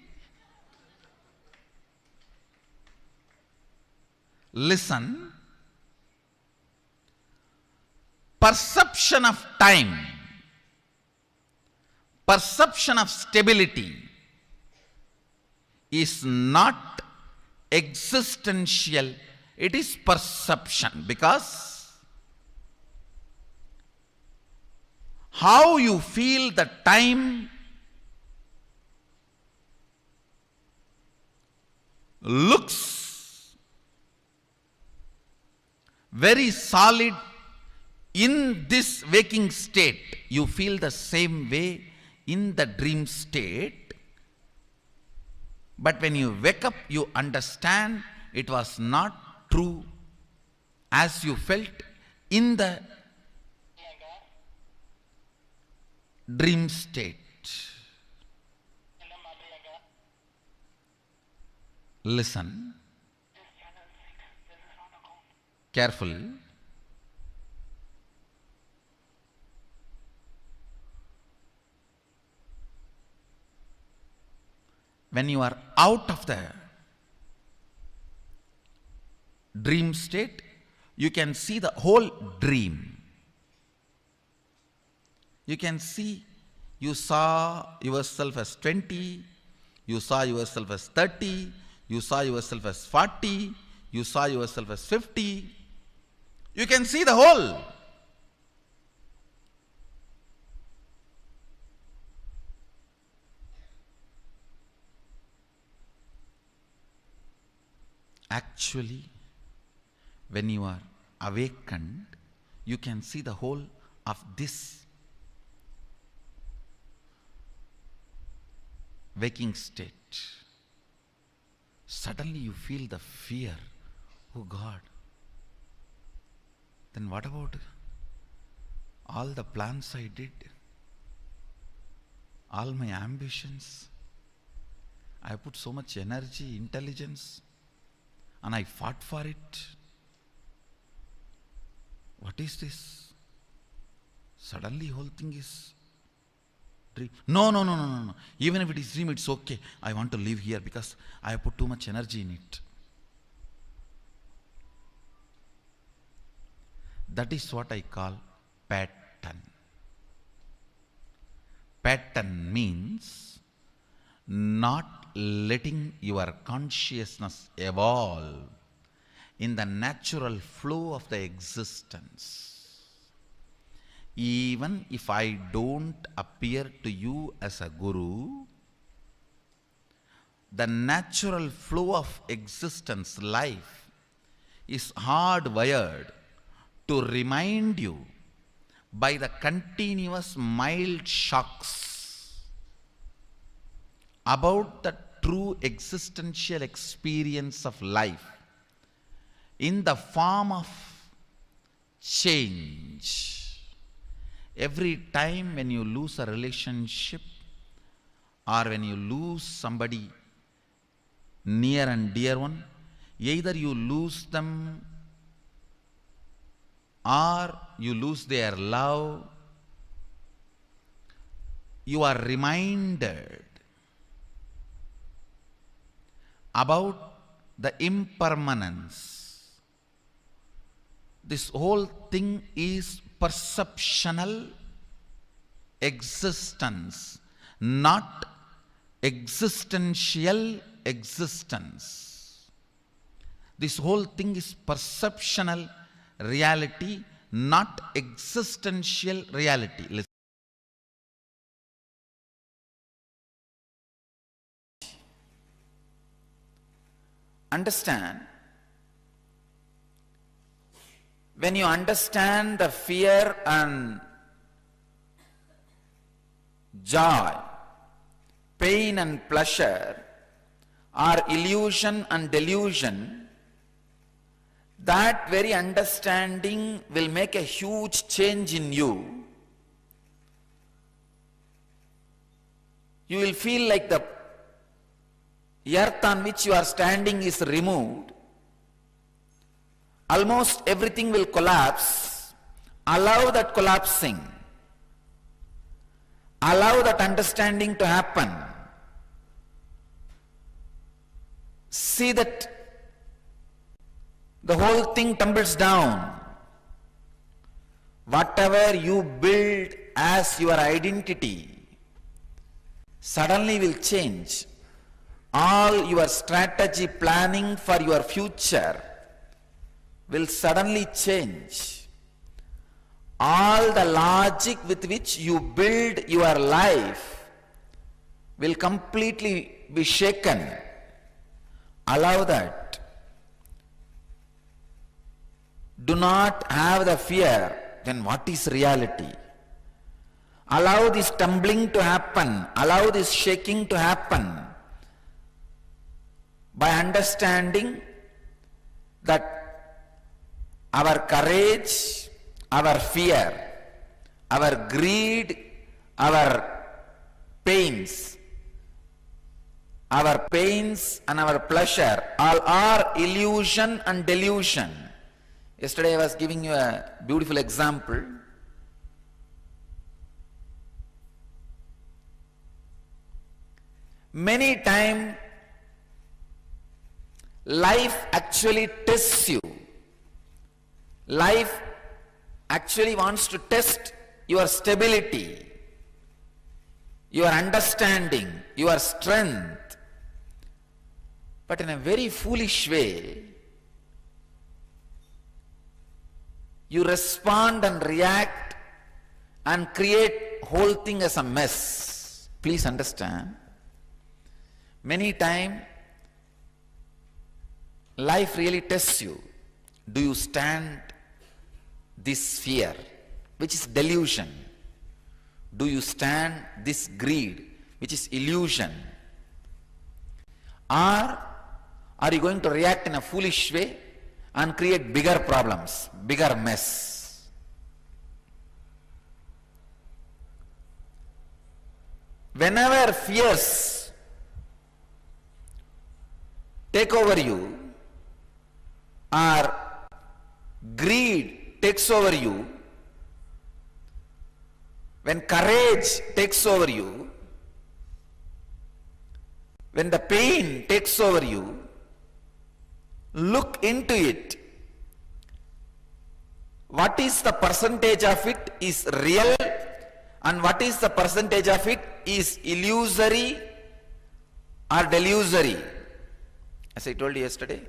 Listen, perception of time, perception of stability is not existential, it is perception, because how you feel the time looks very solid in this waking state. You feel the same way in the dream state. But when you wake up, you understand it was not true as you felt in the dream state. Listen careful. When you are out of the dream state, you can see the whole dream. You can see, you saw yourself as 20, you saw yourself as 30, you saw yourself as 40, you saw yourself as 50. You can see the whole. Actually, when you are awakened, you can see the whole of this waking state. Suddenly you feel the fear. Oh God. Then what about all the plans I did? All my ambitions? I put so much energy, intelligence, and I fought for it. What is this? Suddenly whole thing is dream. No. Even if it is dream, it's okay. I want to live here because I have put too much energy in it. That is what I call pattern. Pattern means not letting your consciousness evolve in the natural flow of the existence. Even if I don't appear to you as a guru, the natural flow of existence, life, is hardwired to remind you by the continuous mild shocks about the true existential experience of life in the form of change. Every time when you lose a relationship or when you lose somebody near and dear one, either you lose them or you lose their love, you are reminded about the impermanence. This whole thing is perceptional existence, not existential existence. This whole thing is perceptional reality, not existential reality. Listen. Understand, when you understand the fear and joy, pain and pleasure are illusion and delusion, that very understanding will make a huge change in you. You will feel like the earth on which you are standing is removed. Almost everything will collapse. Allow that collapsing. Allow that understanding to happen. See that the whole thing tumbles down. Whatever you build as your identity suddenly will change. All your strategy planning for your future will suddenly change. All the logic with which you build your life will completely be shaken. Allow that. Do not have the fear. Then what is reality? Allow this tumbling to happen. Allow this shaking to happen. By understanding that our courage, our fear, our greed, our pains and our pleasure all are illusion and delusion. Yesterday I was giving you a beautiful example. Many times life actually tests you. Life actually wants to test your stability, your understanding, your strength. But in a very foolish way, you respond and react and create whole thing as a mess. Please understand. Many times life really tests you. Do you stand this fear, which is delusion? Do you stand this greed, which is illusion? Or are you going to react in a foolish way and create bigger problems, bigger mess? Whenever fears take over you, or greed takes over you, when courage takes over you, when the pain takes over you, look into it. What is the percentage of it is real and what is the percentage of it is illusory or delusory? As I told you yesterday,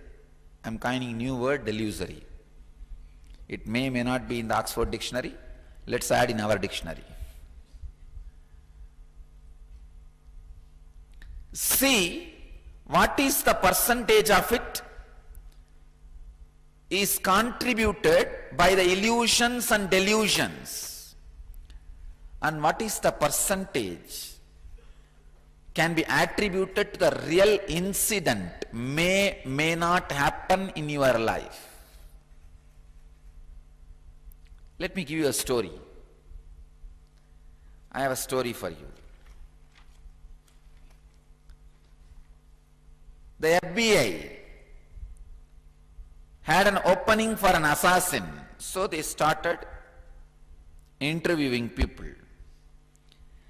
I am coining a new word, delusory. It may not be in the Oxford dictionary. Let's add in our dictionary. See what is the percentage of it is contributed by the illusions and delusions, and what is the percentage can be attributed to the real incident, may not happen in your life. Let me give you a story. I have a story for you. The FBI had an opening for an assassin So they started interviewing people.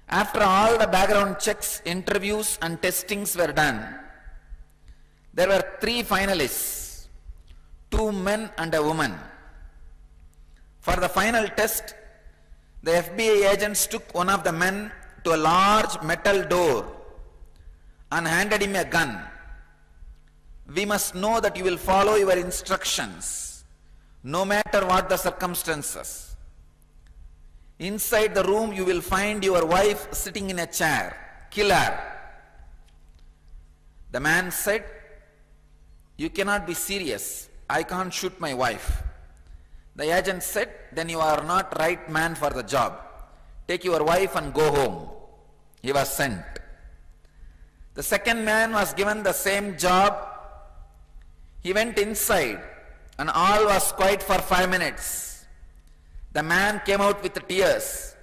After all the background checks, interviews and testings were done, there were 3 finalists, 2 men and a woman. For the final test, the FBI agents took one of the men to a large metal door and handed him a gun. We must know that you will follow your instructions, no matter what the circumstances. Inside the room you will find your wife sitting in a chair. Kill her. The man said, you cannot be serious. I can't shoot my wife. The agent said, then you are not right man for the job. Take your wife and go home. He was sent. The second man was given the same job. He went inside and all was quiet for 5 minutes. The man came out with tears,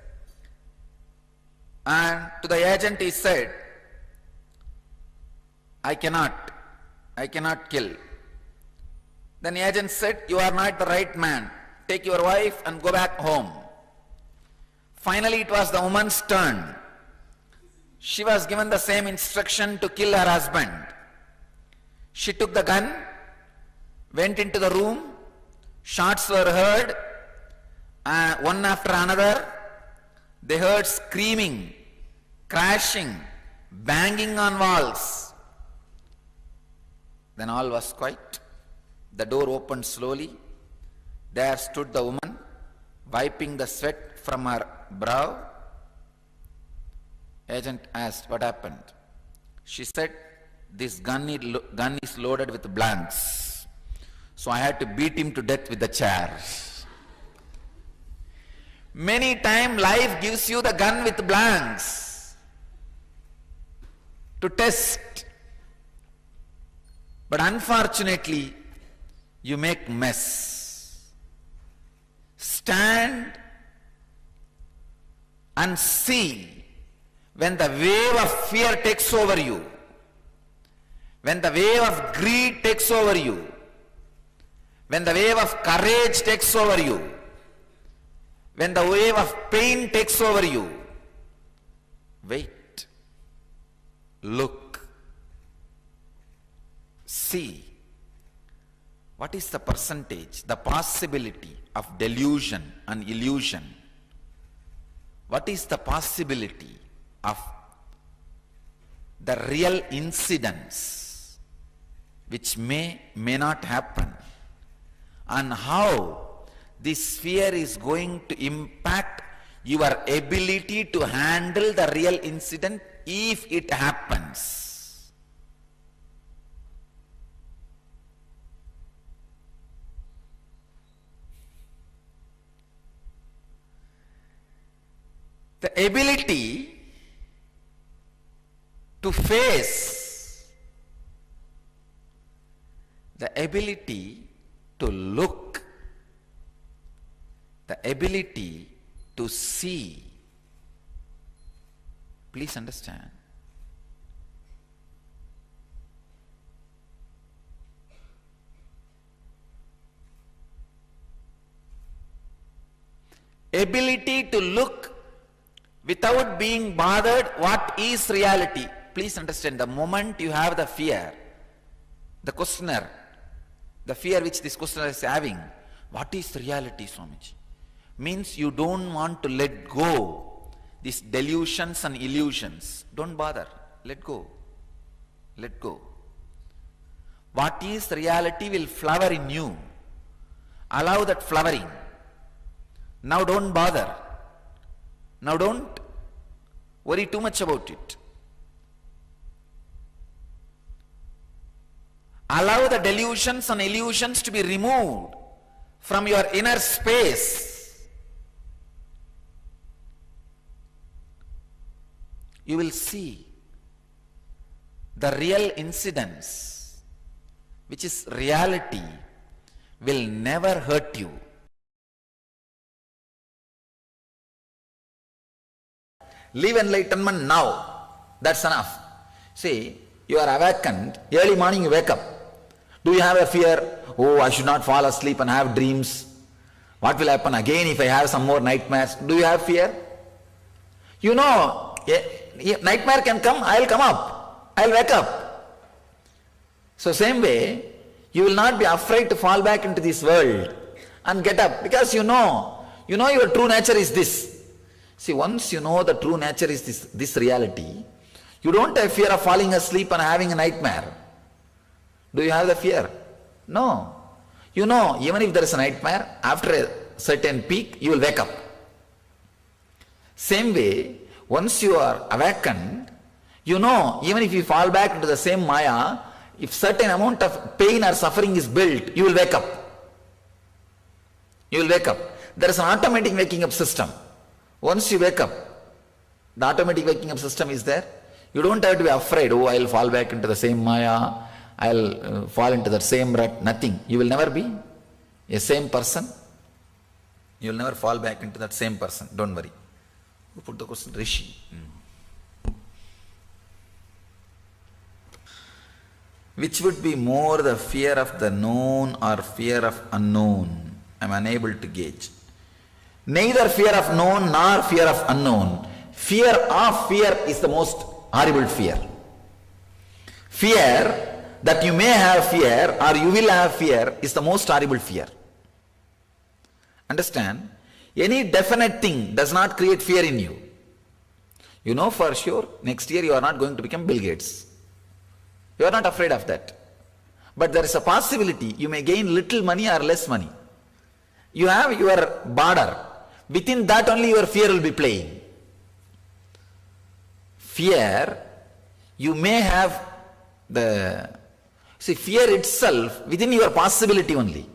and to the agent he said, I cannot kill. Then the agent said, you are not the right man. Take your wife and go back home. Finally it was the woman's turn. She was given the same instruction to kill her husband. She took the gun, went into the room, shots were heard, one after another. They heard screaming, crashing, banging on walls. Then all was quiet. The door opened slowly. There stood the woman, wiping the sweat from her brow. Agent asked, what happened? She said, this gun is loaded with blanks. So I had to beat him to death with the chair. Many times life gives you the gun with blanks to test. But unfortunately, you make mess. Stand and see when the wave of fear takes over you, when the wave of greed takes over you, when the wave of courage takes over you, when the wave of pain takes over you. Wait, look, see. What is the percentage, the possibility of delusion and illusion? What is the possibility of the real incidents which may not happen? And how this fear is going to impact your ability to handle the real incident if it happens. The ability to face, the ability to look, the ability to see. Please understand. Ability to look without being bothered what is reality. Please understand, the moment you have the fear, the questioner, the fear which this questioner is having, what is reality, Swamiji? Means you don't want to let go these delusions and illusions. Don't bother. Let go. Let go. What is reality will flower in you. Allow that flowering. Now don't bother. Now don't worry too much about it. Allow the delusions and illusions to be removed from your inner space. You will see the real incidents, which is reality, will never hurt you. Live enlightenment now. That's enough. See, you are awakened, early morning you wake up. Do you have a fear? Oh, I should not fall asleep and have dreams. What will happen again if I have some more nightmares? Do you have fear? You know, nightmare can come, I'll come up, I'll wake up. So same way, you will not be afraid to fall back into this world and get up, because you know your true nature is this. See, once you know the true nature is this reality, you don't have fear of falling asleep and having a nightmare. Do you have the fear? No. You know, even if there is a nightmare, after a certain peak, you will wake up. Same way, once you are awakened, you know, even if you fall back into the same Maya, if certain amount of pain or suffering is built, you will wake up. You will wake up. There is an automatic waking up system. Once you wake up, the automatic waking up system is there. You don't have to be afraid, oh, I will fall back into the same Maya, I will fall into the same rut. Nothing. You will never be a same person. You will never fall back into that same person. Don't worry. Who put the question? Rishi. Which would be more, the fear of the known or fear of unknown? I am unable to gauge. Neither fear of known nor fear of unknown. Fear of fear is the most horrible fear. Fear that you may have fear or you will have fear is the most horrible fear. Understand? Any definite thing does not create fear in you. You know for sure next year you are not going to become Bill Gates. You are not afraid of that. But there is a possibility you may gain little money or less money. You have your border. Within that only your fear will be playing. Fear, you may have fear itself within your possibility only.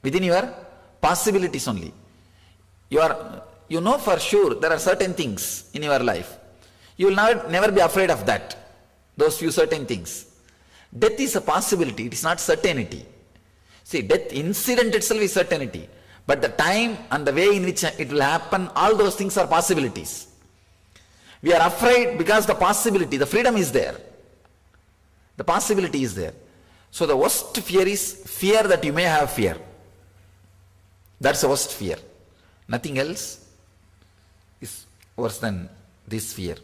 Within your possibilities only. You know for sure there are certain things in your life. You will never be afraid of that. Those few certain things. Death is a possibility, it is not certainty. See, death incident itself is certainty. But the time and the way in which it will happen, all those things are possibilities. We are afraid because the possibility, the freedom is there. The possibility is there. So the worst fear is fear that you may have fear. That's the worst fear. Nothing else is worse than this fear.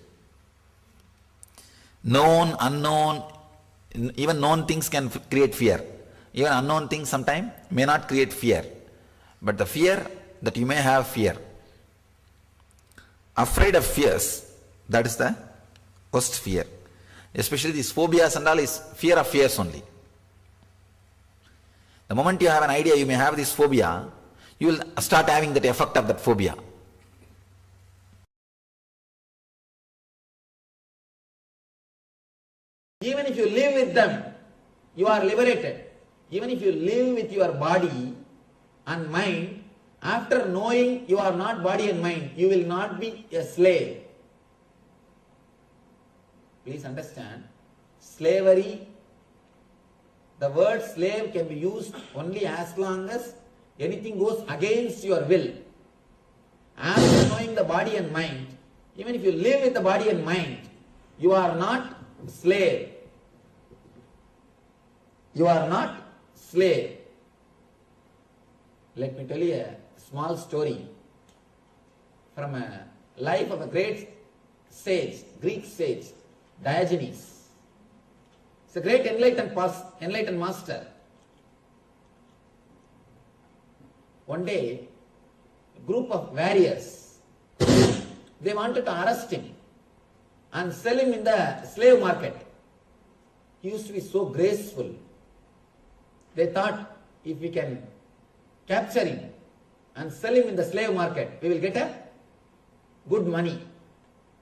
Known, unknown, even known things can create fear. Even unknown things sometimes may not create fear. But the fear that you may have fear. Afraid of fears, that is the worst fear. Especially these phobias and all is fear of fears only. The moment you have an idea you may have this phobia, you will start having that effect of that phobia. Even if you live with them, you are liberated. Even if you live with your body and mind, after knowing you are not body and mind, you will not be a slave. Please understand, slavery, the word slave can be used only as long as anything goes against your will. After knowing the body and mind, even if you live with the body and mind, you are not slave. You are not slave. Let me tell you a small story from a life of a great sage, Greek sage, Diogenes. It's a great enlightened master. One day, a group of warriors, they wanted to arrest him and sell him in the slave market. He used to be so graceful. They thought, if we can capture him and sell him in the slave market, we will get a good money.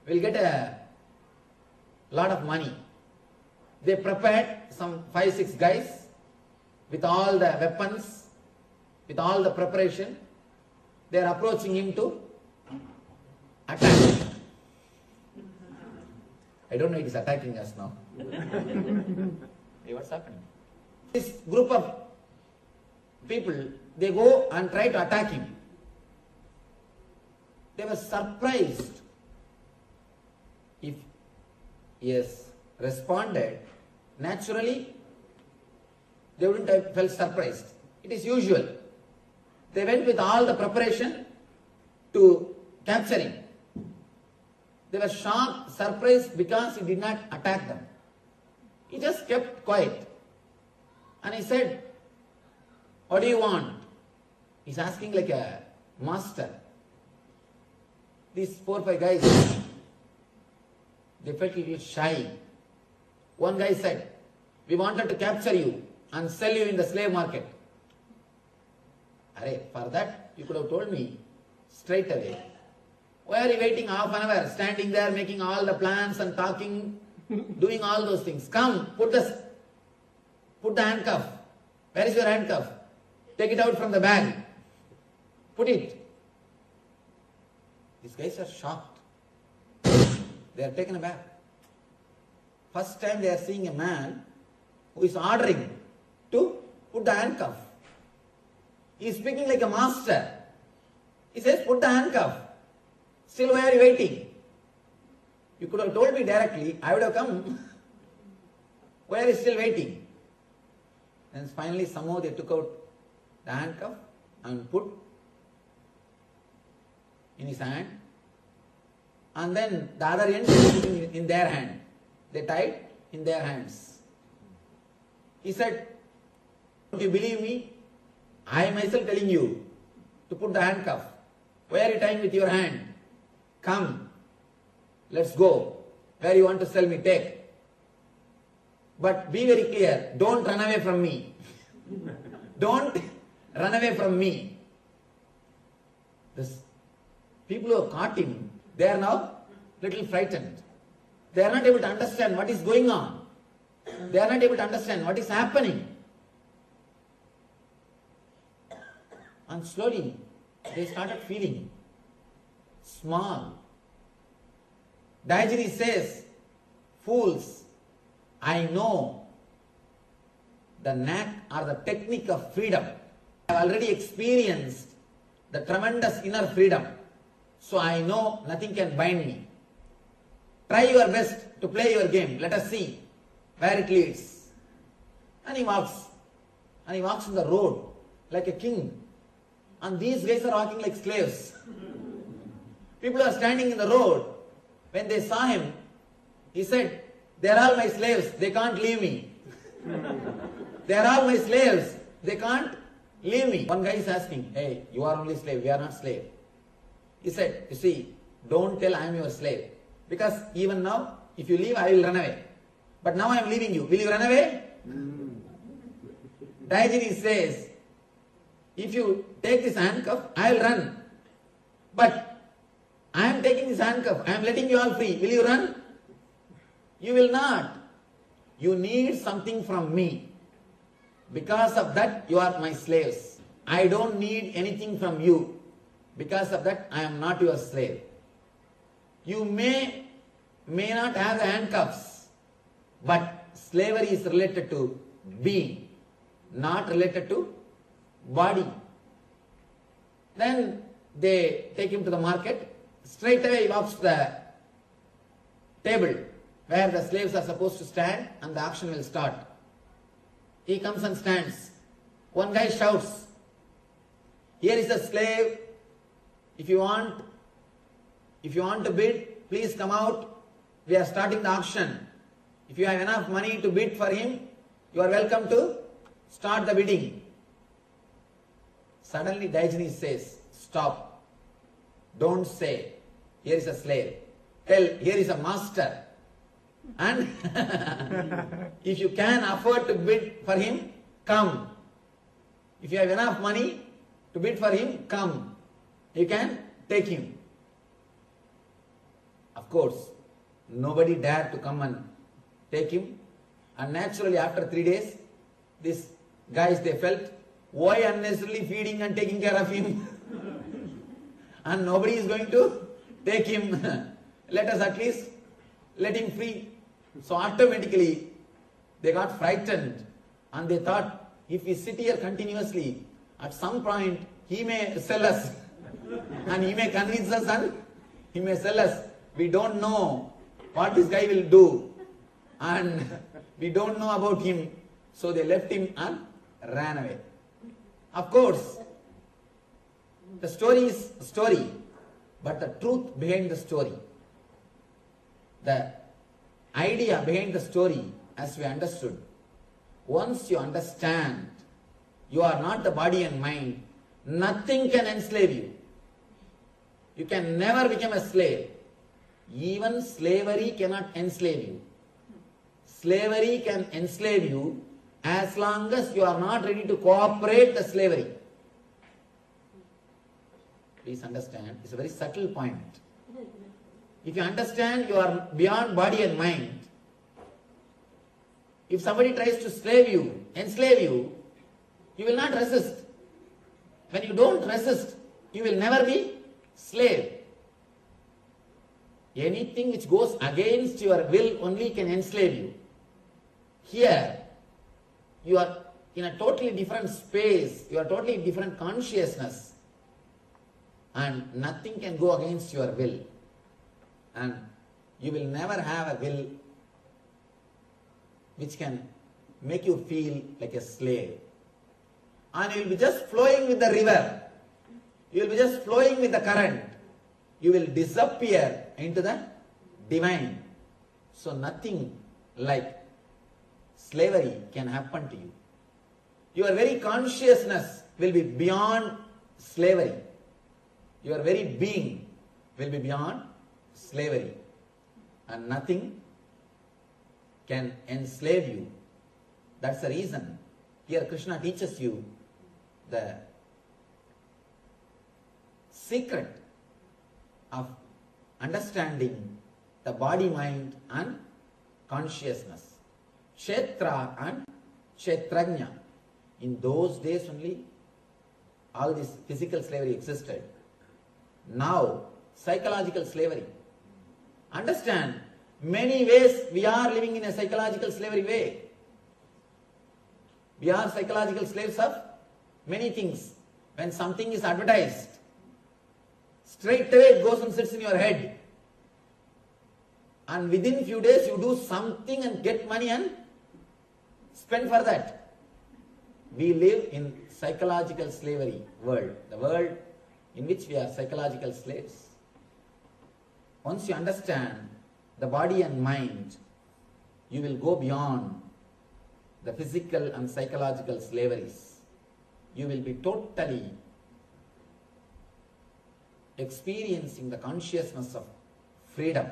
We will get a lot of money. They prepared some 5-6 guys with all the weapons, with all the preparation. They are approaching him to attack. I don't know, it is attacking us now. Hey, what's happening? This group of people, they go and try to attack him. They were surprised. If he has responded, naturally, they wouldn't have felt surprised. It is usual. They went with all the preparation to capture him. They were shocked, surprised because he did not attack them. He just kept quiet. And he said, "What do you want?" He's asking like a master. These 4 or 5 guys, they felt a little shy. One guy said, "We wanted to capture you and sell you in the slave market." Arey, for that, you could have told me straight away. Why are you waiting half an hour, standing there, making all the plans and talking, doing all those things? Come, put the handcuff. Where is your handcuff? Take it out from the bag. Put it. These guys are shocked. They are taken aback. First time they are seeing a man who is ordering to put the handcuff. He is speaking like a master. He says, "Put the handcuff." Still, why are you waiting? You could have told me directly, I would have come. Why are you still waiting? And finally, somehow they took out the handcuff and put in his hand. And then the other end in their hand. They tied in their hands. He said, "Don't you believe me? I am myself telling you to put the handcuff. Why are you tying with your hand? Come, let's go. Where you want to sell me, take. But be very clear, don't run away from me. Don't run away from me." This people who have caught him, they are now little frightened. They are not able to understand what is going on. They are not able to understand what is happening. And slowly, they started feeling small. Daijinis says, "Fools, I know the knack or the technique of freedom. I have already experienced the tremendous inner freedom. So I know nothing can bind me. Try your best to play your game. Let us see where it leads." And he walks. And he walks on the road like a king. And these guys are walking like slaves. People are standing in the road. When they saw him, he said, "They are all my slaves. They can't leave me. They are all my slaves. They can't leave me." One guy is asking, "Hey, you are only slave. We are not slave." He said, "You see, don't tell I am your slave. Because even now, if you leave, I will run away. But now I am leaving you. Will you run away?" Daijinis says, "If you take this handcuff, I will run. But I am taking this handcuff. I am letting you all free. Will you run? You will not. You need something from me. Because of that, you are my slaves. I don't need anything from you. Because of that, I am not your slave. You may not have the handcuffs, but slavery is related to being, not related to body." Then they take him to the market. Straight away he walks to the table where the slaves are supposed to stand and the auction will start. He comes and stands. One guy shouts, "Here is a slave. If you want to bid, please come out. We are starting the auction. If you have enough money to bid for him, you are welcome to start the bidding." Suddenly Daijinis says, "Stop. Don't say, 'Here is a slave.' Tell, 'Here is a master.' And if you can afford to bid for him, come. If you have enough money to bid for him, come. You can take him." Of course, nobody dared to come and take him. And naturally, after 3 days, these guys, they felt, why unnecessarily feeding and taking care of him? And nobody is going to take him. Let us at least let him free. So automatically, they got frightened. And they thought, if we sit here continuously, at some point, he may sell us. And he may convince us and he may sell us. We don't know what this guy will do. And we don't know about him. So they left him and ran away. Of course, The story is a story, but the truth behind the story, the idea behind the story, as we understood, once you understand you are not the body and mind, nothing can enslave you. You can never become a slave. Even slavery cannot enslave you. Slavery can enslave you as long as you are not ready to cooperate the slavery. Please understand, it's a very subtle point. If you understand you are beyond body and mind, if somebody tries to enslave you, you will not resist. When you don't resist, you will never be slave. Anything which goes against your will only can enslave you. Here, you are in a totally different space, you are totally different consciousness, and nothing can go against your will. And you will never have a will which can make you feel like a slave. And you will be just flowing with the river. You will be just flowing with the current. You will disappear into the divine. So nothing like slavery can happen to you. Your very consciousness will be beyond slavery. Your very being will be beyond slavery. And nothing can enslave you. That's the reason here Krishna teaches you the secret of understanding the body, mind and consciousness. Kshetra and Kshetrajna. In those days only all this physical slavery existed. Now psychological slavery. Understand, many ways we are living in a psychological slavery way. We are psychological slaves of many things. When something is advertised, straight away it goes and sits in your head. And within few days you do something and get money and spend for that. We live in psychological slavery world. The world in which we are psychological slaves. Once you understand the body and mind, you will go beyond the physical and psychological slaveries. You will be totally experiencing the consciousness of freedom.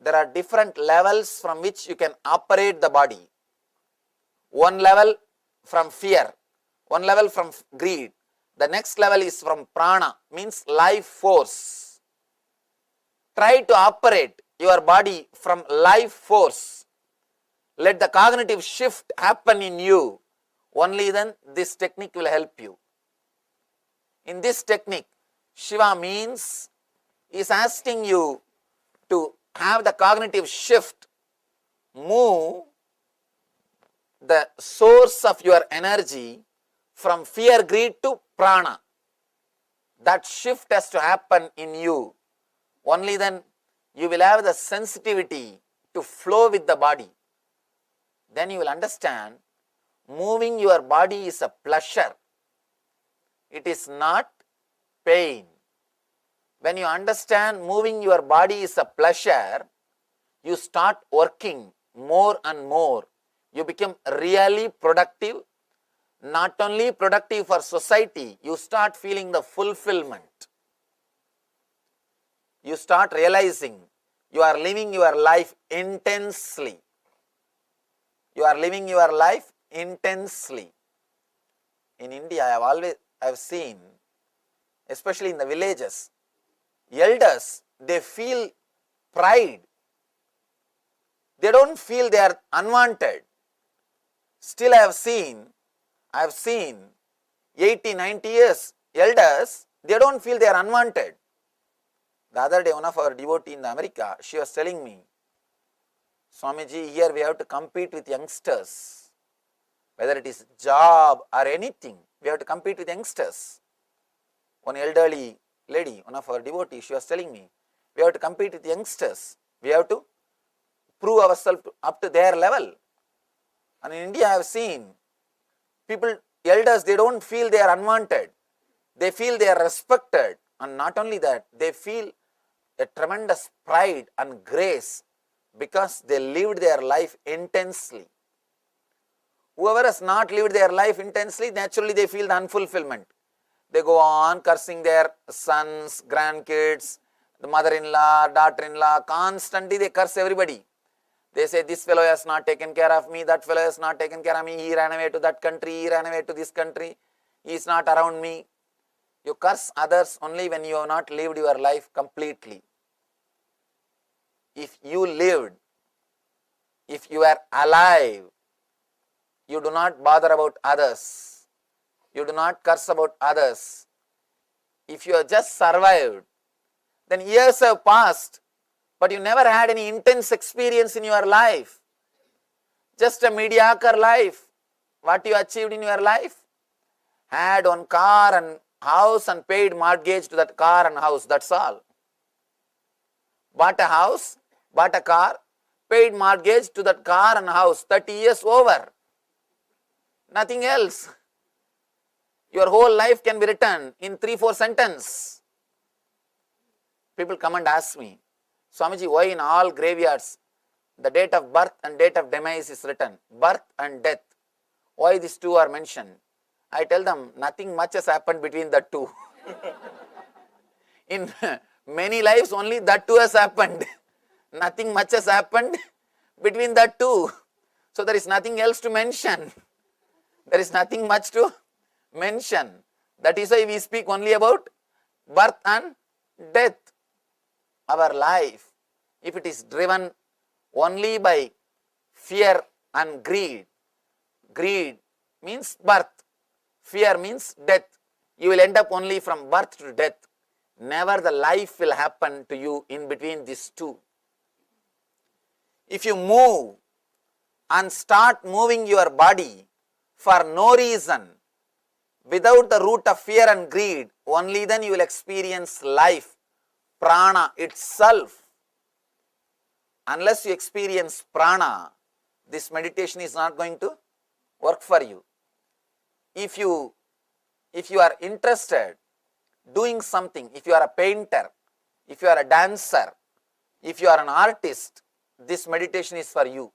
There are different levels from which you can operate the body. One level from fear, one level from greed. The next level is from prana, means life force. Try to operate your body from life force. Let the cognitive shift happen in you. Only then this technique will help you. In this technique, Shiva means is asking you to have the cognitive shift, move the source of your energy from fear, greed to prana. That shift has to happen in you. Only then you will have the sensitivity to flow with the body. Then you will understand moving your body is a pleasure. It is not pain. When you understand moving your body is a pleasure, you start working more and more. You become really productive. Not only productive for society, you start feeling the fulfillment. You start realizing you are living your life intensely. You are living your life intensely. In India, I have seen, especially in the villages, elders, they feel pride. They don't feel they are unwanted. Still I have seen 80, 90 years elders, they don't feel they are unwanted. The other day, one of our devotees in America, she was telling me, Swamiji, here we have to compete with youngsters. Whether it is job or anything, we have to compete with youngsters. One elderly lady, one of our devotees, she was telling me, we have to compete with youngsters. We have to prove ourselves up to their level. And in India I have seen people, elders, they don't feel they are unwanted. They feel they are respected. And not only that, they feel a tremendous pride and grace because they lived their life intensely. Whoever has not lived their life intensely, naturally they feel the unfulfillment. They go on cursing their sons, grandkids, the mother-in-law, daughter-in-law, constantly they curse everybody. They say, this fellow has not taken care of me, that fellow has not taken care of me, he ran away to that country, he ran away to this country, he is not around me. You curse others only when you have not lived your life completely. If you lived, if you are alive, you do not bother about others, you do not curse about others. If you have just survived, then years have passed, but you never had any intense experience in your life. Just a mediocre life. What you achieved in your life? Had one car and house and paid mortgage to that car and house, that's all. Bought a house, bought a car, paid mortgage to that car and house, 30 years over. Nothing else. Your whole life can be written in 3-4 sentences. People come and ask me, Swamiji, why in all graveyards the date of birth and date of demise is written? Birth and death. Why these two are mentioned? I tell them, nothing much has happened between the two. In many lives, only that two has happened. Nothing much has happened between the two. So there is nothing else to mention. There is nothing much to mention. That is why we speak only about birth and death. Our life, if it is driven only by fear and greed, greed means birth, fear means death. You will end up only from birth to death. Never the life will happen to you in between these two. If you move and start moving your body for no reason, without the root of fear and greed, only then you will experience life, prana itself. Unless you experience prana, this meditation is not going to work for you. If you are interested doing something, if you are a painter, if you are a dancer, if you are an artist, this meditation is for you.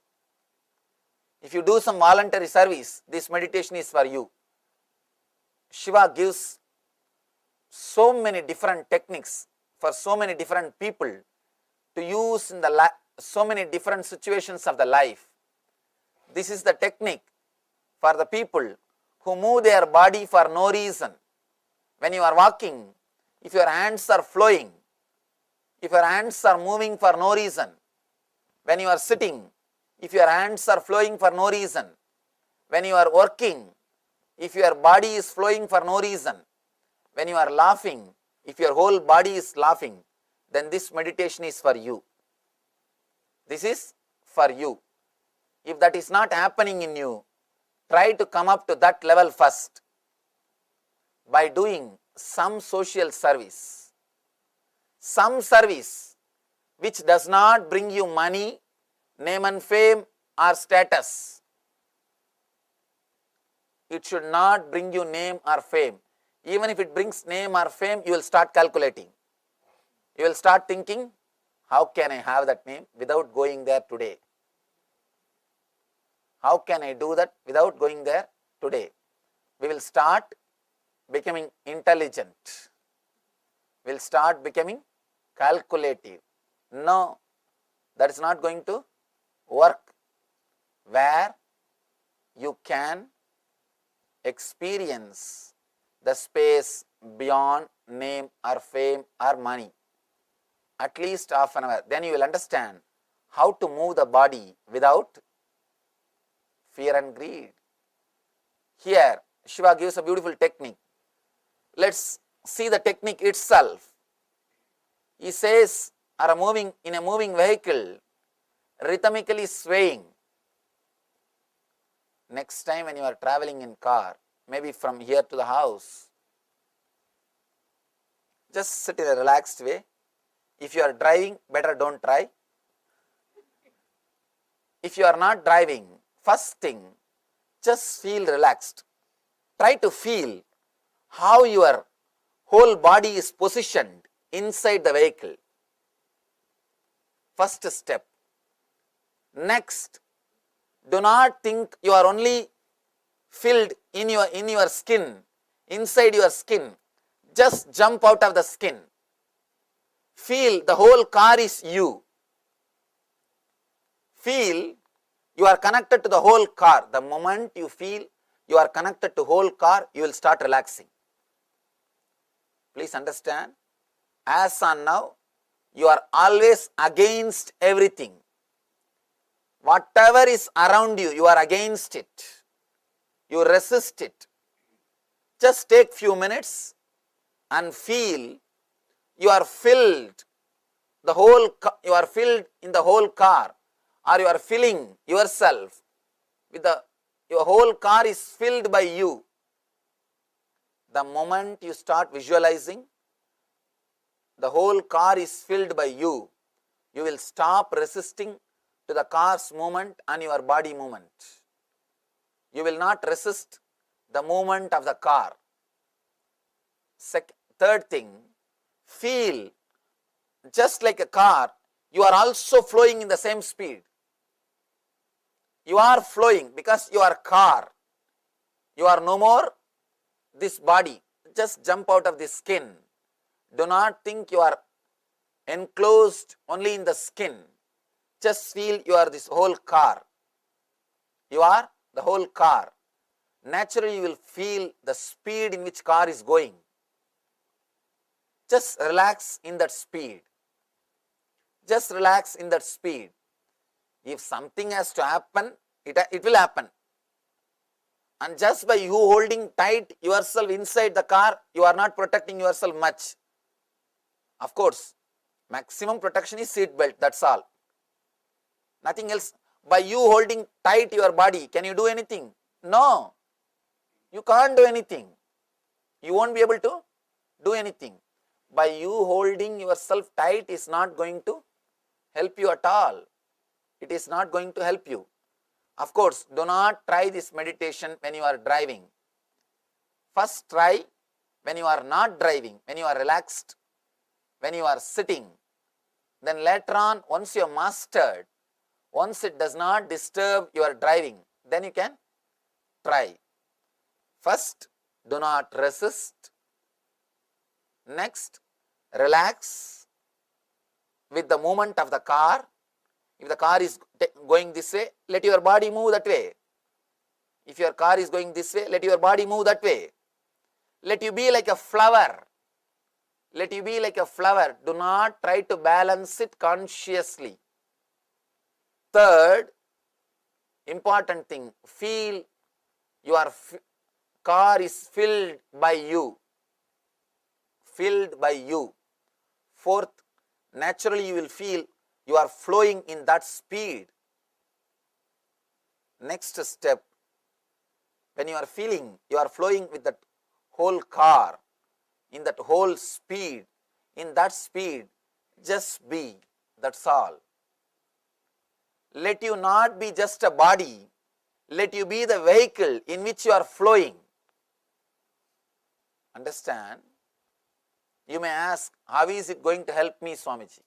If you do some voluntary service, this meditation is for you. Shiva gives so many different techniques for so many different people to use in so many different situations of the life. This is the technique for the people who move their body for no reason. When you are walking, if your hands are flowing, if your hands are moving for no reason, when you are sitting, if your hands are flowing for no reason, when you are working, if your body is flowing for no reason, when you are laughing, if your whole body is laughing, then this meditation is for you. This is for you. If that is not happening in you, try to come up to that level first by doing some social service. Some service which does not bring you money, name and fame or status. It should not bring you name or fame. Even if it brings name or fame, you will start calculating. You will start thinking, how can I have that name without going there today? How can I do that without going there today? We will start becoming intelligent. We will start becoming calculative. No, that is not going to work. Where you can experience the space beyond name or fame or money. At least half an hour. Then you will understand how to move the body without fear and greed. Here, Shiva gives a beautiful technique. Let's see the technique itself. He says, are moving in a moving vehicle, rhythmically swaying. Next time when you are traveling in car, maybe from here to the house, just sit in a relaxed way. If you are driving, better don't try. if you are not driving, first thing, just feel relaxed. Try to feel how your whole body is positioned inside the vehicle. First step. Next, do not think you are only filled in your skin, inside your skin. Just jump out of the skin. Feel the whole car is you. Feel you are connected to the whole car. The moment you feel you are connected to whole car, you will start relaxing. Please understand, as on now, you are always against everything. Whatever is around you, you are against it. You resist it. Just take few minutes and feel you are filled. You are filled in the whole car, or you are filling yourself with your whole car is filled by you. The moment you start visualizing the whole car is filled by you, you will stop resisting to the car's movement and your body movement. You will not resist the movement of the car. Third thing, feel just like a car, you are also flowing in the same speed. You are flowing because you are car. You are no more this body. Just jump out of the skin. Do not think you are enclosed only in the skin. Just feel you are this whole car. You are the whole car. Naturally, you will feel the speed in which car is going. Just relax in that speed. Just relax in that speed. If something has to happen, it will happen. And just by you holding tight yourself inside the car, you are not protecting yourself much. Of course, maximum protection is seat belt, that's all. Nothing else. By you holding tight your body, can you do anything? No. You can't do anything. You won't be able to do anything. By you holding yourself tight is not going to help you at all. It is not going to help you. Of course, do not try this meditation when you are driving. First try when you are not driving, when you are relaxed, when you are sitting. Then later on, once you have mastered, once it does not disturb your driving, then you can try. First, do not resist. Next, relax with the movement of the car. If the car is going this way, let your body move that way. If your car is going this way, let your body move that way. Let you be like a flower. Let you be like a flower. Do not try to balance it consciously. Third, important thing, feel your car is filled by you. Filled by you. Fourth, naturally you will feel you are flowing in that speed. Next step, when you are feeling you are flowing with that whole car, in that whole speed, in that speed, just be, that's all. Let you not be just a body, let you be the vehicle in which you are flowing. Understand? You may ask, how is it going to help me, Swamiji?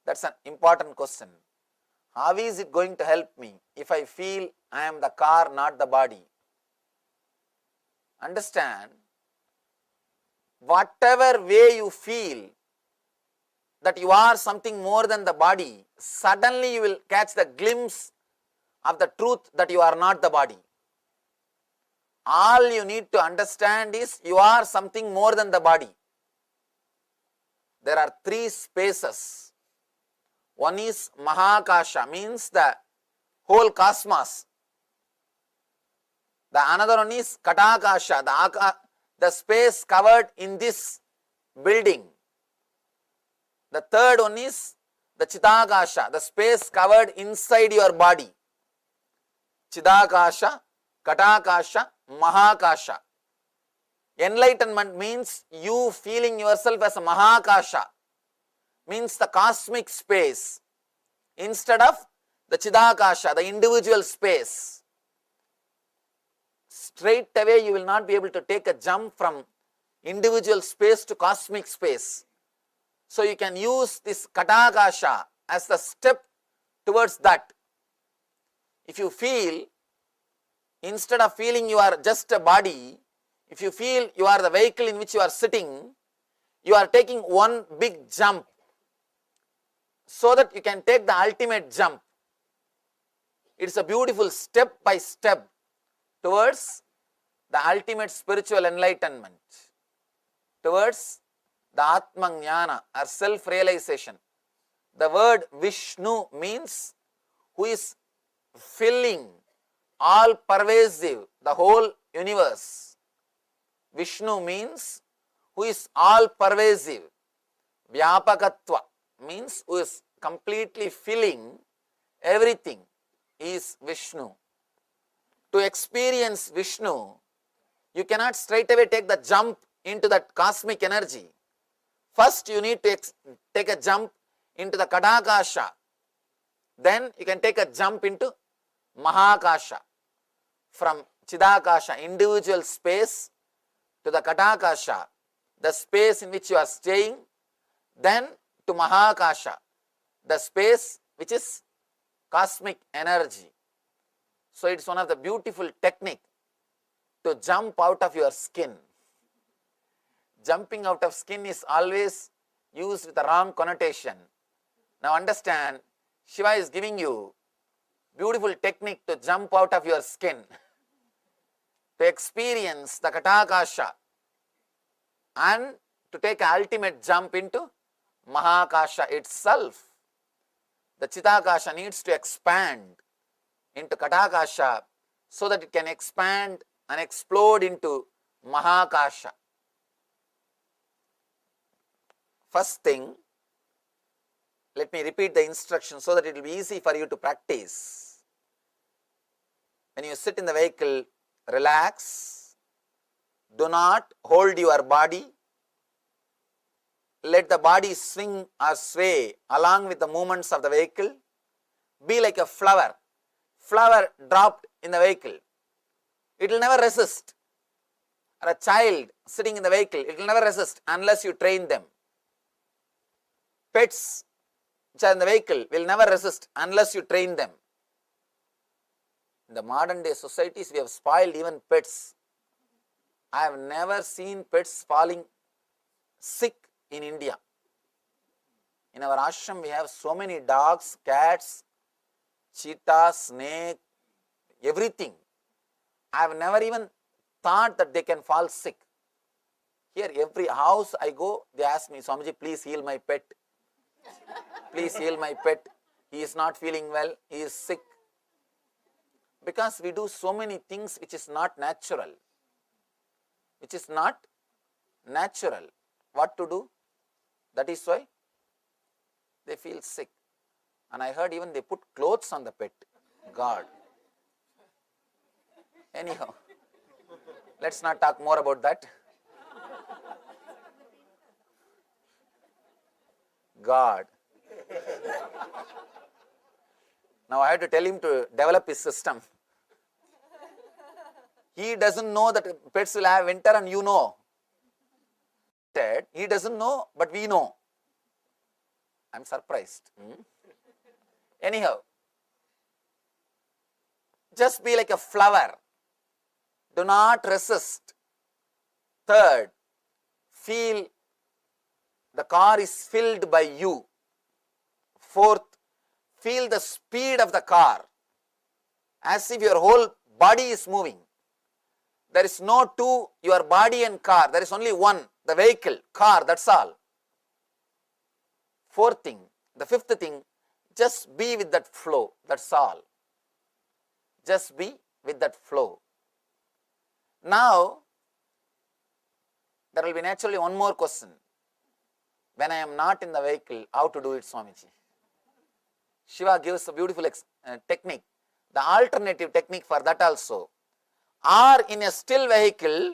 That's an important question. How is it going to help me if I feel I am the car, not the body? Understand, whatever way you feel that you are something more than the body, suddenly you will catch the glimpse of the truth that you are not the body. All you need to understand is you are something more than the body. There are three spaces. One is Mahakasha, means the whole cosmos. The another one is Katakasha, the space covered in this building. The third one is the Chitakasha, the space covered inside your body. Chidakasha, Katakasha, Mahakasha. Enlightenment means you feeling yourself as a Mahakasha, means the cosmic space, instead of the Chidakasha, the individual space, straight away you will not be able to take a jump from individual space to cosmic space. So you can use this Kadakasha as the step towards that. If you feel, instead of feeling you are just a body, if you feel you are the vehicle in which you are sitting, you are taking one big jump so that you can take the ultimate jump. It's a beautiful step by step towards the ultimate spiritual enlightenment, towards the Atma Jnana or self-realization. The word Vishnu means who is filling, all pervasive, the whole universe. Vishnu means who is all pervasive. Vyapakatva means who is completely filling everything, is Vishnu. To experience Vishnu, you cannot straight away take the jump into that cosmic energy. First you need to take a jump into the Kadakasha. Then you can take a jump into Mahakasha. From Chidakasha, individual space, to the Kadakasha, the space in which you are staying, then to Mahakasha, the space which is cosmic energy. So it's one of the beautiful technique to jump out of your skin. Jumping out of skin is always used with the wrong connotation. Now understand, Shiva is giving you beautiful technique to jump out of your skin, to experience the Katakasha and to take an ultimate jump into Mahakasha itself. The Chitakasha needs to expand into Katakasha so that it can expand and explode into Mahakasha. First thing, let me repeat the instruction so that it will be easy for you to practice. When you sit in the vehicle, relax. Do not hold your body. Let the body swing or sway along with the movements of the vehicle. Be like a flower. Flower dropped in the vehicle. It will never resist. Or a child sitting in the vehicle, it will never resist unless you train them. Pets which are in the vehicle will never resist unless you train them. In the modern day societies, we have spoiled even pets. I have never seen pets falling sick in India. In our ashram, we have so many dogs, cats, cheetahs, snake, everything. I have never even thought that they can fall sick. Here, every house I go, they ask me, Swamiji, please heal my pet. Please heal my pet. He is not feeling well. He is sick. Because we do so many things which is not natural. Which is not natural. What to do? That is why they feel sick. And I heard even they put clothes on the pet. God. Anyhow, let's not talk more about that. God. Now I have to tell him to develop his system. He doesn't know that pets will have winter and you know. He doesn't know, but we know. I'm surprised. Anyhow, just be like a flower. Do not resist. Third, feel the car is filled by you. Fourth, feel the speed of the car as if your whole body is moving. There is no two, your body and car. There is only one, the vehicle, car, that's all. Fourth thing, the fifth thing, just be with that flow, that's all. Just be with that flow. Now, there will be naturally one more question. When I am not in the vehicle, how to do it, Swamiji? Shiva gives a beautiful technique, the alternative technique for that also. Or in a still vehicle,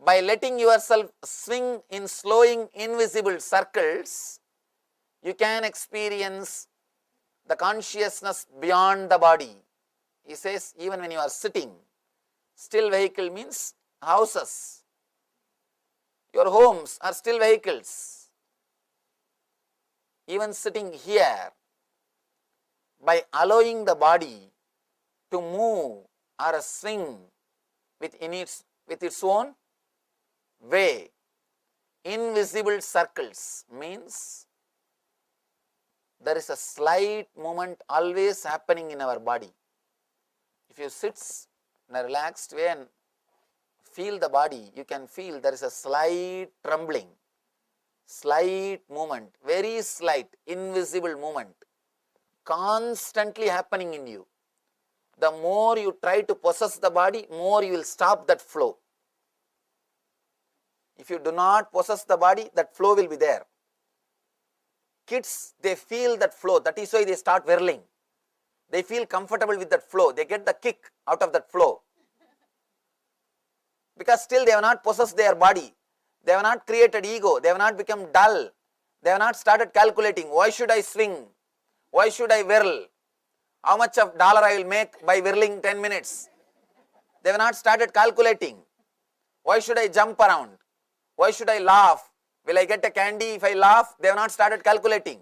by letting yourself swing in slowing invisible circles, you can experience the consciousness beyond the body. He says even when you are sitting, still vehicle means houses. Your homes are still vehicles. Even sitting here, by allowing the body to move or swing with its own way, invisible circles means there is a slight movement always happening in our body. If you sit in a relaxed way and feel the body, you can feel there is a slight trembling, slight movement, very slight, invisible movement, constantly happening in you. The more you try to possess the body, more you will stop that flow. If you do not possess the body, that flow will be there. Kids, they feel that flow. That is why they start whirling. They feel comfortable with that flow. They get the kick out of that flow. Because still they have not possessed their body. They have not created ego. They have not become dull. They have not started calculating. Why should I swing? Why should I whirl? How much of dollar I will make by whirling 10 minutes? They have not started calculating. Why should I jump around? Why should I laugh? Will I get a candy if I laugh? They have not started calculating.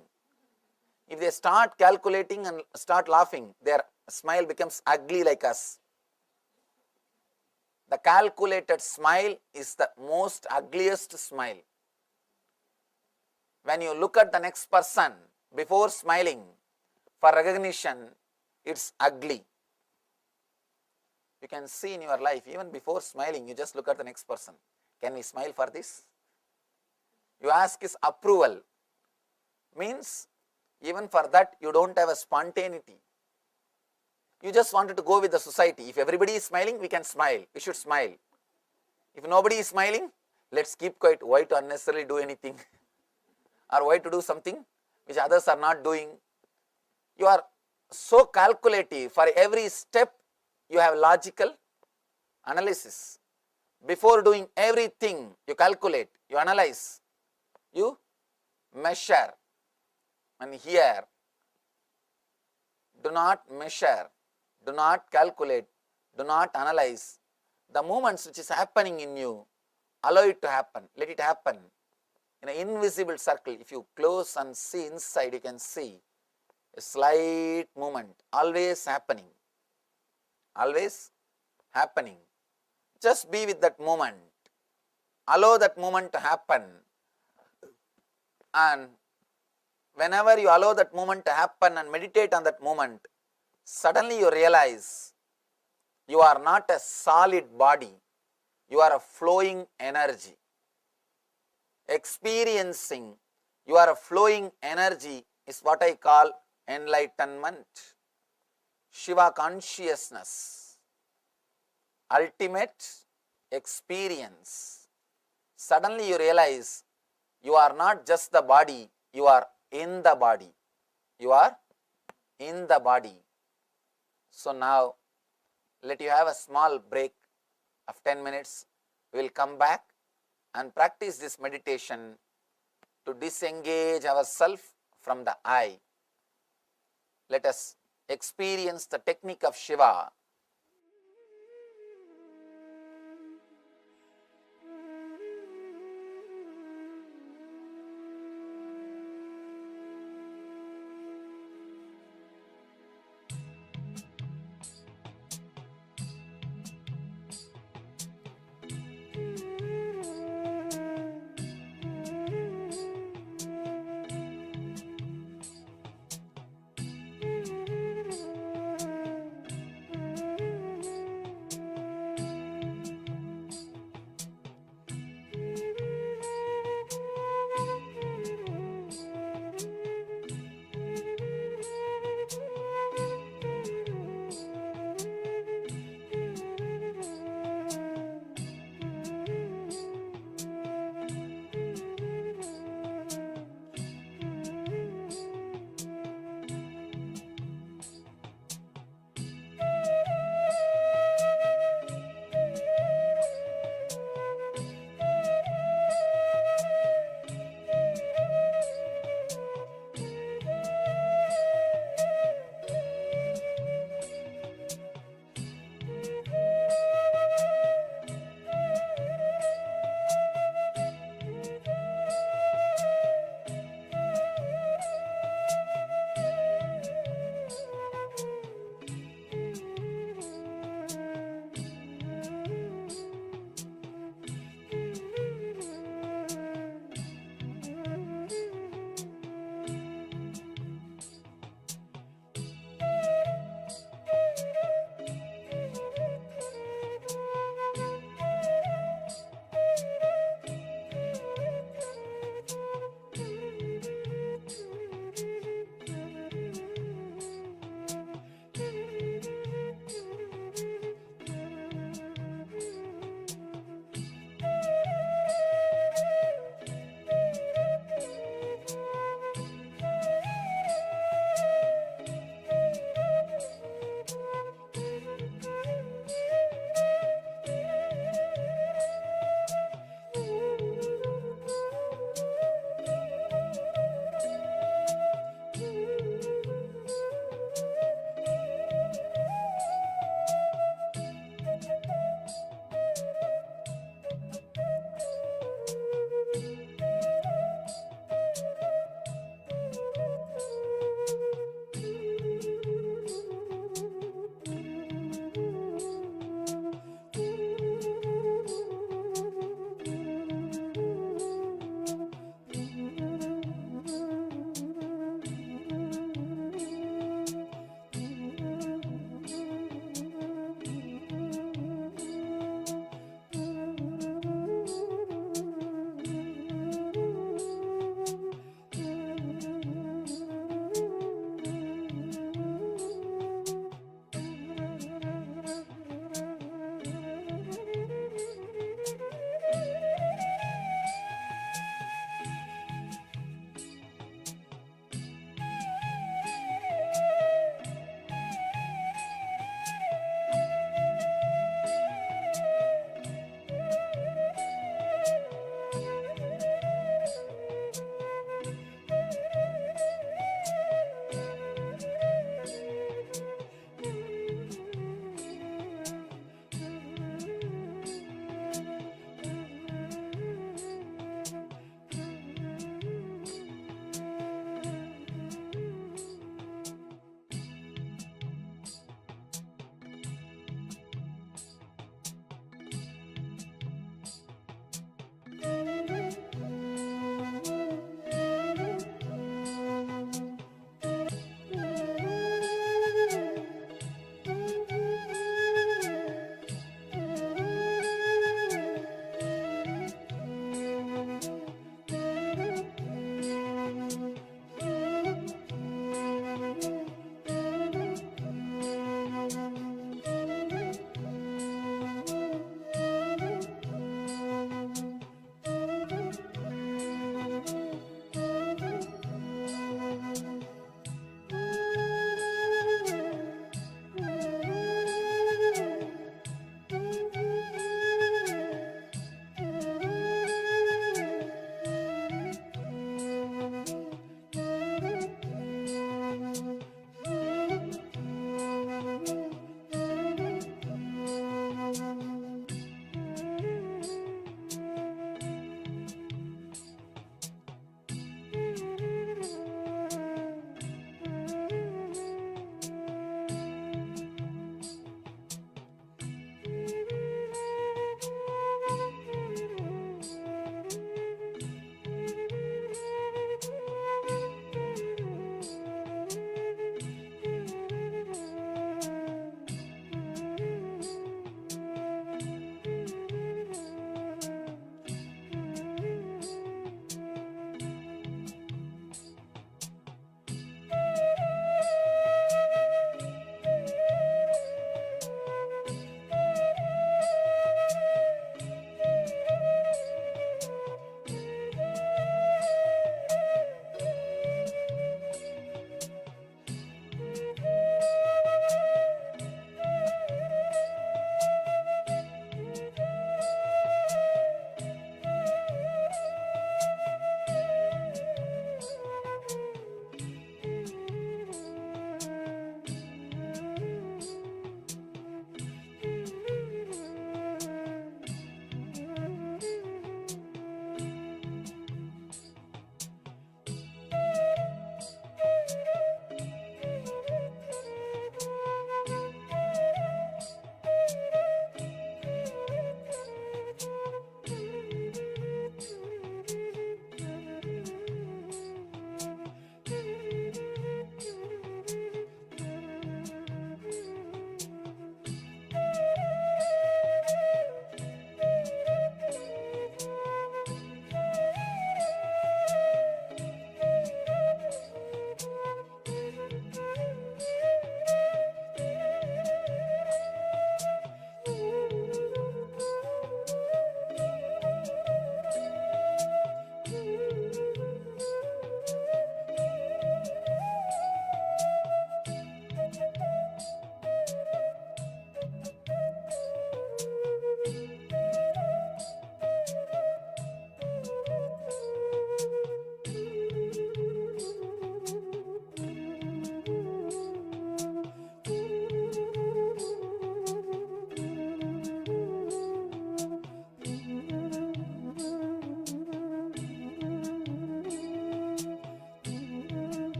If they start calculating and start laughing, their smile becomes ugly like us. The calculated smile is the most ugliest smile. When you look at the next person before smiling for recognition, it's ugly. You can see in your life, even before smiling, you just look at the next person. Can we smile for this? You ask his approval. Means even for that you don't have a spontaneity. You just wanted to go with the society. If everybody is smiling, we can smile. We should smile. If nobody is smiling, let's keep quiet. Why to unnecessarily do anything? Or why to do something which others are not doing? You are so calculative. For every step, you have logical analysis. Before doing everything, you calculate, you analyze, you measure. And here, do not measure, do not calculate, do not analyze. The movements which is happening in you, allow it to happen, let it happen. In an invisible circle, if you close and see inside, you can see a slight movement, always happening, always happening. Just be with that moment, allow that moment to happen, and whenever you allow that moment to happen and meditate on that moment, suddenly you realize you are not a solid body, you are a flowing energy. Experiencing you are a flowing energy is what I call enlightenment. Shiva consciousness, ultimate experience. Suddenly you realize you are not just the body, you are in the body. You are in the body. So now let you have a small break of 10 minutes. We will come back and practice this meditation to disengage ourselves from the I. Let us experience the technique of Shiva.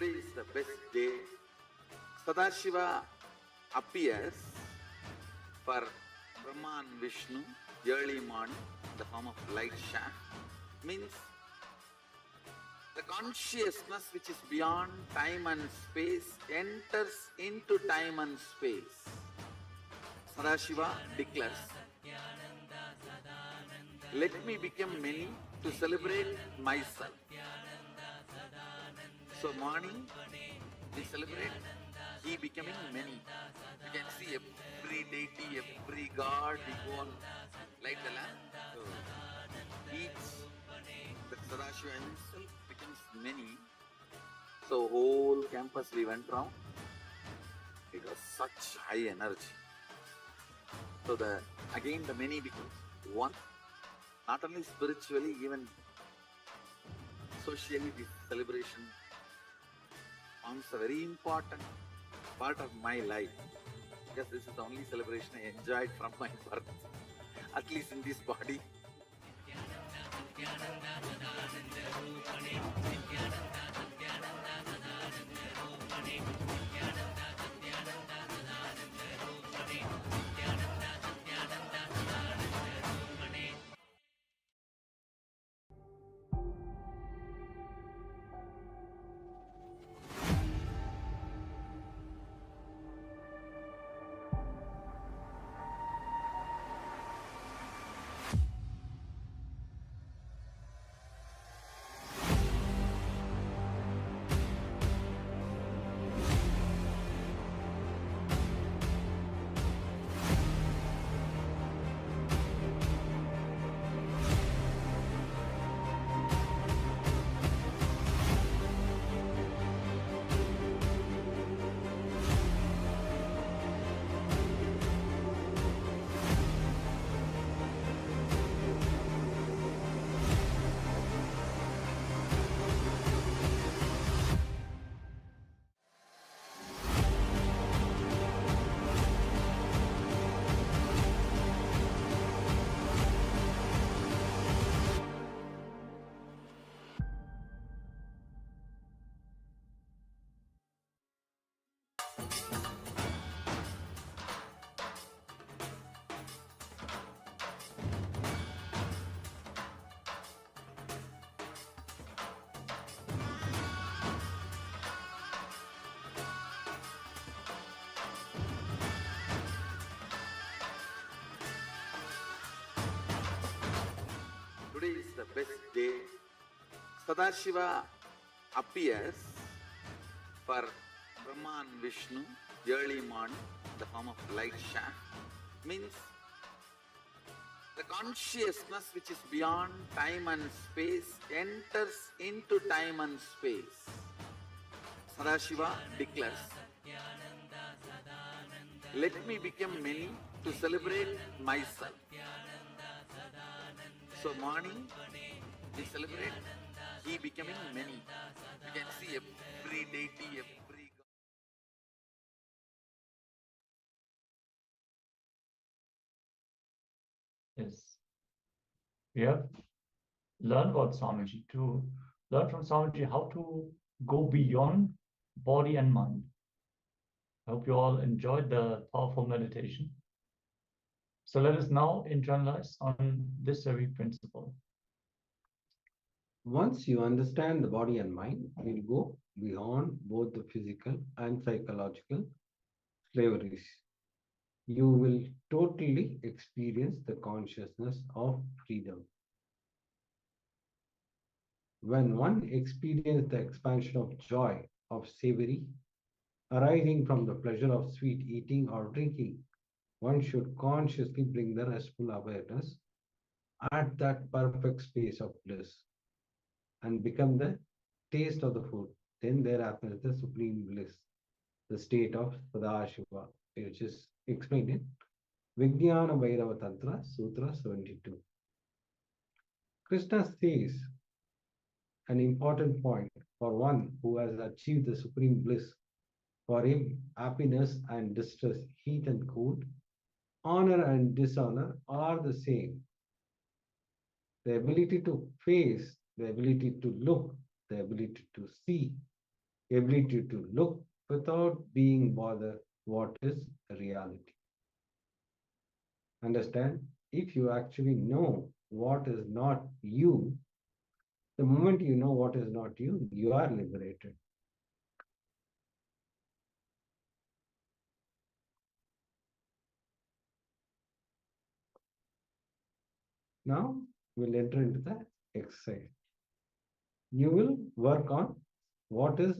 Today is the best day. Sadashiva appears for Brahma and Vishnu early morning, the form of light shaft, means the consciousness which is beyond time and space enters into time and space. Sadashiva declares, let me become many to celebrate myself. So morning, we celebrate he becoming many. You can see every deity, every god, we go and light the lamp. So each, the Sadashiva himself becomes many. So whole campus we went round. It was such high energy. So again the many becomes one. Not only spiritually, even socially, this celebration forms a very important part of my life, because this is the only celebration I enjoyed from my birth, at least in this body. Today is the best day. Sadashiva appears for Brahma and Vishnu early morning, the form of light shaft, means the consciousness which is beyond time and space enters into time and space. Sadashiva declares, let me become many to celebrate myself. So morning, we celebrate he becoming many. You can see every deity, every god. Yes. We have learned about Swamiji, to learn from Swamiji how to go beyond body and mind. I hope you all enjoyed the powerful meditation. So let us now internalize on this very principle. Once you understand the body and mind, you'll go beyond both the physical and psychological slaveries. You will totally experience the consciousness of freedom. When one experiences the expansion of joy, of savory, arising from the pleasure of sweet eating or drinking, one should consciously bring the restful awareness at that perfect space of bliss and become the taste of the food. Then thereafter is the supreme bliss, the state of Sadashiva, which is explained in Vijnana Bhairava Tantra, Sutra 72. Krishna says an important point for one who has achieved the supreme bliss. For him, happiness and distress, heat and cold, honor and dishonor are the same. The ability to face, the ability to look, the ability to see, ability to look without being bothered what is reality. Understand? If you actually know what is not you, the moment you know what is not you, you are liberated. Now we'll enter into the exercise. You will work on what is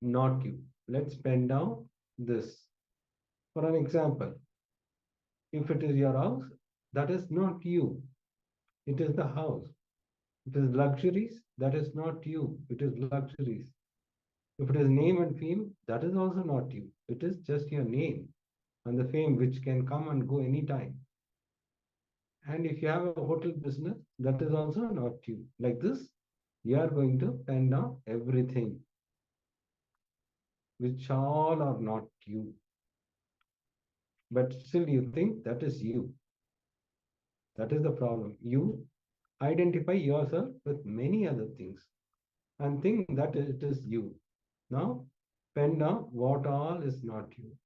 not you. Let's pen down this. For an example, if it is your house, that is not you. It is the house. If it is luxuries, that is not you. It is luxuries. If it is name and fame, that is also not you. It is just your name and the fame which can come and go anytime. And if you have a hotel business, that is also not you. Like this, you are going to pen down everything, which all are not you. But still you think that is you. That is the problem. You identify yourself with many other things and think that it is you. Now, pen down what all is not you.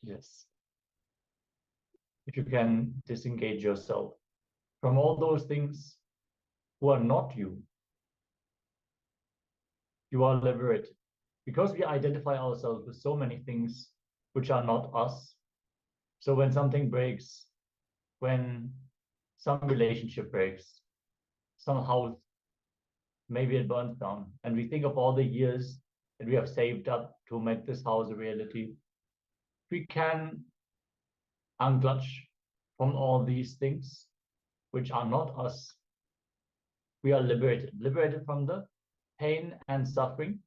Yes. If you can disengage yourself from all those things who are not you, you are liberated. Because we identify ourselves with so many things which are not us. So when something breaks, when some relationship breaks, some house, maybe it burns down, and we think of all the years that we have saved up to make this house a reality, we can unclutch from all these things which are not us. We are liberated from the pain and suffering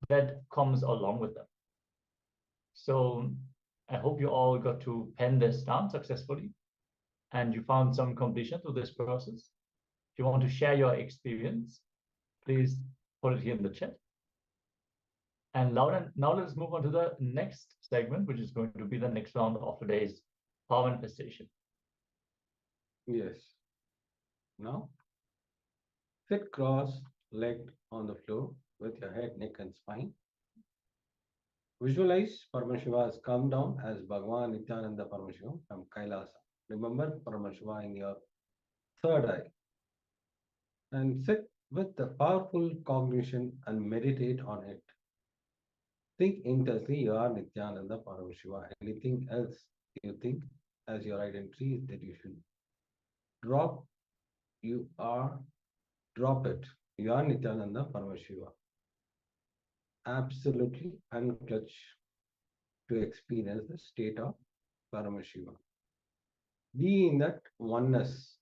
that comes along with them. So I hope you all got to pen this down successfully and you found some completion to this process. If you want to share your experience, please put it here in the chat. And now let's move on to the next segment, which is going to be the next round of today's power manifestation. Yes. Now, sit cross-legged on the floor with your head, neck, and spine. Visualize Paramashiva has come down as Bhagavan Nithyananda Paramashiva from KAILASA. Remember Paramashiva in your third eye. And sit with the powerful cognition and meditate on it. Think intensely, you are Nithyananda Paramashiva. Anything else you think as your identity that you should drop, drop it. You are Nithyananda Paramashiva. Absolutely unclutch to experience the state of Paramashiva. Be in that oneness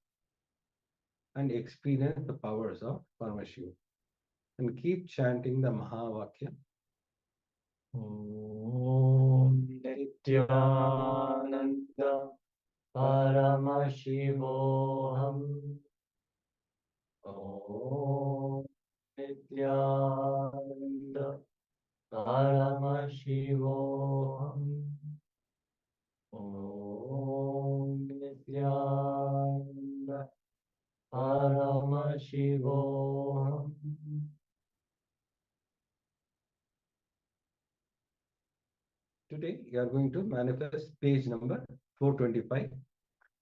and experience the powers of Paramashiva. And keep chanting the Mahavakya. Om Nithyananda Paramashivoham. Om Nithyananda Paramashivoham. Om Nithyananda Paramashivoham. Today, you are going to manifest page number 425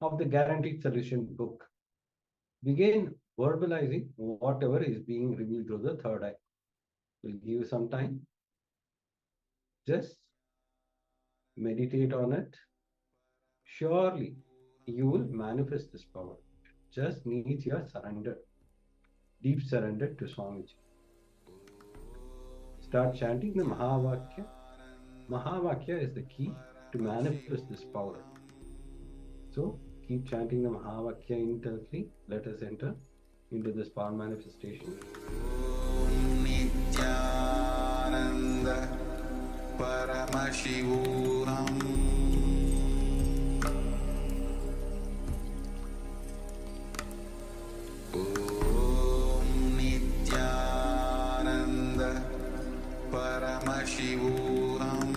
of the Guaranteed Solution book. Begin verbalizing whatever is being revealed through the third eye. We'll give you some time. Just meditate on it. Surely, you will manifest this power. Just needs your surrender. Deep surrender to Swamiji. Start chanting the Mahavakya. Mahavakya is the key to manifest this power. So, keep chanting the Mahavakya intensely. Let us enter into this power manifestation. Nithyananda Paramashivoham. Om Nithyananda Paramashivoham.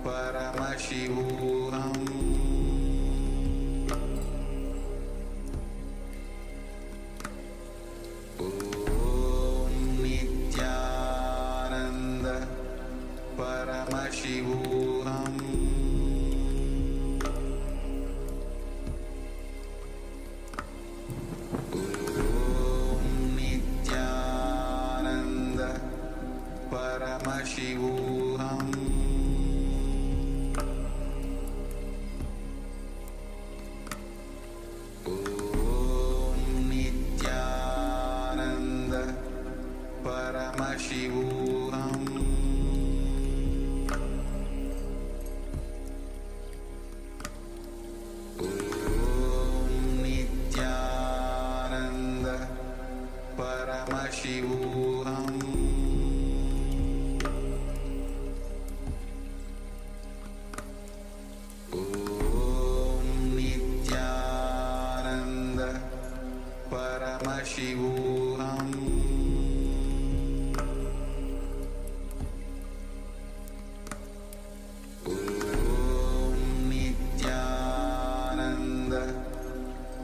Paramashivoham. Om Nithyananda Paramashivoham. Om Nithyananda Paramashivoham. Paramashivoham. Om Nithyananda Paramashivoham. Om Nithyananda Paramashivoham.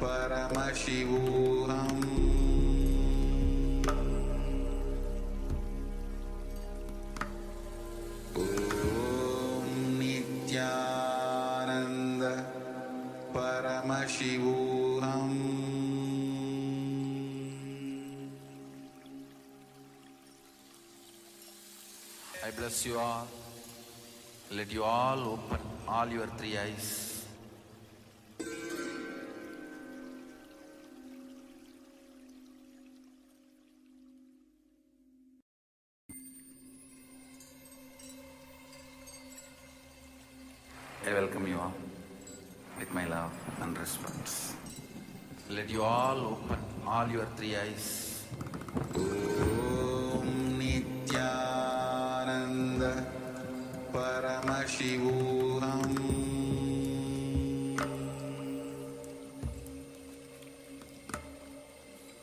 Paramashivoham Om Nithyananda Paramashivoham. I bless you all. Let you all open all your three eyes. I welcome you all with my love and respect. Let you all open all your three eyes. Om Nithyananda Paramashivoham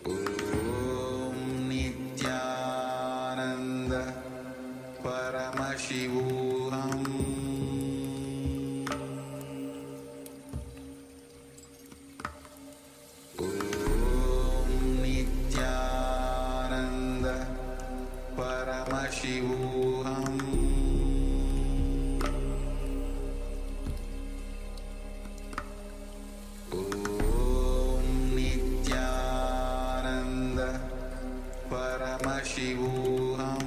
Om Nithyananda Paramashivoham Om Nithyananda Paramashivoham Om Nithyananda Paramashivoham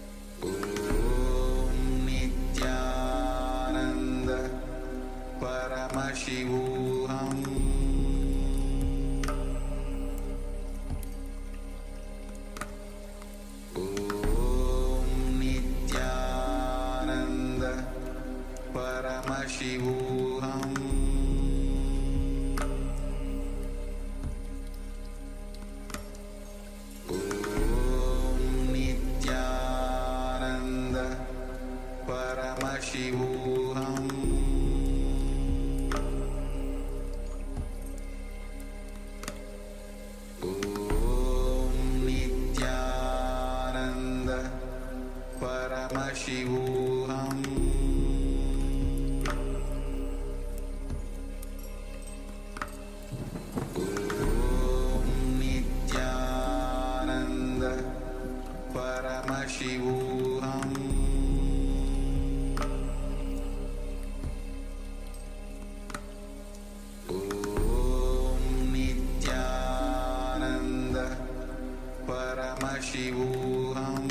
Om Nithyananda Paramashivoham Om Nithyananda Paramashivoham Om Nithyananda Paramashivoham Om Nithyananda Paramashivoham Om Nithyananda Paramashivoham Om Nithyananda Paramashivoham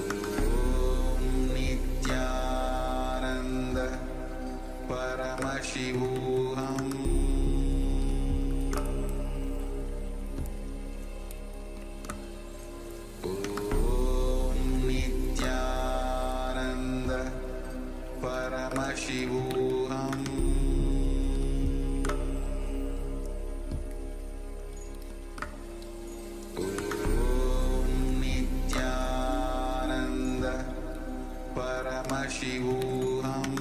Om Nithyananda Paramashivoham Om Nithyananda Paramashivoham Om Nithyananda Paramashivoham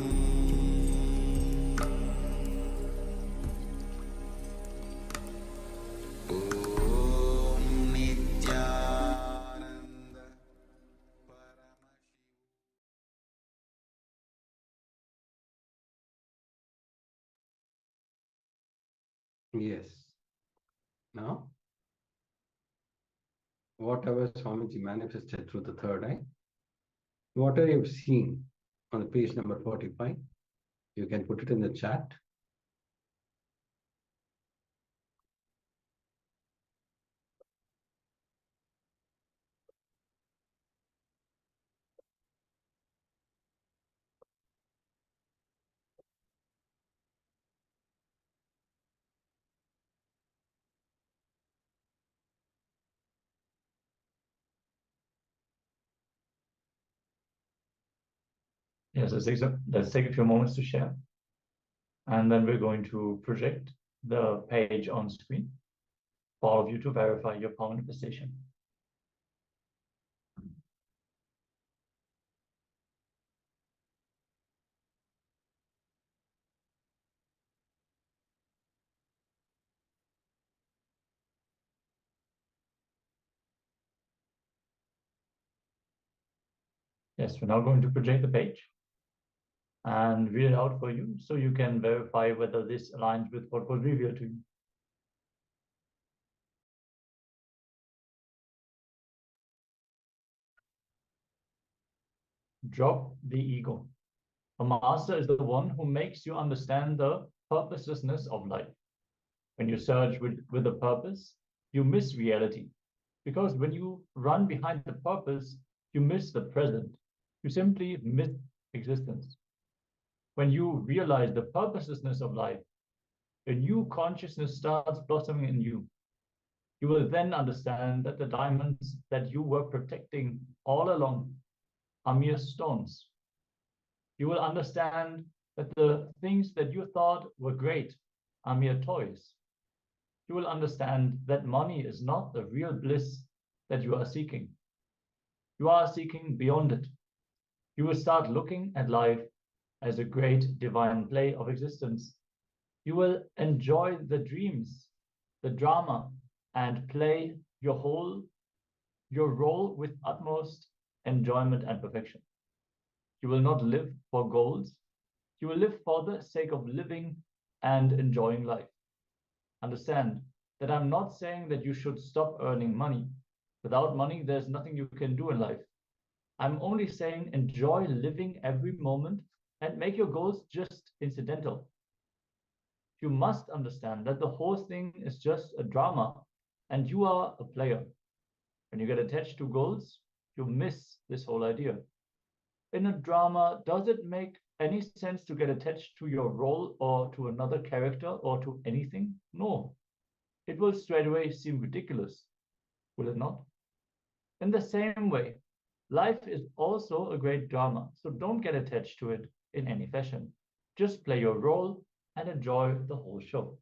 Om Nithyananda Yes. Now, whatever Swamiji manifested through the third eye, whatever you've seen on the page number 45, you can put it in the chat. Yes, let's take a few moments to share. And then we're going to project the page on screen for all of you to verify your power manifestation. Yes, we're now going to project the page and read it out for you so you can verify whether this aligns with what was revealed to you. Drop the ego. A master is the one who makes you understand the purposelessness of life. When you search with a purpose, you miss reality. Because when you run behind the purpose, you miss the present. You simply miss existence. When you realize the purposelessness of life, a new consciousness starts blossoming in you. You will then understand that the diamonds that you were protecting all along are mere stones. You will understand that the things that you thought were great are mere toys. You will understand that money is not the real bliss that you are seeking. You are seeking beyond it. You will start looking at life as a great divine play of existence. You will enjoy the dreams, the drama, and play your role with utmost enjoyment and perfection. You will not live for goals. You will live for the sake of living and enjoying life. Understand that I'm not saying that you should stop earning money. Without money, there's nothing you can do in life. I'm only saying enjoy living every moment and make your goals just incidental. You must understand that the whole thing is just a drama and you are a player. When you get attached to goals, you miss this whole idea. In a drama, does it make any sense to get attached to your role or to another character or to anything? No. It will straight away seem ridiculous, will it not? In the same way, life is also a great drama, so don't get attached to it in any fashion. Just play your role and enjoy the whole show.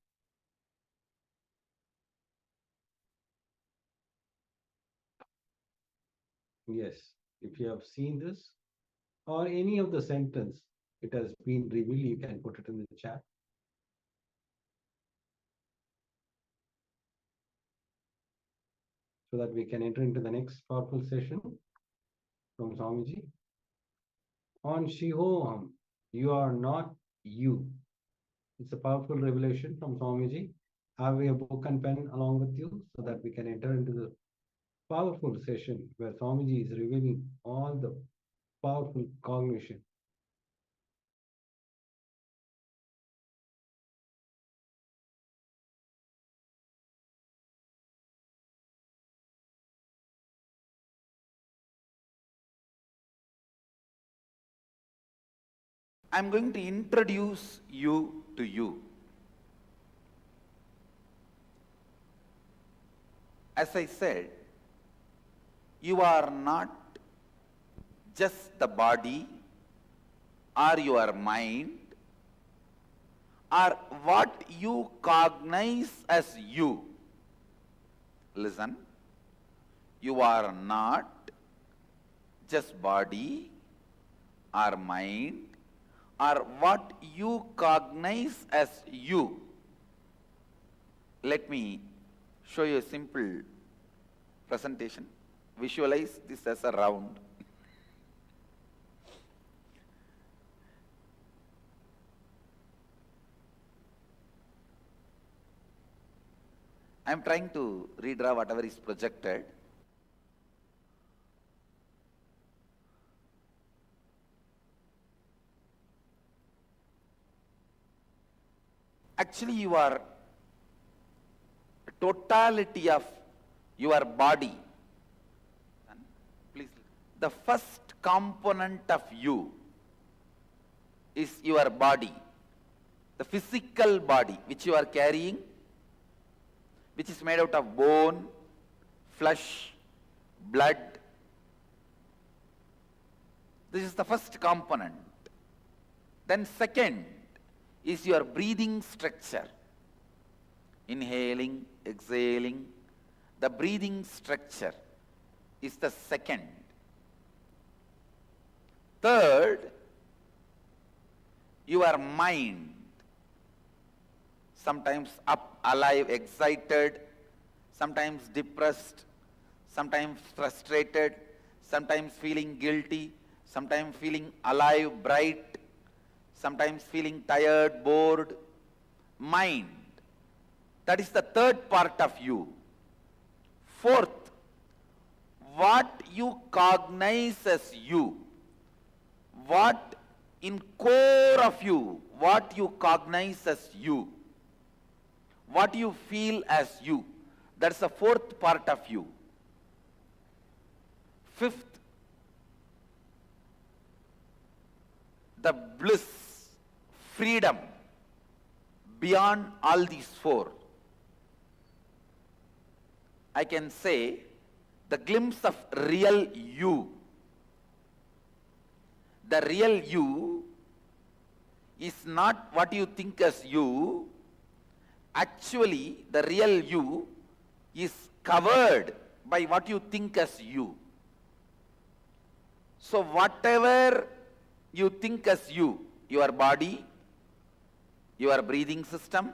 Yes, if you have seen this or any of the sentence, it has been revealed, you can put it in the chat. So that we can enter into the next powerful session from Swamiji. On Shivoham, you are not you. It's a powerful revelation from Swamiji. Have a book and pen along with you so that we can enter into the powerful session where Swamiji is revealing all the powerful cognition. I'm going to introduce you to you. As I said, you are not just the body or your mind or what you cognize as you. Listen, you are not just body or mind or what you cognize as you. Let me show you a simple presentation. Visualize this as a round. I am trying to redraw whatever is projected. Actually, you are totality of your body. Please, the first component of you is your body, the physical body which you are carrying, which is made out of bone, flesh, blood. This is the first component. Then second is your breathing structure. Inhaling, exhaling. The breathing structure is the second. Third, your mind. Sometimes up, alive, excited, sometimes depressed, sometimes frustrated, sometimes feeling guilty, sometimes feeling alive, bright, sometimes feeling tired, bored. Mind. That is the third part of you. Fourth, what you cognize as you, what in core of you, what you cognize as you, what you feel as you, that's the fourth part of you. Fifth, the bliss, freedom, beyond all these four. I can say the glimpse of real you. The real you is not what you think as you. Actually, the real you is covered by what you think as you. So whatever you think as you, your body, your breathing system,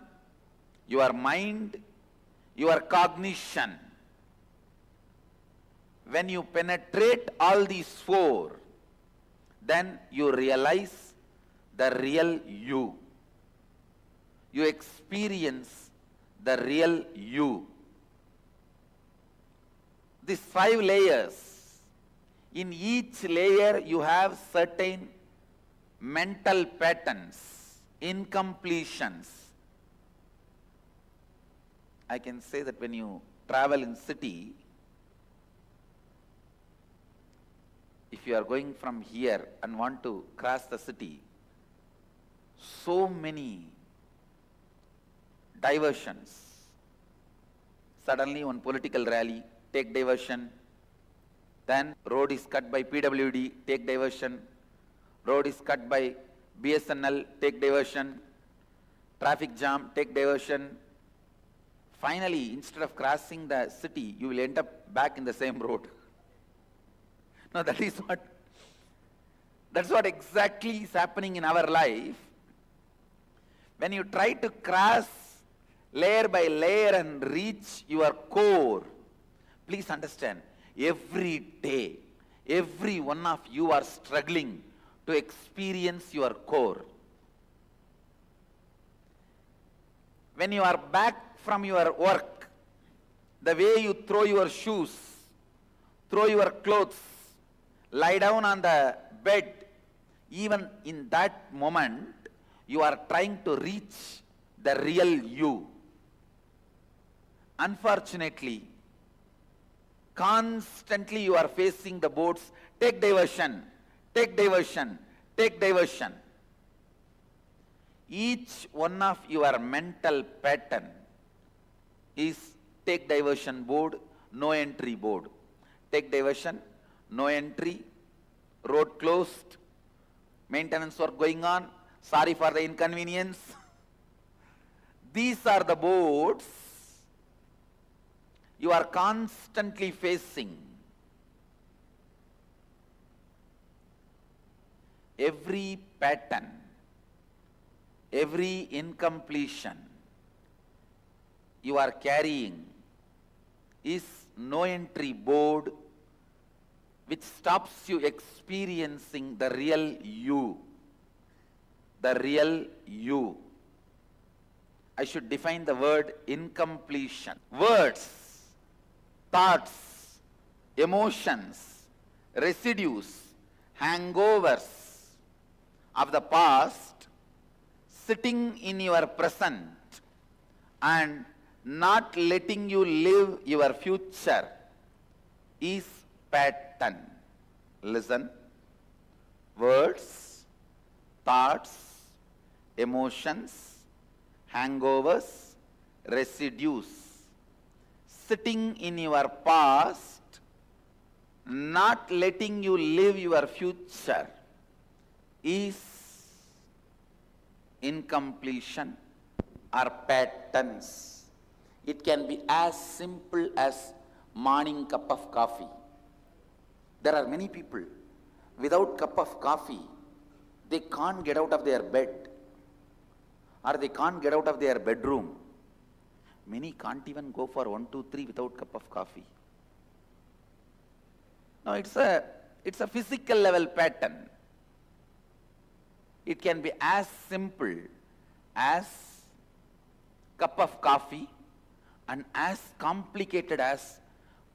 your mind, your cognition, when you penetrate all these four, then you realize the real you. You experience the real you. These 5 layers, in each layer you have certain mental patterns, incompletions. I can say that when you travel in city, if you are going from here and want to cross the city, so many diversions. Suddenly one political rally, take diversion. Then road is cut by PWD, take diversion. Road is cut by BSNL, take diversion. Traffic jam, take diversion. Finally, instead of crossing the city, you will end up back in the same road. No, that's what exactly is happening in our life. When you try to cross layer by layer and reach your core, please understand, every day, every one of you are struggling to experience your core. When you are back from your work, the way you throw your shoes, throw your clothes, lie down on the bed, even in that moment, you are trying to reach the real you. Unfortunately, constantly you are facing the boards, take diversion, take diversion, take diversion. Each one of your mental pattern is take diversion board, no entry board. Take diversion, no entry, road closed, maintenance work going on, sorry for the inconvenience. These are the boards you are constantly facing. Every pattern, every incompletion you are carrying is no entry board which stops you experiencing the real you. The real you. I should define the word incompletion. Words, thoughts, emotions, residues, hangovers of the past sitting in your present and not letting you live your future is pattern. Listen. Words, thoughts, emotions, hangovers, residues sitting in your past, not letting you live your future is incompletion or patterns. It can be as simple as morning cup of coffee. There are many people, without cup of coffee, they can't get out of their bed or they can't get out of their bedroom. Many can't even go for 1, 2, 3 without cup of coffee. Now it's a It's a physical level pattern. It can be as simple as cup of coffee and as complicated as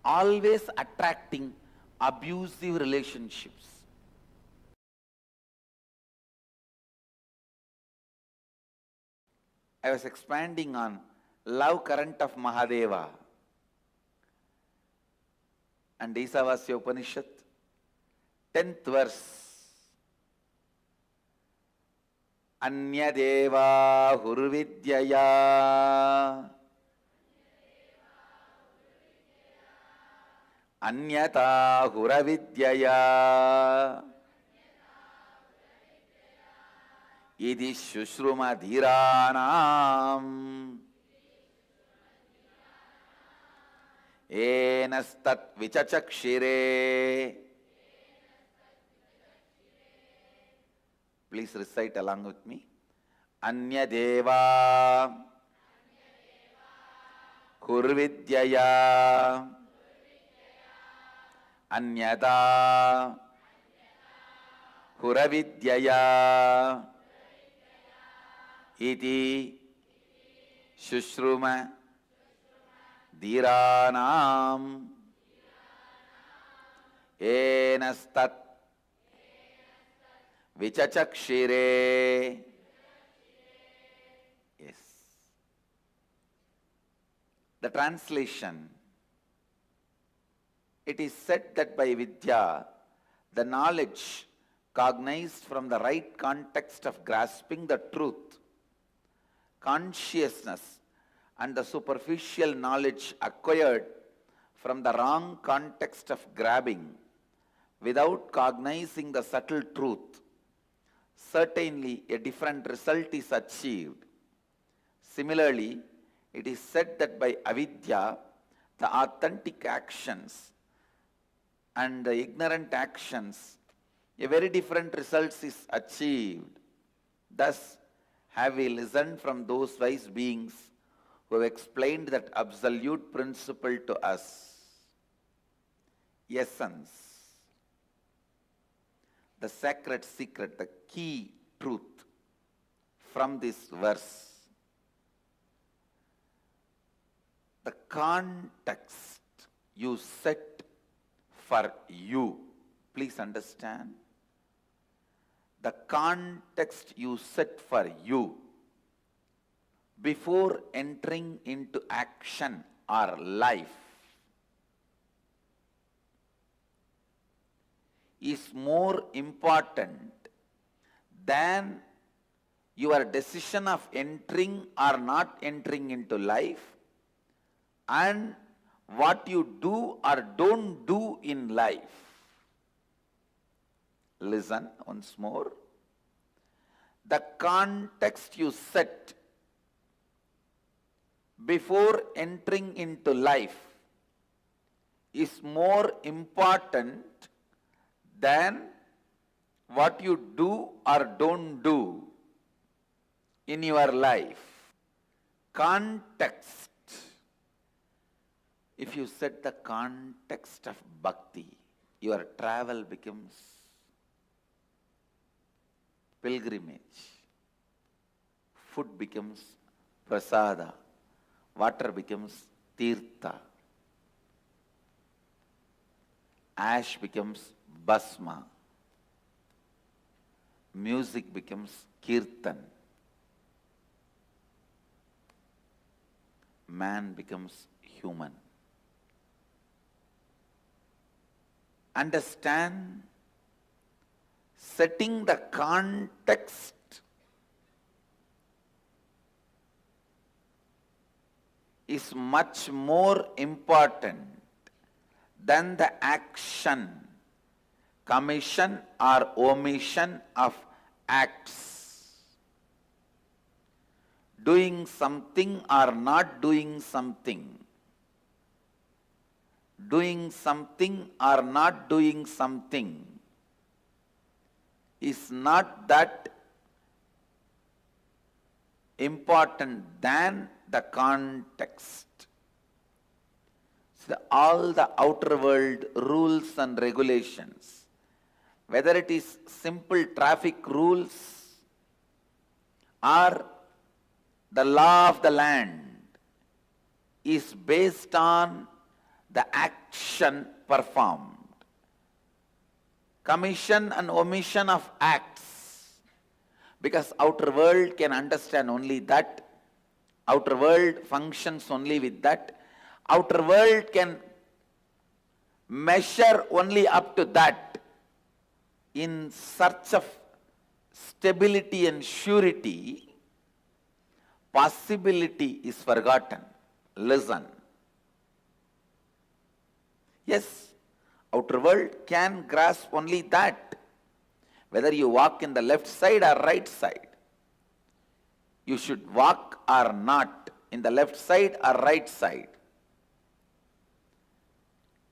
always attracting abusive relationships. I was expanding on love current of Mahadeva and Isavasya Upanishad, 10th verse. Anyadeva hurvidyaya Anyata huravidyaya Idi shushruma dhiranam Enastat vichachakshire. Please recite along with me. Anyadeva hurvidyaya Anyata huravidyaya Iti shushruma dhiranam Enastat vichachakshire. Yes. The translation. It is said that by Vidya, the knowledge cognized from the right context of grasping the truth, consciousness, and the superficial knowledge acquired from the wrong context of grabbing without cognizing the subtle truth, certainly a different result is achieved. Similarly, it is said that by avidya, the authentic actions and the ignorant actions, a very different result is achieved. Thus, have we listened from those wise beings who have explained that absolute principle to us. Essence, the sacred secret, the key truth from this verse. The context you set for you. Please understand. The context you set for you before entering into action or life is more important than your decision of entering or not entering into life and what you do or don't do in life. Listen once more. The context you set before entering into life is more important than what you do or don't do in your life. Context. If you set the context of bhakti, your travel becomes pilgrimage. Food becomes prasada. Water becomes tirtha. Ash becomes basma. Music becomes kirtan. Man becomes human. Understand, setting the context is much more important than the action, commission or omission of acts. Doing something or not doing something. Doing something or not doing something is not that important than the context. So all the outer world rules and regulations, whether it is simple traffic rules or the law of the land, is based on the action performed. Commission and omission of acts, because outer world can understand only that, outer world functions only with that, outer world can measure only up to that. In search of stability and surety, possibility is forgotten. Listen. Yes, outer world can grasp only that. Whether you walk in the left side or right side, you should walk or not in the left side or right side.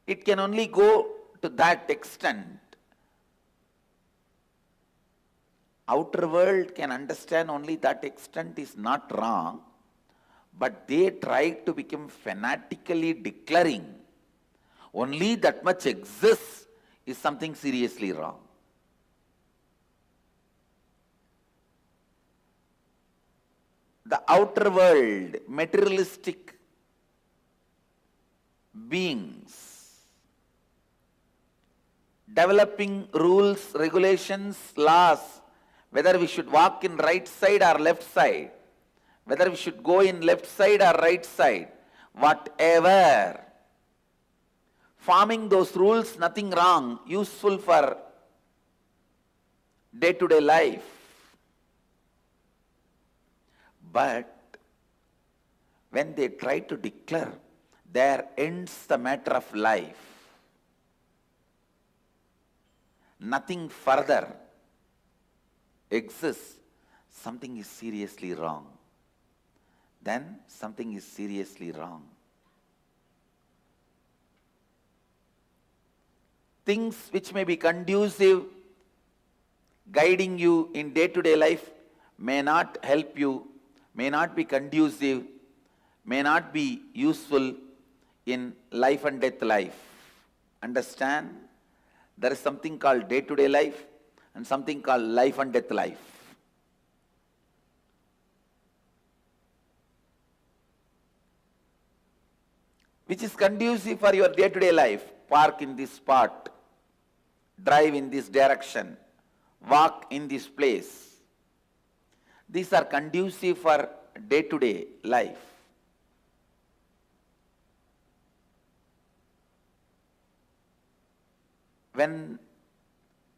It can only go to that extent. Outer world can understand only that extent is not wrong, but they try to become fanatically declaring only that much exists is something seriously wrong. The outer world, materialistic beings, developing rules, regulations, laws, whether we should walk in right side or left side, whether we should go in left side or right side, whatever. Forming those rules, nothing wrong, useful for day-to-day life. But when they try to declare, there ends the matter of life. Nothing further exists, something is seriously wrong. Then something is seriously wrong. Things which may be conducive, guiding you in day-to-day life, may not help you, may not be conducive, may not be useful in life and death life. Understand? There is something called day-to-day life and something called life and death life. Which is conducive for your day-to-day life. Park in this spot, drive in this direction, walk in this place. These are conducive for day-to-day life. When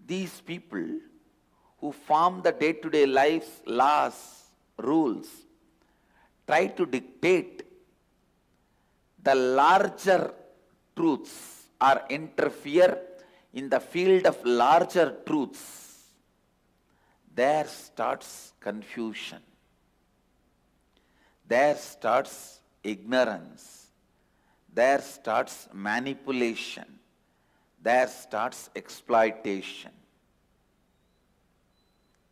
these people who form the day-to-day life's laws, rules, try to dictate the larger truths or interfere in the field of larger truths, there starts confusion. There starts ignorance. There starts manipulation. There starts exploitation.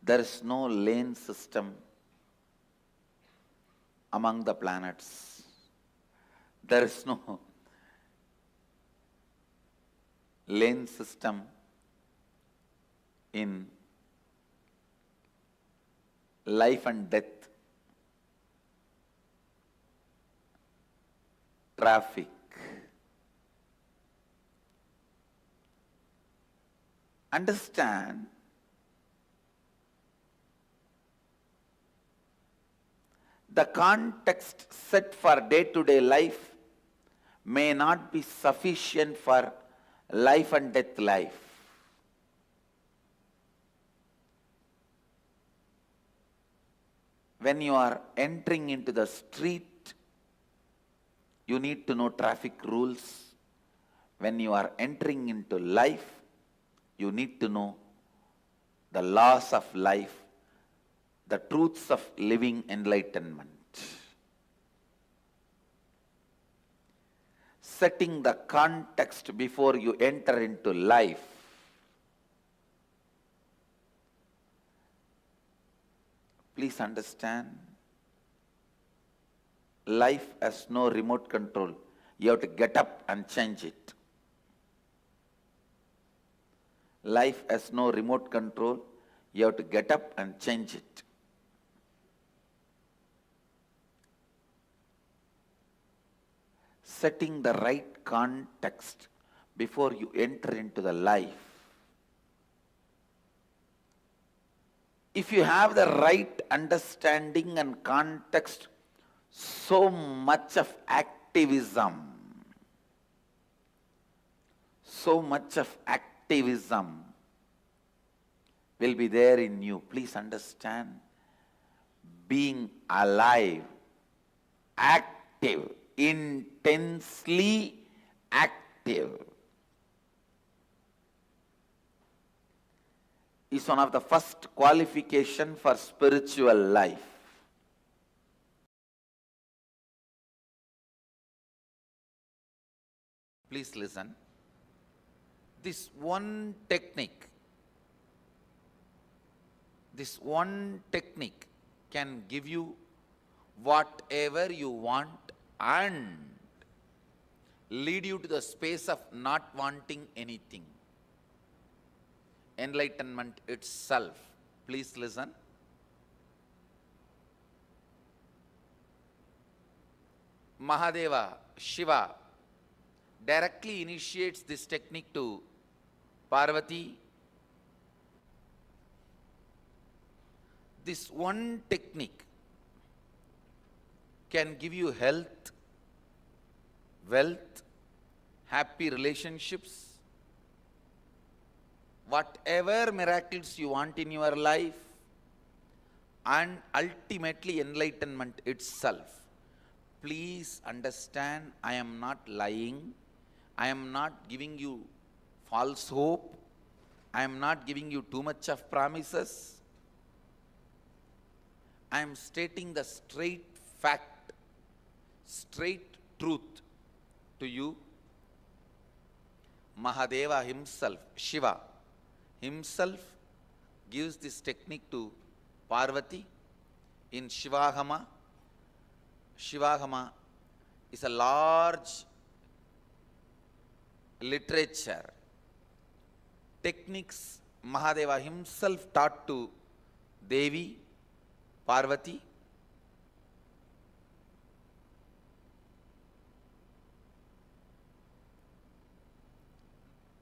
There is no lane system among the planets. There is no lane system in life and death, traffic. Understand, the context set for day-to-day life may not be sufficient for life and death life. When you are entering into the street, you need to know traffic rules. When you are entering into life, you need to know the laws of life, the truths of living enlightenment. Setting the context before you enter into life. Please understand, life has no remote control. You have to get up and change it. Life has no remote control. You have to get up and change it. Setting the right context before you enter into the life. If you have the right understanding and context, so much of activism will be there in you. Please understand, being alive, active, intensely active is one of the first qualification for spiritual life. Please listen. This one technique can give you whatever you want and lead you to the space of not wanting anything. Enlightenment itself. Please listen. Mahadeva, Shiva, directly initiates this technique to Parvati. This one technique can give you health, wealth, happy relationships, whatever miracles you want in your life, and ultimately enlightenment itself. Please understand, I am not lying. I am not giving you false hope. I am not giving you too much of promises. I am stating the straight fact, straight truth to you. Mahadeva himself, Shiva himself, gives this technique to Parvati in Shivahama. Shivahama is a large literature. Techniques Mahadeva himself taught to Devi, Parvati.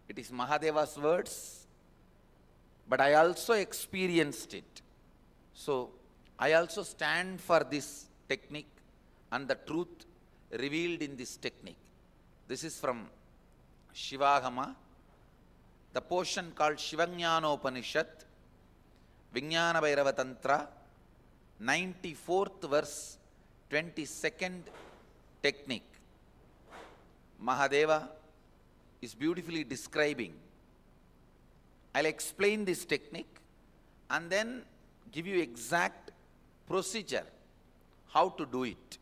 It is Mahadeva's words, but I also experienced it. So I also stand for this technique and the truth revealed in this technique. This is from Shivahama, the portion called Shivajnanopanishad, Vijnana Bhairava Tantra, 94th verse, 22nd technique. Mahadeva is beautifully describing. I'll explain this technique and then give you exact procedure how to do it.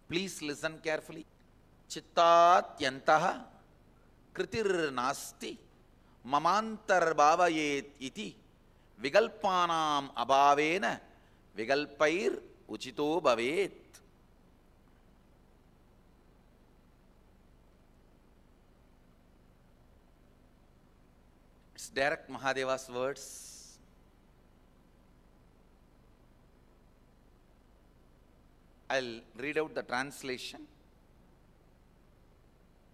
Please listen carefully. Chittat yantaha kritir nasti mamantar bhavayet iti vigalpanam abhavena vigalpair uchito bhavet. It's direct Mahadeva's words. I'll read out the translation.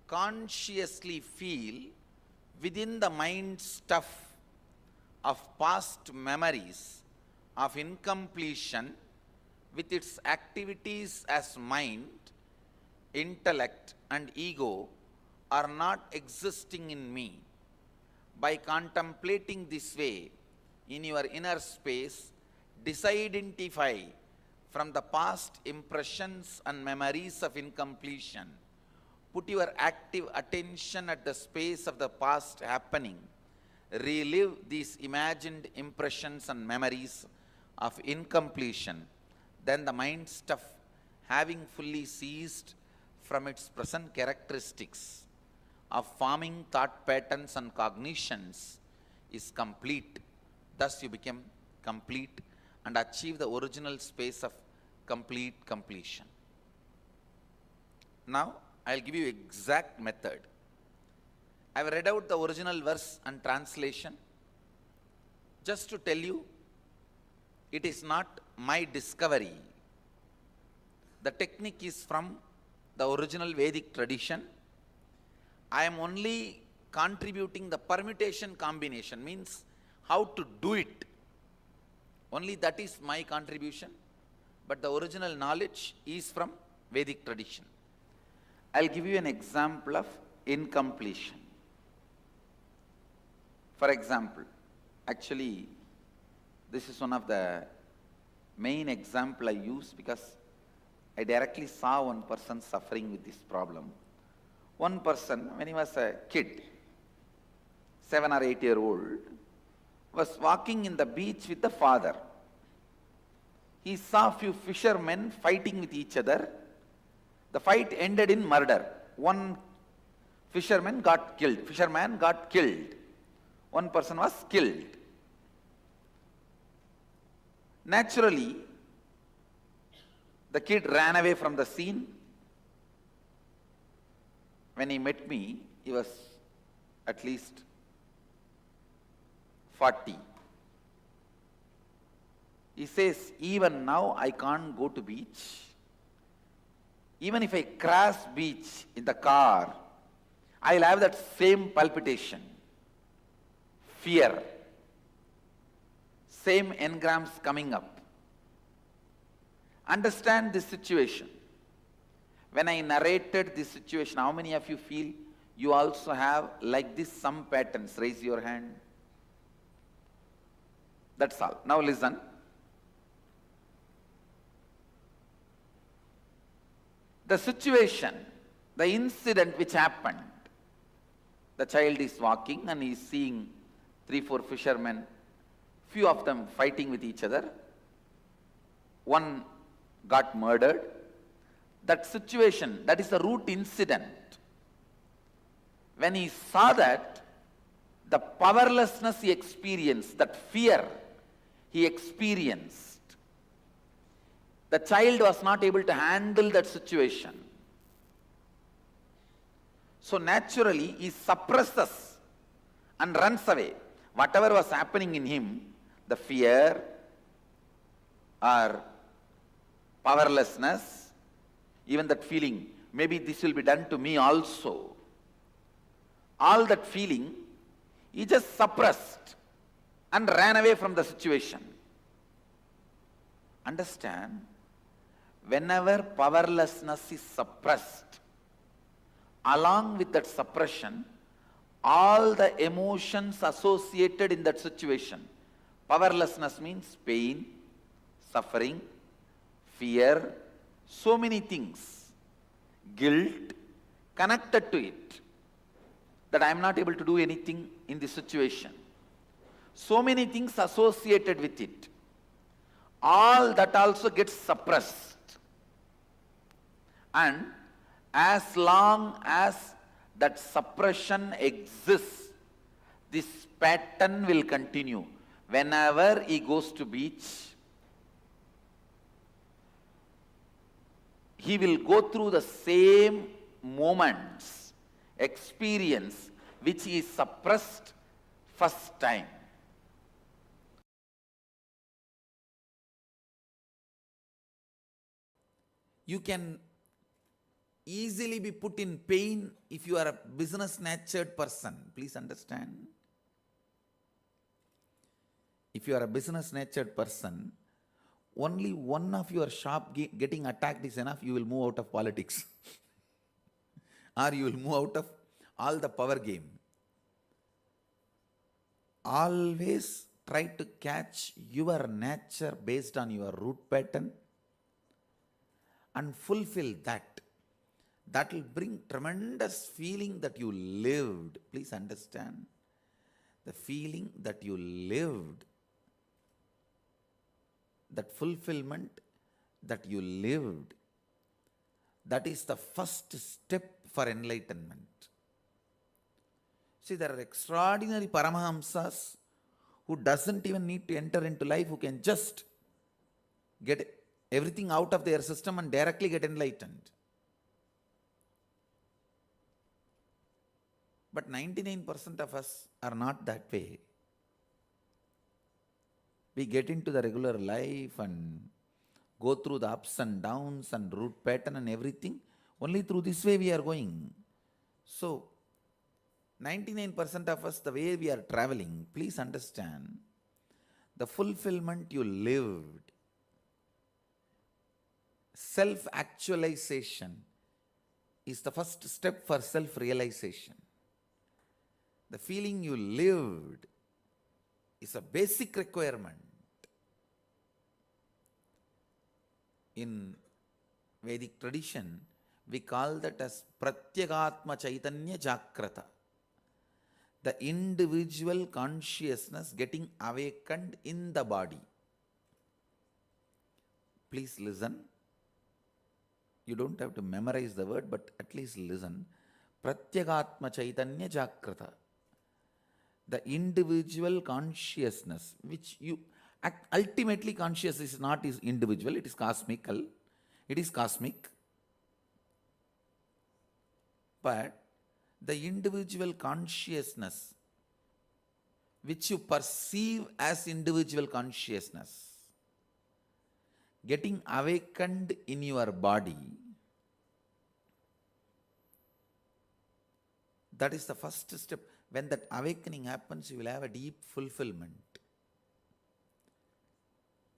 Consciously feel within the mind stuff of past memories of incompletion with its activities as mind, intellect and ego are not existing in me. By contemplating this way in your inner space, disidentify from the past impressions and memories of incompletion. Put your active attention at the space of the past happening. Relive these imagined impressions and memories of incompletion. Then the mind stuff, having fully ceased from its present characteristics of forming thought patterns and cognitions, is complete. Thus you become complete and achieve the original space of complete completion. Now I'll give you exact method. I've read out the original verse and translation. Just to tell you, it is not my discovery. The technique is from the original Vedic tradition. I am only contributing the permutation combination, means how to do it. Only that is my contribution. But the original knowledge is from Vedic tradition. I'll give you an example of incompletion. For example, actually, this is one of the main example I use because I directly saw one person suffering with this problem. One person, when he was a kid, 7 or 8 year old, was walking in the beach with the father. He saw few fishermen fighting with each other. The fight ended in murder. One fisherman got killed. One person was killed. Naturally, the kid ran away from the scene. When he met me, he was at least 40. He says, even now I can't go to beach. Even if I cross beach in the car, I'll have that same palpitation, fear, same engrams coming up. Understand this situation. When I narrated this situation, how many of you feel you also have like this some patterns? Raise your hand. That's all. Now listen. The situation, the incident which happened, the child is walking and he is seeing 3-4 fishermen, few of them fighting with each other. One got murdered. That situation, that is the root incident. When he saw that, the powerlessness he experienced, that fear he experienced, the child was not able to handle that situation. So naturally, he suppresses and runs away. Whatever was happening in him, the fear or powerlessness, even that feeling, maybe this will be done to me also. All that feeling, he just suppressed and ran away from the situation. Understand? Whenever powerlessness is suppressed, along with that suppression, all the emotions associated in that situation, powerlessness means pain, suffering, fear, so many things, guilt connected to it, that I am not able to do anything in this situation. So many things associated with it. All that also gets suppressed. And as long as that suppression exists, this pattern will continue. Whenever he goes to beach, he will go through the same moments, experience, which he suppressed first time. You can easily be put in pain if you are a business natured person. Please understand. If you are a business natured person, only one of your shop getting attacked is enough, you will move out of politics. Or you will move out of all the power game. Always try to catch your nature based on your root pattern and fulfill that. That will bring tremendous feeling that you lived. Please understand. The feeling that you lived, that fulfillment that you lived, that is the first step for enlightenment. See, there are extraordinary Paramahamsas who doesn't even need to enter into life, who can just get everything out of their system and directly get enlightened. But 99% of us are not that way. We get into the regular life and go through the ups and downs and route pattern and everything. Only through this way we are going. So, 99% of us, the way we are traveling, please understand, the fulfillment you lived, self-actualization is the first step for self-realization. The feeling you lived is a basic requirement. In Vedic tradition, we call that as Pratyagatma Chaitanya Jagrata. The individual consciousness getting awakened in the body. Please listen. You don't have to memorize the word, but at least listen. Pratyagatma Chaitanya Jagrata. The individual consciousness, which you ultimately conscious is not is individual, it is cosmical. It is cosmic. But the individual consciousness, which you perceive as individual consciousness, getting awakened in your body, that is the first step. When that awakening happens, you will have a deep fulfillment.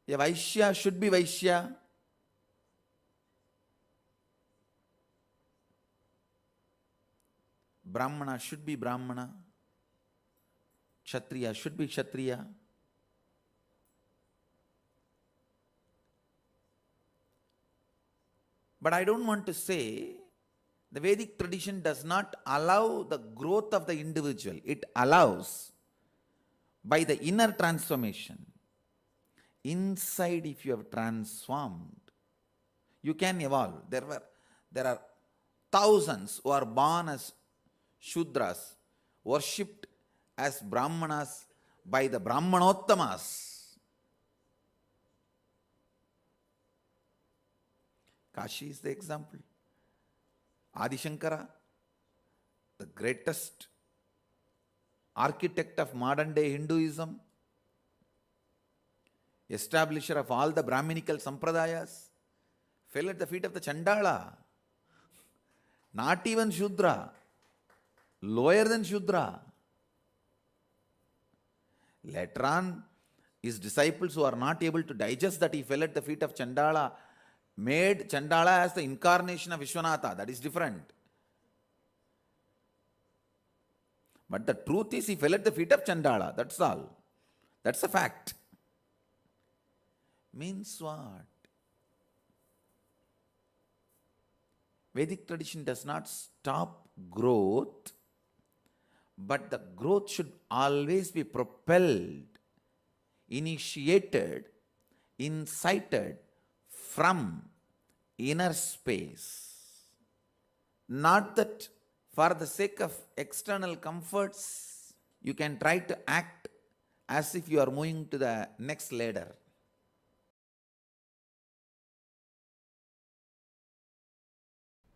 A Vaishya should be Vaishya. Brahmana should be Brahmana. Kshatriya should be Kshatriya. But I don't want to say the Vedic tradition does not allow the growth of the individual. It allows by the inner transformation. Inside, if you have transformed, you can evolve. There are thousands who are born as Shudras, worshipped as Brahmanas by the Brahmanottamas. Kashi is the example. Adi Shankara, the greatest architect of modern day Hinduism, establisher of all the Brahminical Sampradayas, fell at the feet of the Chandala. Not even Shudra, lower than Shudra. Later on, his disciples who are not able to digest that he fell at the feet of Chandala, made Chandala as the incarnation of Vishwanatha. That is different. But the truth is he fell at the feet of Chandala. That's all. That's a fact. Means what? Vedic tradition does not stop growth, but the growth should always be propelled, initiated, incited from inner space. Not that for the sake of external comforts, you can try to act as if you are moving to the next ladder.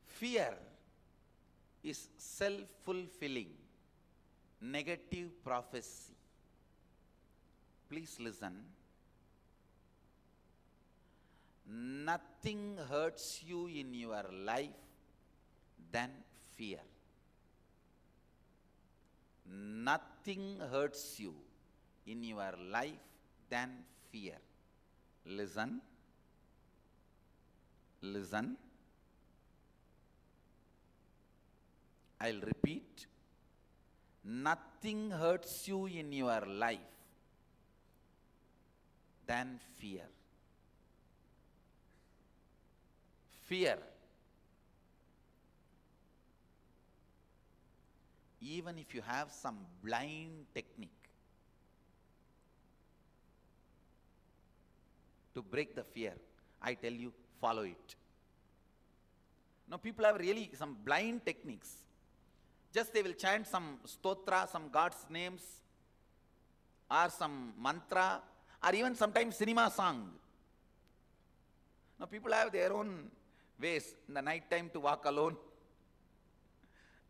Fear is self-fulfilling, negative prophecy. Please listen. Nothing hurts you in your life than fear. Nothing hurts you in your life than fear. Listen. Listen. I'll repeat. Nothing hurts you in your life than fear. Fear. Even if you have some blind technique to break the fear, I tell you, follow it. Now people have really some blind techniques. Just they will chant some stotra, some God's names, or some mantra, or even sometimes cinema song. Now people have their own ways in the night time to walk alone.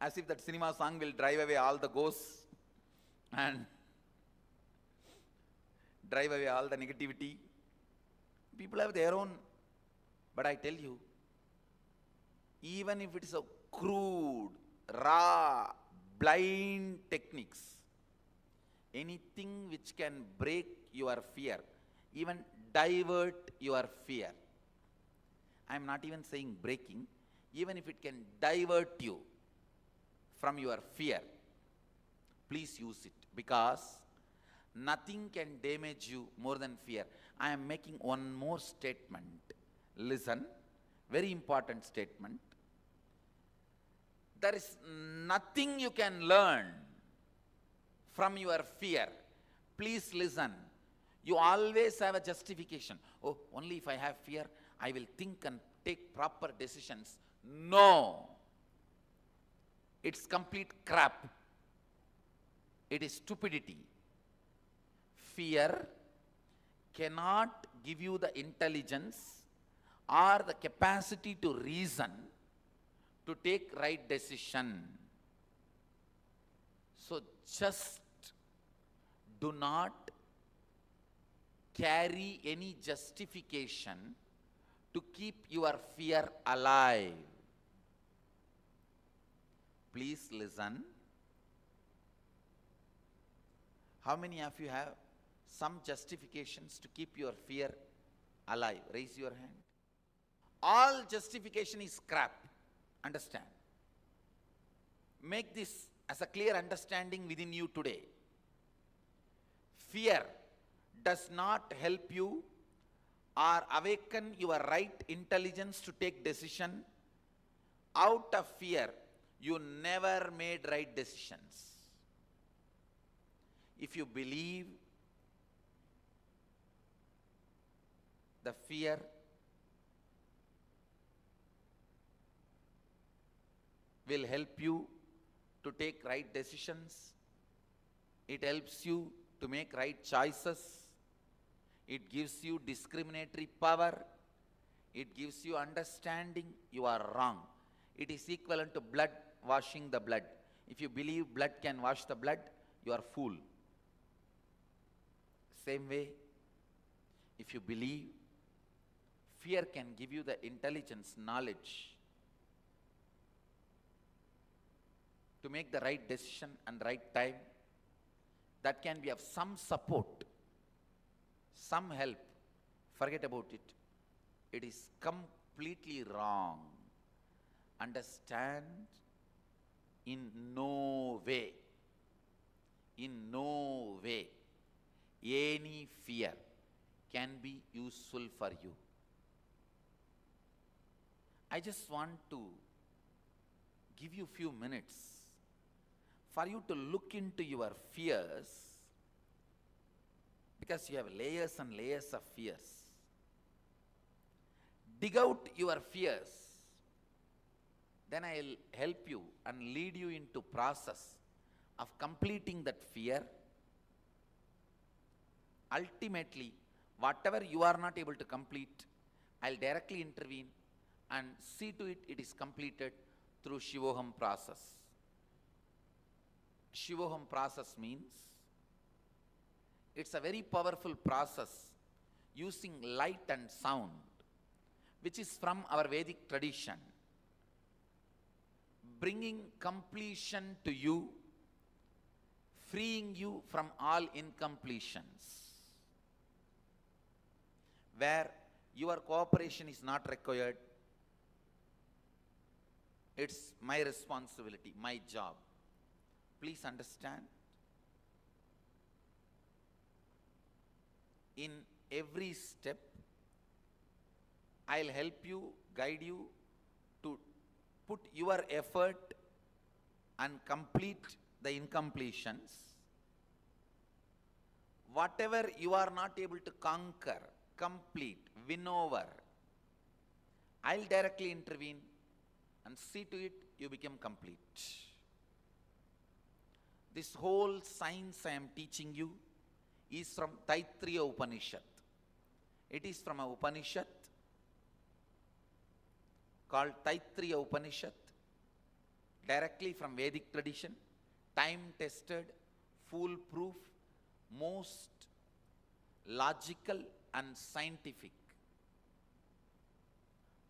as if that cinema song will drive away all the ghosts and drive away all the negativity. People have their own, but I tell you, even if it is a crude, raw, blind techniques, anything which can break your fear, even divert your fear. I am not even saying breaking, even if it can divert you from your fear, please use it, because nothing can damage you more than fear. I am making one more statement. Listen, very important statement. There is nothing you can learn from your fear. Please listen. You always have a justification. Oh, only if I have fear, I will think and take proper decisions. No. It's complete crap. It is stupidity. Fear cannot give you the intelligence or the capacity to reason to take right decision. So just do not carry any justification to keep your fear alive. Please listen. How many of you have some justifications to keep your fear alive? Raise your hand. All justification is crap. Understand. Make this as a clear understanding within you today. Fear does not help you or awaken your right intelligence to take decision. Out of fear, you never made right decisions. If you believe the fear will help you to take right decisions, it helps you to make right choices, it gives you discriminatory power, it gives you understanding, you are wrong. It is equivalent to blood washing the blood. If you believe blood can wash the blood, you are fool. Same way, if you believe fear can give you the intelligence, knowledge to make the right decision and right time, that can be of some support, some help, forget about it. It is completely wrong. Understand, in no way, any fear can be useful for you. I just want to give you a few minutes for you to look into your fears, because you have layers and layers of fears. Dig out your fears. Then I'll help you and lead you into process of completing that fear. Ultimately, whatever you are not able to complete, I'll directly intervene and see to it it is completed through Shivoham process. Shivoham process means it's a very powerful process using light and sound, which is from our Vedic tradition, bringing completion to you, freeing you from all incompletions. Where your cooperation is not required, it's my responsibility, my job. Please understand. In every step, I'll help you, guide you to put your effort and complete the incompletions. Whatever you are not able to conquer, complete, win over, I'll directly intervene and see to it you become complete. This whole science I am teaching you is from Taittiriya Upanishad. It is from a Upanishad called Taittiriya Upanishad, directly from Vedic tradition, time-tested, foolproof, most logical and scientific.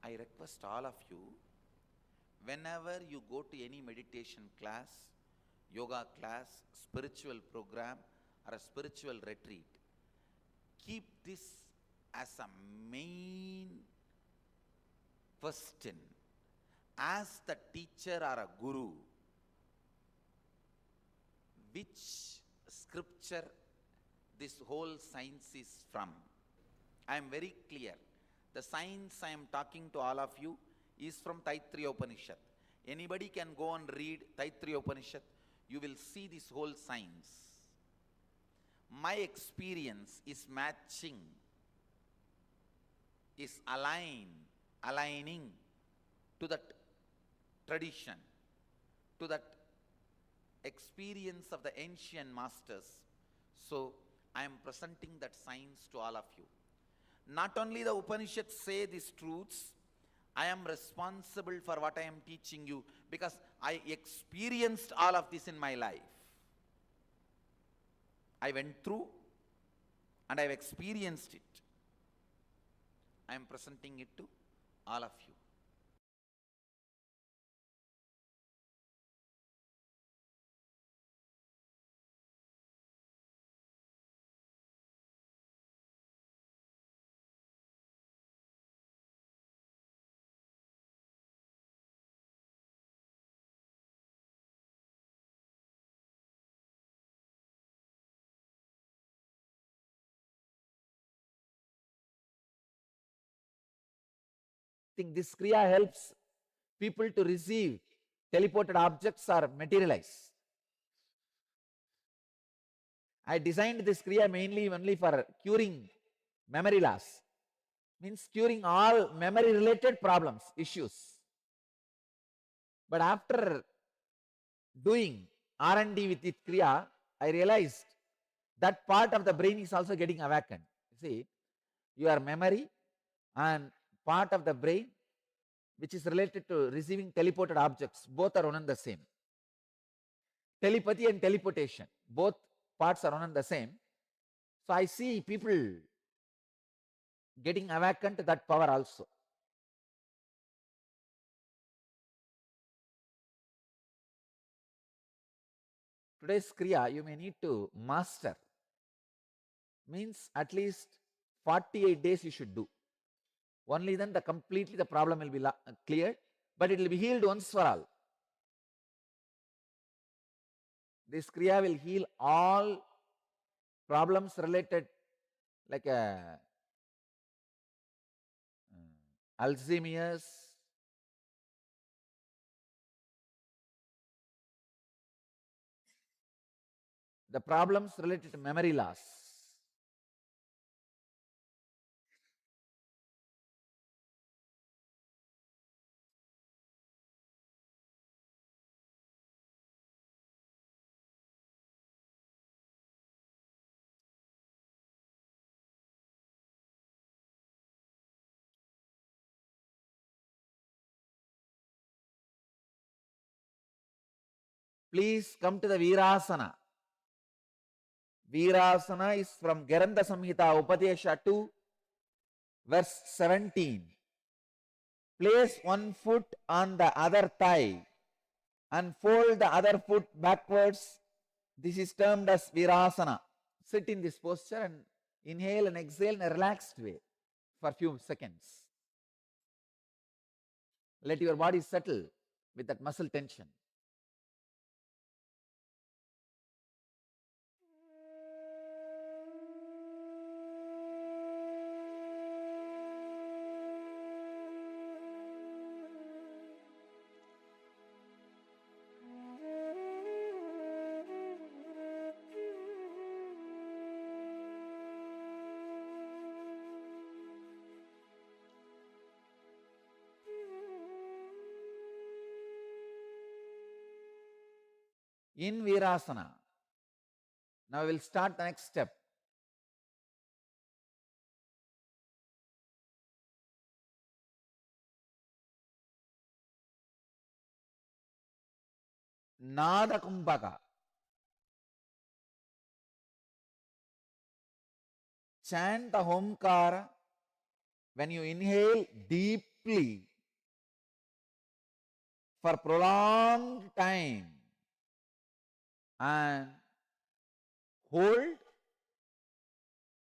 I request all of you, whenever you go to any meditation class, yoga class, spiritual program, or a spiritual retreat, keep this as a main question. As the teacher or a guru, which scripture this whole science is from? I am very clear. The science I am talking to all of you is from Taittiriya Upanishad. Anybody can go and read Taittiriya Upanishad. You will see this whole science. My experience is matching, is aligning to that tradition, to that experience of the ancient masters. So I am presenting that science to all of you. Not only the Upanishads say these truths, I am responsible for what I am teaching you because I experienced all of this in my life. I went through and I have experienced it. I am presenting it to all of you. Think this Kriya helps people to receive teleported objects or materialize. I designed this Kriya mainly only for curing memory loss. Means curing all memory related problems, issues. But after doing R&D with this Kriya, I realized that part of the brain is also getting awakened. See, your memory and part of the brain which is related to receiving teleported objects, both are one and the same. Telepathy and teleportation, both parts are one and the same. So I see people getting awakened to that power also. Today's Kriya you may need to master. Means at least 48 days you should do. Only then completely the problem will be cleared, but it will be healed once for all. This Kriya will heal all problems related like Alzheimer's, the problems related to memory loss. Please come to the Virasana. Virasana is from Garanda Samhita Upadesha 2, verse 17. Place one foot on the other thigh and fold the other foot backwards. This is termed as Virasana. Sit in this posture and inhale and exhale in a relaxed way for a few seconds. Let your body settle with that muscle tension. In Virasana, now we will start the next step. Nada Kumbhaka. Chant the Homkara. When you inhale deeply for prolonged time and hold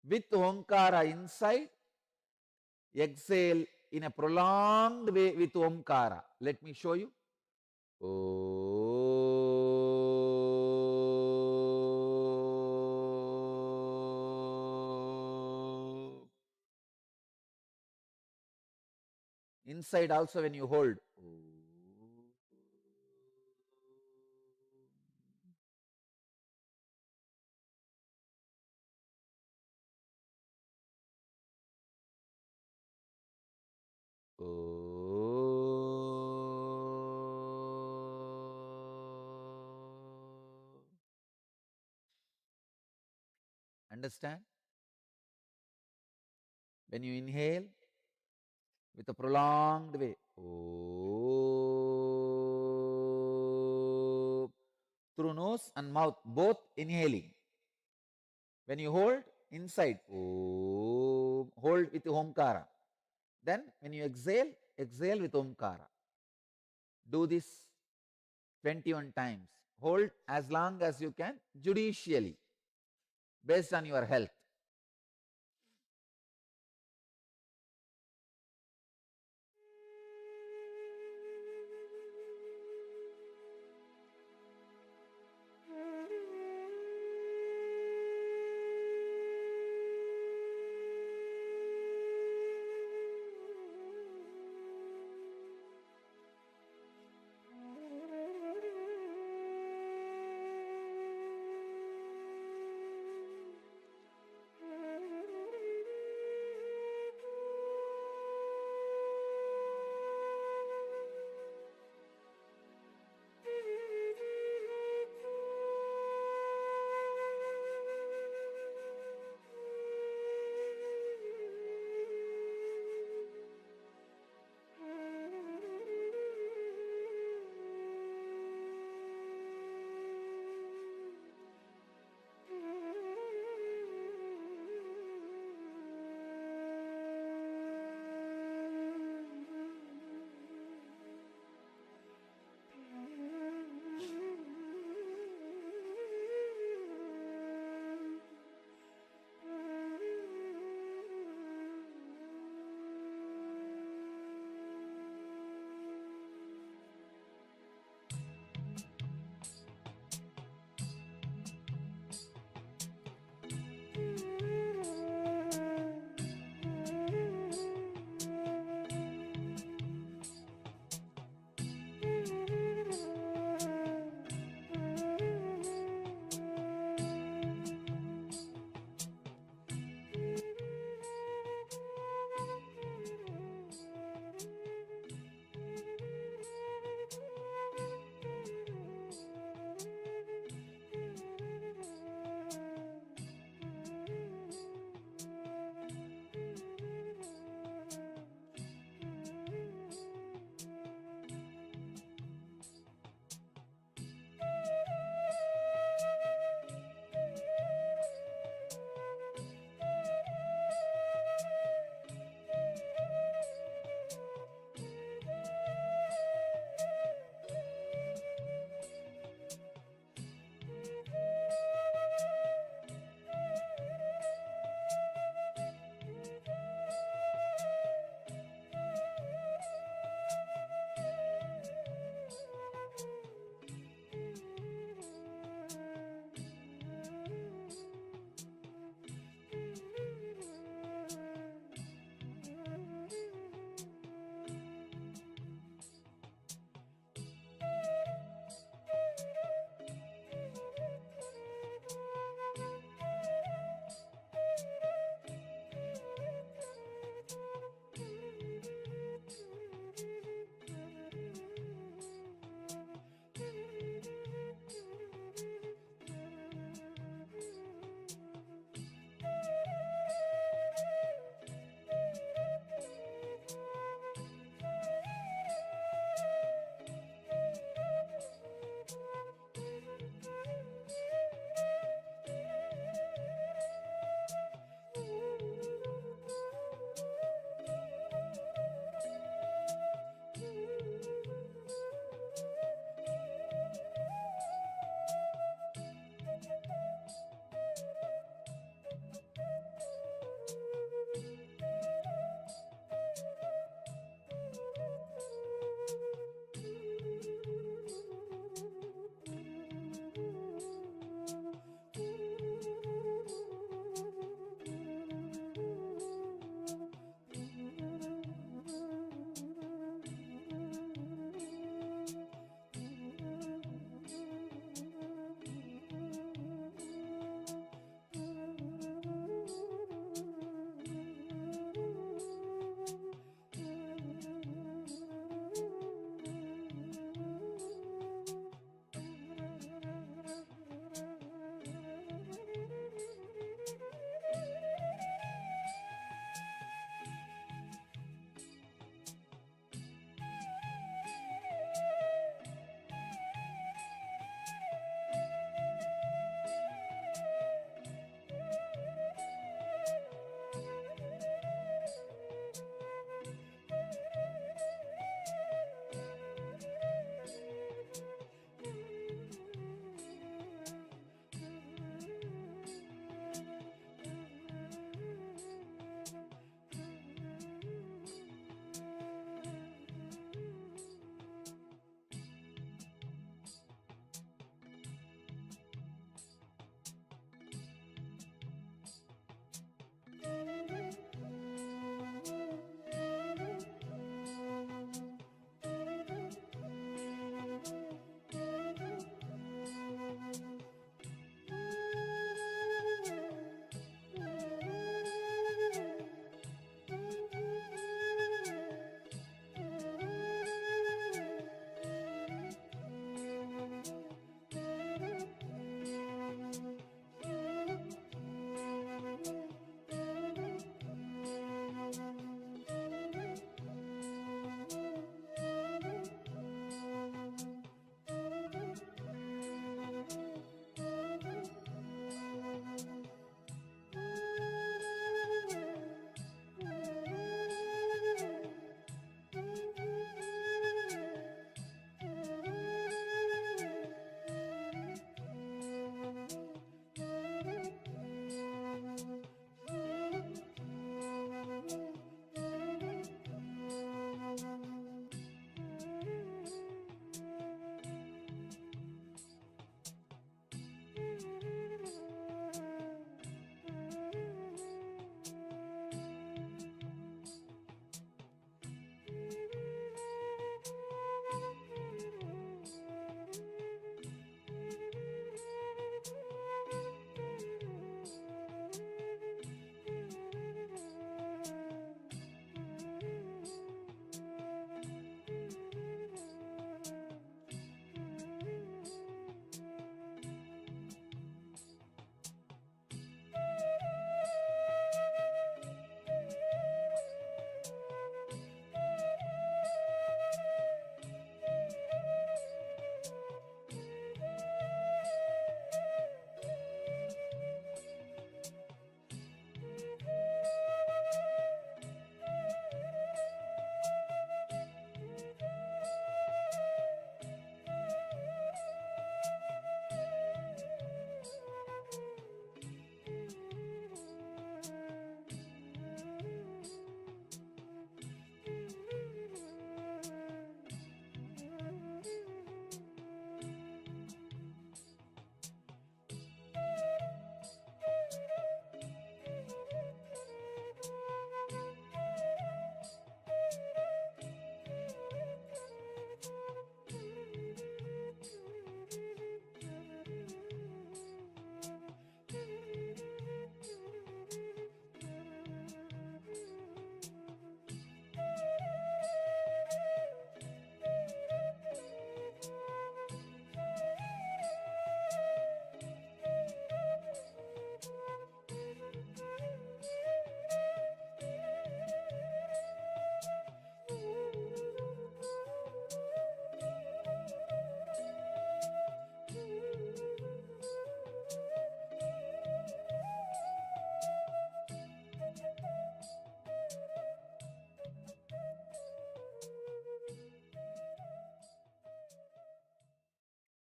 with Omkara inside, exhale in a prolonged way with Omkara. Let me show you. Inside also when you hold. Understand? When you inhale with a prolonged way, through nose and mouth, both inhaling. When you hold inside, hold with Omkara. Then when you exhale, exhale with Omkara. Do this 21 times. Hold as long as you can, judicially, based on your health.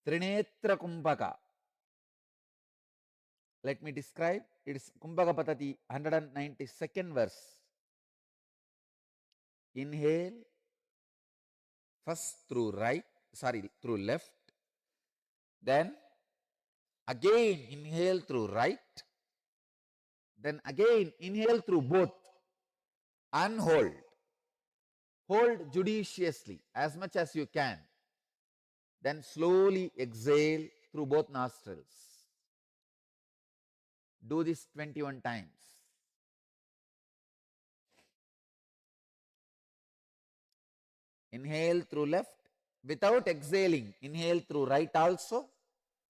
Trinetra Kumbhaka. Let me describe. It is Kumbhaka Patati, 192nd verse. Inhale first through through left. Then again inhale through right. Then again inhale through both and hold. Hold judiciously as much as you can. Then slowly exhale through both nostrils. Do this 21 times. Inhale through left without exhaling. Inhale through right also.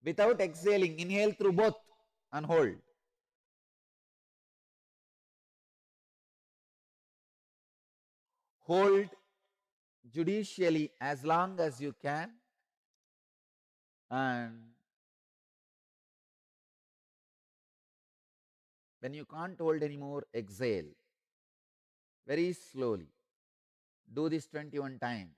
Without exhaling, inhale through both and hold. Hold judicially as long as you can, and when you can't hold anymore, exhale very slowly. Do this 21 times.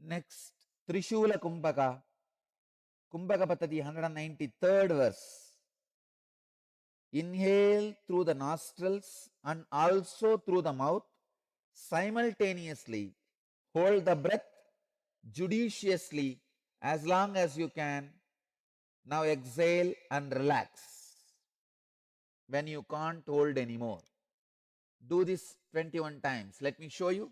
Next, Trishula Kumbhaka, Kumbhaka Patati, 193rd verse. Inhale through the nostrils and also through the mouth. Simultaneously, hold the breath judiciously as long as you can. Now exhale and relax when you can't hold anymore. Do this 21 times. Let me show you.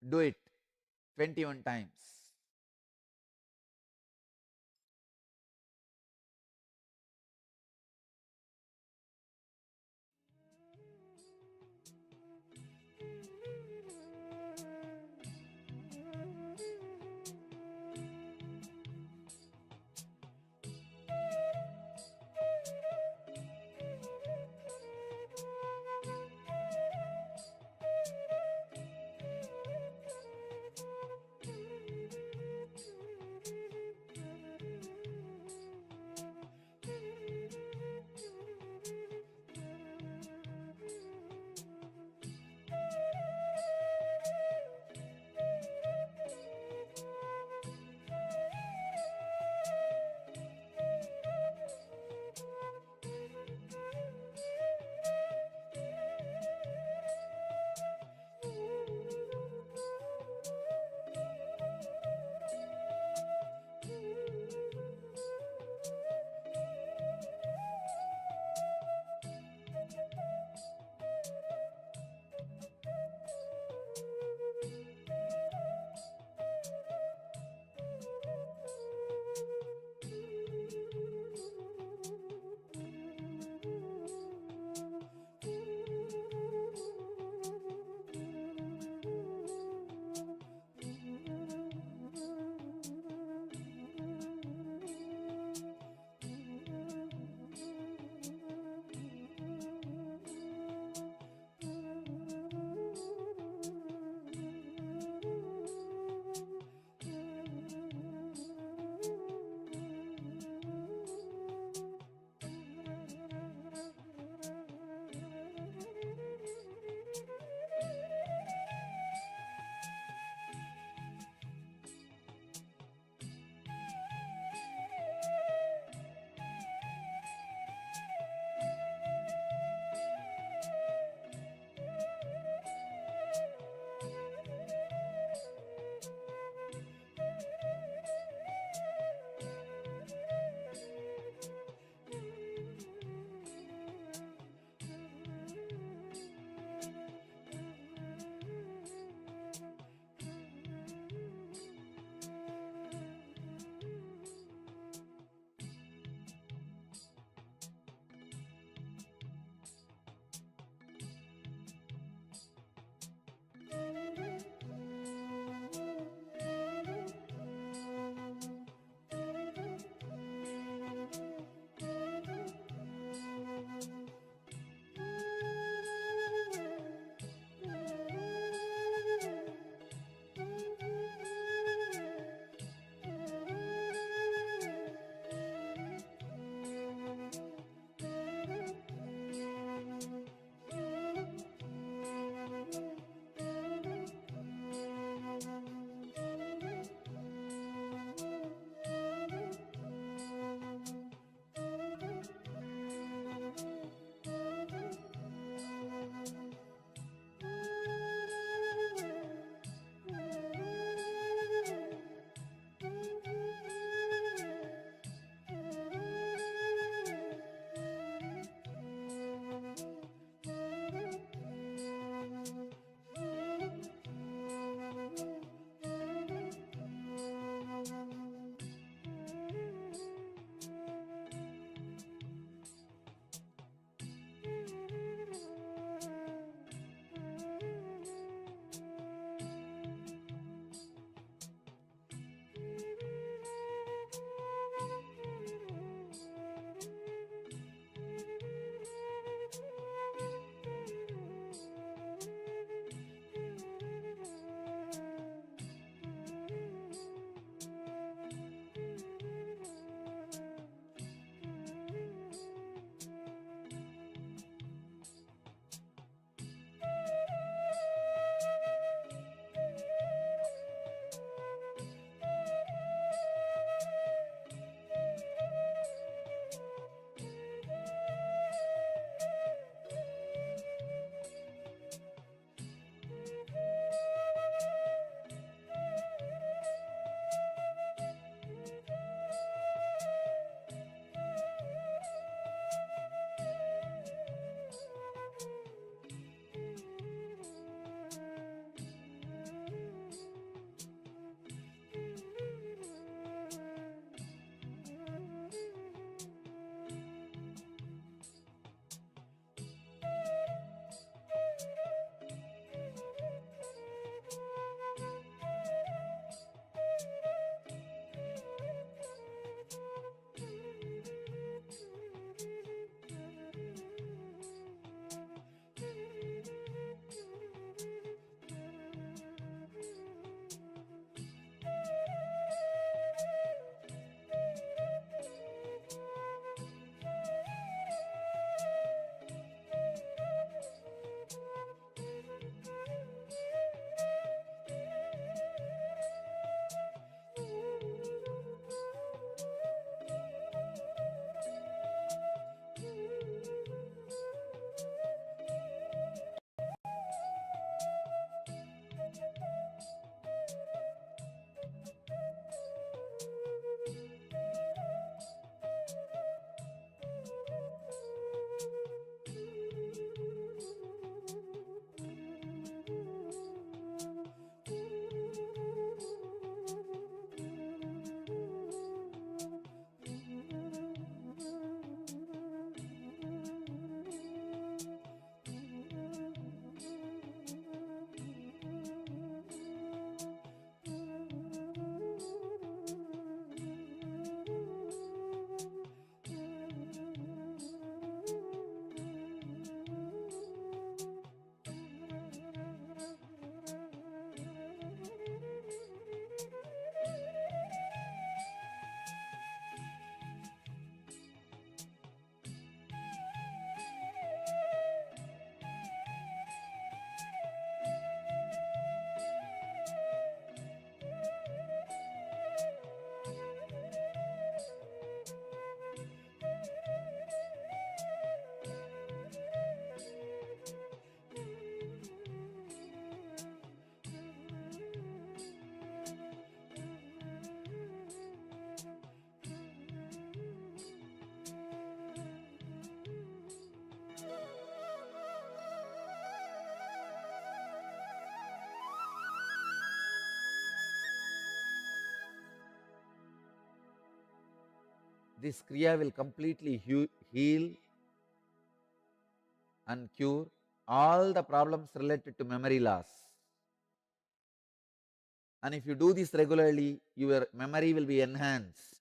Do it 21 times. this Kriya will completely heal and cure all the problems related to memory loss. And if you do this regularly, your memory will be enhanced.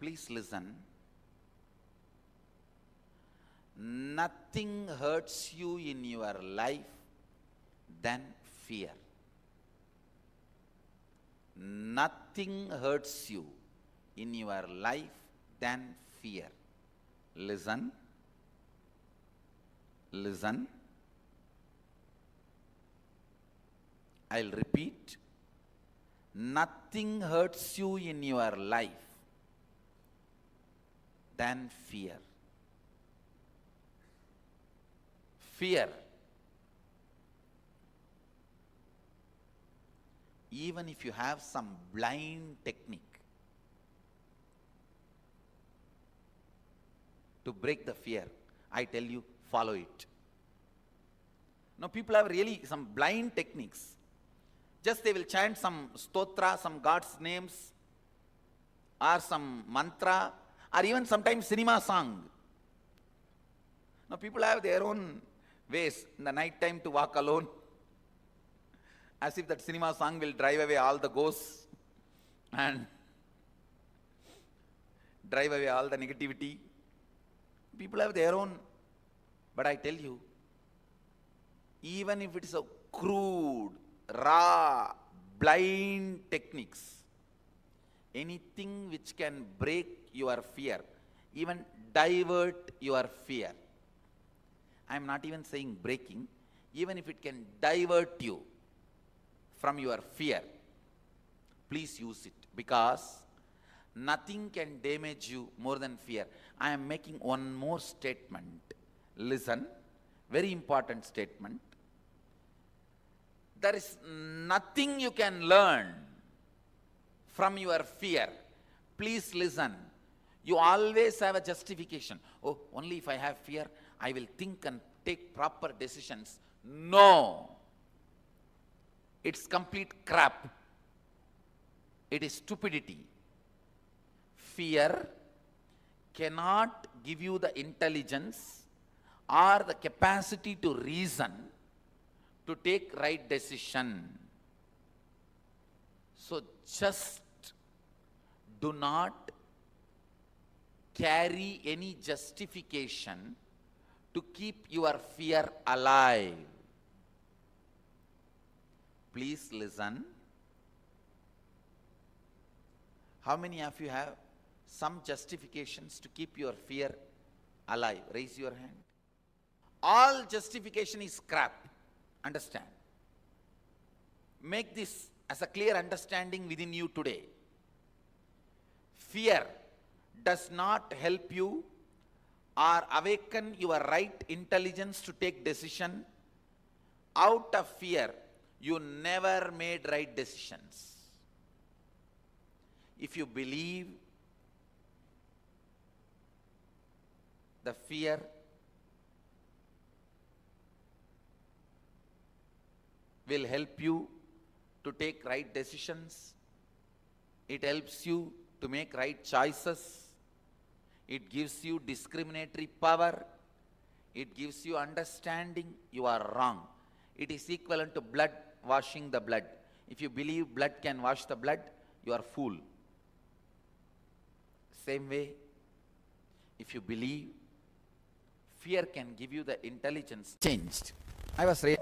Please listen. Nothing hurts you in your life than fear. Nothing hurts you in your life than fear. Listen. Listen. I'll repeat. Nothing hurts you in your life than fear. Fear. Even if you have some blind technique to break the fear, I tell you, follow it. Now people have really some blind techniques. Just they will chant some stotra, some God's names, or some mantra, or even sometimes cinema song. Now people have their own ways in the night time to walk alone, as if that cinema song will drive away all the ghosts and drive away all the negativity. People have their own, but I tell you, even if it is a crude, raw, blind techniques, anything which can break your fear, even divert your fear. I am not even saying breaking, even if it can divert you from your fear, please use it, because nothing can damage you more than fear. I am making one more statement. Listen, very important statement. There is nothing you can learn from your fear. Please listen. You always have a justification. Oh, only if I have fear, I will think and take proper decisions. No. It's complete crap. It is stupidity. Fear cannot give you the intelligence or the capacity to reason to take right decision. So just do not carry any justification to keep your fear alive. Please listen. How many of you have some justifications to keep your fear alive? Raise your hand. All justification is crap. Understand. Make this as a clear understanding within you today. Fear does not help you or awaken your right intelligence to take decision. Out of fear, you never made right decisions. If you believe the fear will help you to take right decisions, it helps you to make right choices, it gives you discriminatory power, it gives you understanding, you are wrong. It is equivalent to blood washing the blood. If you believe blood can wash the blood, you are fool. Same way, if you believe, fear can give you the intelligence changed. I was raised.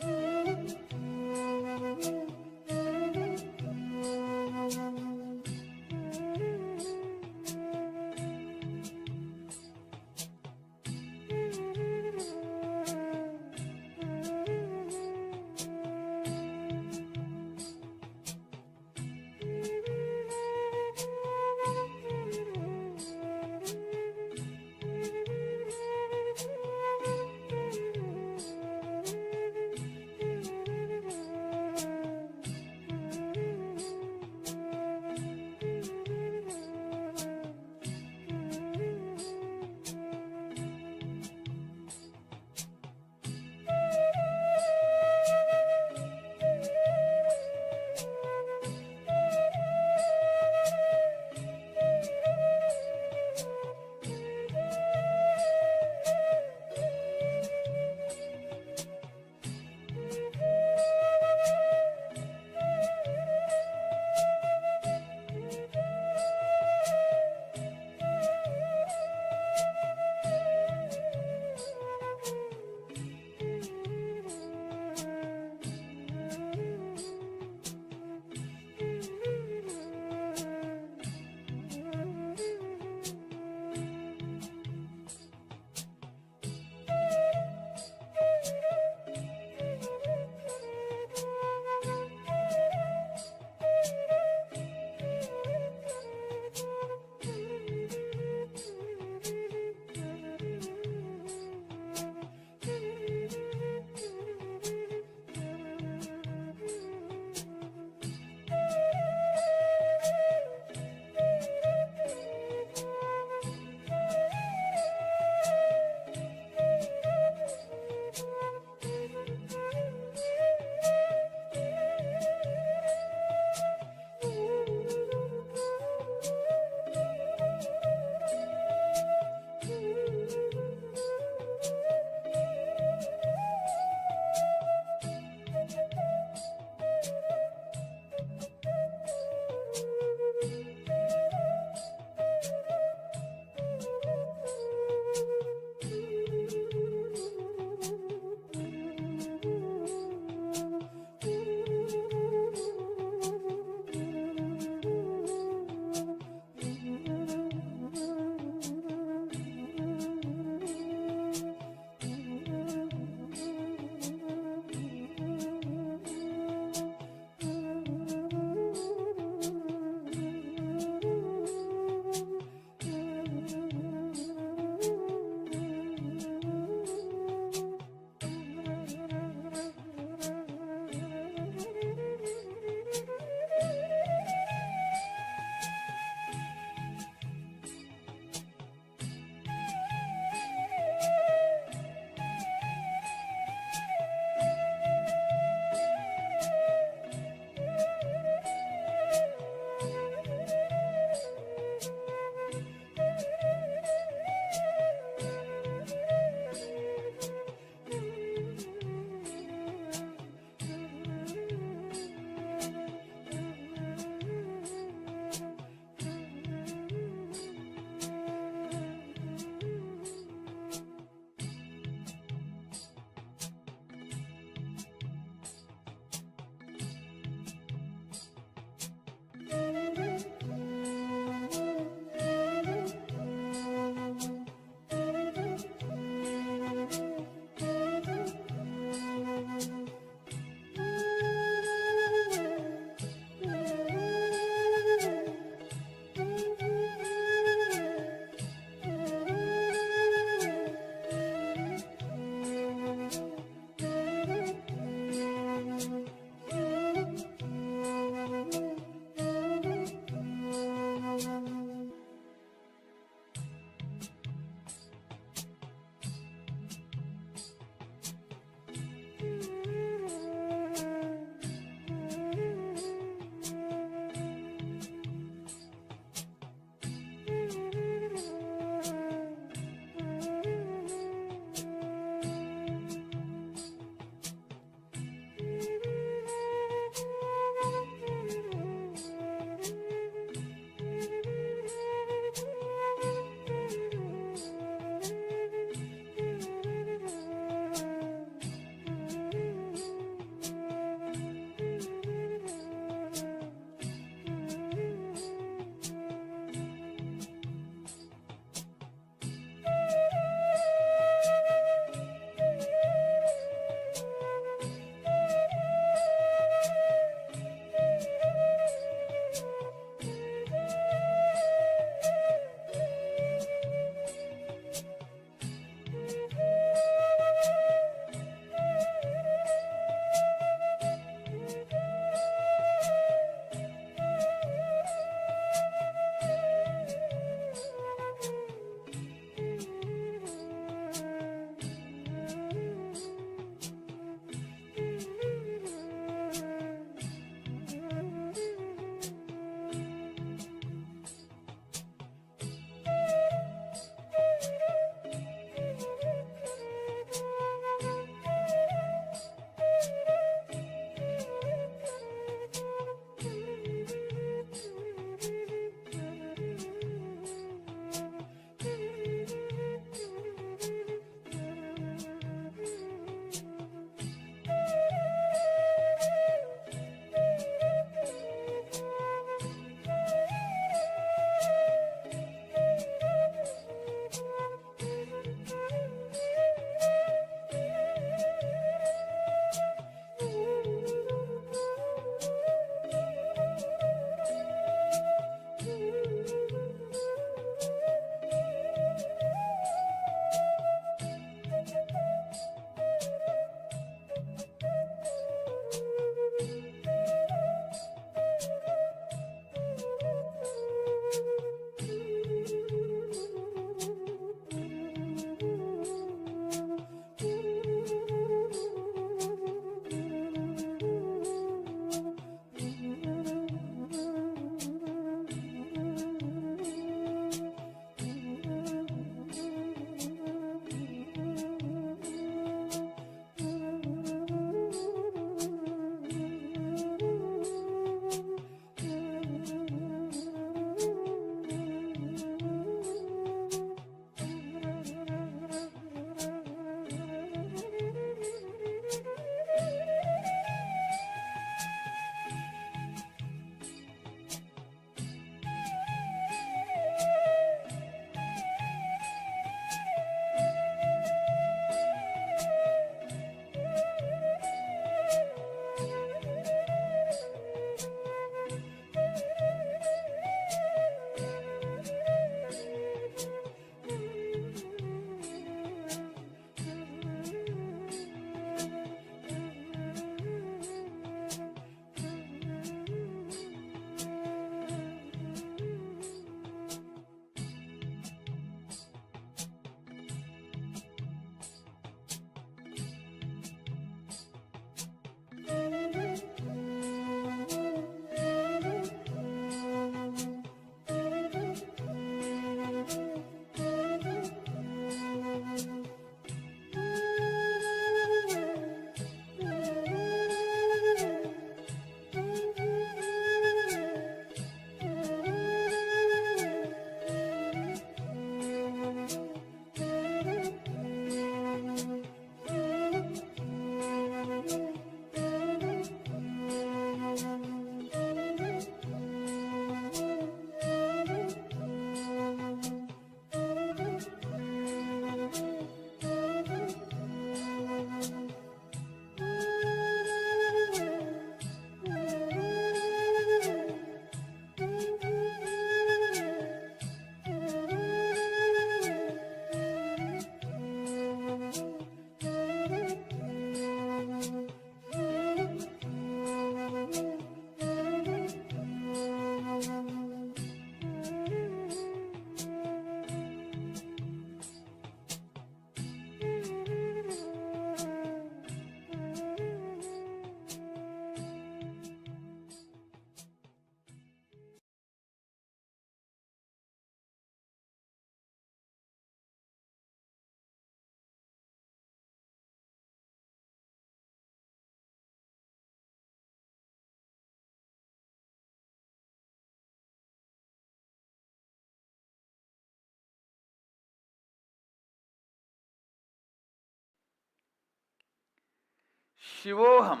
Shivoham.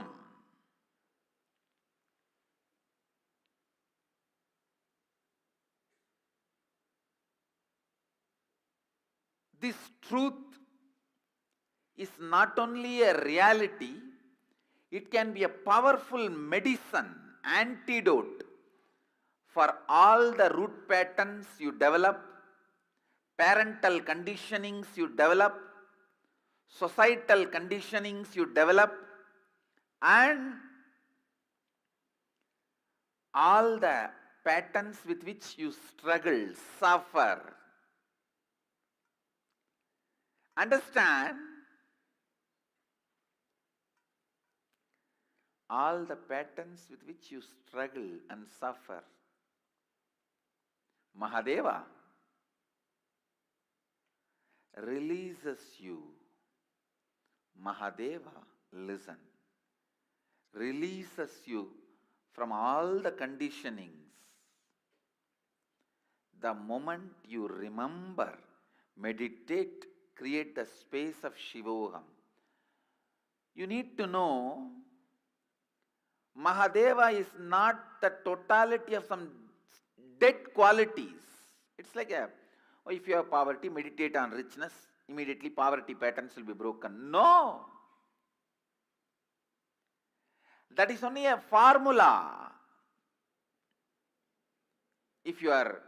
This truth is not only a reality, it can be a powerful medicine, antidote for all the root patterns you develop, parental conditionings you develop, societal conditionings you develop, and all the patterns with which you struggle, suffer. Understand? All the patterns with which you struggle and suffer. Mahadeva releases you. Mahadeva, listen, releases you from all the conditionings. The moment you remember, meditate, create the space of Shivoham. You need to know Mahadeva is not the totality of some dead qualities. It's like if you have poverty, meditate on richness, immediately poverty patterns will be broken. No! That is only a formula. If you are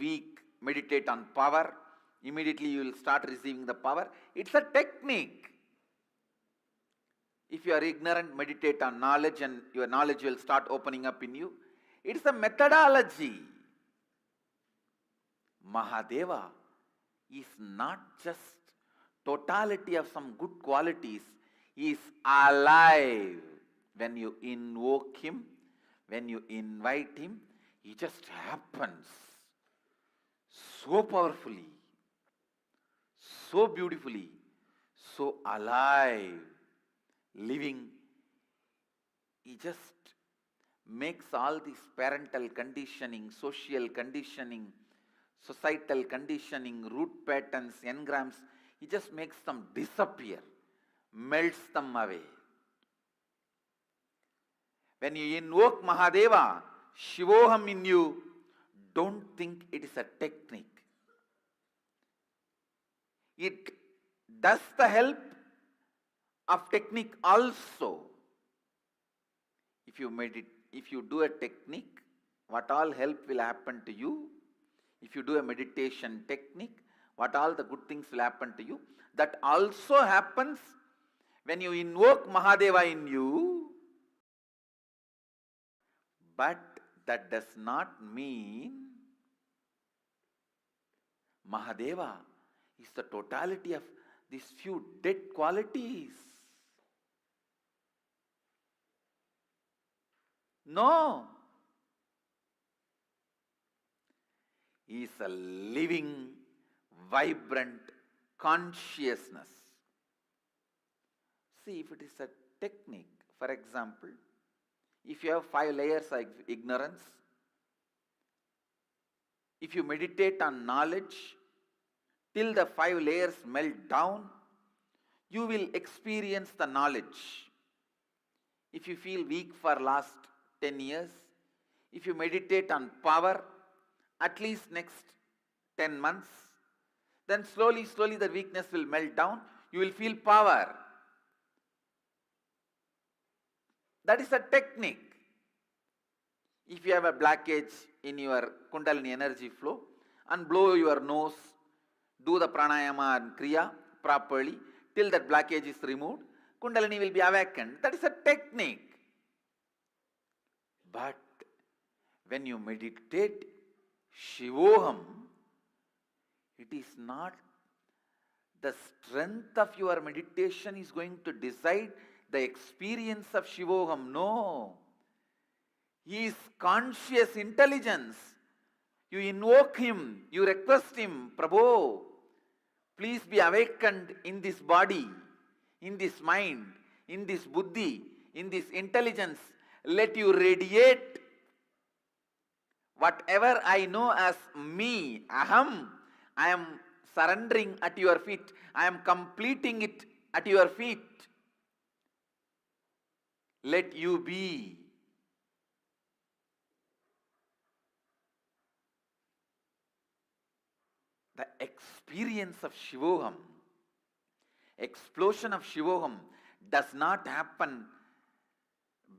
weak, meditate on power, immediately you will start receiving the power. It's a technique. If you are ignorant, meditate on knowledge and your knowledge will start opening up in you. It's a methodology. Mahadeva is not just totality of some good qualities. He is alive. When you invoke him, when you invite him, he just happens so powerfully, so beautifully, so alive, living. He just makes all this parental conditioning, social conditioning, societal conditioning, root patterns, engrams, he just makes them disappear, melts them away. When you invoke Mahadeva, Shivoham in you, don't think it is a technique. It does the help of technique also. If you do a technique, what all help will happen to you? If you do a meditation technique, what all the good things will happen to you? That also happens when you invoke Mahadeva in you. But that does not mean Mahadeva is the totality of these few dead qualities. No. He is a living, vibrant consciousness. See, if it is a technique, for example, if you have 5 layers of ignorance, if you meditate on knowledge till the 5 layers melt down, you will experience the knowledge. If you feel weak for last 10 years, if you meditate on power at least next 10 months, then slowly the weakness will melt down. You will feel power. That is a technique. If you have a blockage in your Kundalini energy flow, and blow your nose, do the pranayama and kriya properly till that blockage is removed, Kundalini will be awakened. That is a technique. But when you meditate Shivoham, it is not the strength of your meditation is going to decide the experience of Shivoham. No. He is conscious intelligence. You invoke him, you request him, Prabhu, please be awakened in this body, in this mind, in this buddhi, in this intelligence. Let you radiate whatever I know as me, aham. I am surrendering at your feet. I am completing it at your feet. Let you be. The experience of Shivoham, explosion of Shivoham, does not happen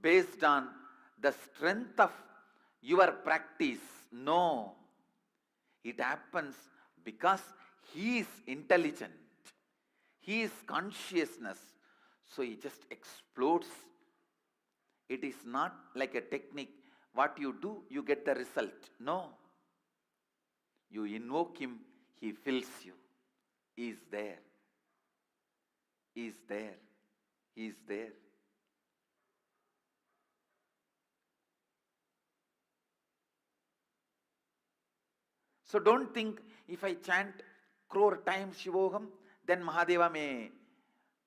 based on the strength of your practice. No. It happens because he is intelligent. He is consciousness. So he just explodes. It is not like a technique. What you do, you get the result. No. You invoke him, he fills you. He is there. He is there. He is there. So don't think if I chant crore times Shivoham, then Mahadeva may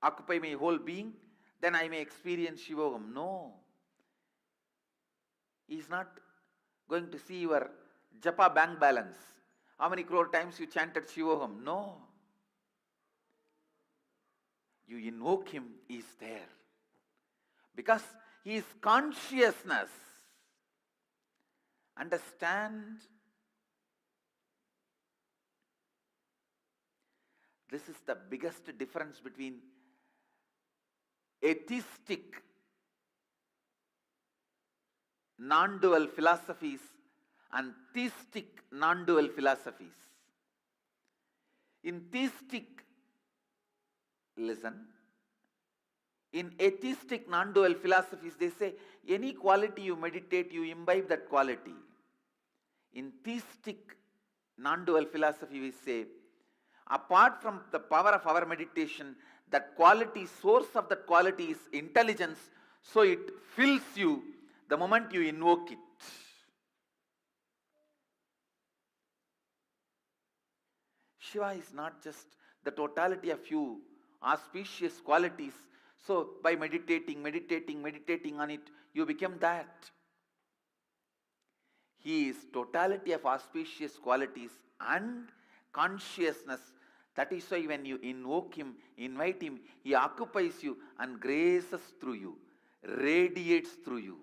occupy my whole being, then I may experience Shivoham. No. He is not going to see your japa bank balance. How many crore times you chanted Shivoham? No. You invoke him, he is there. Because he is consciousness. Understand? This is the biggest difference between atheistic non-dual philosophies and theistic non-dual philosophies. In theistic, listen, in atheistic non-dual philosophies, they say any quality you meditate, you imbibe that quality. In theistic non-dual philosophy, we say, apart from the power of our meditation, that quality, source of that quality is intelligence, so it fills you the moment you invoke it. Shiva is not just the totality of few auspicious qualities. So by meditating on it, you become that. He is totality of auspicious qualities and consciousness. That is why when you invoke him, invite him, he occupies you and graces through you, radiates through you.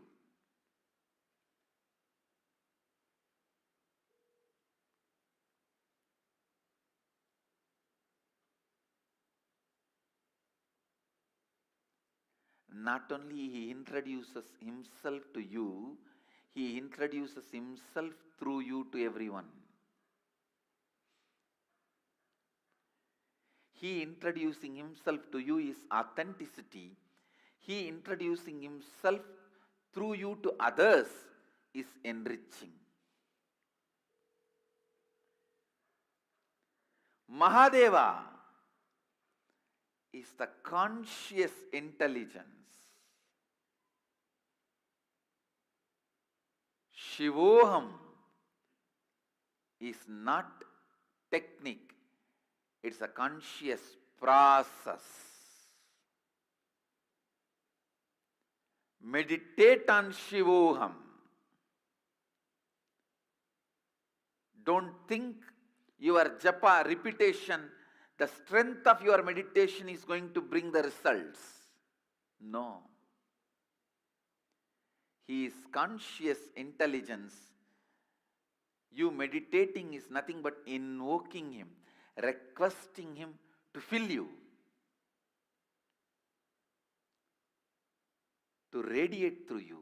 Not only he introduces himself to you, he introduces himself through you to everyone. He introducing himself to you is authenticity. He introducing himself through you to others is enriching. Mahadeva is the conscious intelligence. Shivoham is not technique. It's a conscious process. Meditate on Shivoham. Don't think your japa repetition, the strength of your meditation is going to bring the results. No. He is conscious intelligence. You meditating is nothing but invoking him, requesting him to fill you, to radiate through you.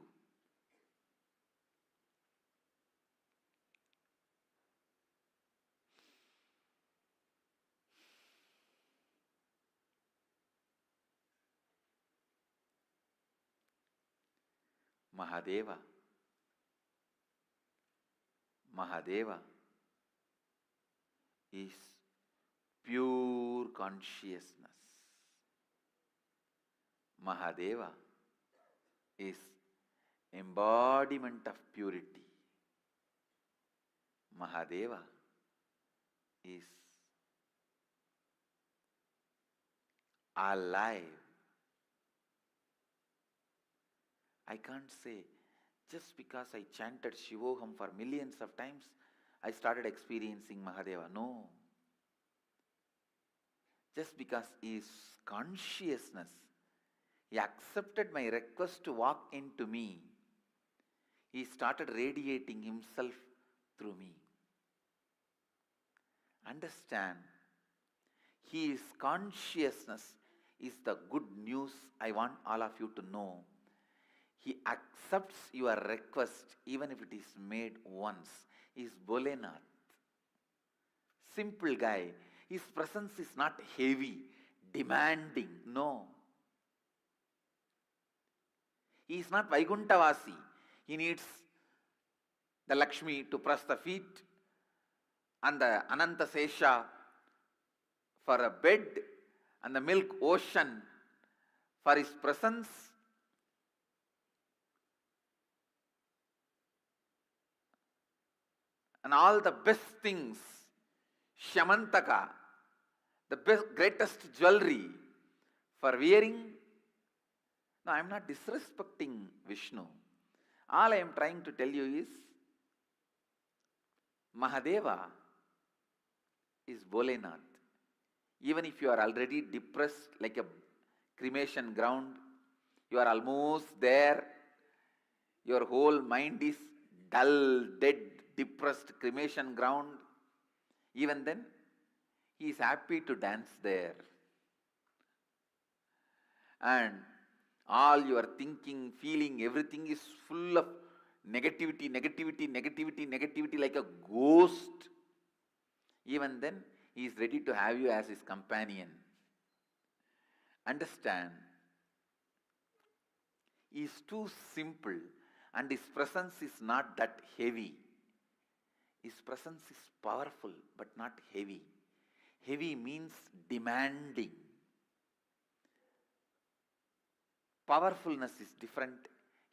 Mahadeva is pure consciousness. Mahadeva is embodiment of purity. Mahadeva is alive. I can't say, just because I chanted Shivoham for millions of times, I started experiencing Mahadeva. No. just because he is consciousness, he accepted my request to walk into me. He started radiating himself through me. Understand, he is consciousness is the good news I want all of you to know. He accepts your request even if it is made once. He is Bholenath. Simple guy. His presence is not heavy, demanding. No. He is not Vaikunthavasi. He needs the Lakshmi to press the feet and the Ananta Sesha for a bed and the milk ocean for his presence. And all the best things, Shamantaka, the best, greatest jewelry for wearing. No, I am not disrespecting Vishnu. All I am trying to tell you is, Mahadeva is Bholenath. Even if you are already depressed like a cremation ground, you are almost there, your whole mind is dull, dead, depressed cremation ground, even then, he is happy to dance there. And all your thinking, feeling, everything is full of negativity, negativity, negativity, negativity like a ghost. Even then, he is ready to have you as his companion. Understand, he is too simple and his presence is not that heavy. His presence is powerful but not heavy. Heavy means demanding. Powerfulness is different,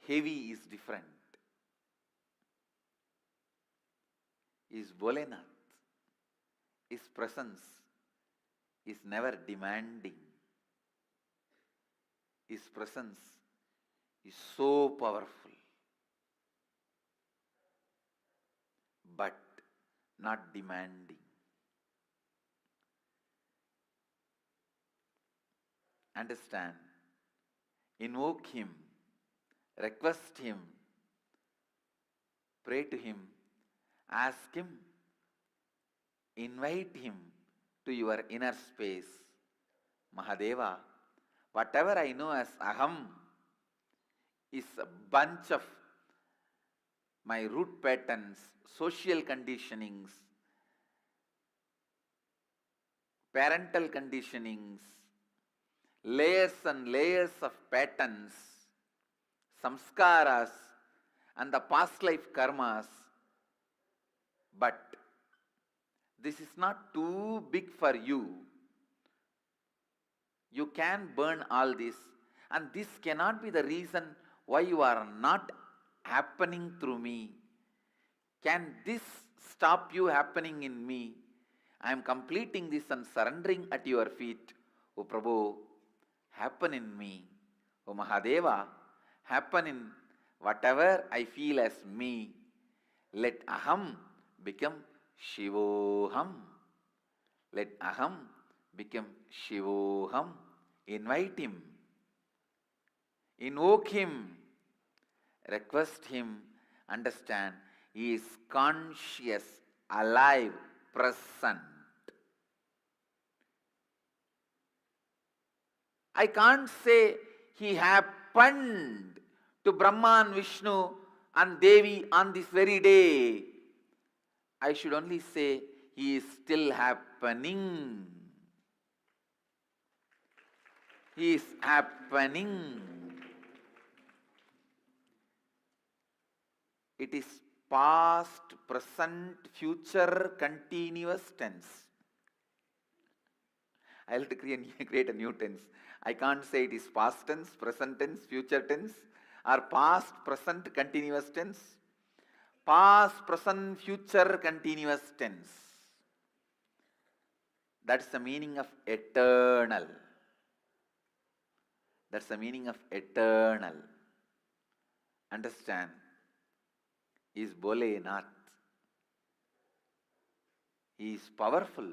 heavy is different. Is Bholenath. His presence is never demanding. His presence is so powerful, but not demanding. Understand? Invoke him, request him, pray to him, ask him, invite him to your inner space. Mahadeva, whatever I know as Aham is a bunch of my root patterns, social conditionings, parental conditionings, layers and layers of patterns, samskaras, and the past life karmas. But this is not too big for you. You can burn all this, and this cannot be the reason why you are not happening through me. Can this stop you happening in me? I am completing this and surrendering at your feet. O Prabhu, happen in me. O Mahadeva, happen in whatever I feel as me. Let Aham become Shivoham. Let Aham become Shivoham. Invite him. Invoke him. Request him. Understand, he is conscious, alive, present. I can't say he happened to Brahma and Vishnu and Devi on this very day. I should only say he is still happening. He is happening. It is past, present, future, continuous tense. I have to create a new tense. I can't say it is past tense, present tense, future tense, or past, present, continuous tense. Past, present, future, continuous tense. That's the meaning of eternal. That's the meaning of eternal. Understand? He is Bholenath. He is powerful,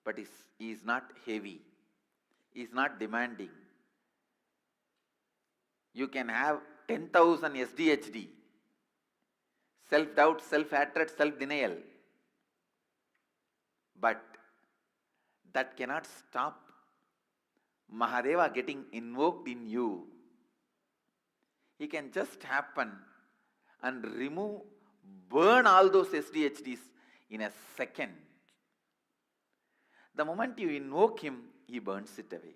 but he is not heavy. He is not demanding. You can have 10,000 SDHD, self-doubt, self-hatred, self-denial, but that cannot stop Mahadeva getting invoked in you. He can just happen and remove, burn all those SDHDs in a second. The moment you invoke him, he burns it away.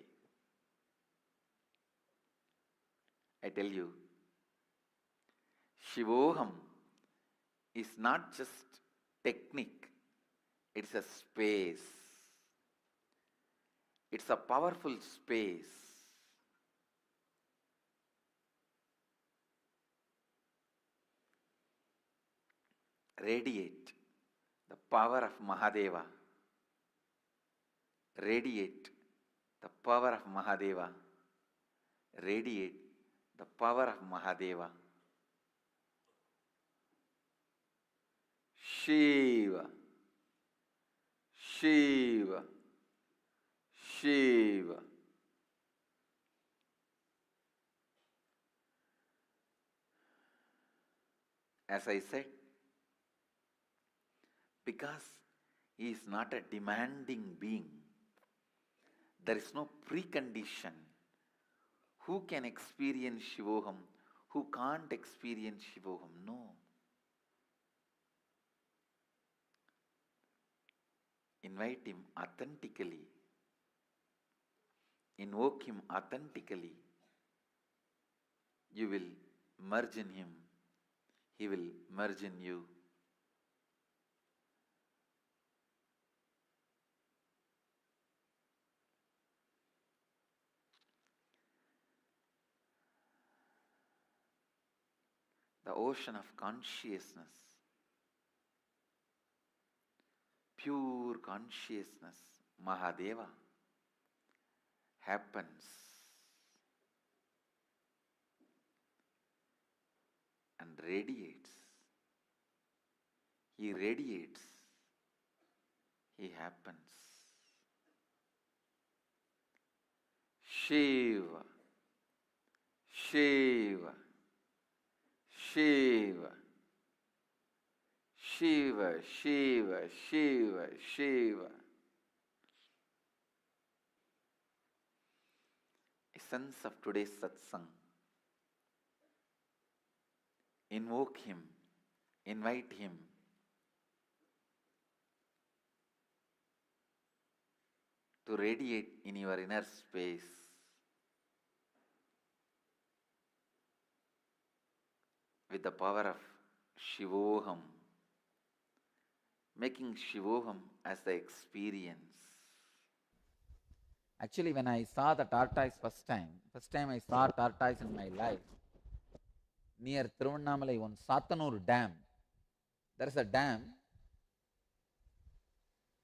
I tell you, Shivoham is not just technique, it's a space. It's a powerful space. Radiate the power of Mahadeva. Radiate the power of Mahadeva. Radiate the power of Mahadeva. Shiva, Shiva, Shiva. As I said, because he is not a demanding being, there is no precondition. Who can experience Shivoham? Who can't experience Shivoham? No. Invite him authentically. Invoke him authentically. You will merge in him. He will merge in you. The ocean of consciousness, pure consciousness, Mahadeva, happens and radiates. He radiates. He happens. Shiva, Shiva, Shiva, Shiva, Shiva, Shiva, Shiva. Essence of today's Satsang. Invoke him, invite him. To radiate in your inner space. With the power of Shivoham, making Shivoham as the experience. Actually, when I saw the tortoise first time I saw tortoise in my life, near Thiruvannamalai, on Satanur Dam. There is a dam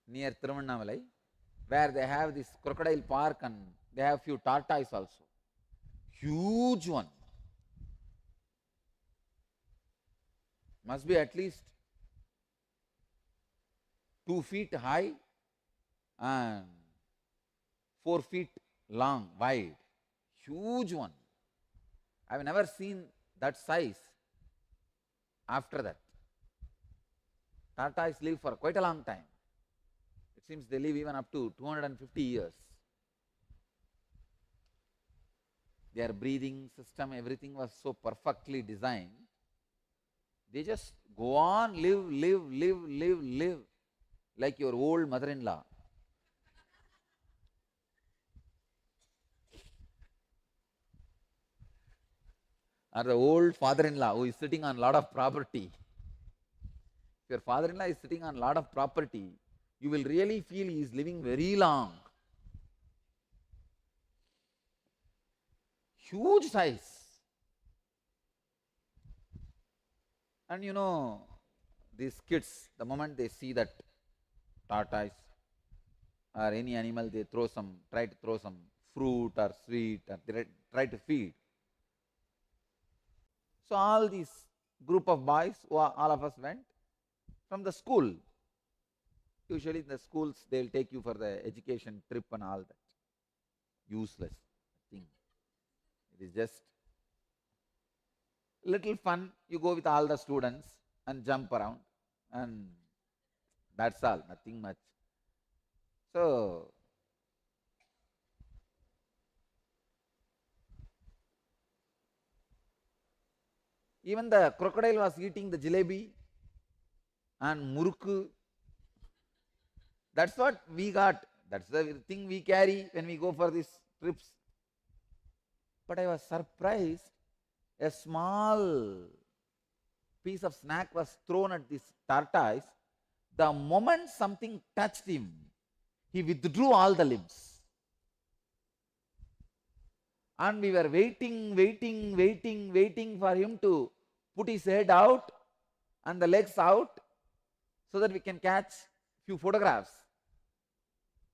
near Thiruvannamalai where they have this crocodile park and they have few tortoise also. Huge one. Must be at least 2 feet high and 4 feet long, wide. Huge one. I have never seen that size after that. Tortoise live for quite a long time. It seems they live even up to 250 years. Their breathing system, everything was so perfectly designed. They just go on, live, like your old mother-in-law. Or the old father-in-law who is sitting on a lot of property. If your father-in-law is sitting on a lot of property, you will really feel he is living very long. Huge size. And you know, these kids, the moment they see that tortoise or any animal, they try to throw some fruit or sweet, or they try to feed. So all these group of boys, all of us went from the school. Usually in the schools, they will take you for the education trip and all that. useless thing. It is just little fun. You go with all the students and jump around, and that's all, nothing much. So, even the crocodile was eating the jalebi and murukku. That's what we got. That's the thing we carry when we go for these trips. But I was surprised. A small piece of snack was thrown at this tortoise. The moment something touched him, he withdrew all the limbs. And we were waiting for him to put his head out and the legs out so that we can catch few photographs.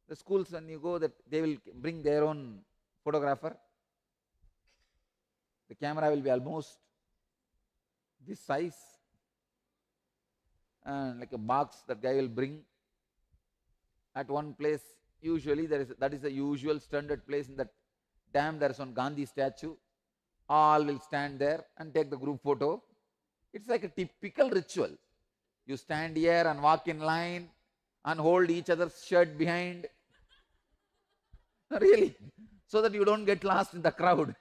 The schools, when you go, that they will bring their own photographer. The camera will be almost this size, and like a box that guy will bring at one place. Usually that is the usual standard place. In that dam there is one Gandhi statue. All will stand there and take the group photo. It's like a typical ritual. You stand here and walk in line and hold each other's shirt behind. Really, so that you don't get lost in the crowd.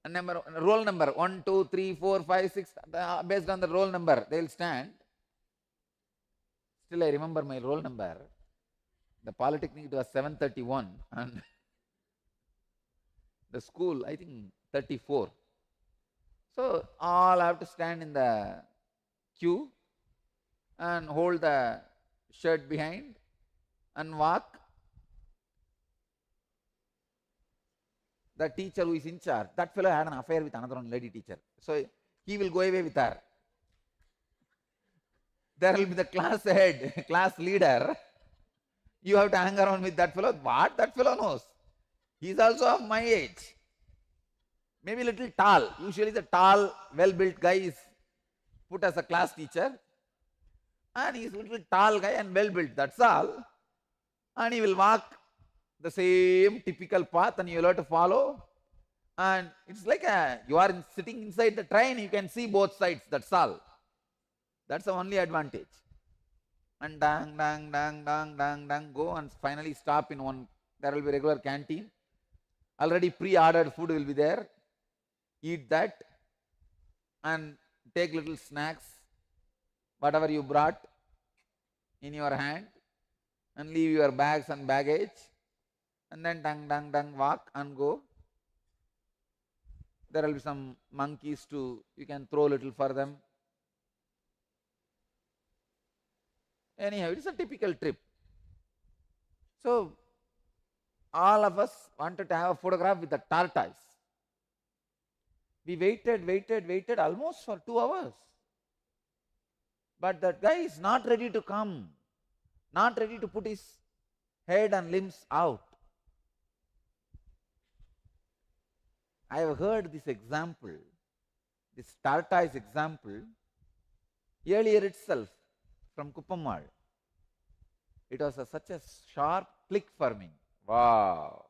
And roll number 1, 2, 3, 4, 5, 6, based on the roll number, they will stand. Still I remember my roll number. The Polytechnic, it was 731, and the school, I think 34. So all have to stand in the queue and hold the shirt behind and walk. The teacher who is in charge, that fellow had an affair with another one lady teacher. So he will go away with her. There will be the class head, class leader. You have to hang around with that fellow. What that fellow knows? He is also of my age. Maybe a little tall. Usually the tall, well-built guy is put as a class teacher. And he is a little tall guy and well-built, that's all. And he will walk the same typical path and you will have to follow. And it's like you are sitting inside the train, you can see both sides, that's all. That's the only advantage. And go and finally stop in one. There will be regular canteen. Already pre-ordered food will be there. Eat that and take little snacks, whatever you brought in your hand, and leave your bags and baggage, and then walk and go. There will be some monkeys too, you can throw a little for them. Anyhow, it is a typical trip. So all of us wanted to have a photograph with the tortoise. We waited almost for 2 hours. But that guy is not ready to come, not ready to put his head and limbs out. I have heard this example, this tortoise example, earlier itself from Kumbh Mela. It was such a sharp click for me. Wow.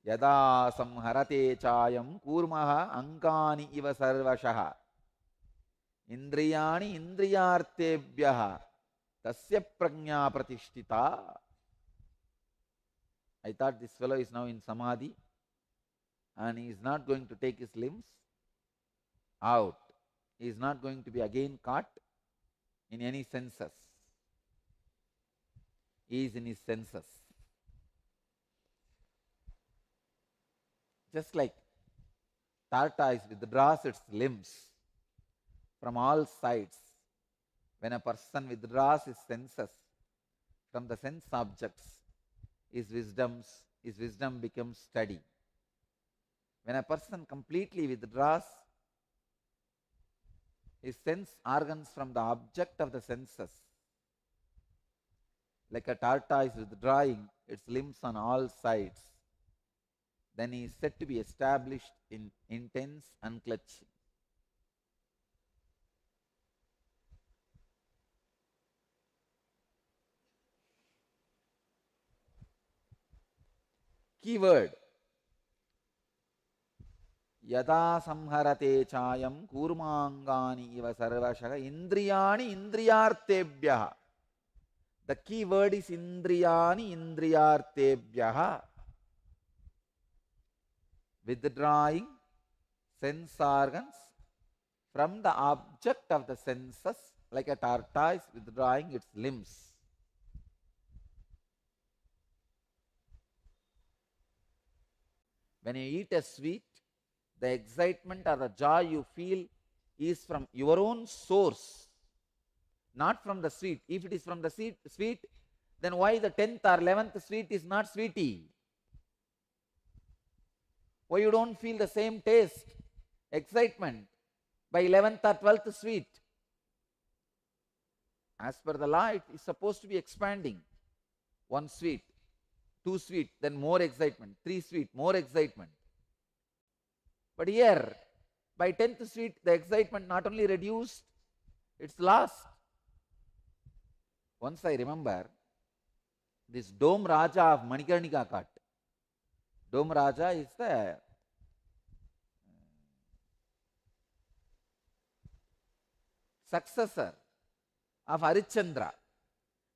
Yada samharate chayam kurmaha ankani iva sarvashaha indriyani indriyartebhyaha tasya prajna pratishtita. I thought this fellow is now in samadhi and he is not going to take his limbs out. He is not going to be again caught in any senses. He is in his senses. Just like tortoise withdraws its limbs from all sides, when a person withdraws his senses from the sense objects, his wisdom becomes steady. When a person completely withdraws his sense organs from the object of the senses, like a tortoise withdrawing its limbs on all sides, then he is said to be established in intense unclutching. key word. Yada samharate chayam kurmangani iva sarvashaha indriyani indriyartebhyaha. The key word is indriyani indriyartebhyaha. Withdrawing sense organs from the object of the senses, like a tortoise withdrawing its limbs. When you eat a sweet, the excitement or the joy you feel is from your own source, not from the sweet. If it is from the sweet, then why the 10th or 11th sweet is not sweetie? Why you don't feel the same taste, excitement by 11th or 12th sweet? As per the law, it is supposed to be expanding. 1 sweet, 2 sweet, then more excitement, 3 sweet, more excitement. But here, by 10th sweet, the excitement not only reduced, it's lost. Once I remember, this Dome Raja of Manikarnika Ghat. Dome Raja is the successor of Harichandra,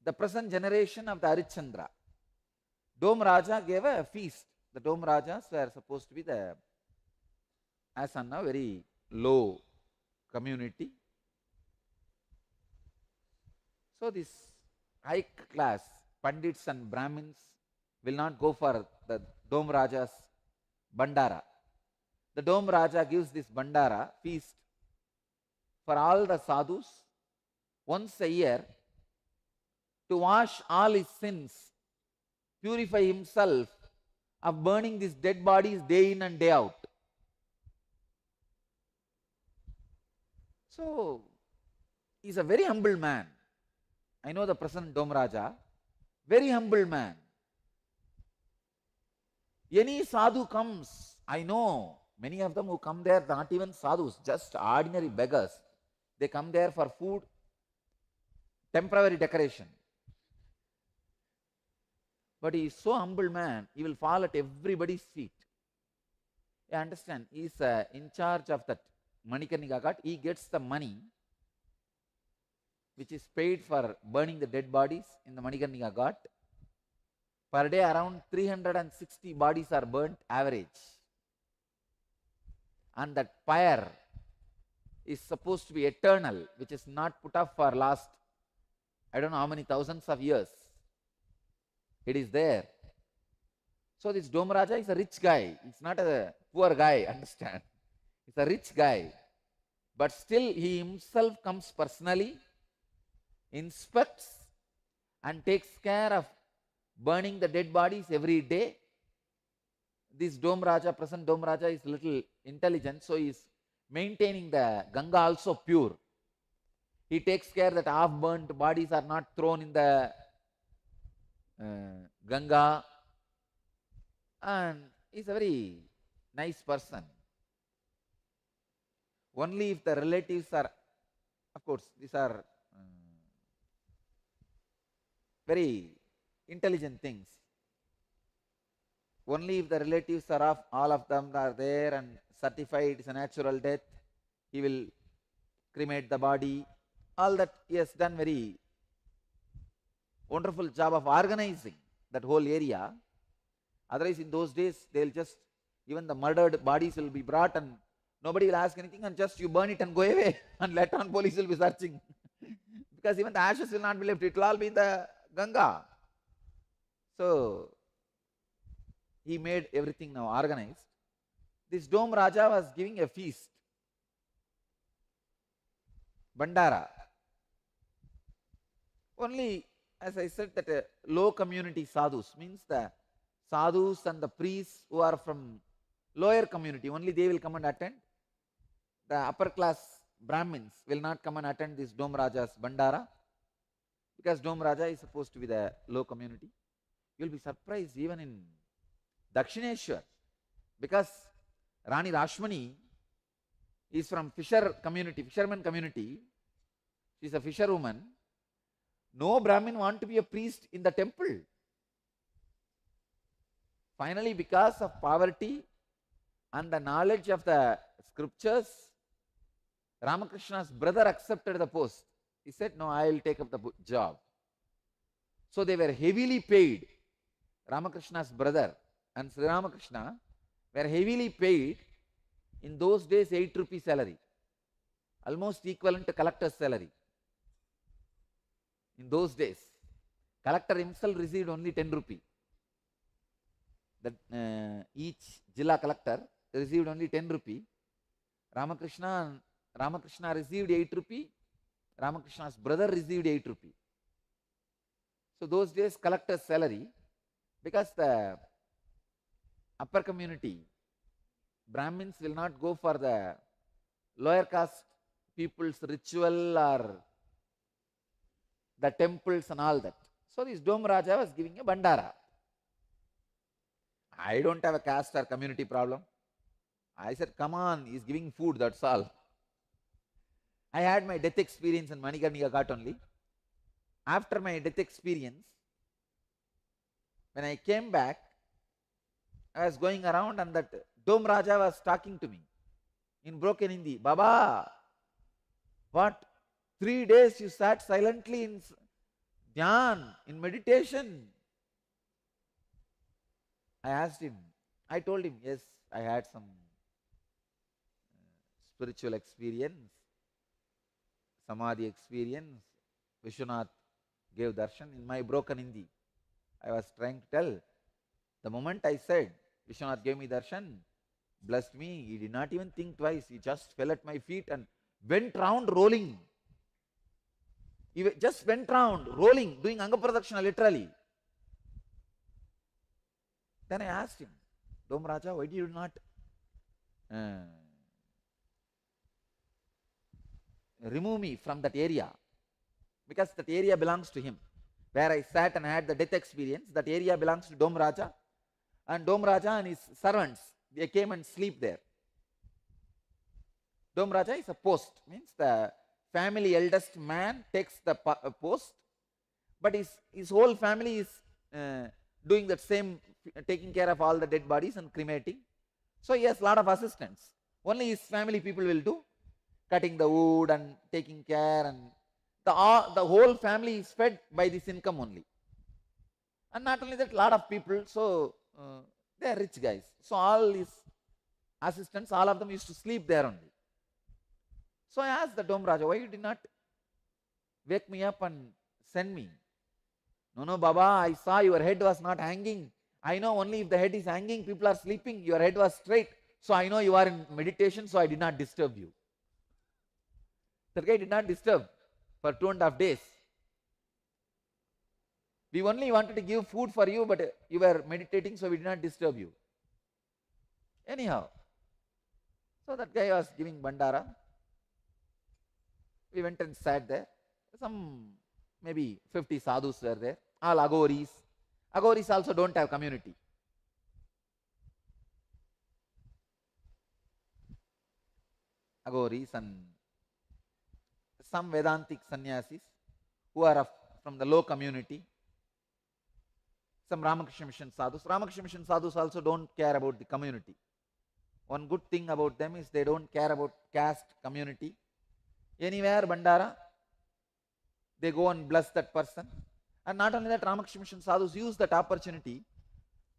the present generation of the Harichandra. Dome Raja gave a feast. The Dome Rajas were supposed to be the asana, very low community. So this high class Pandits and Brahmins will not go for the Dome Raja's Bandara. The Dome Raja gives this Bandara feast for all the sadhus once a year to wash all his sins, purify himself of burning these dead bodies day in and day out. So, he is a very humble man. I know the present Dome Raja, very humble man. Any sadhu comes, I know many of them who come there, not even sadhus, just ordinary beggars. They come there for food, temporary decoration. But he is so humble man, he will fall at everybody's feet. You understand? He is in charge of that Manikarnika Ghat. He gets the money which is paid for burning the dead bodies in the Manikarnika Ghat. Per day around 360 bodies are burnt average. And that fire is supposed to be eternal, which is not put up for last, I don't know how many thousands of years. It is there. So this Dome Raja is a rich guy. It's not a poor guy, understand? He's a rich guy. But still he himself comes personally, inspects and takes care of burning the dead bodies every day. This Dome Raja, present Dome Raja, is little intelligent, so he is maintaining the Ganga also pure. He takes care that half-burnt bodies are not thrown in the Ganga, and he is a very nice person. Only if the relatives are, of course, these are very intelligent things. Only if the relatives are of, all of them are there and certified it's a natural death, he will cremate the body. All that he has done very wonderful job of organizing that whole area. Otherwise in those days they will just, even the murdered bodies will be brought and nobody will ask anything and just you burn it and go away and later on police will be searching. Because even the ashes will not be left, it will all be in the Ganga. So he made everything now organized. This Dome Raja was giving a feast, Bandara. Only, as I said, that a low community sadhus, means the sadhus and the priests who are from lower community, only they will come and attend. The upper class Brahmins will not come and attend this Dome Raja's Bandara, because Dome Raja is supposed to be the low community. You will be surprised even in Dakshineshwar, because Rani Rashmani is from fisherman community. She is a fisherwoman. No Brahmin want to be a priest in the temple. Finally, because of poverty and the knowledge of the scriptures, Ramakrishna's brother accepted the post. He said, no, I will take up the job. So they were heavily paid. Ramakrishna's brother and Sri Ramakrishna were heavily paid. In those days, 8 rupee salary, almost equivalent to collector's salary. In those days, collector himself received only 10 rupee. Each Jilla collector received only 10 rupee. Ramakrishna received 8 rupee. Ramakrishna's brother received 8 rupee. So those days, collector's salary, because the upper community, Brahmins will not go for the lower caste people's ritual or the temples and all that. So this Dome Raja was giving a bandara. I don't have a caste or community problem. I said, come on, he's giving food, that's all. I had my death experience in Manikarnika Ghat only. After my death experience, when I came back, I was going around and that Dome Raja was talking to me in broken Hindi. Baba, what? 3 days you sat silently in dhyan, in meditation. I asked him, I told him, yes, I had some spiritual experience, samadhi experience. Vishwanath gave darshan in my broken Hindi. I was trying to tell. The moment I said, Vishwanath gave me darshan, blessed me, he did not even think twice. He just fell at my feet and went round rolling. He just went round rolling, doing Anga Pradakshina literally. Then I asked him, Dome Raja, why did you not remove me from that area? Because that area belongs to him. Where I sat and had the death experience, that area belongs to Dome Raja. And Dome Raja and his servants, they came and sleep there. Dome Raja is a post, means the family eldest man takes the post, but his whole family is doing that same, taking care of all the dead bodies and cremating. So he has a lot of assistants. Only his family people will do, cutting the wood and taking care, and the whole family is fed by this income only. And not only that, a lot of people, so they are rich guys. So all his assistants, all of them used to sleep there only. So I asked the Dome Raja, why you did not wake me up and send me? No, Baba, I saw your head was not hanging. I know only if the head is hanging, people are sleeping, your head was straight. So I know you are in meditation, so I did not disturb you. That guy did not disturb for 2.5 days. We only wanted to give food for you, but you were meditating, so we did not disturb you. Anyhow, so that guy was giving bandara. We went and sat there. Some maybe 50 sadhus were there, all agoris. Agoris also don't have community. Agoris and some Vedantic sannyasis who are from the low community. Some Ramakrishna Mission sadhus. Ramakrishna Mission sadhus also don't care about the community. One good thing about them is they don't care about caste, community. Anywhere bandara, they go and bless that person. And not only that, Ramakrishna Mission sadhus use that opportunity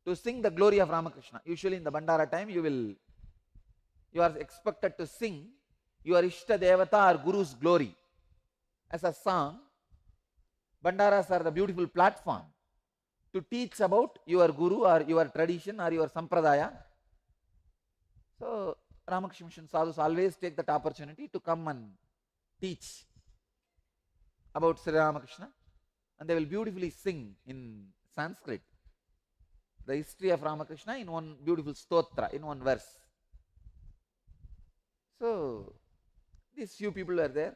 to sing the glory of Ramakrishna. Usually in the bandara time, you are expected to sing your Ishta Devata or Guru's glory as a song. Bandaras are the beautiful platform to teach about your Guru or your tradition or your Sampradaya. So Ramakrishna Mission sadhus always take that opportunity to come and teach about Sri Ramakrishna, and they will beautifully sing in Sanskrit the history of Ramakrishna in one beautiful stotra, in one verse. So these few people were there.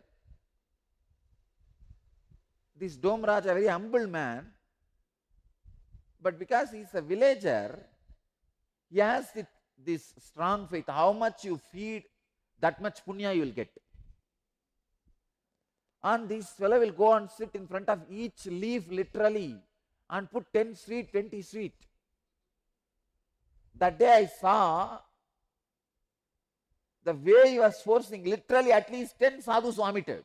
This Dome Raja, a very humble man, but because he is a villager, he has this strong faith. How much you feed, that much punya you will get. And this fellow will go and sit in front of each leaf literally and put 10 sweet, 20 sweet. That day I saw the way he was forcing, literally at least 10 sadhus vomited.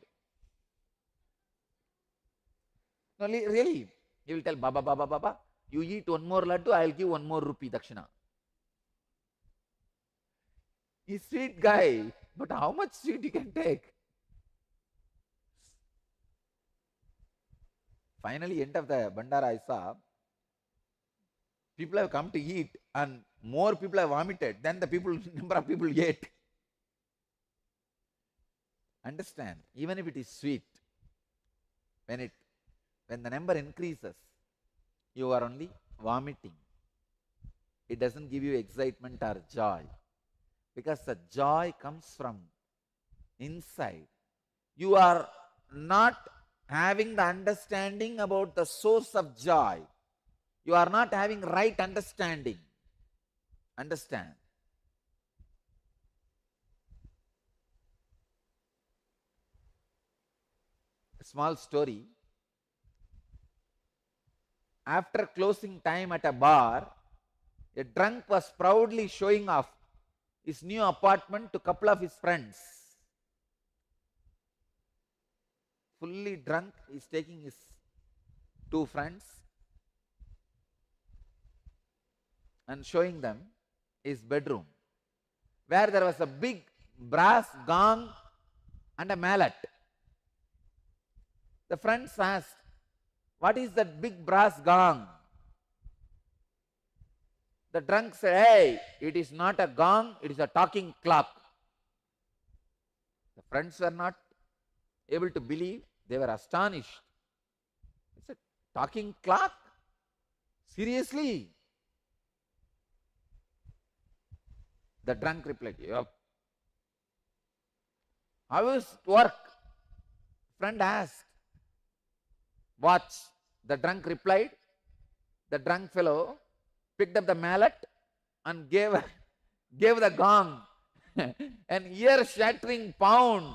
No, really, he will tell, Baba, Baba, Baba, you eat one more laddu, I will give 1 more rupee dakshina. He's sweet guy, but how much sweet he can take? Finally, end of the Bandara, I saw people have come to eat and more people have vomited than the number of people ate. Understand, even if it is sweet, when the number increases, you are only vomiting. It doesn't give you excitement or joy, because the joy comes from inside. You are not having the understanding about the source of joy. You are not having right understanding. Understand? A small story. After closing time at a bar, a drunk was proudly showing off his new apartment to a couple of his friends. Fully drunk, he is taking his 2 friends and showing them his bedroom, where there was a big brass gong and a mallet. The friends asked, what is that big brass gong? The drunk said, hey, it is not a gong, it is a talking clock. The friends were not able to believe, they were astonished. He said, talking clock? Seriously? The drunk replied, yep. How is it work? Friend asked. Watch. The drunk replied. The drunk fellow picked up the mallet and gave the gong an ear-shattering pound.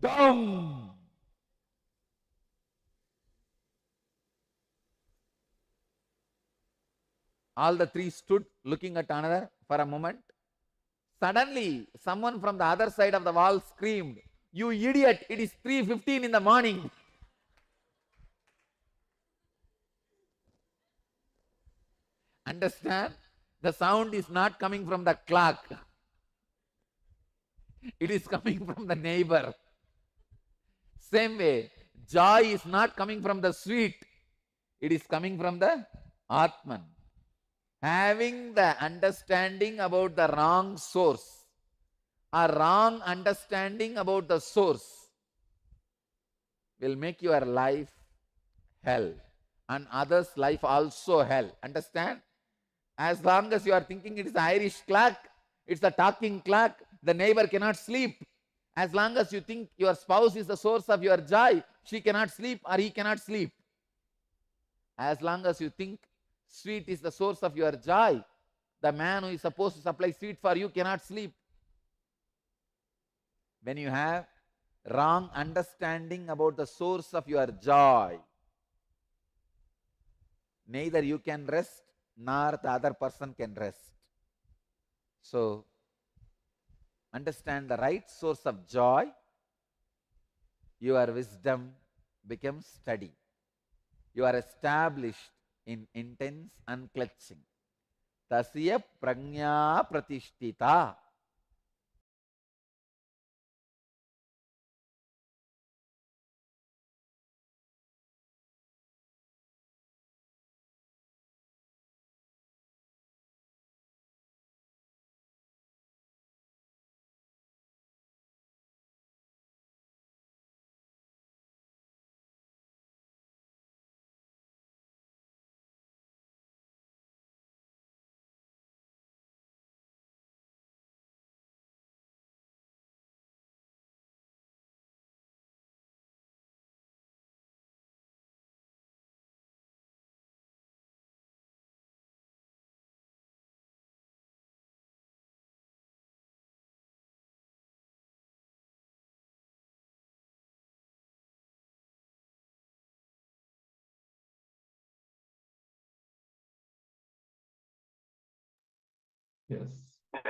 Dong! All the 3 stood looking at another for a moment. Suddenly, someone from the other side of the wall screamed, you idiot, it is 3:15 in the morning. Understand? The sound is not coming from the clock. It is coming from the neighbor. Same way, joy is not coming from the sweet. It is coming from the Atman. Having the understanding about the wrong source, a wrong understanding about the source, will make your life hell and others' life also hell. Understand? As long as you are thinking it is the Irish clock, it's the talking clock, the neighbor cannot sleep. As long as you think your spouse is the source of your joy, she cannot sleep or he cannot sleep. As long as you think sweet is the source of your joy, the man who is supposed to supply sweet for you cannot sleep. When you have wrong understanding about the source of your joy, neither you can rest nor the other person can rest. So, understand the right source of joy, your wisdom becomes steady. You are established in intense unclutching. Tasya prajna pratishtita. Yes.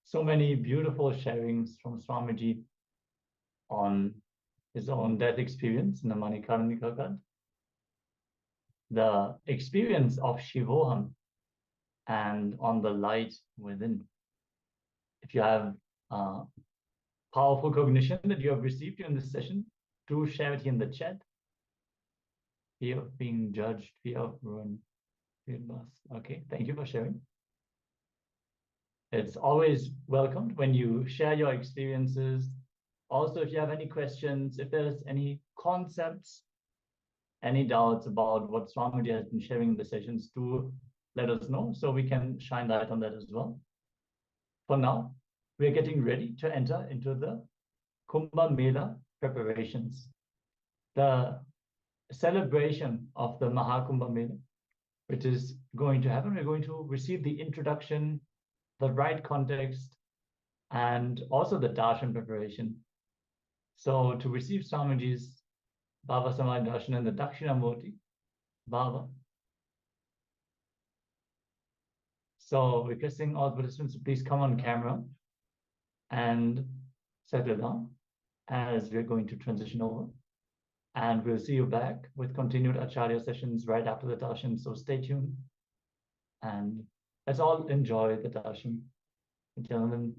So many beautiful sharings from Swamiji on his own death experience in the Manikarnika Ghat. The experience of Shivoham and on the light within. If you have powerful cognition that you have received in this session, do share it in the chat. Fear of being judged, fear of ruin, fear of loss. Okay, thank you for sharing. It's always welcomed when you share your experiences. Also, if you have any questions, if there's any concepts, any doubts about what Swamiji has been sharing in the sessions, do let us know so we can shine light on that as well. For now, we are getting ready to enter into the Kumbh Mela preparations. The celebration of the Mahakumbh Mela, which is going to happen. We're going to receive the introduction, the right context, and also the darshan preparation. So to receive Swamiji's Baba Samadhi darshan and the Dakshinamurti, Baba. So requesting all participants to please come on camera and settle down as we're going to transition over. And we'll see you back with continued Acharya sessions right after the darshan. So stay tuned and let's all enjoy the darshan. Gentlemen.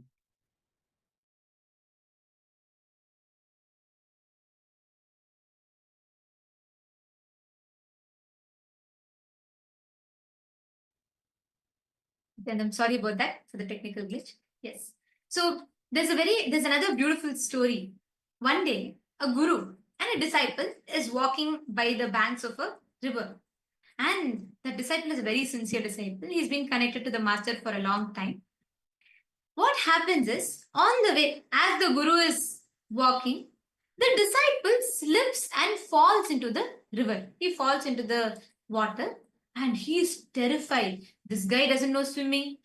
Then I'm sorry about that for the technical glitch. Yes. So there's another beautiful story. One day, a guru and a disciple is walking by the banks of a river. And the disciple is a very sincere disciple. He's been connected to the master for a long time. What happens is, on the way, as the guru is walking, the disciple slips and falls into the river. He falls into the water and he is terrified. This guy doesn't know swimming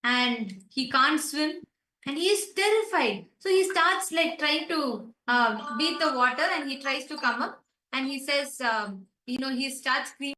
and he can't swim and he is terrified. So he starts like trying to beat the water and he tries to come up and he says, he starts screaming.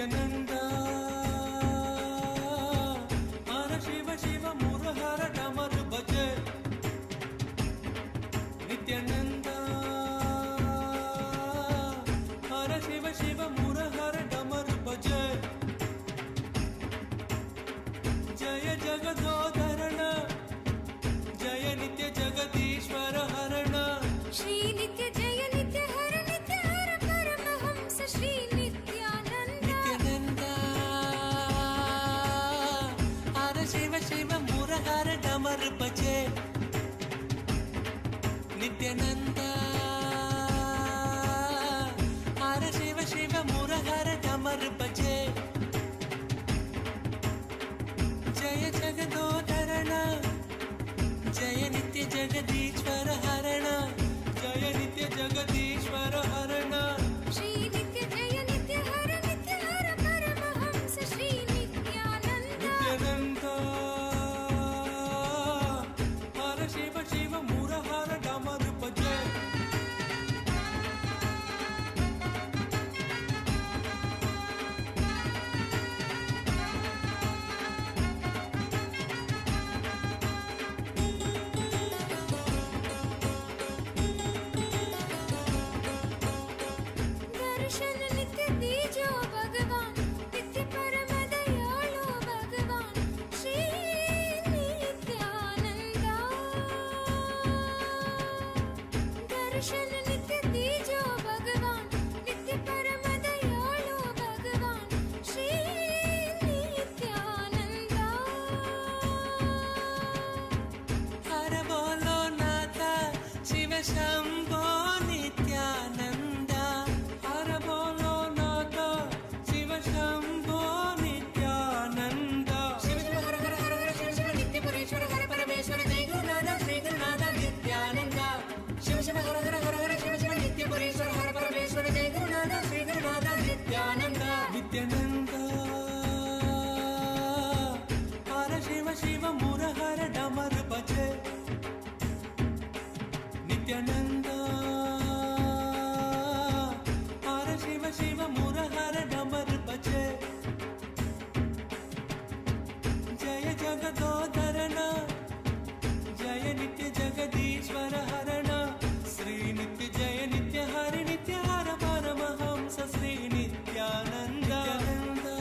Nithyananda, Hara Shiva Shiva Murahara Damar Bhaje. Nithyananda, Hara Shiva Shiva Murahara Damar Bhaje. Jaya Jagadodharana, Jaya Nitya Jagadishwara Harana. Shri Nitya Jaya Nitya Hara Nitya Hara Paramahamsa Shri Nithyananda. Nithyananda, Hara Shiva Shiva Murahara Damar Bhaje. Nithyananda, Hara Shiva Shiva Murahara Damar Bhaje. Jaya Jagadodharana, Jaya Nitya Jagadishwara Harana. Jaya Nitya Jagadishwara Harana. Shri Nitya Jaya Nitya Hara Nitya Hara Paramahamsa Shri Nithyananda. Nithyananda, Hara Shiva Shiva Murahara Damar Bhaje. Darshan Nitya Dijo Bhagavan, Nitya Paramadayalo Bhagavan, Shri Nithyananda. Darshan Nitya Dijo Bhagavan, Nitya Paramadayalo Bhagavan, Shri Nithyananda. Hara Bolo Nata Shiva Shambho Nithyananda. Hara Bolo Nata Shiva Shambho Nithyananda. Shiva Shiva Hara Hara Hara Hara Shiva Shiva Nitya Parishwara Hara Parameshwara Jai Gurunatha Sri Gurunatha Nithyananda. Shiva Shiva Hara Hara Hara Hara Shiva Shiva Nitya Parishwara Hara Parameshwara Jai Gurunatha Sri Gurunatha Nithyananda. Nithyananda, Hara Shiva Shiva Murahara Damar Bhaje. Nithyananda, Hara Shiva Shiva Murahara Damar Bhaje. Jaya Jagadodharana, Jaya Nitya Jagadishwara Harana. Sri Nitya Jaya Nitya Hari Nitya Hara Paramahamsa Sri Nithyananda. Nithyananda,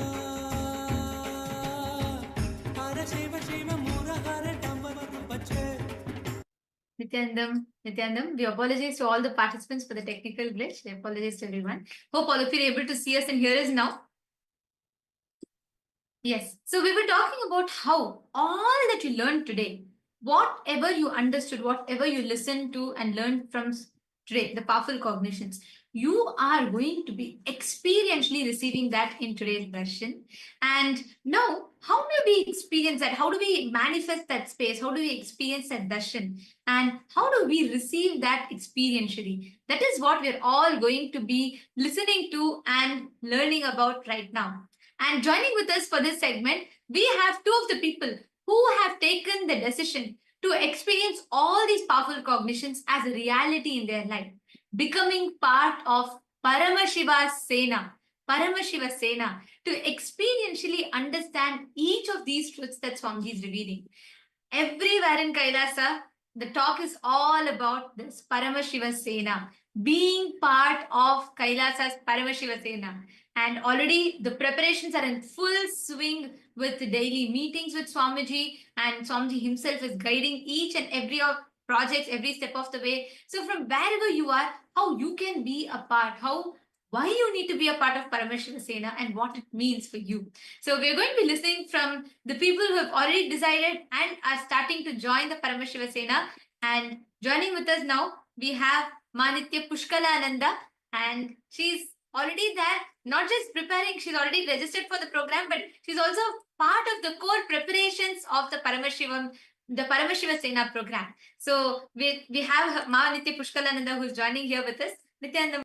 Hara Shiva Shiva Murahara Damar Bhaje. Nithyanandam, we apologize to all the participants for the technical glitch. I apologize to everyone. Hope all of you are able to see us and hear us now. Yes. So we were talking about how all that you learned today, whatever you understood, whatever you listened to and learned from today, the powerful cognitions, you are going to be experientially receiving that in today's version. And now, how do we experience that? How do we manifest that space? How do we experience that darshan? And how do we receive that experientially? That is what we're all going to be listening to and learning about right now. And joining with us for this segment, we have two of the people who have taken the decision to experience all these powerful cognitions as a reality in their life, becoming part of Paramashiva Sena, to experientially understand each of these truths that Swamiji is revealing. Everywhere in Kailasa, the talk is all about this Paramashiva Sena, being part of Kailasa's Paramashiva Sena. And already the preparations are in full swing with the daily meetings with Swamiji, and Swamiji himself is guiding each and every of projects every step of the way. So from wherever you are, how you can be a part, why you need to be a part of Paramashiva Sena and what it means for you. So we're going to be listening from the people who have already decided and are starting to join the Paramashiva Sena. And joining with us now, we have Manitya Pushkalananda, and she's already there, not just preparing, she's already registered for the program, but she's also part of the core preparations of the Paramashiva Sena program. So we have Manitya Pushkalananda who's joining here with us. Nithyananda,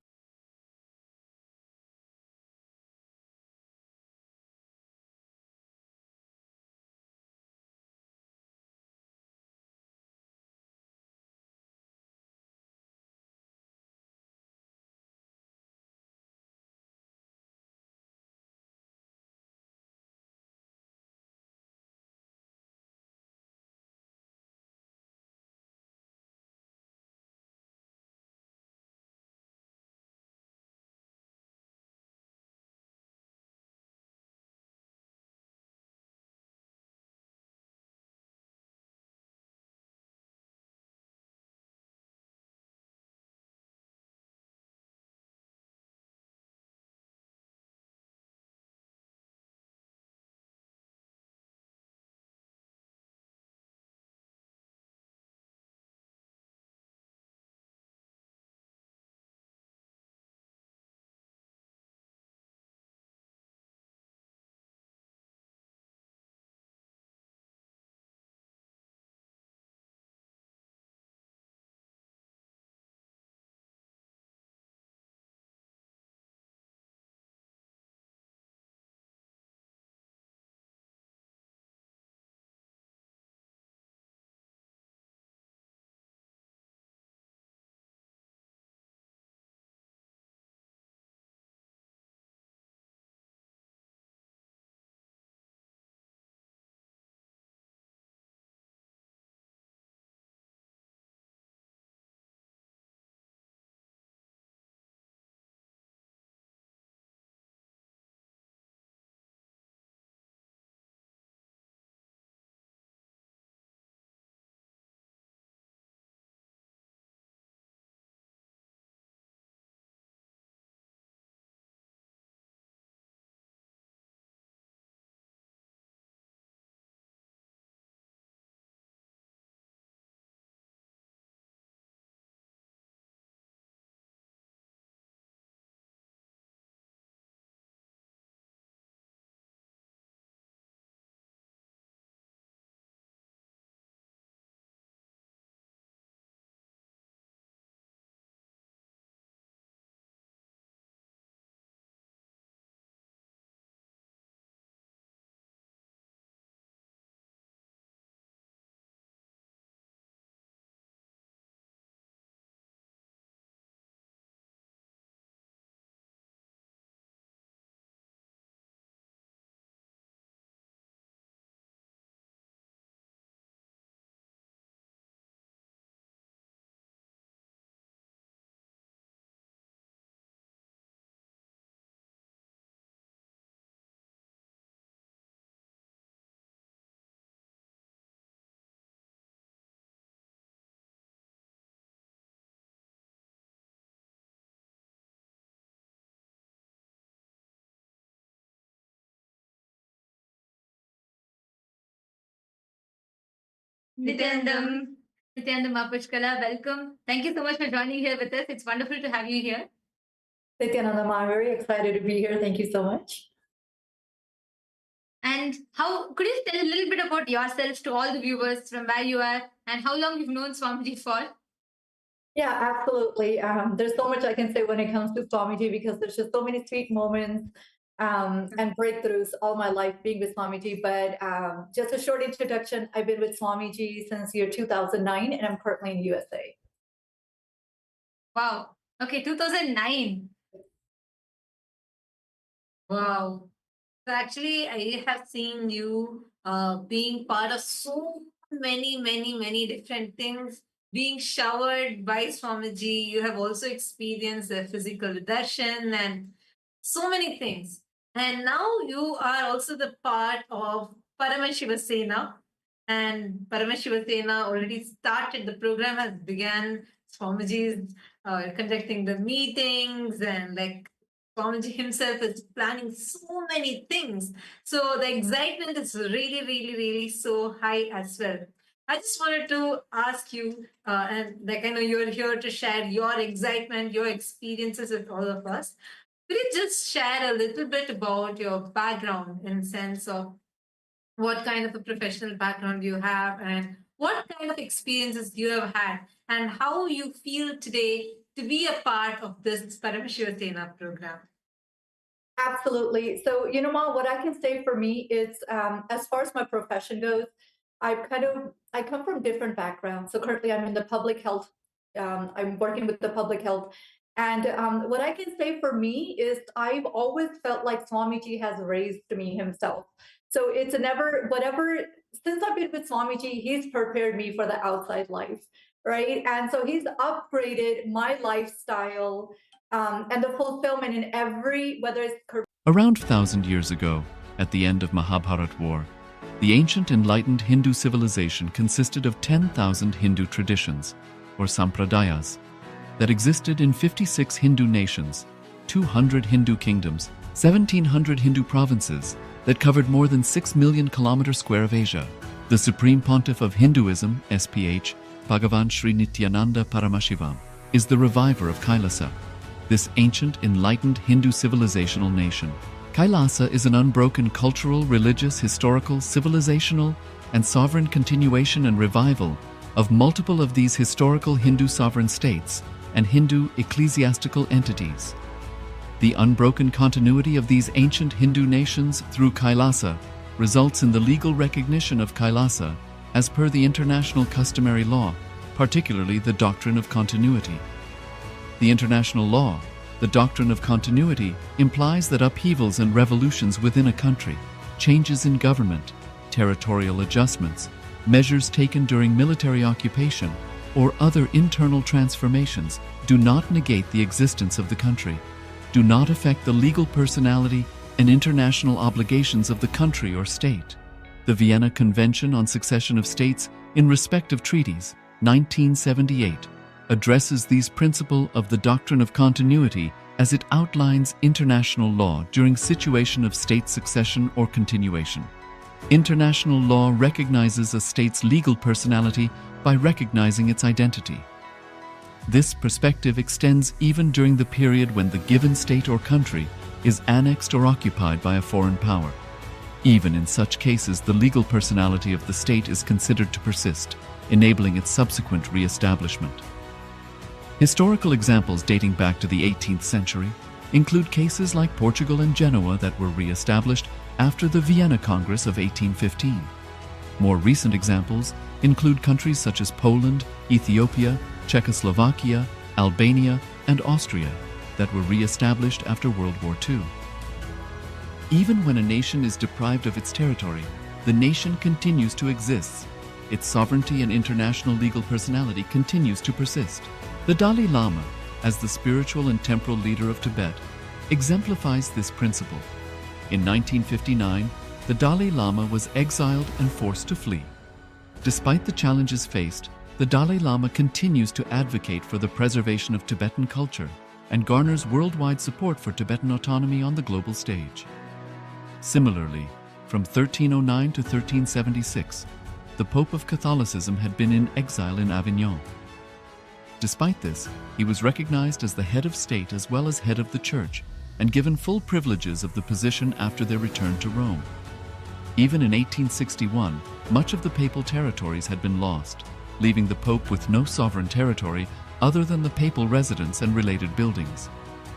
Nithyanandam, Nithyanandam Mapuchkala, welcome. Thank you so much for joining here with us. It's wonderful to have you here. Nithyananda, I'm very excited to be here. Thank you so much. And how could you tell a little bit about yourself to all the viewers from where you are and how long you've known Swamiji for? Yeah, absolutely. There's so much I can say when it comes to Swamiji because there's just so many sweet moments and breakthroughs all my life being with Swamiji. But just a short introduction, I've been with Swamiji since year 2009 and I'm currently in USA. Wow. Okay, 2009. Wow. So actually, I have seen you being part of so many different things, being showered by Swamiji. You have also experienced the physical darshan and so many things. And now you are also the part of Paramashivoham. And Paramashivoham already started, the program has begun. Swamiji is conducting the meetings and like Swamiji himself is planning so many things. So the excitement is really so high as well. I just wanted to ask you, and like I know you're here to share your excitement, your experiences with all of us. Could you just share a little bit about your background in sense of what kind of a professional background you have and what kind of experiences you have had and how you feel today to be a part of this Paramashivoham program? Absolutely. So, you know, Ma, what I can say for me is, as far as my profession goes, I come from different backgrounds. So currently I'm in the public health. I'm working with the public health. And what I can say for me is I've always felt like Swamiji has raised me himself. So it's since I've been with Swamiji, he's prepared me for the outside life, right? And so he's upgraded my lifestyle and the fulfillment in whether it's... Around 1,000 years ago, at the end of Mahabharat War, the ancient enlightened Hindu civilization consisted of 10,000 Hindu traditions, or sampradayas, that existed in 56 Hindu nations, 200 Hindu kingdoms, 1,700 Hindu provinces that covered more than 6 million kilometers square of Asia. The Supreme Pontiff of Hinduism, SPH, Bhagavan Sri Nithyananda Paramashivoham, is the reviver of KAILASA, this ancient enlightened Hindu civilizational nation. KAILASA is an unbroken cultural, religious, historical, civilizational, and sovereign continuation and revival of multiple of these historical Hindu sovereign states and Hindu ecclesiastical entities. The unbroken continuity of these ancient Hindu nations through KAILASA results in the legal recognition of KAILASA as per the international customary law, particularly the doctrine of continuity. The international law, the doctrine of continuity, implies that upheavals and revolutions within a country, changes in government, territorial adjustments, measures taken during military occupation, or other internal transformations do not negate the existence of the country, do not affect the legal personality and international obligations of the country or state. The Vienna Convention on Succession of States in Respect of Treaties, 1978, addresses these principles of the doctrine of continuity as it outlines international law during situation of state succession or continuation. International law recognizes a state's legal personality by recognizing its identity. This perspective extends even during the period when the given state or country is annexed or occupied by a foreign power. Even in such cases, the legal personality of the state is considered to persist, enabling its subsequent re-establishment. Historical examples dating back to the 18th century include cases like Portugal and Genoa that were re-established after the Vienna Congress of 1815. More recent examples include countries such as Poland, Ethiopia, Czechoslovakia, Albania, and Austria that were re-established after World War II. Even when a nation is deprived of its territory, the nation continues to exist. Its sovereignty and international legal personality continues to persist. The Dalai Lama, as the spiritual and temporal leader of Tibet, exemplifies this principle. In 1959, the Dalai Lama was exiled and forced to flee. Despite the challenges faced, the Dalai Lama continues to advocate for the preservation of Tibetan culture and garners worldwide support for Tibetan autonomy on the global stage. Similarly, from 1309 to 1376, the Pope of Catholicism had been in exile in Avignon. Despite this, he was recognized as the head of state as well as head of the church, and given full privileges of the position after their return to Rome. Even in 1861, much of the papal territories had been lost, leaving the Pope with no sovereign territory other than the papal residence and related buildings.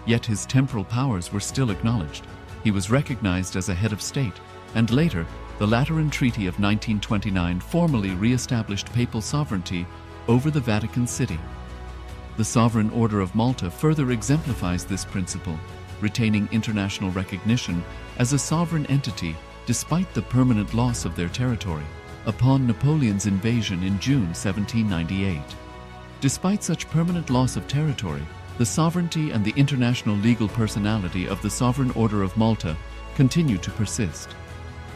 Yet his temporal powers were still acknowledged. He was recognized as a head of state, and later, the Lateran Treaty of 1929 formally re-established papal sovereignty over the Vatican City. The Sovereign Order of Malta further exemplifies this principle, retaining international recognition as a sovereign entity despite the permanent loss of their territory upon Napoleon's invasion in June 1798. Despite such permanent loss of territory, the sovereignty and the international legal personality of the Sovereign Order of Malta continue to persist.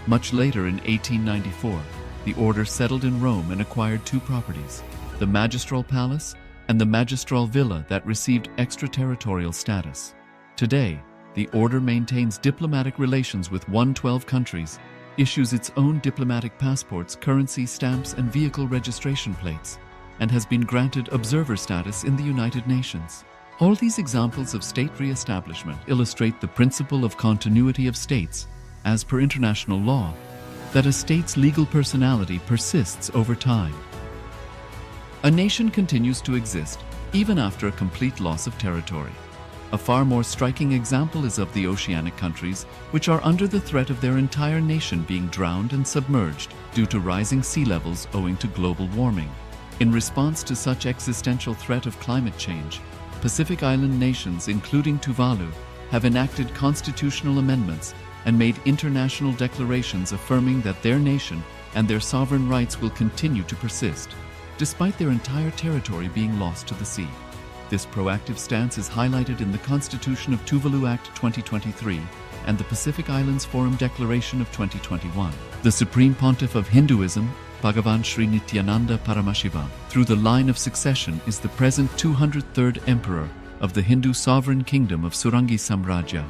Much later in 1894, the order settled in Rome and acquired two properties, the Magistral Palace and the Magistral Villa that received extraterritorial status. Today, the order maintains diplomatic relations with 112 countries, issues its own diplomatic passports, currency, stamps, and vehicle registration plates, and has been granted observer status in the United Nations. All these examples of state re-establishment illustrate the principle of continuity of states, as per international law, that a state's legal personality persists over time. A nation continues to exist even after a complete loss of territory. A far more striking example is of the oceanic countries, which are under the threat of their entire nation being drowned and submerged due to rising sea levels owing to global warming. In response to such existential threat of climate change, Pacific Island nations, including Tuvalu, have enacted constitutional amendments and made international declarations affirming that their nation and their sovereign rights will continue to persist, despite their entire territory being lost to the sea. This proactive stance is highlighted in the Constitution of Tuvalu Act 2023 and the Pacific Islands Forum Declaration of 2021. The Supreme Pontiff of Hinduism, Bhagavan Sri Nithyananda Paramashivoham, through the line of succession is the present 203rd Emperor of the Hindu Sovereign Kingdom of Surangi Samrajya.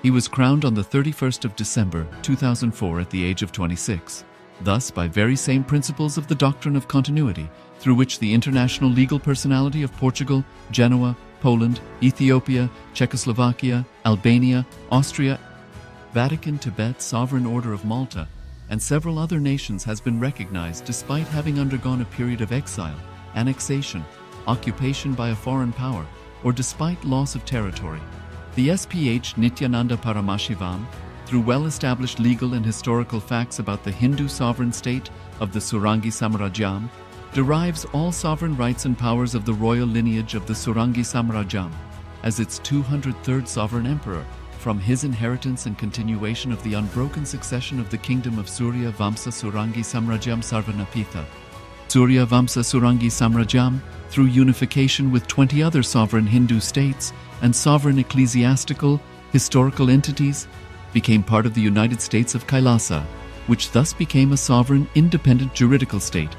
He was crowned on the 31st of December 2004 at the age of 26. Thus, by very same principles of the doctrine of continuity, through which the international legal personality of Portugal, Genoa, Poland, Ethiopia, Czechoslovakia, Albania, Austria, Vatican, Tibet, Sovereign Order of Malta, and several other nations has been recognized despite having undergone a period of exile, annexation, occupation by a foreign power, or despite loss of territory. The SPH Nithyananda Paramashivoham, through well-established legal and historical facts about the Hindu sovereign state of the Surangi Samrajyam, derives all sovereign rights and powers of the royal lineage of the Surangi Samrajyam as its 203rd sovereign emperor from his inheritance and continuation of the unbroken succession of the kingdom of Surya Vamsa Surangi Samrajyam Sarvanapitha. Surya Vamsa Surangi Samrajyam, through unification with 20 other sovereign Hindu states and sovereign ecclesiastical, historical entities, became part of the United States of KAILASA, which thus became a sovereign, independent juridical state,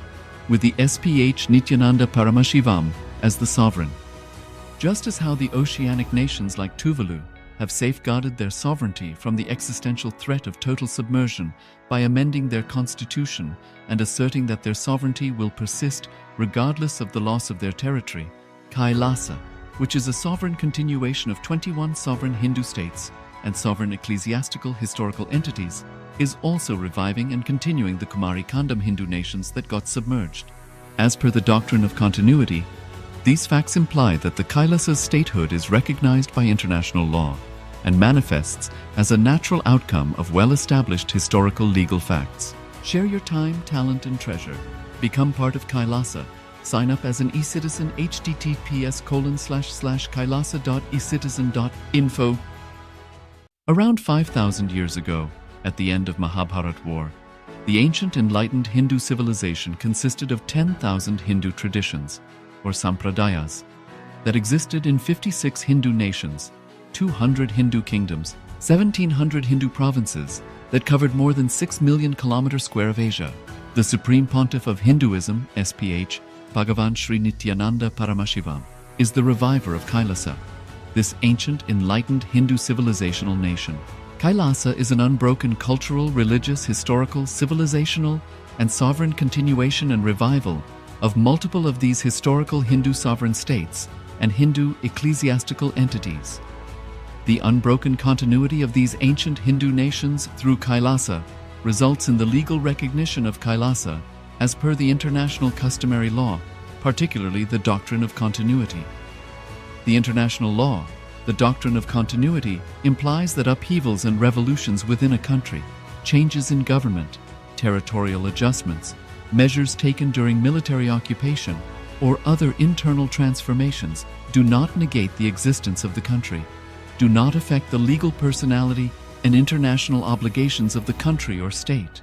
with the SPH Nithyananda Paramashivoham as the sovereign. Just as how the oceanic nations like Tuvalu have safeguarded their sovereignty from the existential threat of total submersion by amending their constitution and asserting that their sovereignty will persist regardless of the loss of their territory, KAILASA, which is a sovereign continuation of 21 sovereign Hindu states and sovereign ecclesiastical historical entities, is also reviving and continuing the Kumari Kandam Hindu nations that got submerged. As per the doctrine of continuity, these facts imply that the Kailasa's statehood is recognized by international law and manifests as a natural outcome of well-established historical legal facts. Share your time, talent, and treasure. Become part of KAILASA. Sign up as an eCitizen https://kailasa.ecitizen.info. Around 5,000 years ago, at the end of Mahabharat War, the ancient enlightened Hindu civilization consisted of 10,000 Hindu traditions, or sampradayas, that existed in 56 Hindu nations, 200 Hindu kingdoms, 1,700 Hindu provinces that covered more than 6 million kilometers square of Asia. The Supreme Pontiff of Hinduism, SPH, Bhagavan Sri Nithyananda Paramashivoham, is the reviver of KAILASA, this ancient enlightened Hindu civilizational nation. KAILASA is an unbroken cultural, religious, historical, civilizational, and sovereign continuation and revival of multiple of these historical Hindu sovereign states and Hindu ecclesiastical entities. The unbroken continuity of these ancient Hindu nations through KAILASA results in the legal recognition of KAILASA as per the international customary law, particularly the doctrine of continuity. The international law, the doctrine of continuity, implies that upheavals and revolutions within a country, changes in government, territorial adjustments, measures taken during military occupation, or other internal transformations do not negate the existence of the country, do not affect the legal personality and international obligations of the country or state.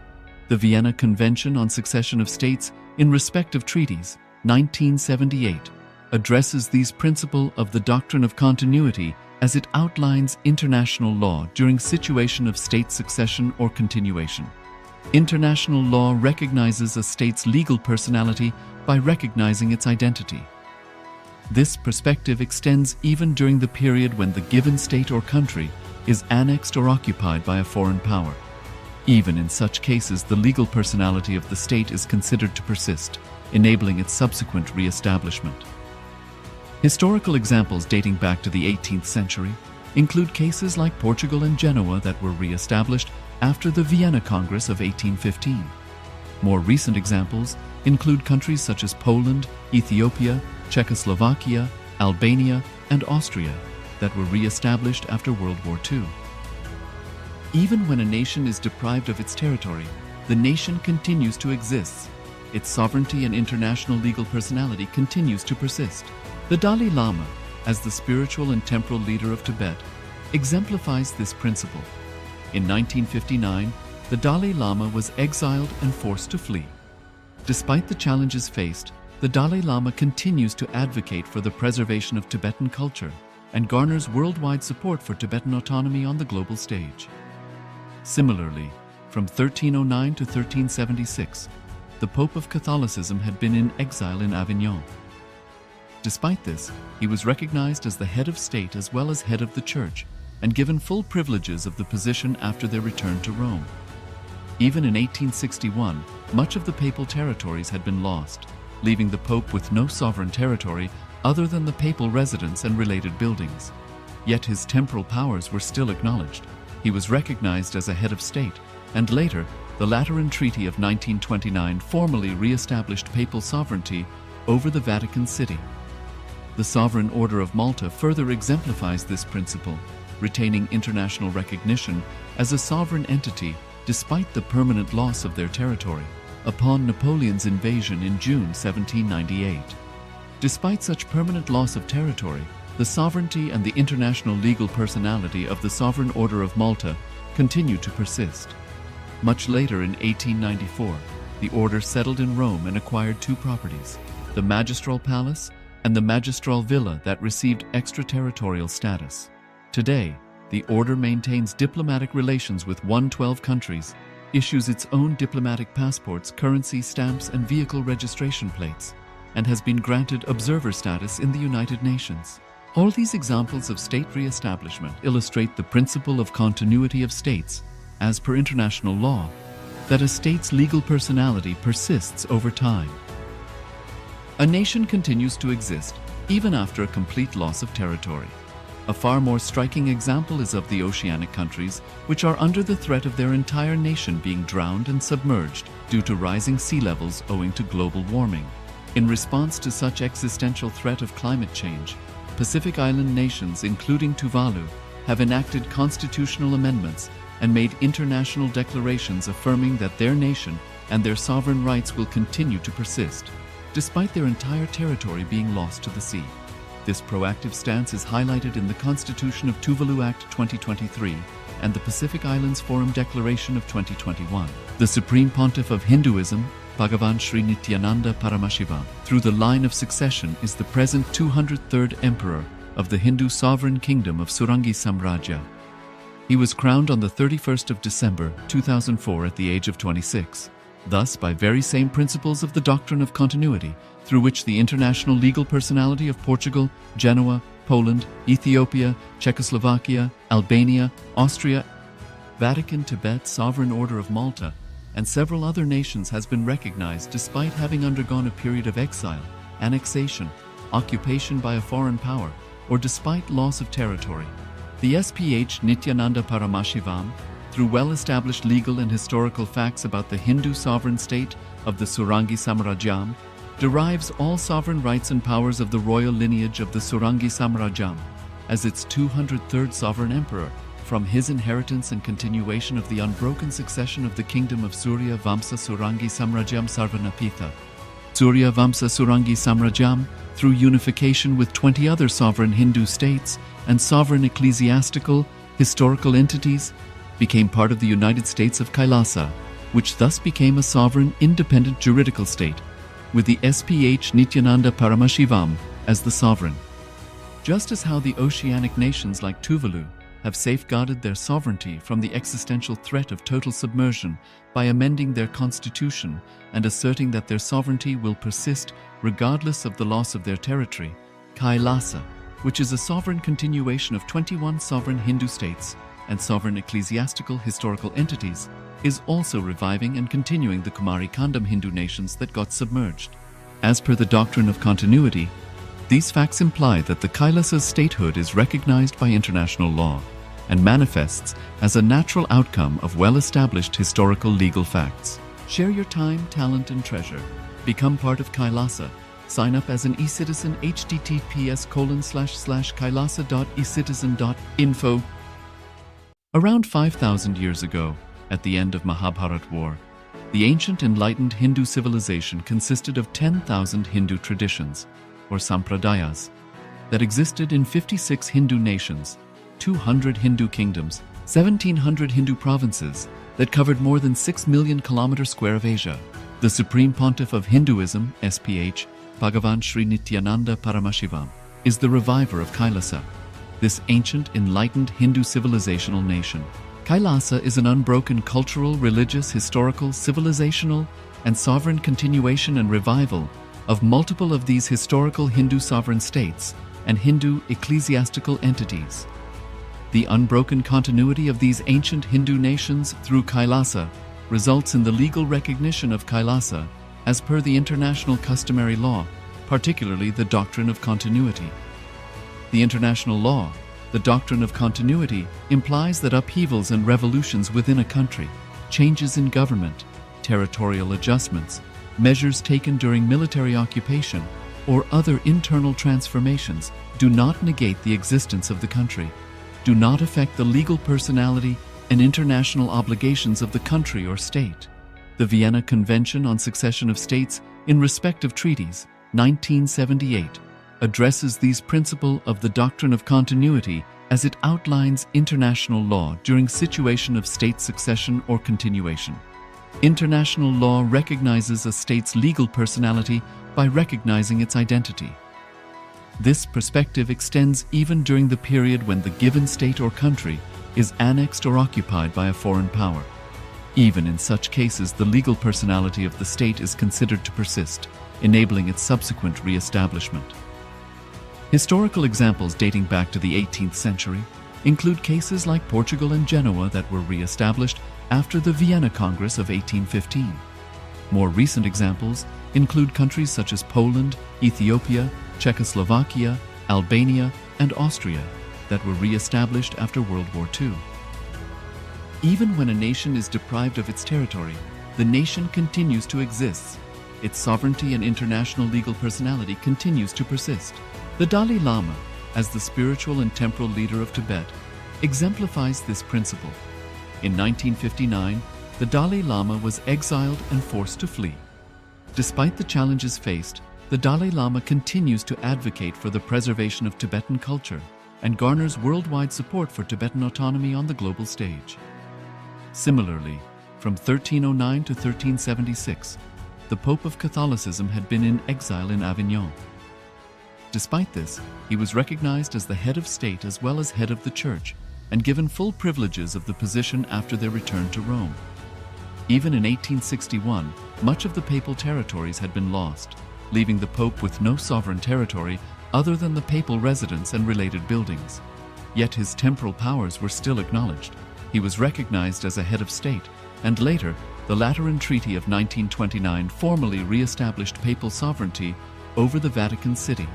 The Vienna Convention on Succession of States in respect of treaties, 1978, addresses these principles of the doctrine of continuity as it outlines international law during situation of state succession or continuation. International law recognizes a state's legal personality by recognizing its identity. This perspective extends even during the period when the given state or country is annexed or occupied by a foreign power. Even in such cases, the legal personality of the state is considered to persist, enabling its subsequent re-establishment. Historical examples dating back to the 18th century include cases like Portugal and Genoa that were re-established after the Vienna Congress of 1815. More recent examples include countries such as Poland, Ethiopia, Czechoslovakia, Albania, and Austria that were re-established after World War II. Even when a nation is deprived of its territory, the nation continues to exist. Its sovereignty and international legal personality continues to persist. The Dalai Lama, as the spiritual and temporal leader of Tibet, exemplifies this principle. In 1959, the Dalai Lama was exiled and forced to flee. Despite the challenges faced, the Dalai Lama continues to advocate for the preservation of Tibetan culture and garners worldwide support for Tibetan autonomy on the global stage. Similarly, from 1309 to 1376, the Pope of Catholicism had been in exile in Avignon. Despite this, he was recognized as the head of state as well as head of the church and given full privileges of the position after their return to Rome. Even in 1861, much of the papal territories had been lost, leaving the Pope with no sovereign territory other than the papal residence and related buildings. Yet his temporal powers were still acknowledged. He was recognized as a head of state, and later, the Lateran Treaty of 1929 formally re-established papal sovereignty over the Vatican City. The Sovereign Order of Malta further exemplifies this principle, retaining international recognition as a sovereign entity despite the permanent loss of their territory upon Napoleon's invasion in June 1798. Despite such permanent loss of territory, the sovereignty and the international legal personality of the Sovereign Order of Malta continue to persist. Much later in 1894, the order settled in Rome and acquired two properties, the Magistral Palace and the Magistral Villa that received extraterritorial status. Today, the order maintains diplomatic relations with 112 countries, issues its own diplomatic passports, currency stamps, and vehicle registration plates, and has been granted observer status in the United Nations. All these examples of state re-establishment illustrate the principle of continuity of states, as per international law, that a state's legal personality persists over time. A nation continues to exist even after a complete loss of territory. A far more striking example is of the oceanic countries, which are under the threat of their entire nation being drowned and submerged due to rising sea levels owing to global warming. In response to such existential threat of climate change, Pacific Island nations, including Tuvalu, have enacted constitutional amendments and made international declarations affirming that their nation and their sovereign rights will continue to persist, despite their entire territory being lost to the sea. This proactive stance is highlighted in the Constitution of Tuvalu Act 2023 and the Pacific Islands Forum Declaration of 2021. The Supreme Pontiff of Hinduism, Bhagavan Sri Nithyananda Paramashivoham, through the line of succession is the present 203rd Emperor of the Hindu Sovereign Kingdom of Surangi Samrajya. He was crowned on the 31st of December 2004 at the age of 26. Thus, by very same principles of the doctrine of continuity, through which the international legal personality of Portugal, Genoa, Poland, Ethiopia, Czechoslovakia, Albania, Austria, Vatican, Tibet, Sovereign Order of Malta, and several other nations has been recognized despite having undergone a period of exile, annexation, occupation by a foreign power, or despite loss of territory. The SPH Nithyananda Paramashivoham, through well-established legal and historical facts about the Hindu sovereign state of the Surangi Samrajyam, derives all sovereign rights and powers of the royal lineage of the Surangi Samrajyam as its 203rd sovereign emperor, from his inheritance and continuation of the unbroken succession of the kingdom of Surya Vamsa Surangi Samrajyam Sarvanapitha. Surya Vamsa Surangi Samrajyam, through unification with 20 other sovereign Hindu states and sovereign ecclesiastical, historical entities, became part of the United States of KAILASA, which thus became a sovereign, independent juridical state, with the SPH Nithyananda Paramashivoham as the sovereign. Just as how the oceanic nations like Tuvalu have safeguarded their sovereignty from the existential threat of total submersion by amending their constitution and asserting that their sovereignty will persist regardless of the loss of their territory, KAILASA, which is a sovereign continuation of 21 sovereign Hindu states and sovereign ecclesiastical historical entities, is also reviving and continuing the Kumari Kandam Hindu nations that got submerged. As per the doctrine of continuity, these facts imply that the KAILASA's statehood is recognized by international law and manifests as a natural outcome of well-established historical legal facts. Share your time, talent, and treasure. Become part of KAILASA. Sign up as an eCitizen https://kailasa.ecitizen.info. Around 5,000 years ago, at the end of Mahabharat War, the ancient enlightened Hindu civilization consisted of 10,000 Hindu traditions, or sampradayas, that existed in 56 Hindu nations, 200 Hindu kingdoms, 1,700 Hindu provinces that covered more than 6 million kilometers square of Asia. The Supreme Pontiff of Hinduism, SPH, Bhagavan Sri Nithyananda Paramashivoham, is the reviver of KAILASA, this ancient, enlightened Hindu civilizational nation. KAILASA is an unbroken cultural, religious, historical, civilizational, and sovereign continuation and revival of multiple of these historical Hindu sovereign states and Hindu ecclesiastical entities. The unbroken continuity of these ancient Hindu nations through KAILASA results in the legal recognition of KAILASA as per the international customary law, particularly the doctrine of continuity. The international law, the doctrine of continuity, implies that upheavals and revolutions within a country, changes in government, territorial adjustments, measures taken during military occupation, or other internal transformations do not negate the existence of the country, do not affect the legal personality and international obligations of the country or state. The Vienna Convention on Succession of States in respect of treaties, 1978, addresses these principles of the doctrine of continuity as it outlines international law during situation of state succession or continuation. International law recognizes a state's legal personality by recognizing its identity. This perspective extends even during the period when the given state or country is annexed or occupied by a foreign power. Even in such cases, the legal personality of the state is considered to persist, enabling its subsequent re-establishment. Historical examples dating back to the 18th century include cases like Portugal and Genoa that were re-established after the Vienna Congress of 1815. More recent examples include countries such as Poland, Ethiopia, Czechoslovakia, Albania, and Austria that were re-established after World War II. Even when a nation is deprived of its territory, the nation continues to exist. Its sovereignty and international legal personality continues to persist. The Dalai Lama, as the spiritual and temporal leader of Tibet, exemplifies this principle. In 1959, the Dalai Lama was exiled and forced to flee. Despite the challenges faced, the Dalai Lama continues to advocate for the preservation of Tibetan culture and garners worldwide support for Tibetan autonomy on the global stage. Similarly, from 1309 to 1376, the Pope of Catholicism had been in exile in Avignon. Despite this, he was recognized as the head of state as well as head of the church and given full privileges of the position after their return to Rome. Even in 1861, much of the papal territories had been lost, leaving the Pope with no sovereign territory other than the papal residence and related buildings. Yet his temporal powers were still acknowledged. he was recognized as a head of state, and later, the Lateran Treaty of 1929 formally re-established papal sovereignty over the Vatican City.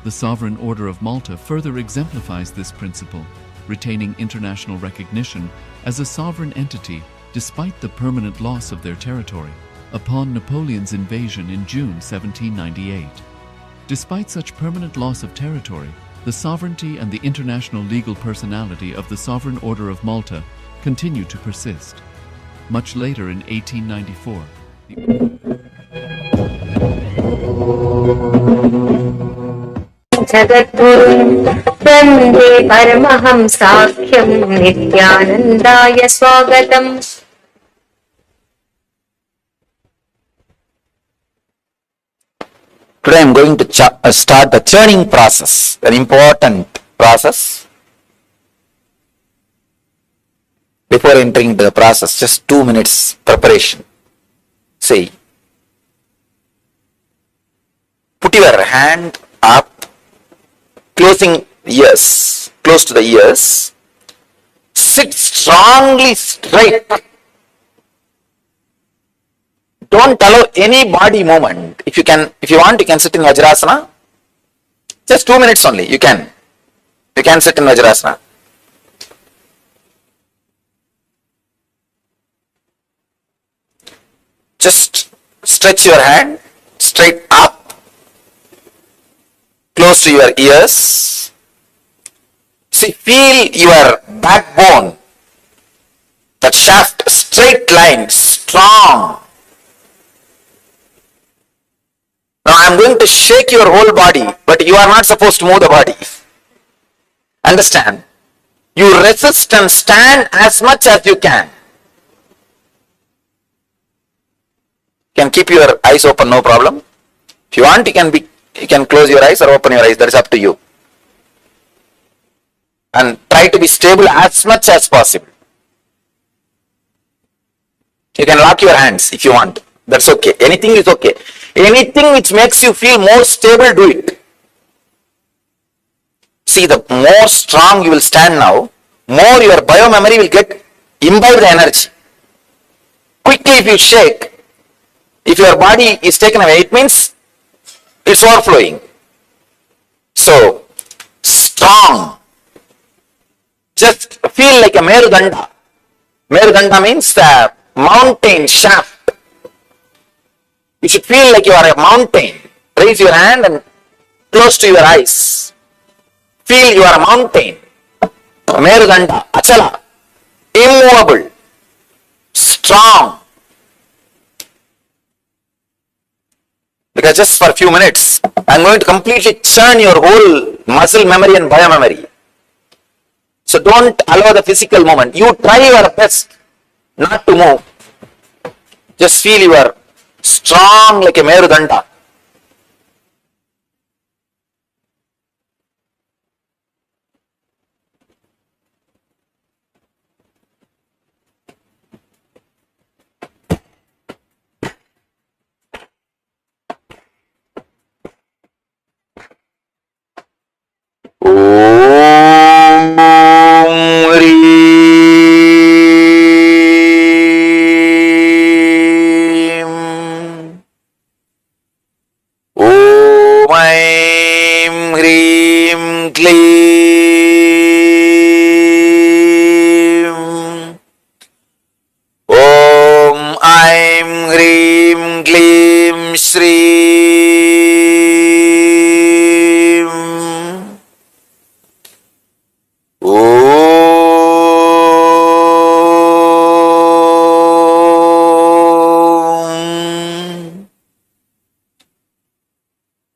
The Sovereign Order of Malta further exemplifies this principle, retaining international recognition as a sovereign entity despite the permanent loss of their territory upon Napoleon's invasion in June 1798. Despite such permanent loss of territory, the sovereignty and the international legal personality of the Sovereign Order of Malta continue to persist. Much later in 1894, Jagadguru Vande Paramahamsakhya Nithyanandaya Swagatam. Today I am going to start the churning process, an important process. Before entering into the process, just 2 minutes preparation. See, put your hand up, closing ears, close to the ears. Sit strongly straight. Don't allow any body movement. If you want, you can sit in Vajrasana. Just 2 minutes only. You can sit in Vajrasana. Just stretch your hand straight up, close to your ears. See, feel your backbone, that shaft, straight line, strong. Now I am going to shake your whole body, but you are not supposed to move the body. Understand? You resist and stand as much as you can. You can keep your eyes open, no problem. If you want, you can close your eyes or open your eyes. That is up to you. And try to be stable as much as possible. You can lock your hands if you want. That's okay. Anything is okay. Anything which makes you feel more stable, do it. See, the more strong you will stand now, more your biomemory will get imbibe the energy. Quickly if you shake, if your body is taken away, it means it's overflowing. So, strong. Just feel like a Merudanda. Merudanda means the mountain shaft. You should feel like you are a mountain. Raise your hand and close to your eyes. Feel you are a mountain. Merudanda, Achala, immovable, strong. Because just for a few minutes, I am going to completely churn your whole muscle memory and biomemory. So don't allow the physical movement. You try your best not to move. Just feel you are strong like a Merudanda.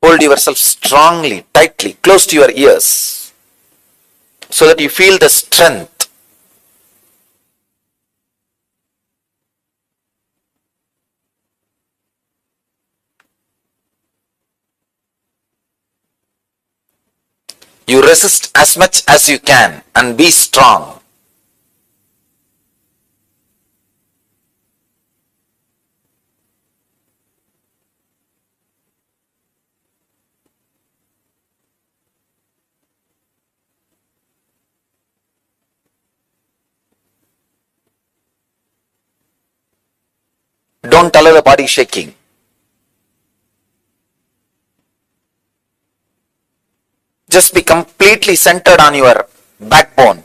Hold yourself strongly, tightly, close to your ears, so that you feel the strength. You resist as much as you can and be strong. Don't allow the body shaking. Just be completely centered on your backbone.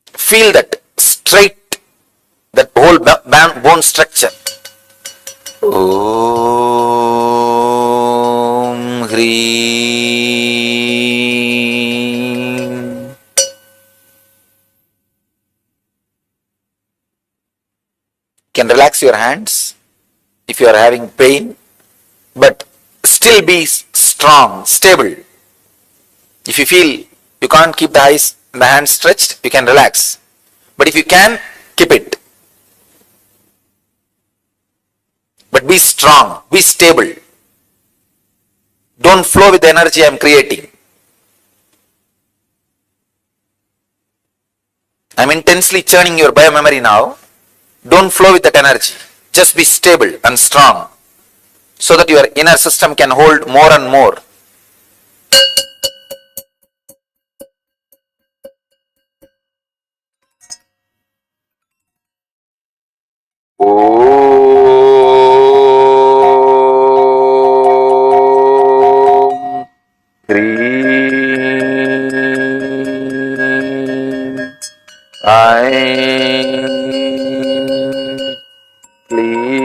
Feel that straight, that whole bone structure. Om Hreem. You can relax your hands if you are having pain, but still be strong, stable. If you feel you can't keep the eyes and the hands stretched, you can relax. But if you can, keep it. But be strong, be stable. Don't flow with the energy I am creating. I am intensely churning your biomemory now. Don't flow with that energy. Just be stable and strong so that your inner system can hold more and more. Om Hreem Aim Kleem.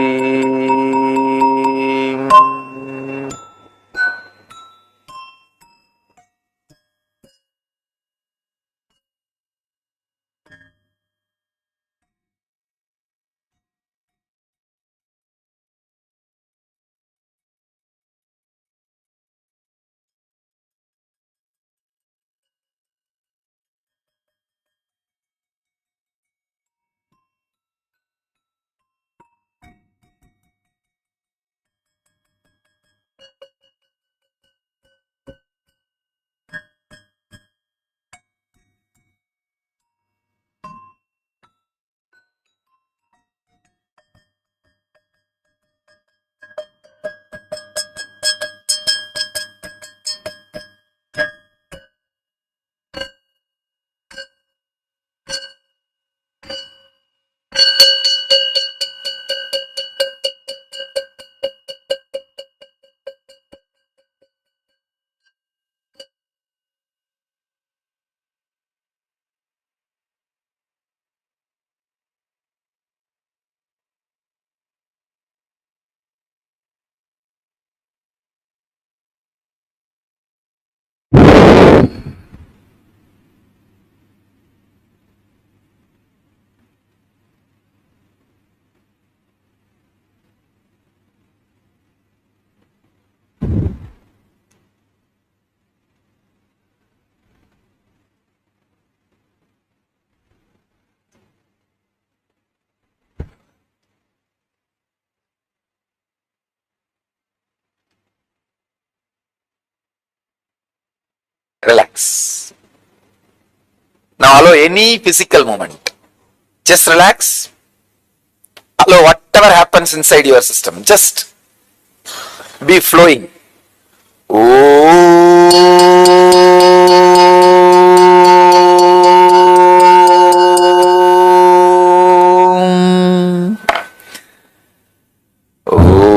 Relax. Now allow any physical movement. Just relax. Allow whatever happens inside your system. Just be flowing. Om. Om.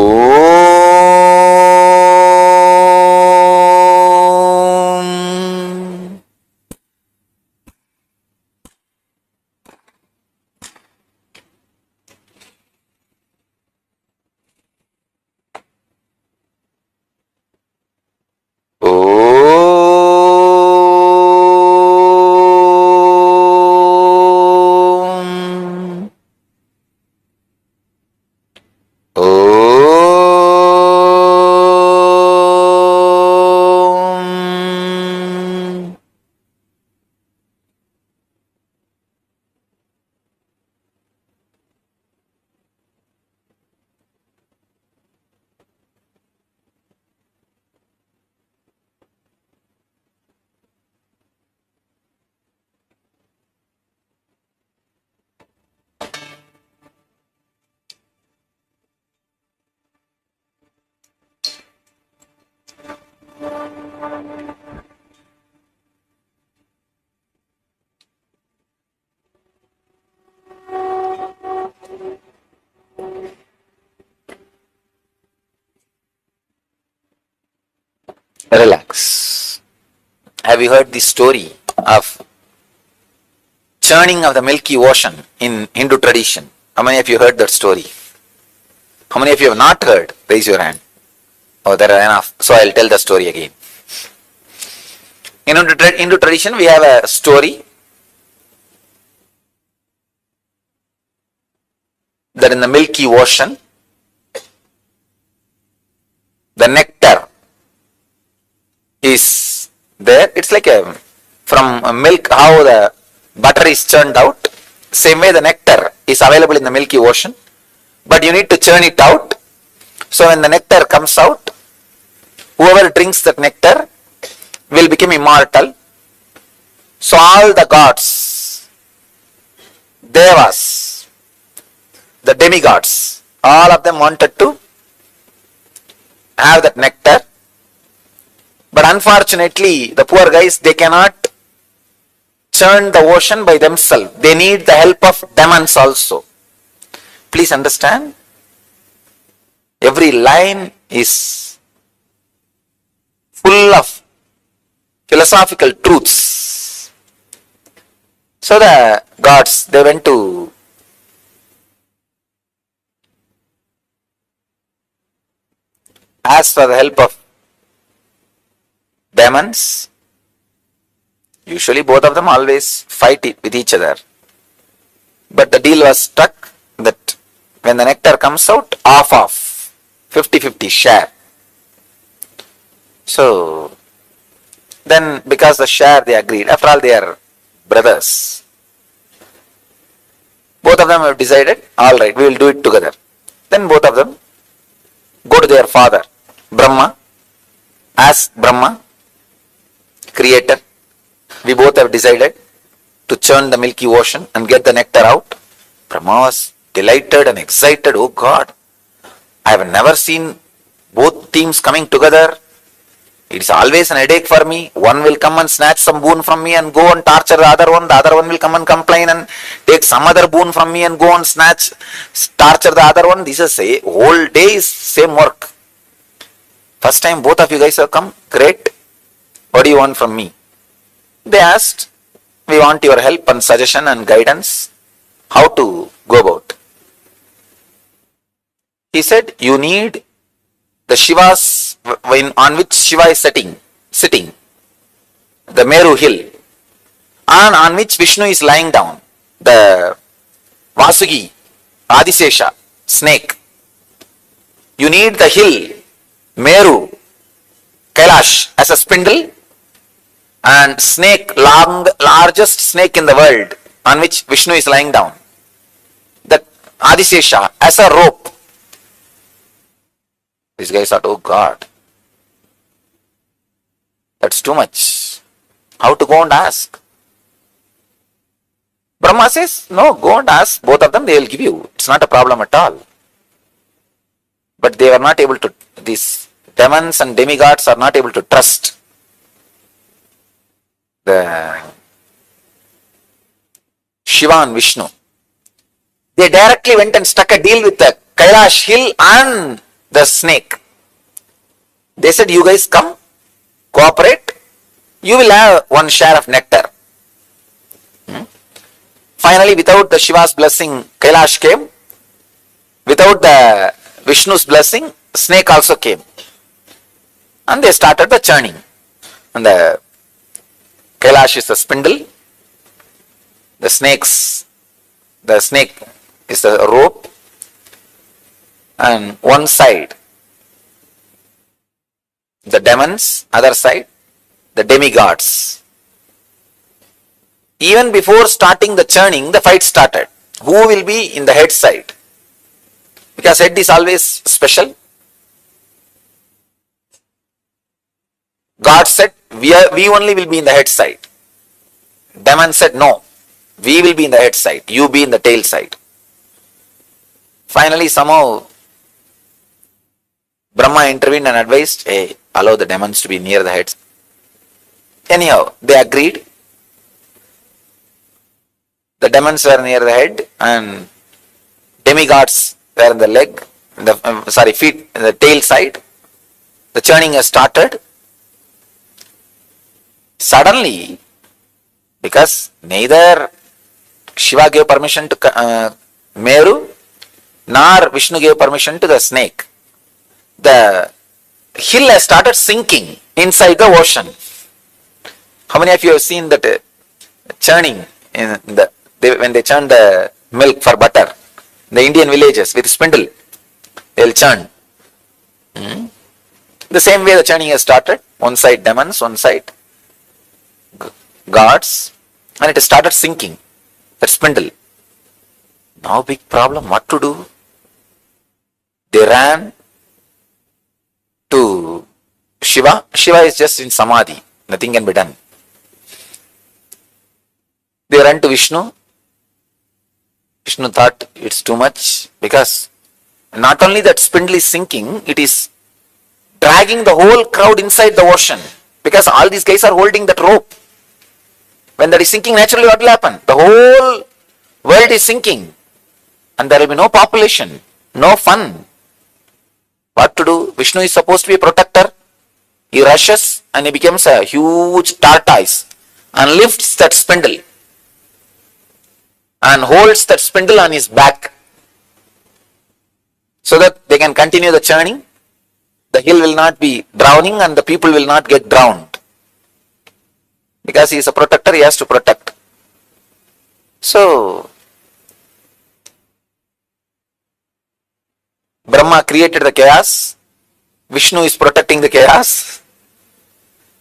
Relax. Have you heard the story of churning of the Milky Ocean in Hindu tradition? How many of you heard that story? How many of you have not heard? Raise your hand. Oh, there are enough. So I'll tell the story again. In Hindu tradition, we have a story that in the Milky Ocean, the nectar is there. It's like from milk, how the butter is churned out. Same way the nectar is available in the Milky Ocean, but you need to churn it out. So when the nectar comes out, whoever drinks that nectar will become immortal. So all the gods, devas, the demigods, all of them wanted to have that nectar. But unfortunately, the poor guys, they cannot churn the ocean by themselves. They need the help of demons also. Please understand, every line is full of philosophical truths. So the gods, they went to ask for the help of demons. Usually both of them always fight with each other. But the deal was struck that when the nectar comes out, off 50-50 share. So then because the share they agreed, after all they are brothers. Both of them have decided, all right, we will do it together. Then both of them go to their father, Brahma, ask Brahma, creator, we both have decided to churn the Milky Ocean and get the nectar out. Brahma was delighted and excited. Oh God, I have never seen both teams coming together. It is always an headache for me. One will come and snatch some boon from me and go and torture the other one. The other one will come and complain and take some other boon from me and go and torture the other one. This is a whole day is same work. First time both of you guys have come, great. What do you want from me? They asked, we want your help and suggestion and guidance, how to go about. He said, you need the Shivas on which Shiva is sitting, the Meru hill, and on which Vishnu is lying down, the Vasugi, Adisesha, snake. You need the hill, Meru, Kailash as a spindle, and snake, largest snake in the world, on which Vishnu is lying down, the Adisesha as a rope. These guys thought, oh God, that's too much. How to go and ask? Brahma says, no, go and ask both of them, they will give you. It's not a problem at all. But they were not able to, these demons and demigods are not able to trust the Shiva and Vishnu. They directly went and struck a deal with the Kailash hill and the snake. They said, you guys come, cooperate, you will have one share of nectar. Finally, without the Shiva's blessing, Kailash came. Without the Vishnu's blessing, snake also came. And they started the churning. And the Kailash is the spindle, the snake is the rope, and one side the demons, other side the demigods. Even before starting the churning, the fight started. Who will be in the head side? Because head is always special. God said, we only will be in the head side. Demon said, no, we will be in the head side, you be in the tail side. Finally, somehow, Brahma intervened and advised, hey, allow the demons to be near the heads. Anyhow, they agreed. The demons were near the head and demigods were in the leg, feet, in the tail side. The churning has started. Suddenly, because neither Shiva gave permission to Meru, nor Vishnu gave permission to the snake, the hill has started sinking inside the ocean. How many of you have seen that churning in when they churn the milk for butter? The Indian villages with spindle, they'll churn. The same way the churning has started. One side demons, one side gods, and it has started sinking. That spindle. Now big problem. What to do? They ran to Shiva. Shiva is just in samadhi. Nothing can be done. They ran to Vishnu. Vishnu thought it's too much because not only that spindle is sinking, it is dragging the whole crowd inside the ocean because all these guys are holding that rope. When that is sinking, naturally what will happen? The whole world is sinking and there will be no population, no fun. What to do? Vishnu is supposed to be a protector. He rushes and he becomes a huge tortoise and lifts that spindle and holds that spindle on his back so that they can continue the churning. The hill will not be drowning and the people will not get drowned. Because he is a protector, he has to protect. So, Brahma created the chaos. Vishnu is protecting the chaos.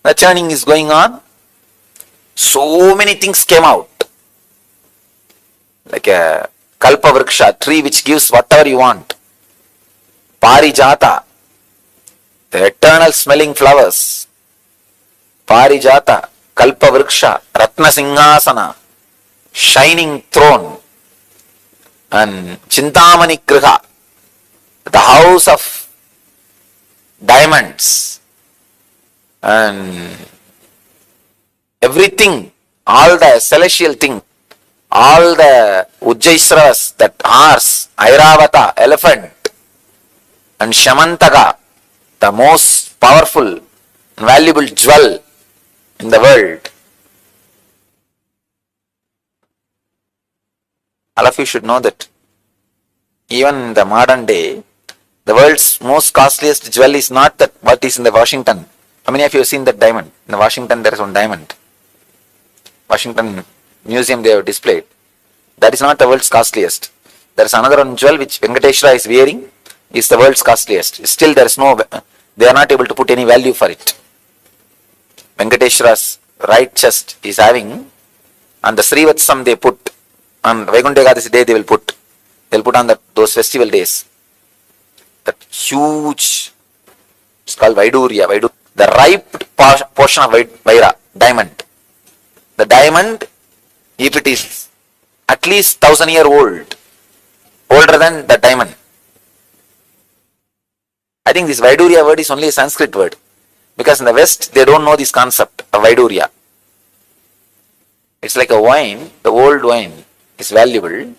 The churning is going on. So many things came out. Like a kalpa vriksha, tree which gives whatever you want. Parijata, the eternal smelling flowers. Parijata, kalpa vriksha, ratna singhasana, shining throne, and chintamani griha, the house of diamonds, and everything, all the celestial thing, all the Ujjaisravas, that horse, Airavata, elephant, and Shamantaka, the most powerful and valuable jewel in the world. All of you should know that even in the modern day, the world's most costliest jewel is not that what is in the Washington. How many of you have seen that diamond? In the Washington there is one diamond. Washington Museum they have displayed. That is not the world's costliest. There is another one jewel which Venkateshwara is wearing, is the world's costliest. Still there is no, they are not able to put any value for it. Venkateshwara's right chest is having, on the Srivatsam they put, on Vaikuntha Ekadasi day they will put on those festival days. That huge, it's called Vaidurya, the ripe portion of Vaira, diamond. The diamond, if it is at least 1,000-year old, older than the diamond. I think this Vaidurya word is only a Sanskrit word. Because in the West, they don't know this concept of Vaidurya. It's like a wine, the old wine is valuable.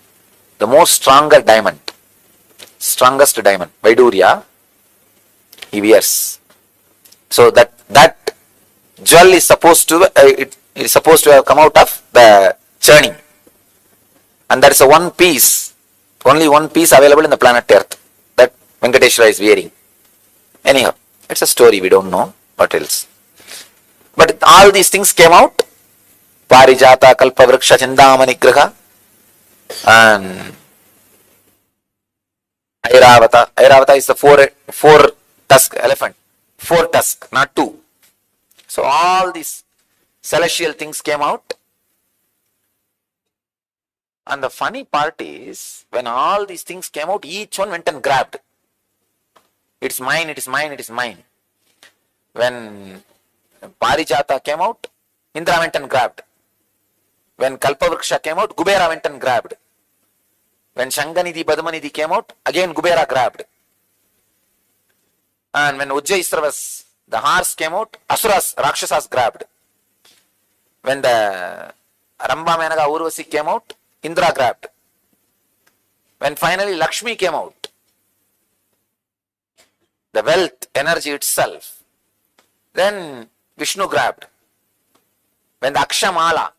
The most stronger diamond, strongest diamond, Vaidurya, he wears. So that jewel is supposed to, it is supposed to have come out of the churning. And there is a one piece, only one piece available in the planet Earth that Venkateshwara is wearing. Anyhow, it's a story, we don't know what else. But all these things came out. Parijata, Kalpa Vriksha, Chindamani Griha, and Airavata. Airavata is the four tusk elephant. 4 tusk, not 2. So all these celestial things came out. And the funny part is, when all these things came out, each one went and grabbed. It's mine, it is mine, it is mine. When Parijata came out, Indra went and grabbed. When Kalpavriksha came out, Kubera went and grabbed. When Shanganidhi, Padmanidhi came out, again Kubera grabbed. And when Ujjaisravas, the horse came out, Asuras, Rakshasas grabbed. When the Ramba Menaka Urvasi came out, Indra grabbed. When finally Lakshmi came out, the wealth, energy itself, then Vishnu grabbed. When the Akshamala,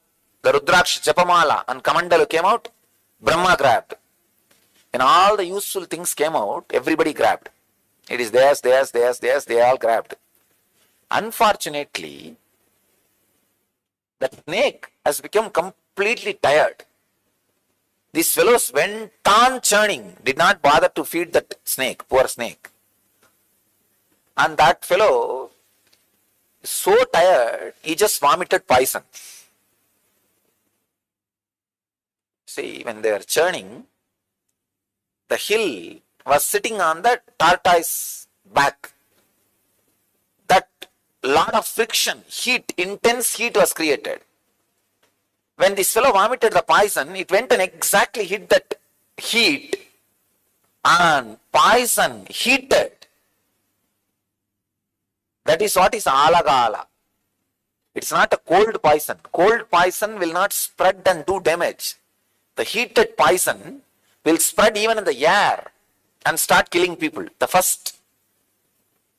the Rudraksha Japamala and Kamandalu came out, Brahma grabbed. When all the useful things came out, everybody grabbed. It is theirs, they all grabbed. Unfortunately, the snake has become completely tired. These fellows went on churning, did not bother to feed that snake, poor snake. And that fellow, so tired, he just vomited poison. See, when they were churning, the hill was sitting on the tortoise back. That lot of friction, heat, intense heat was created. When this fellow vomited the poison, it went and exactly hit that heat, and poison heated. That is what is alagala. It's not a cold poison. Cold poison will not spread and do damage. The heated poison will spread even in the air and start killing people. The first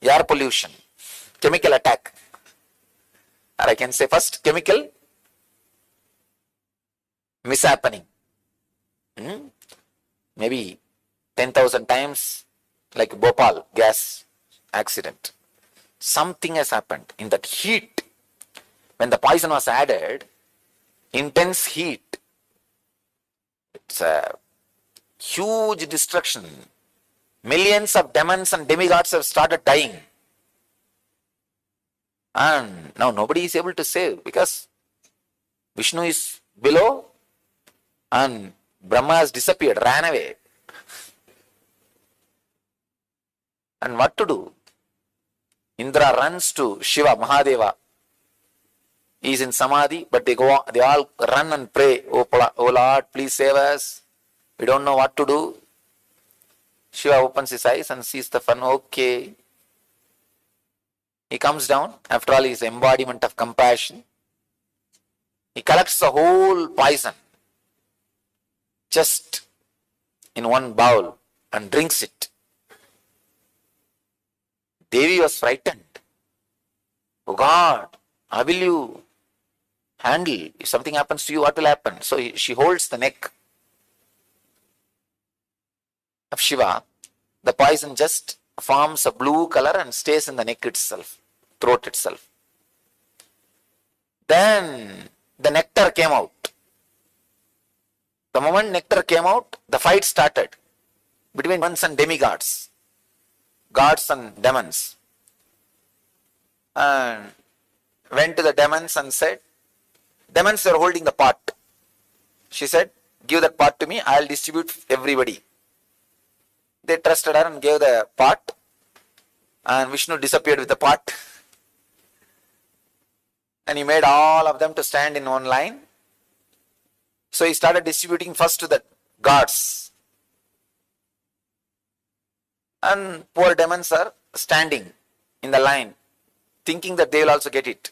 air pollution, chemical attack. Or I can say first chemical mishappening. Maybe 10,000 times like Bhopal gas accident. Something has happened in that heat. When the poison was added, intense heat, it's a huge destruction. Millions of demons and demigods have started dying. And now nobody is able to save because Vishnu is below and Brahma has disappeared, ran away. And what to do? Indra runs to Shiva, Mahadeva. He is in Samadhi, but they all run and pray, oh Lord, please save us. We don't know what to do. Shiva opens his eyes and sees the fun. Okay. He comes down. After all, he is embodiment of compassion. He collects the whole poison just in one bowl and drinks it. Devi was frightened. Oh God, how will you handle? If something happens to you, what will happen? So she holds the neck of Shiva. The poison just forms a blue color and stays in the neck itself, throat itself. Then the nectar came out. The moment nectar came out, the fight started between demons and demigods, gods and demons. And went to the demons and said, demons were holding the pot. She said, give that pot to me, I'll distribute everybody. They trusted her and gave the pot, and Vishnu disappeared with the pot. And he made all of them to stand in one line. So he started distributing first to the gods. And poor demons are standing in the line, thinking that they will also get it.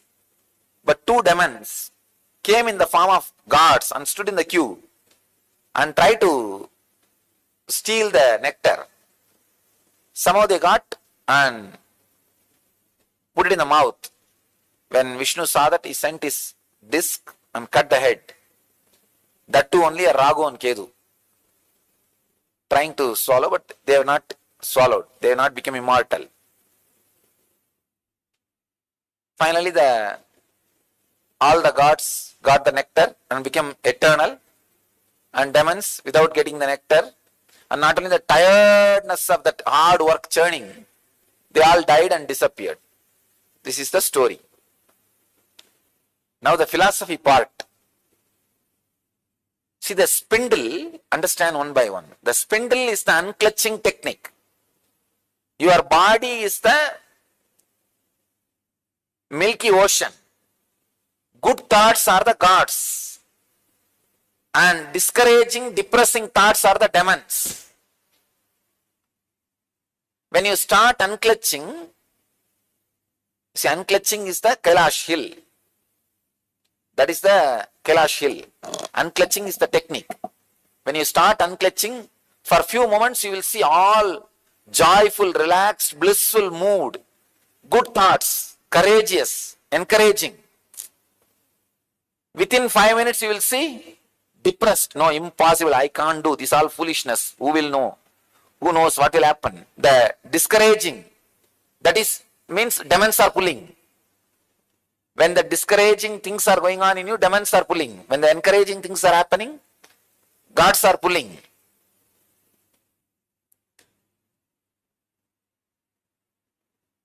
But two demons came in the form of gods and stood in the queue and tried to steal the nectar. Somehow they got and put it in the mouth. When Vishnu saw that, he sent his disc and cut the head. That too only a Ragu and Kedu, trying to swallow, but they have not swallowed. They have not become immortal. Finally, all the gods got the nectar and became eternal, and demons, without getting the nectar, and not only the tiredness of that hard work churning, they all died and disappeared. This is the story. Now the philosophy part. See, the spindle, understand one by one. The spindle is the unclutching technique. Your body is the milky ocean. Good thoughts are the gods. And discouraging, depressing thoughts are the demons. When you start unclutching, see, unclutching is the Kailash hill. That is the Kailash hill. Unclutching is the technique. When you start unclutching, for a few moments you will see all joyful, relaxed, blissful mood, good thoughts, courageous, encouraging. Within 5 minutes, you will see depressed. No, impossible. I can't do this. All foolishness. Who will know? Who knows what will happen? The discouraging. That is means demons are pulling. When the discouraging things are going on in you, demons are pulling. When the encouraging things are happening, gods are pulling.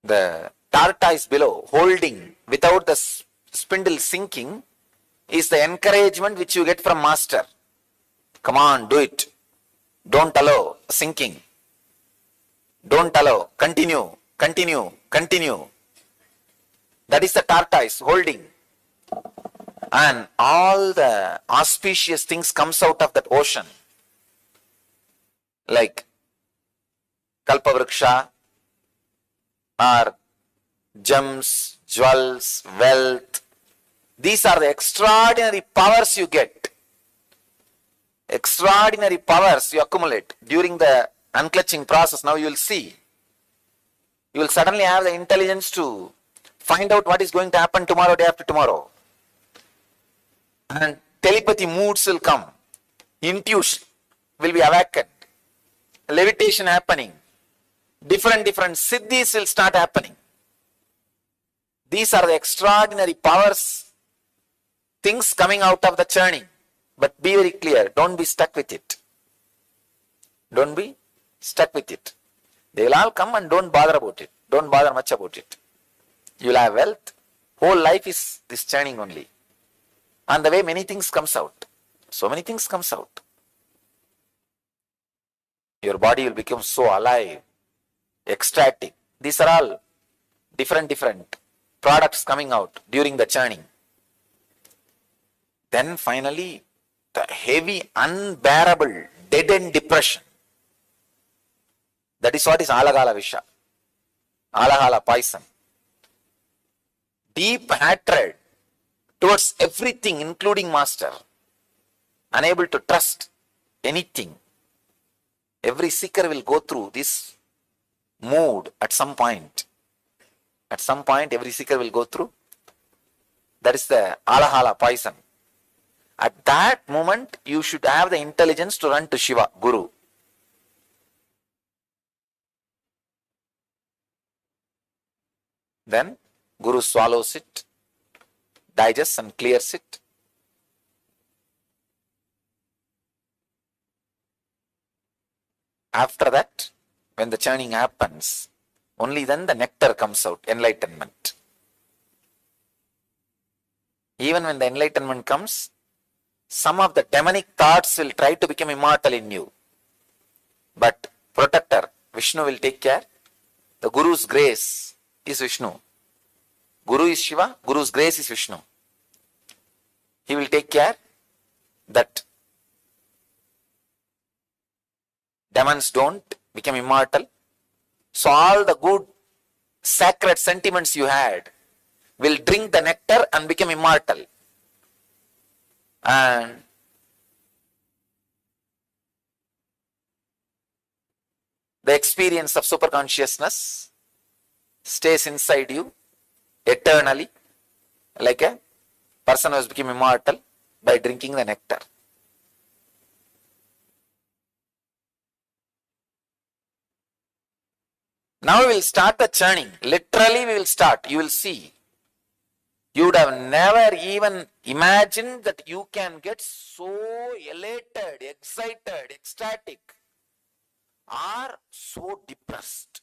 The tortoise below, holding without the spindle sinking, is the encouragement which you get from master. Come on, do it. Don't allow sinking. Don't allow. Continue, continue, continue. That is the tortoise holding. And all the auspicious things comes out of that ocean. Like Kalpavriksha, or gems, jewels, wealth. These are the extraordinary powers you get. Extraordinary powers you accumulate during the unclutching process. Now you will see. You will suddenly have the intelligence to find out what is going to happen tomorrow, day after tomorrow. And telepathy moods will come. Intuition will be awakened. Levitation happening. Different siddhis will start happening. These are the extraordinary powers, things coming out of the churning. But be very clear, don't be stuck with it. Don't be stuck with it. They will all come and don't bother about it. Don't bother much about it. You will have wealth. Whole life is this churning only. And the way many things comes out. So many things comes out. Your body will become so alive, ecstatic. These are all different products coming out during the churning. Then finally, the heavy, unbearable, dead-end depression. That is what is alagala visha, alagala poison. Deep hatred towards everything, including master. Unable to trust anything. Every seeker will go through this mood at some point. At some point, every seeker will go through. That is the alahala poison. At that moment, you should have the intelligence to run to Shiva, Guru. Then, Guru swallows it, digests and clears it. After that, when the churning happens, only then the nectar comes out, enlightenment. Even when the enlightenment comes, some of the demonic thoughts will try to become immortal in you. But protector, Vishnu will take care. The Guru's grace is Vishnu. Guru is Shiva, Guru's grace is Vishnu. He will take care that demons don't become immortal. So all the good sacred sentiments you had will drink the nectar and become immortal. And the experience of superconsciousness stays inside you eternally, like a person who has become immortal by drinking the nectar. Now we will start the churning. Literally we will start. You will see. You would have never even imagined that you can get so elated, excited, ecstatic, or so depressed.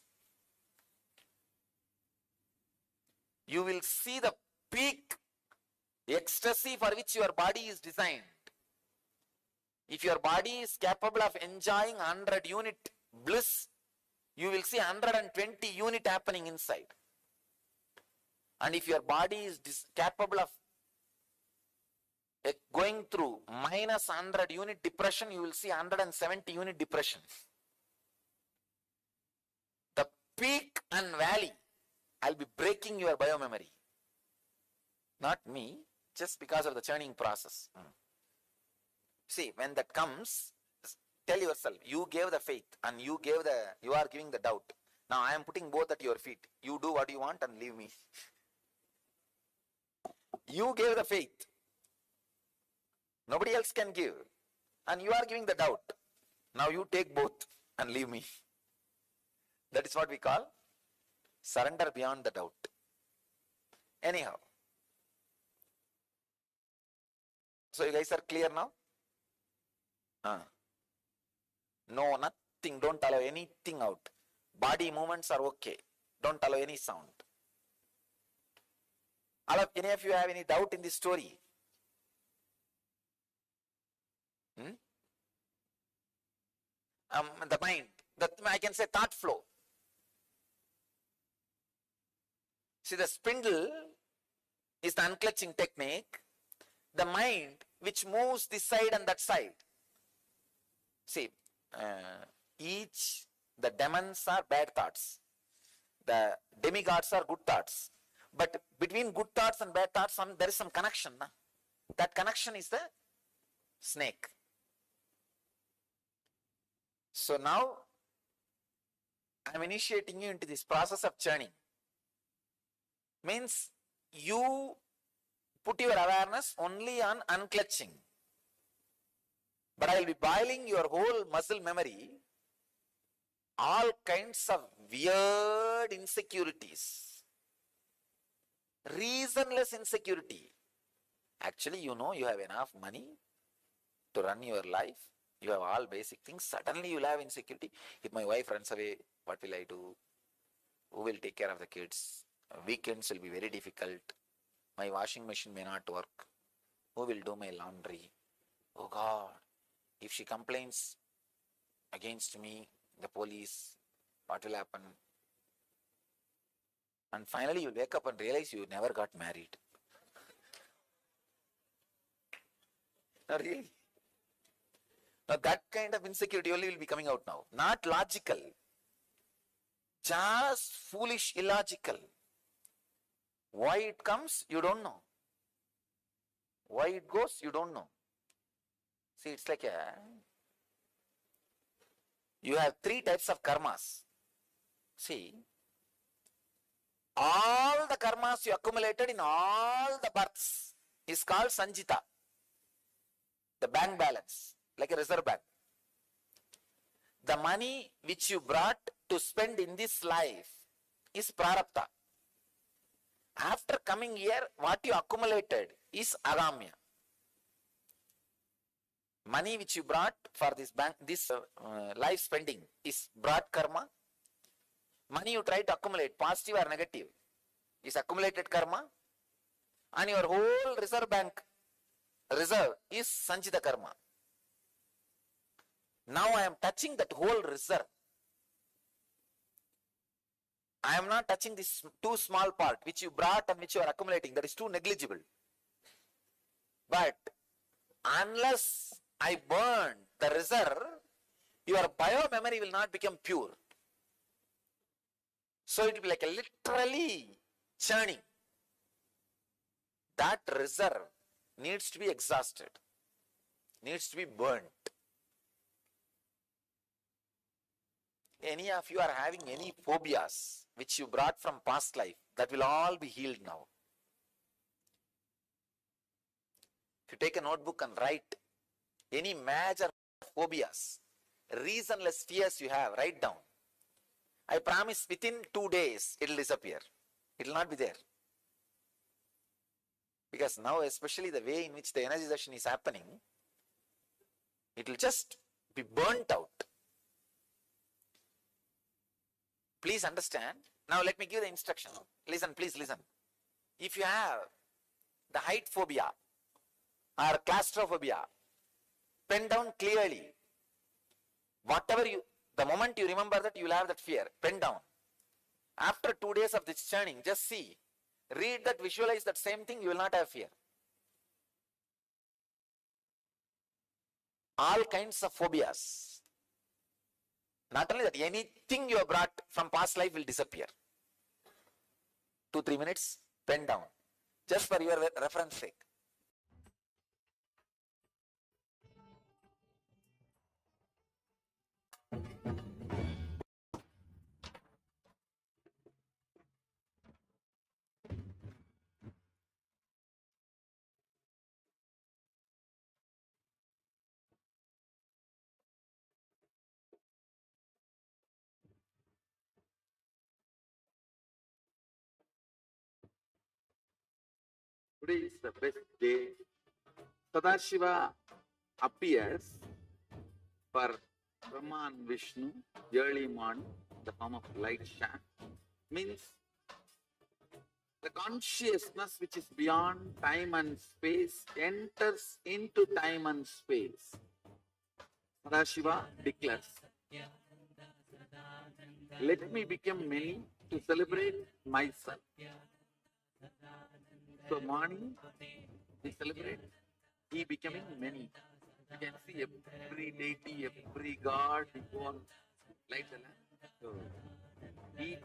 You will see the peak ecstasy for which your body is designed. If your body is capable of enjoying 100 unit bliss, you will see 120 unit happening inside. And if your body is capable of going through minus 100 unit depression, you will see 170 unit depression. The peak and valley, I'll be breaking your biomemory. Not me, just because of the churning process. See, when that comes, tell yourself, you gave the faith and you are giving the doubt. Now I am putting both at your feet. You do what you want and leave me. You gave the faith. Nobody else can give. And you are giving the doubt. Now you take both and leave me. That is what we call surrender beyond the doubt. Anyhow. So you guys are clear now? No, nothing. Don't allow anything out. Body movements are okay. Don't allow any sound. Any of you have any doubt in this story? The mind, I can say thought flow. See, the spindle is the unclutching technique. The mind which moves this side and that side. See, the demons are bad thoughts. The demigods are good thoughts. But between good thoughts and bad thoughts, there is some connection. That connection is the snake. So now, I am initiating you into this process of churning. Means you put your awareness only on unclutching. But I will be boiling your whole muscle memory, all kinds of weird insecurities, reasonless insecurity. Actually, you know you have enough money to run your life. You have all basic things. Suddenly you will have insecurity. If my wife runs away, what will I do? Who will take care of the kids? Weekends will be very difficult. My washing machine may not work. Who will do my laundry? Oh God, if she complains against me, the police, what will happen? And finally you wake up and realize you never got married. No, really? Now that kind of insecurity only will be coming out now. Not logical. Just foolish, illogical. Why it comes, you don't know. Why it goes, you don't know. See, it's like you have 3 types of karmas. See, all the karmas you accumulated in all the births is called sanjita. The bank balance, like a reserve bank. The money which you brought to spend in this life is prarabdha. After coming here, what you accumulated is agamya. Money which you brought for this bank, life spending is brought karma. Money you try to accumulate, positive or negative, is accumulated karma. And your whole reserve bank reserve is sanjita karma. Now I am touching that whole reserve. I am not touching this too small part which you brought and which you are accumulating. That is too negligible. But unless I burn the reserve, your bio memory will not become pure. So it will be like a literally churning. That reserve needs to be exhausted, needs to be burnt. Any of you are having any phobias which you brought from past life, that will all be healed now. If you take a notebook and write any major phobias, reasonless fears you have, write down. I promise within 2 days it will disappear. It will not be there. Because now, especially the way in which the energization is happening, it will just be burnt out. Please understand. Now let me give the instruction. Listen, please listen. If you have the height phobia or claustrophobia, pen down clearly. The moment you remember that, you will have that fear. Pen down. After 2 days of this churning, just see. Read that, visualize that same thing, you will not have fear. All kinds of phobias. Not only that, anything you have brought from past life will disappear. 2-3 minutes, pen down. Just for your reference sake. Today is the best day. Sadashiva appears for Brahma and Vishnu early morning, the form of light shaft, means the consciousness which is beyond time and space enters into time and space. Sadashiva declares, let me become many to celebrate myself. So morning, we celebrate he becoming many. You can see every deity, every god, he go on light the lamp. So he,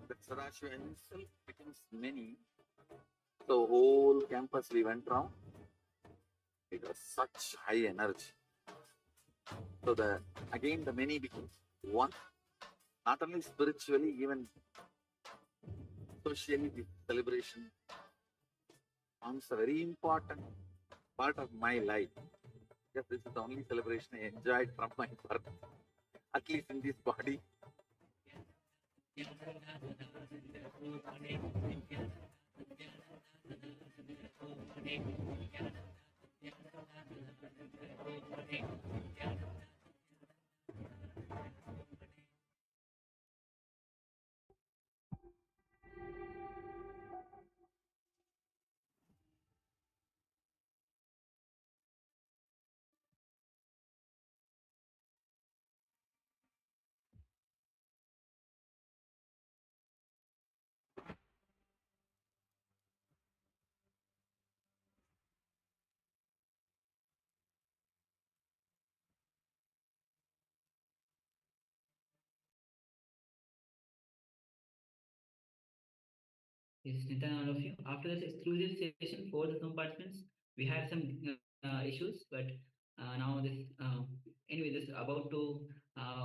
that Sadashiva himself becomes many. So whole campus we went round. It was such high energy. So again the many becomes one. Not only spiritually, even socially, the celebration forms a very important part of my life. Because this is the only celebration I enjoyed from my birth, at least in this body. Yes, Nithyananda, all of you. After this exclusive session for the Zoom participants, we had some issues, but now this anyway, this about to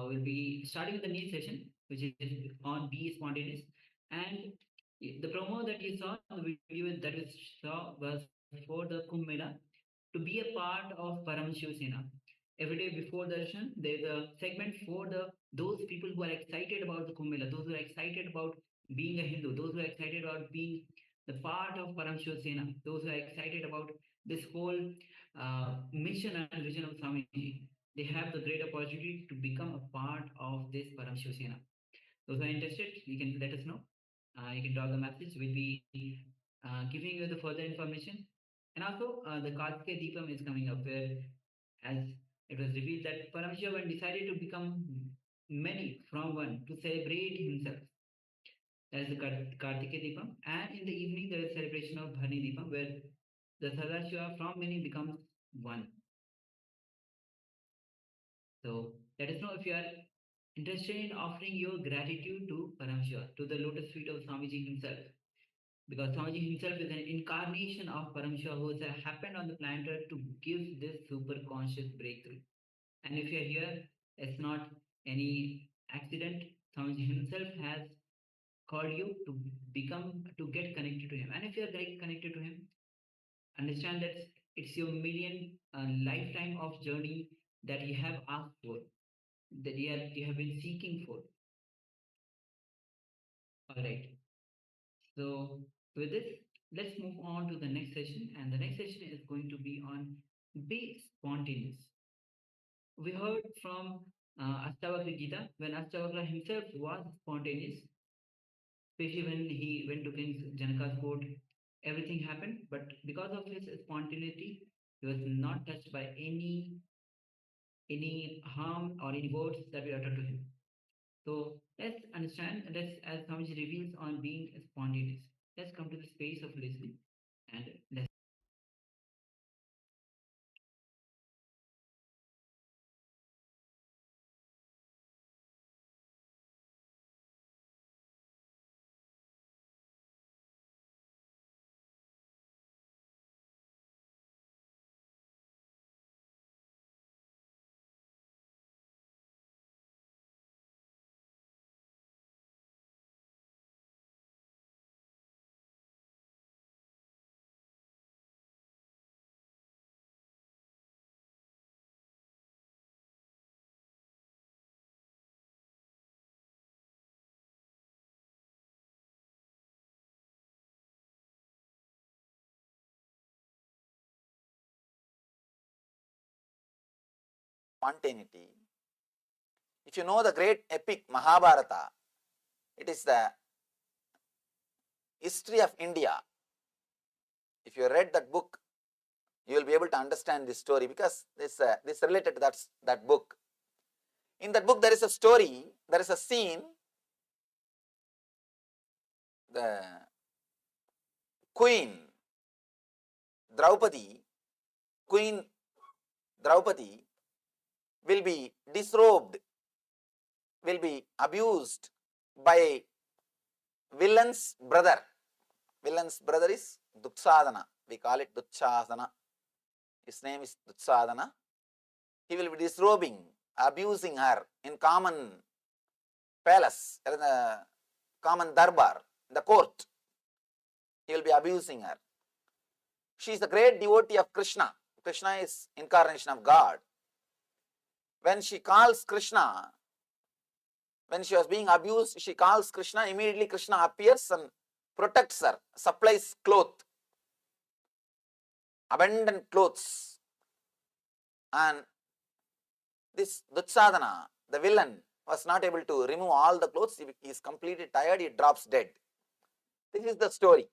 will be starting with the new session, which is on Be Spontaneous. And the promo that you saw, the video that was saw was for the Kumbh Mela to be a part of Paramashivoham. Every day before darshan, there's a segment for those people who are excited about the Kumbh Mela, those who are excited about being a Hindu, those who are excited about being the part of Paramashivoham, those who are excited about this whole mission and vision of Swamiji. They have the great opportunity to become a part of this Paramashivoham. Those who are interested, you can let us know. You can drop the message. We'll be giving you the further information. And also, the Kartikeya Deepam is coming up, where as it was revealed that Paramashiva decided to become many from one to celebrate himself. That is the Kartikeya Deepam. And in the evening, there is celebration of Bharani Deepam, where the Sadashiva from many becomes one. So let us know if you are interested in offering your gratitude to Paramashiva, to the lotus feet of Swamiji himself. Because Swamiji himself is an incarnation of Paramashiva who has happened on the planet Earth to give this super conscious breakthrough. And if you are here, it's not any accident. Swamiji himself has called you to get connected to him. And if you are getting connected to him, understand that it's your million lifetime of journey that you have asked for, that you have been seeking for. All right. So with this, let's move on to the next session. And the next session is going to be on be spontaneous. We heard from Astavakra Gita when Astavakra himself was spontaneous, especially when he went to King Janaka's court. Everything happened, but because of his spontaneity, he was not touched by any harm or any words that were uttered to him. So let's understand, as Swamiji reveals on being spontaneous. Let's come to the space of listening and let's spontaneity. If you know the great epic Mahabharata, it is the history of India. If you read that book, you will be able to understand this story because this related to that book. In that book, there is a story, there is a scene. The Queen Draupadi will be disrobed, will be abused by villain's brother. Villain's brother is Dushasana. We call it Dushasana. His name is Dushasana. He will be disrobing, abusing her in common palace, in the common darbar, the court. He will be abusing her. She is the great devotee of Krishna. Krishna is incarnation of God. When she calls Krishna, when she was being abused, she calls Krishna, immediately Krishna appears and protects her, supplies cloth, abundant clothes. And this Dushasana, the villain, was not able to remove all the clothes. He is completely tired, he drops dead. This is the story.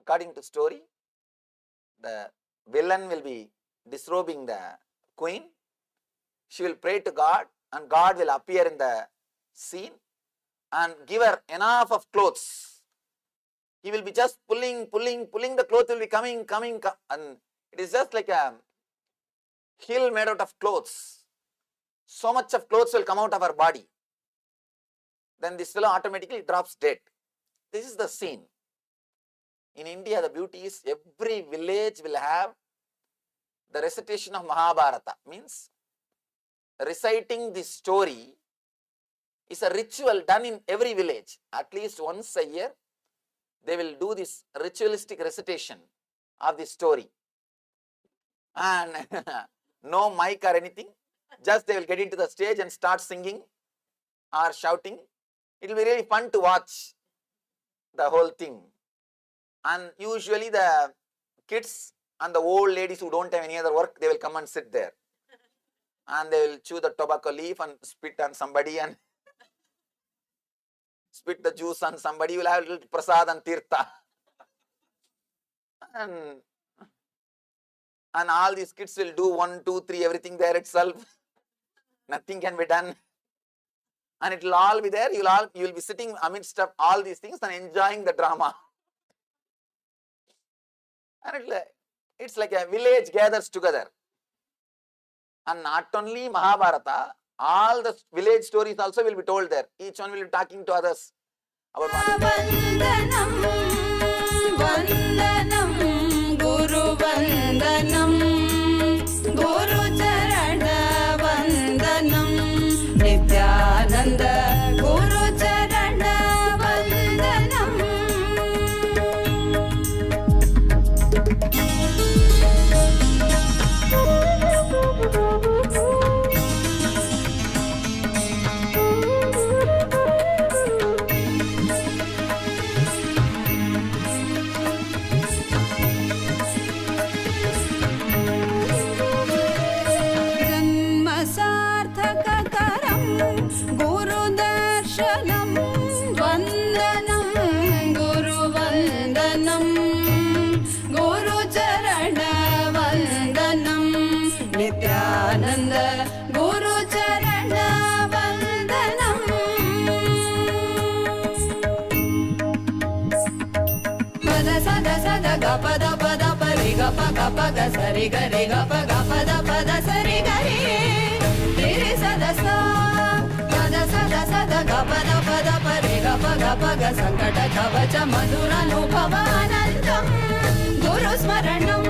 According to story, the villain will be disrobing the queen. She will pray to God and God will appear in the scene and give her enough of clothes. He will be just pulling, the cloth will be coming, and it is just like a hill made out of clothes. So much of clothes will come out of her body. Then this fellow automatically drops dead. This is the scene. In India, the beauty is every village will have the recitation of Mahabharata. Means reciting this story is a ritual done in every village. At least once a year, they will do this ritualistic recitation of this story. And no mic or anything, just they will get into the stage and start singing or shouting. It will be really fun to watch the whole thing. And usually the kids and the old ladies who don't have any other work, they will come and sit there. And they will chew the tobacco leaf and spit on somebody and spit the juice on somebody. You will have a little prasad and tirtha. And all these kids will do 1, 2, 3, everything there itself. Nothing can be done. And it will all be there. You will be sitting amidst of all these things and enjoying the drama. And it's like a village gathers together. And not only Mahabharata, all the village stories also will be told there. Each one will be talking to others about Vandanam, Vandanam, Guru Vandanam, Guru Charana Vandanam, Nithyananda, Guru Charana Vandanam. Pada pada pari ga pa ga pa ga sari ga re ga pa ga pada pada sari ga re tere sada sa ga pada pari ga pa ga sankata kavacha madhura nubhava anandam guru smaranam.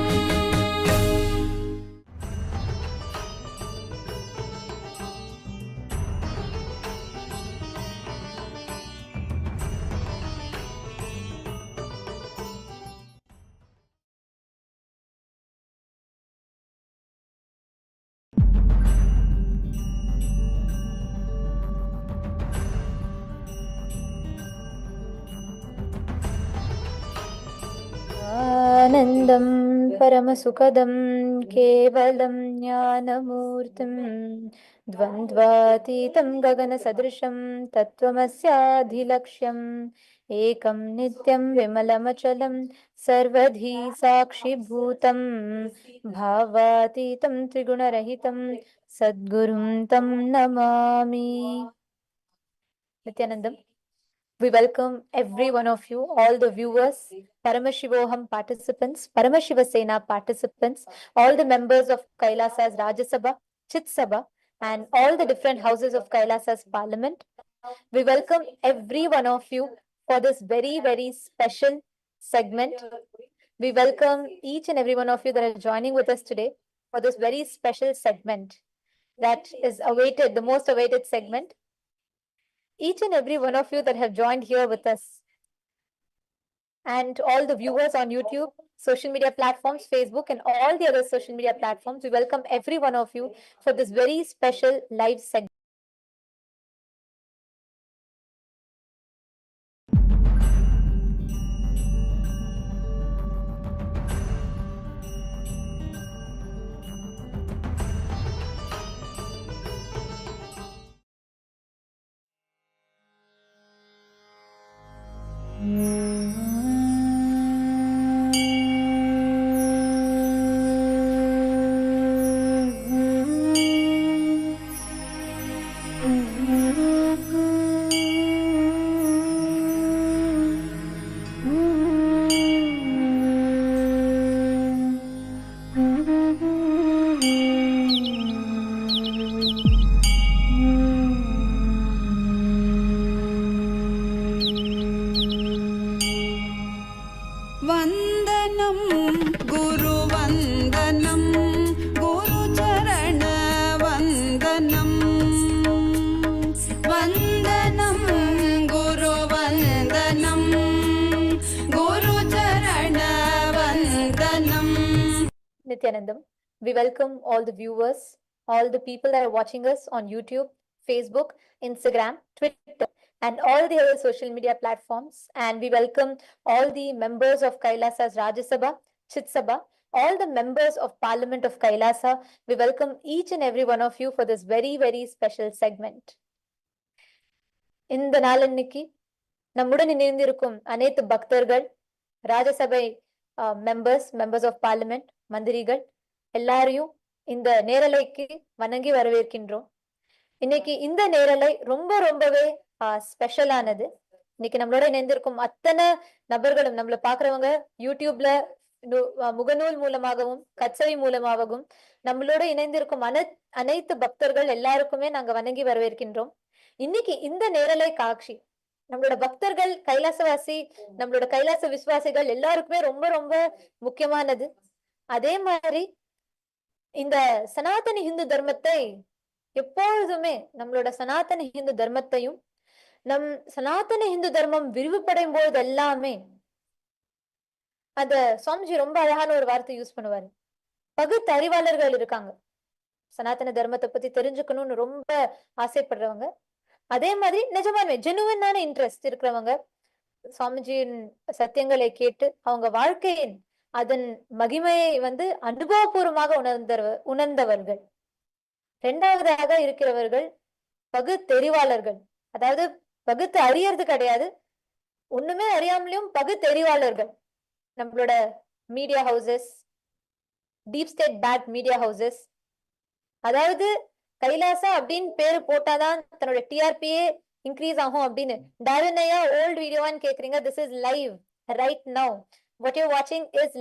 Anandam परमसुखदं केवलं ज्ञानमूर्तिं द्वन्द्वातीतं गगनसदृशं तत्त्वमस्याधिलक्ष्यम् एकं नित्यं विमलमचलं सर्वधी साक्षिभूतं भावातीतं त्रिगुणरहितं सद्गुरुं तं Namami. Nithyanandam. We welcome every one of you, all the viewers, Paramashivoham participants, Paramashivasena participants, all the members of KAILASA's Rajya Sabha, Chit Sabha, and all the different houses of KAILASA's parliament. We welcome every one of you for this very, very special segment. We welcome each and every one of you that are joining with us today for this very special segment that is awaited, the most awaited segment. Each and every one of you that have joined here with us, and all the viewers on YouTube, social media platforms, Facebook, and all the other social media platforms, we welcome every one of you for this very special live segment. Nithyanandam. We welcome all the viewers, all the people that are watching us on YouTube, Facebook, Instagram, Twitter, and all the other social media platforms. And we welcome all the members of KAILASA's Rajya Sabha, Chit Sabha, all the members of Parliament of KAILASA. We welcome each and every one of you for this very, very special segment. இந்த நாளன்னைக்கு நம்முடன் இணைந்திருக்கும் அனைத்து பக்தர்கள், Rajasabai members of parliament, மந்திரிகள் எல்லாரையும் இந்த நேரலைக்கு வணங்கி வரவேற்கின்றோம். இன்னைக்கு இந்த நேரலை ரொம்பவே ஸ்பெஷலானது. இன்னைக்கு நம்மளோட இணைந்திருக்கும் அத்தனை நபர்களும், நம்மள பாக்குறவங்க யூடியூப்ல முகநூல் மூலமாகவும் கச்சை மூலமாகவும் நம்மளோட இணைந்திருக்கும் அனைத்து பக்தர்கள் எல்லாருக்குமே நாங்க வணங்கி வரவேற்கின்றோம். இன்னைக்கு இந்த நேரலை காட்சி நம்மளோட பக்தர்கள், கைலாசவாசி, நம்மளோட கைலாச விசுவாசிகள் எல்லாருக்குமே ரொம்ப முக்கியமானது. அதே மாதிரி இந்த சனாதன இந்து தர்மத்தை எப்பொழுதுமே, நம்மளோட சனாதன இந்து தர்மத்தையும், நம் சனாதன இந்து தர்மம் விரிவுபடையும் போது எல்லாமே அத சுவாமிஜி ரொம்ப அழகான ஒரு வார்த்தை யூஸ் பண்ணுவாரு. பகுத்தறிவாளர்கள் இருக்காங்க, சனாதன தர்மத்தை பத்தி தெரிஞ்சுக்கணும்னு ரொம்ப ஆசைப்படுறவங்க. அதே மாதிரி நிஜமாவே ஜெனுவனான இன்ட்ரெஸ்ட் இருக்கிறவங்க, சுவாமிஜியின் சத்தியங்களை கேட்டு அவங்க வாழ்க்கையின் அதன் மகிமையை அனுபவபூர்வமாக உணர்ந்தவர்கள். இரண்டாவதாக இருக்கிறவர்கள் பகுத்தறிவாளர்கள். அதாவது பகுத்து அறியறது கிடையாது, ஒண்ணுமே அறியாமலையும் பகுத்தறிவாளர்கள். நம்மளோட media houses, deep state back media houses, அதாவது கைலாசா அப்படின்னு பேரு போட்டாதான் தன்னோட டிஆர்பியே இன்க்ரீஸ் ஆகும் அப்படின்னு டார்வினையா ஓல்ட் வீடியோவான்னு கேக்குறீங்க. This is live right now. What you're watching is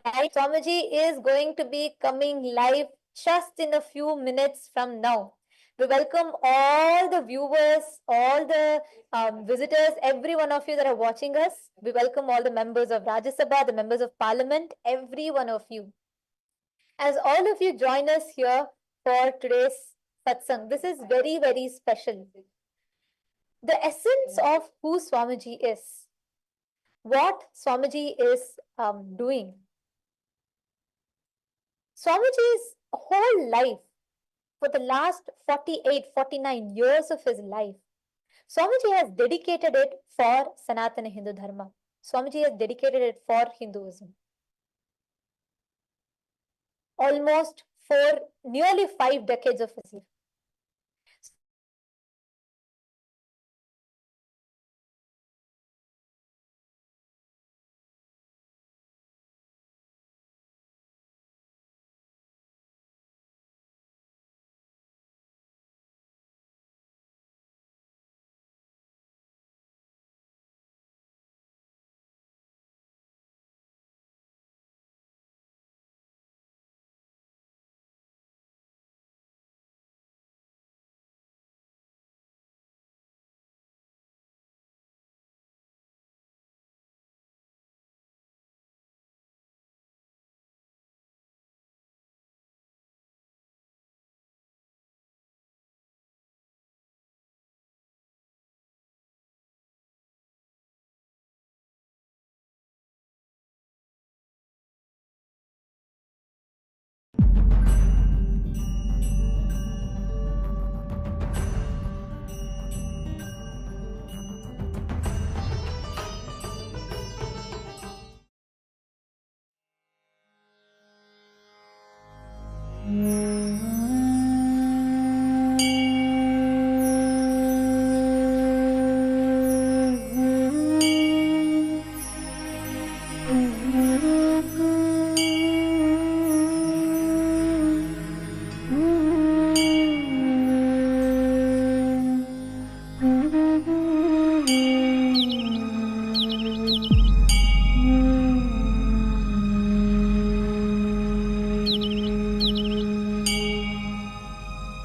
live. Swamiji is going to be coming live just in a few minutes from now. We welcome all the viewers, all the visitors, every one of you that are watching us. We welcome all the members of Rajya Sabha, the members of Parliament, every one of you. As all of you join us here for today's Satsang, this is very special. The essence of who Swamiji is, what Swamiji is doing. Swamiji's whole life, for the last 49 years of his life, Swamiji has dedicated it for Sanatana Hindu Dharma. Swamiji has dedicated it for Hinduism. almost nearly 5 decades of his life.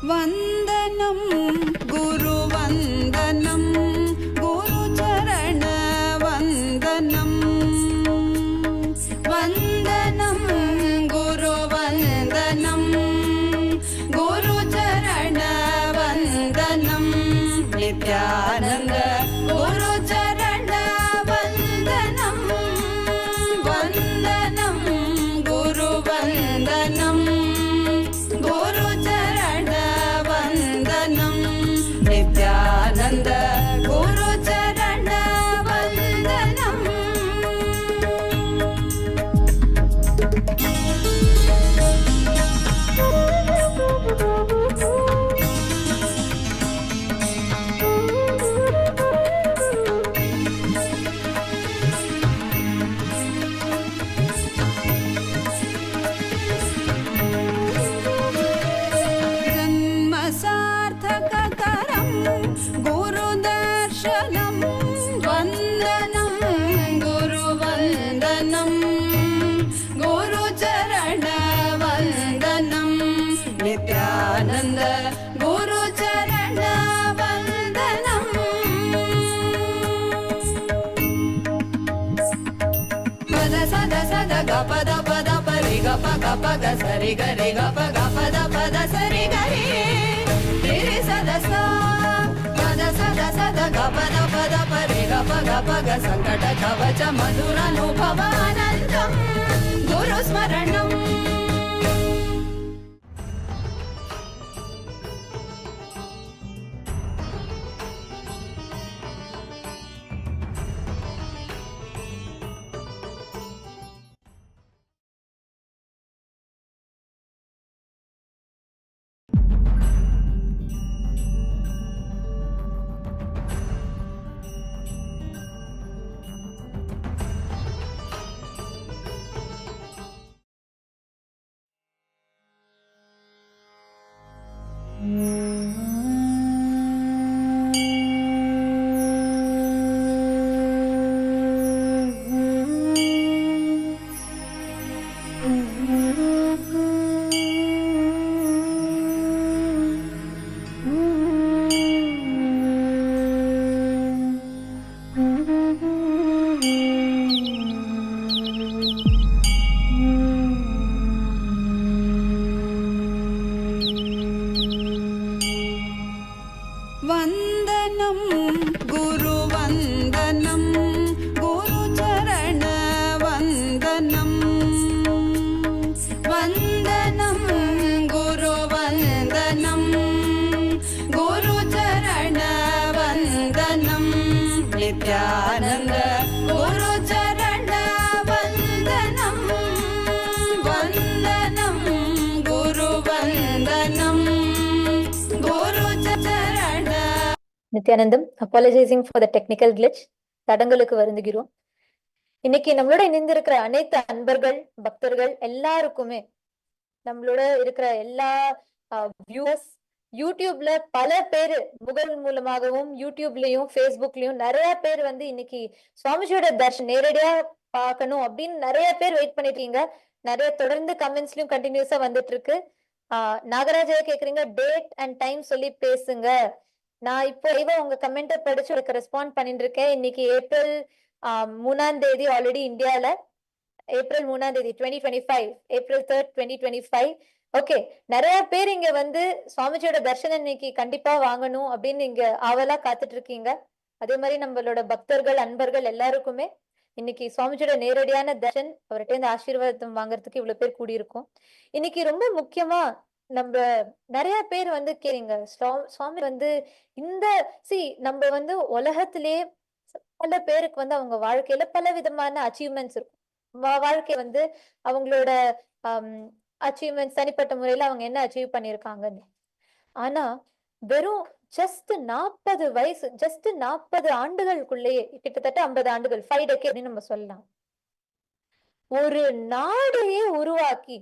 वन्दनं गुरुवन्दनं गुरुचरणवन्दनं वन्दनं गुरुवन्दनं गुरुचरणवन्दनं नित्यानन्द गुरुचरणवन्दनं वन्दनं गुरुवन्दनं गुरुचरणवन्दनं नित्यानन्द गुरुचरणवन्दनं जन्मसार्थककरं गुरुदर्शनं वन्दनं गुरुवन्दनं गुरुचरणवन्दनं नित्यानन्द गुरुचरणवन्दनं पद सद सद ग पद पद परि ग प ग प ग सरि ग रि ग प ग पद पद सरि ग रि रि सद स पद सद सद ग पद पद परि ग प ग प ग संकट कवच मधुरानुभवानन्दं गुरुस्मरणम् Nithyanandam, apologizing for the technical glitch. தடங்களுக்கு வருந்துகிறோம். இன்னைக்கு நம்மளோட இணைந்திருக்கிற அனைத்து அன்பர்கள், பக்தர்கள் எல்லாருக்குமே, நம்மளோட இருக்கிற எல்லா வியூவர்ஸ், யூடியூப்ல பல பேர் முகல் மூலமாகவும் யூடியூப்லயும் ஃபேஸ்புக்லயும் நிறைய பேர் வந்து இன்னைக்கு சுவாமிஜியோட தர்ஷன் நேரடியா பார்க்கணும் அப்படின்னு நிறைய பேர் வெயிட் பண்ணிருக்கீங்க. நிறைய தொடர்ந்து கமெண்ட்ஸ்லயும் கண்டினியூஸா வந்துட்டு இருக்கு. நாகராஜா கேக்குறீங்க டேட் அண்ட் டைம் சொல்லி பேசுங்க. நான் இப்போ உங்க கமெண்ட்டை படிச்சு உங்களுக்கு ரெஸ்பாண்ட் பண்ணிட்டு இருக்கேன். இன்னைக்கு ஏப்ரல் 3ஆம் தேதி ஆல்ரெடி இந்தியால ஏப்ரல் 3ஆம் தேதி 2025, ஏப்ரல் 3rd 2025. ஓகே, நிறைய பேர் இங்க வந்து சுவாமிஜியோட தர்ஷனம் இன்னைக்கு கண்டிப்பா வாங்கணும் அப்படின்னு இங்க ஆவலா காத்துட்டு இருக்கீங்க. அதே மாதிரி நம்மளோட பக்தர்கள் அன்பர்கள் எல்லாருக்குமே இன்னைக்கு சுவாமிஜியோட நேரடியான தர்ஷன், அவர்கிட்ட இருந்து ஆசீர்வாதம் வாங்குறதுக்கு இவ்வளவு பேர் கூடியிருக்கோம். இன்னைக்கு ரொம்ப முக்கியமா நம்ம நிறைய பேர் வந்து கேக்குறீங்க சுவாமி வந்து இந்த நம்ம வந்து உலகத்திலேயே பல பேருக்கு வந்து அவங்க வாழ்க்கையில பல விதமான அச்சீவ்மெண்ட்ஸ் இருக்கும். வாழ்க்கை வந்து அவங்களோட அச்சீவ்மெண்ட்ஸ் தனிப்பட்ட முறையில அவங்க என்ன அச்சீவ் பண்ணியிருக்காங்கன்னு. ஆனா வெறும் ஜஸ்ட் 40 வயசு, ஜஸ்ட் 40 ஆண்டுகளுக்குள்ளேயே, கிட்டத்தட்ட 50 ஆண்டுகள், 5 decades அப்படின்னு நம்ம சொல்லலாம், ஒரு நாடையே உருவாக்கி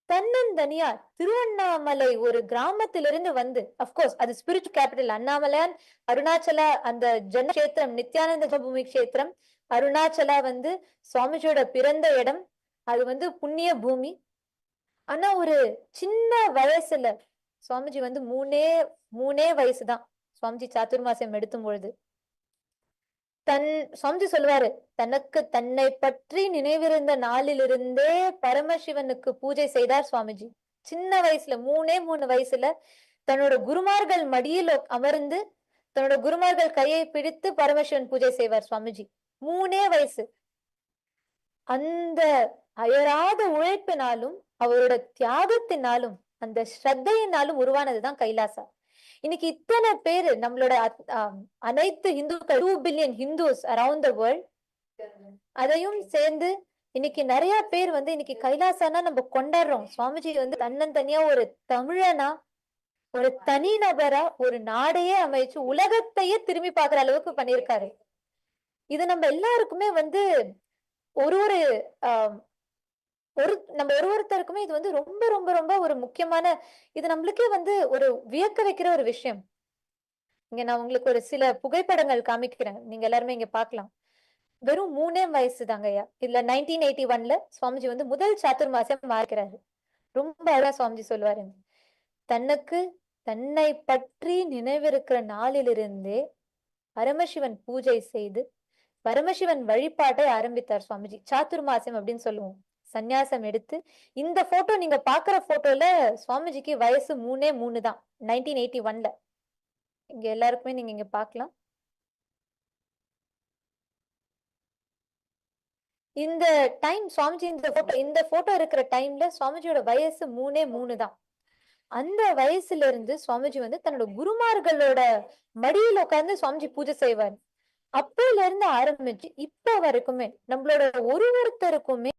தன்னந்தனியா திருவண்ணாமலை ஒரு கிராமத்திலிருந்து வந்து, அப்கோர்ஸ் அது ஸ்பிரிச்சுவல் கேபிட்டல் அண்ணாமலையான், அருணாச்சலா அந்த ஜென்மக்ஷேத்திரம், நித்யானந்த பூமி கஷேத்திரம், அருணாச்சலா வந்து சுவாமிஜியோட பிறந்த இடம், அது வந்து புண்ணிய பூமி. ஆனா ஒரு சின்ன வயசுல சுவாமிஜி வந்து மூணே வயசுதான் சுவாமிஜி சாதுர்மாசியம் எடுத்தும் பொழுது சுவாமிஜி சொல்லுவாரு, தனக்கு தன்னை பற்றி நினைவிருந்த நாளிலிருந்தே பரமசிவனுக்கு பூஜை செய்தார் சுவாமிஜி. சின்ன வயசுல 3 வயசுல தன்னோட குருமார்கள் மடியில் அமர்ந்து தன்னோட குருமார்கள் கையை பிடித்து பரமசிவன் பூஜை செய்வார் சுவாமிஜி. 3 வயசு. அந்த அயராத உழைப்பினாலும் அவரோட தியாகத்தினாலும் அந்த ஸ்ரத்தையினாலும் உருவானதுதான் கைலாசா. இன்னைக்கு இத்தனை பேரு நம்மளோட அனைத்து இந்துக்கள், 2 billion Hindus around the world, அதையும் சேர்ந்து இன்னைக்கு நிறைய பேர் வந்து இன்னைக்கு கைலாசானா நம்ம கொண்டாடுறோம். சுவாமிஜி வந்து தன்னந்தனியா ஒரு தமிழனா, ஒரு தனி நபரா ஒரு நாடையே அமைச்சு உலகத்தையே திரும்பி பார்க்கிற அளவுக்கு பண்ணியிருக்காரு. இது நம்ம எல்லாருக்குமே வந்து நம்ம ஒருத்தருக்குமே இது வந்து ரொம்ப ரொம்ப ரொம்ப ஒரு முக்கியமான, இது நம்மளுக்கே வந்து ஒரு வியக்க வைக்கிற ஒரு விஷயம். இங்க நான் உங்களுக்கு ஒரு சில புகைப்படங்கள் காமிக்கிறேன், நீங்க எல்லாருமே இங்க பாக்கலாம். வெறும் 3 வயசு தாங்கய்யா. இதுல 1981ல சுவாமிஜி வந்து முதல் சாதுர்மாசியம் மாறுகிறாரு. ரொம்ப அழகா சுவாமிஜி சொல்லுவாரு, தன்னை பற்றி நினைவிருக்கிற நாளிலிருந்தே பரமசிவன் பூஜை செய்து பரமசிவன் வழிபாட்டை ஆரம்பித்தார் சுவாமிஜி. சாதுர்மாசியம் அப்படின்னு சொல்லுவோம். சந்நியாசம் எடுத்து, இந்த போட்டோ நீங்க பாக்குற போட்டோல சுவாமிஜிக்கு வயசு 3 தான், 1981ல. இங்க எல்லாருக்குமே நீங்க இங்க பாக்கலாம். இந்த டைம் சுவாமிஜி இந்த போட்டோ இருக்கிற டைம்ல சுவாமிஜியோட வயசு 3 தான். அந்த வயசுல இருந்து சுவாமிஜி வந்து தன்னோட குருமார்களோட மடியில உட்கார்ந்து சுவாமிஜி பூஜை செய்வார். அப்பையில இருந்து ஆரம்பிச்சு இப்ப வரைக்குமே நம்மளோட ஒருத்தருக்குமே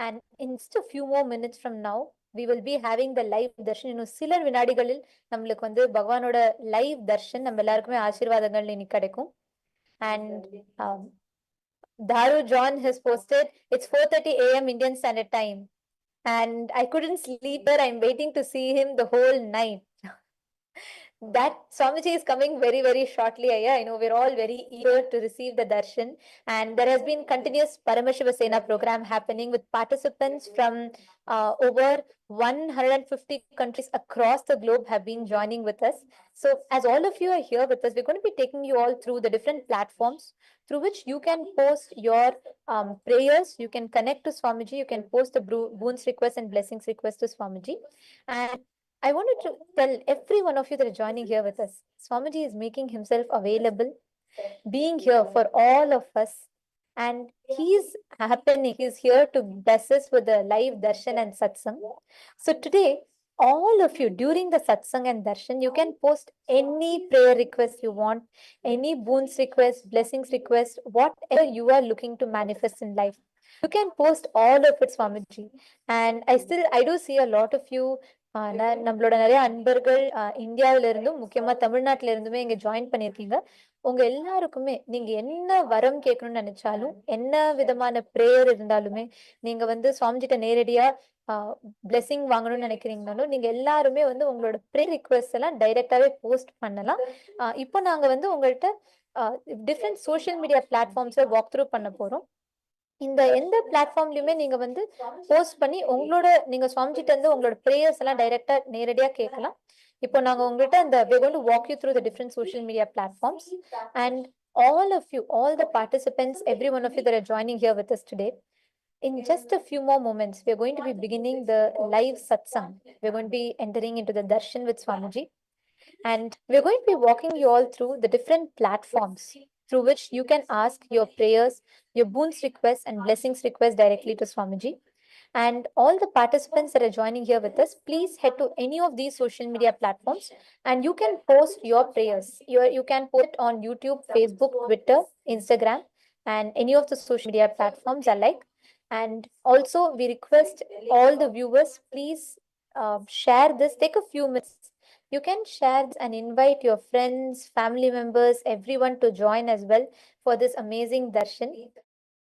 And in just a few more minutes from now, we will be having the live darshan. இன்னும் சில வினாடிகளில் நம்மளுக்கு வந்து பகவானோட லைவ் தர்ஷன் நம்ம எல்லாருக்குமே ஆசீர்வாதங்கள் இன்னைக்கு கிடைக்கும். And Dharu John has posted, it's 4:30 a.m. Indian Standard Time. And I couldn't sleep there. I'm waiting to see him the whole night. That Swamiji is coming very, very shortly. Yeah, I know we're all very eager to receive the darshan. And there has been continuous Paramashivoham program happening with participants from over 150 countries across the globe have been joining with us. So as all of you are here with us, we're going to be taking you all through the different platforms through which you can post your prayers, you can connect to Swamiji, you can post the boons requests and blessings requests to Swamiji. And I wanted to tell every one of you that are joining here with us, Swamiji is making himself available, being here for all of us. And he's here to bless us with the live darshan and satsang. So today, all of you, during the satsang and darshan, you can post any prayer request you want, any boons request, blessings request, whatever you are looking to manifest in life. You can post all of it, Swamiji. And I do see a lot of you, நம்மளோட நிறைய அன்பர்கள் இந்தியாவில இருந்தும் முக்கியமா தமிழ்நாட்டுல இருந்துமே இங்க join பண்ணிருக்கீங்க. உங்க எல்லாருக்குமே நீங்க என்ன வரம் கேட்கணும்னு நினைச்சாலும், என்ன விதமான பிரேயர் இருந்தாலுமே, நீங்க வந்து சுவாமிஜிட்ட நேரடியா பிளெஸிங் வாங்கணும்னு நினைக்கிறீங்கனாலும், நீங்க எல்லாருமே வந்து உங்களோட பிரேயர் ரிக்வெஸ்ட் எல்லாம் டைரக்டாவே போஸ்ட் பண்ணலாம். இப்போ நாங்க வந்து உங்கள்கிட்ட டிஃப்ரெண்ட் சோஷியல் மீடியா பிளாட்ஃபார்ம்ஸை வாக் த்ரூ பண்ண போறோம். இந்த எந்த பிளாட்ஃபார்ம்லயுமே நீங்க வந்து போஸ்ட் பண்ணி நீங்க சுவாமிஜிட்ட இருந்து உங்களோட பிரேயர்ஸ் எல்லாம் டைரக்டா நேரடியா கேட்கலாம். இப்போ நாங்க உங்கள்கிட்ட we're going to walk you through the different social media platforms, and all of you, all the participants, every one of you that are joining here with us today, in just a few more moments, we're going to be beginning the live satsang. We're going to be entering into the darshan with Swamiji, and we're going to be walking you all through the different platforms through which you can ask your prayers, your boons requests and blessings requests directly to Swamiji. And all the participants that are joining here with us, please head to any of these social media platforms and you can post your prayers. You can post it on YouTube, Facebook, Twitter, Instagram, and any of the social media platforms alike. And also we request all the viewers, please share this, take a few minutes. You can share and invite your friends, family members, everyone to join as well for this amazing darshan.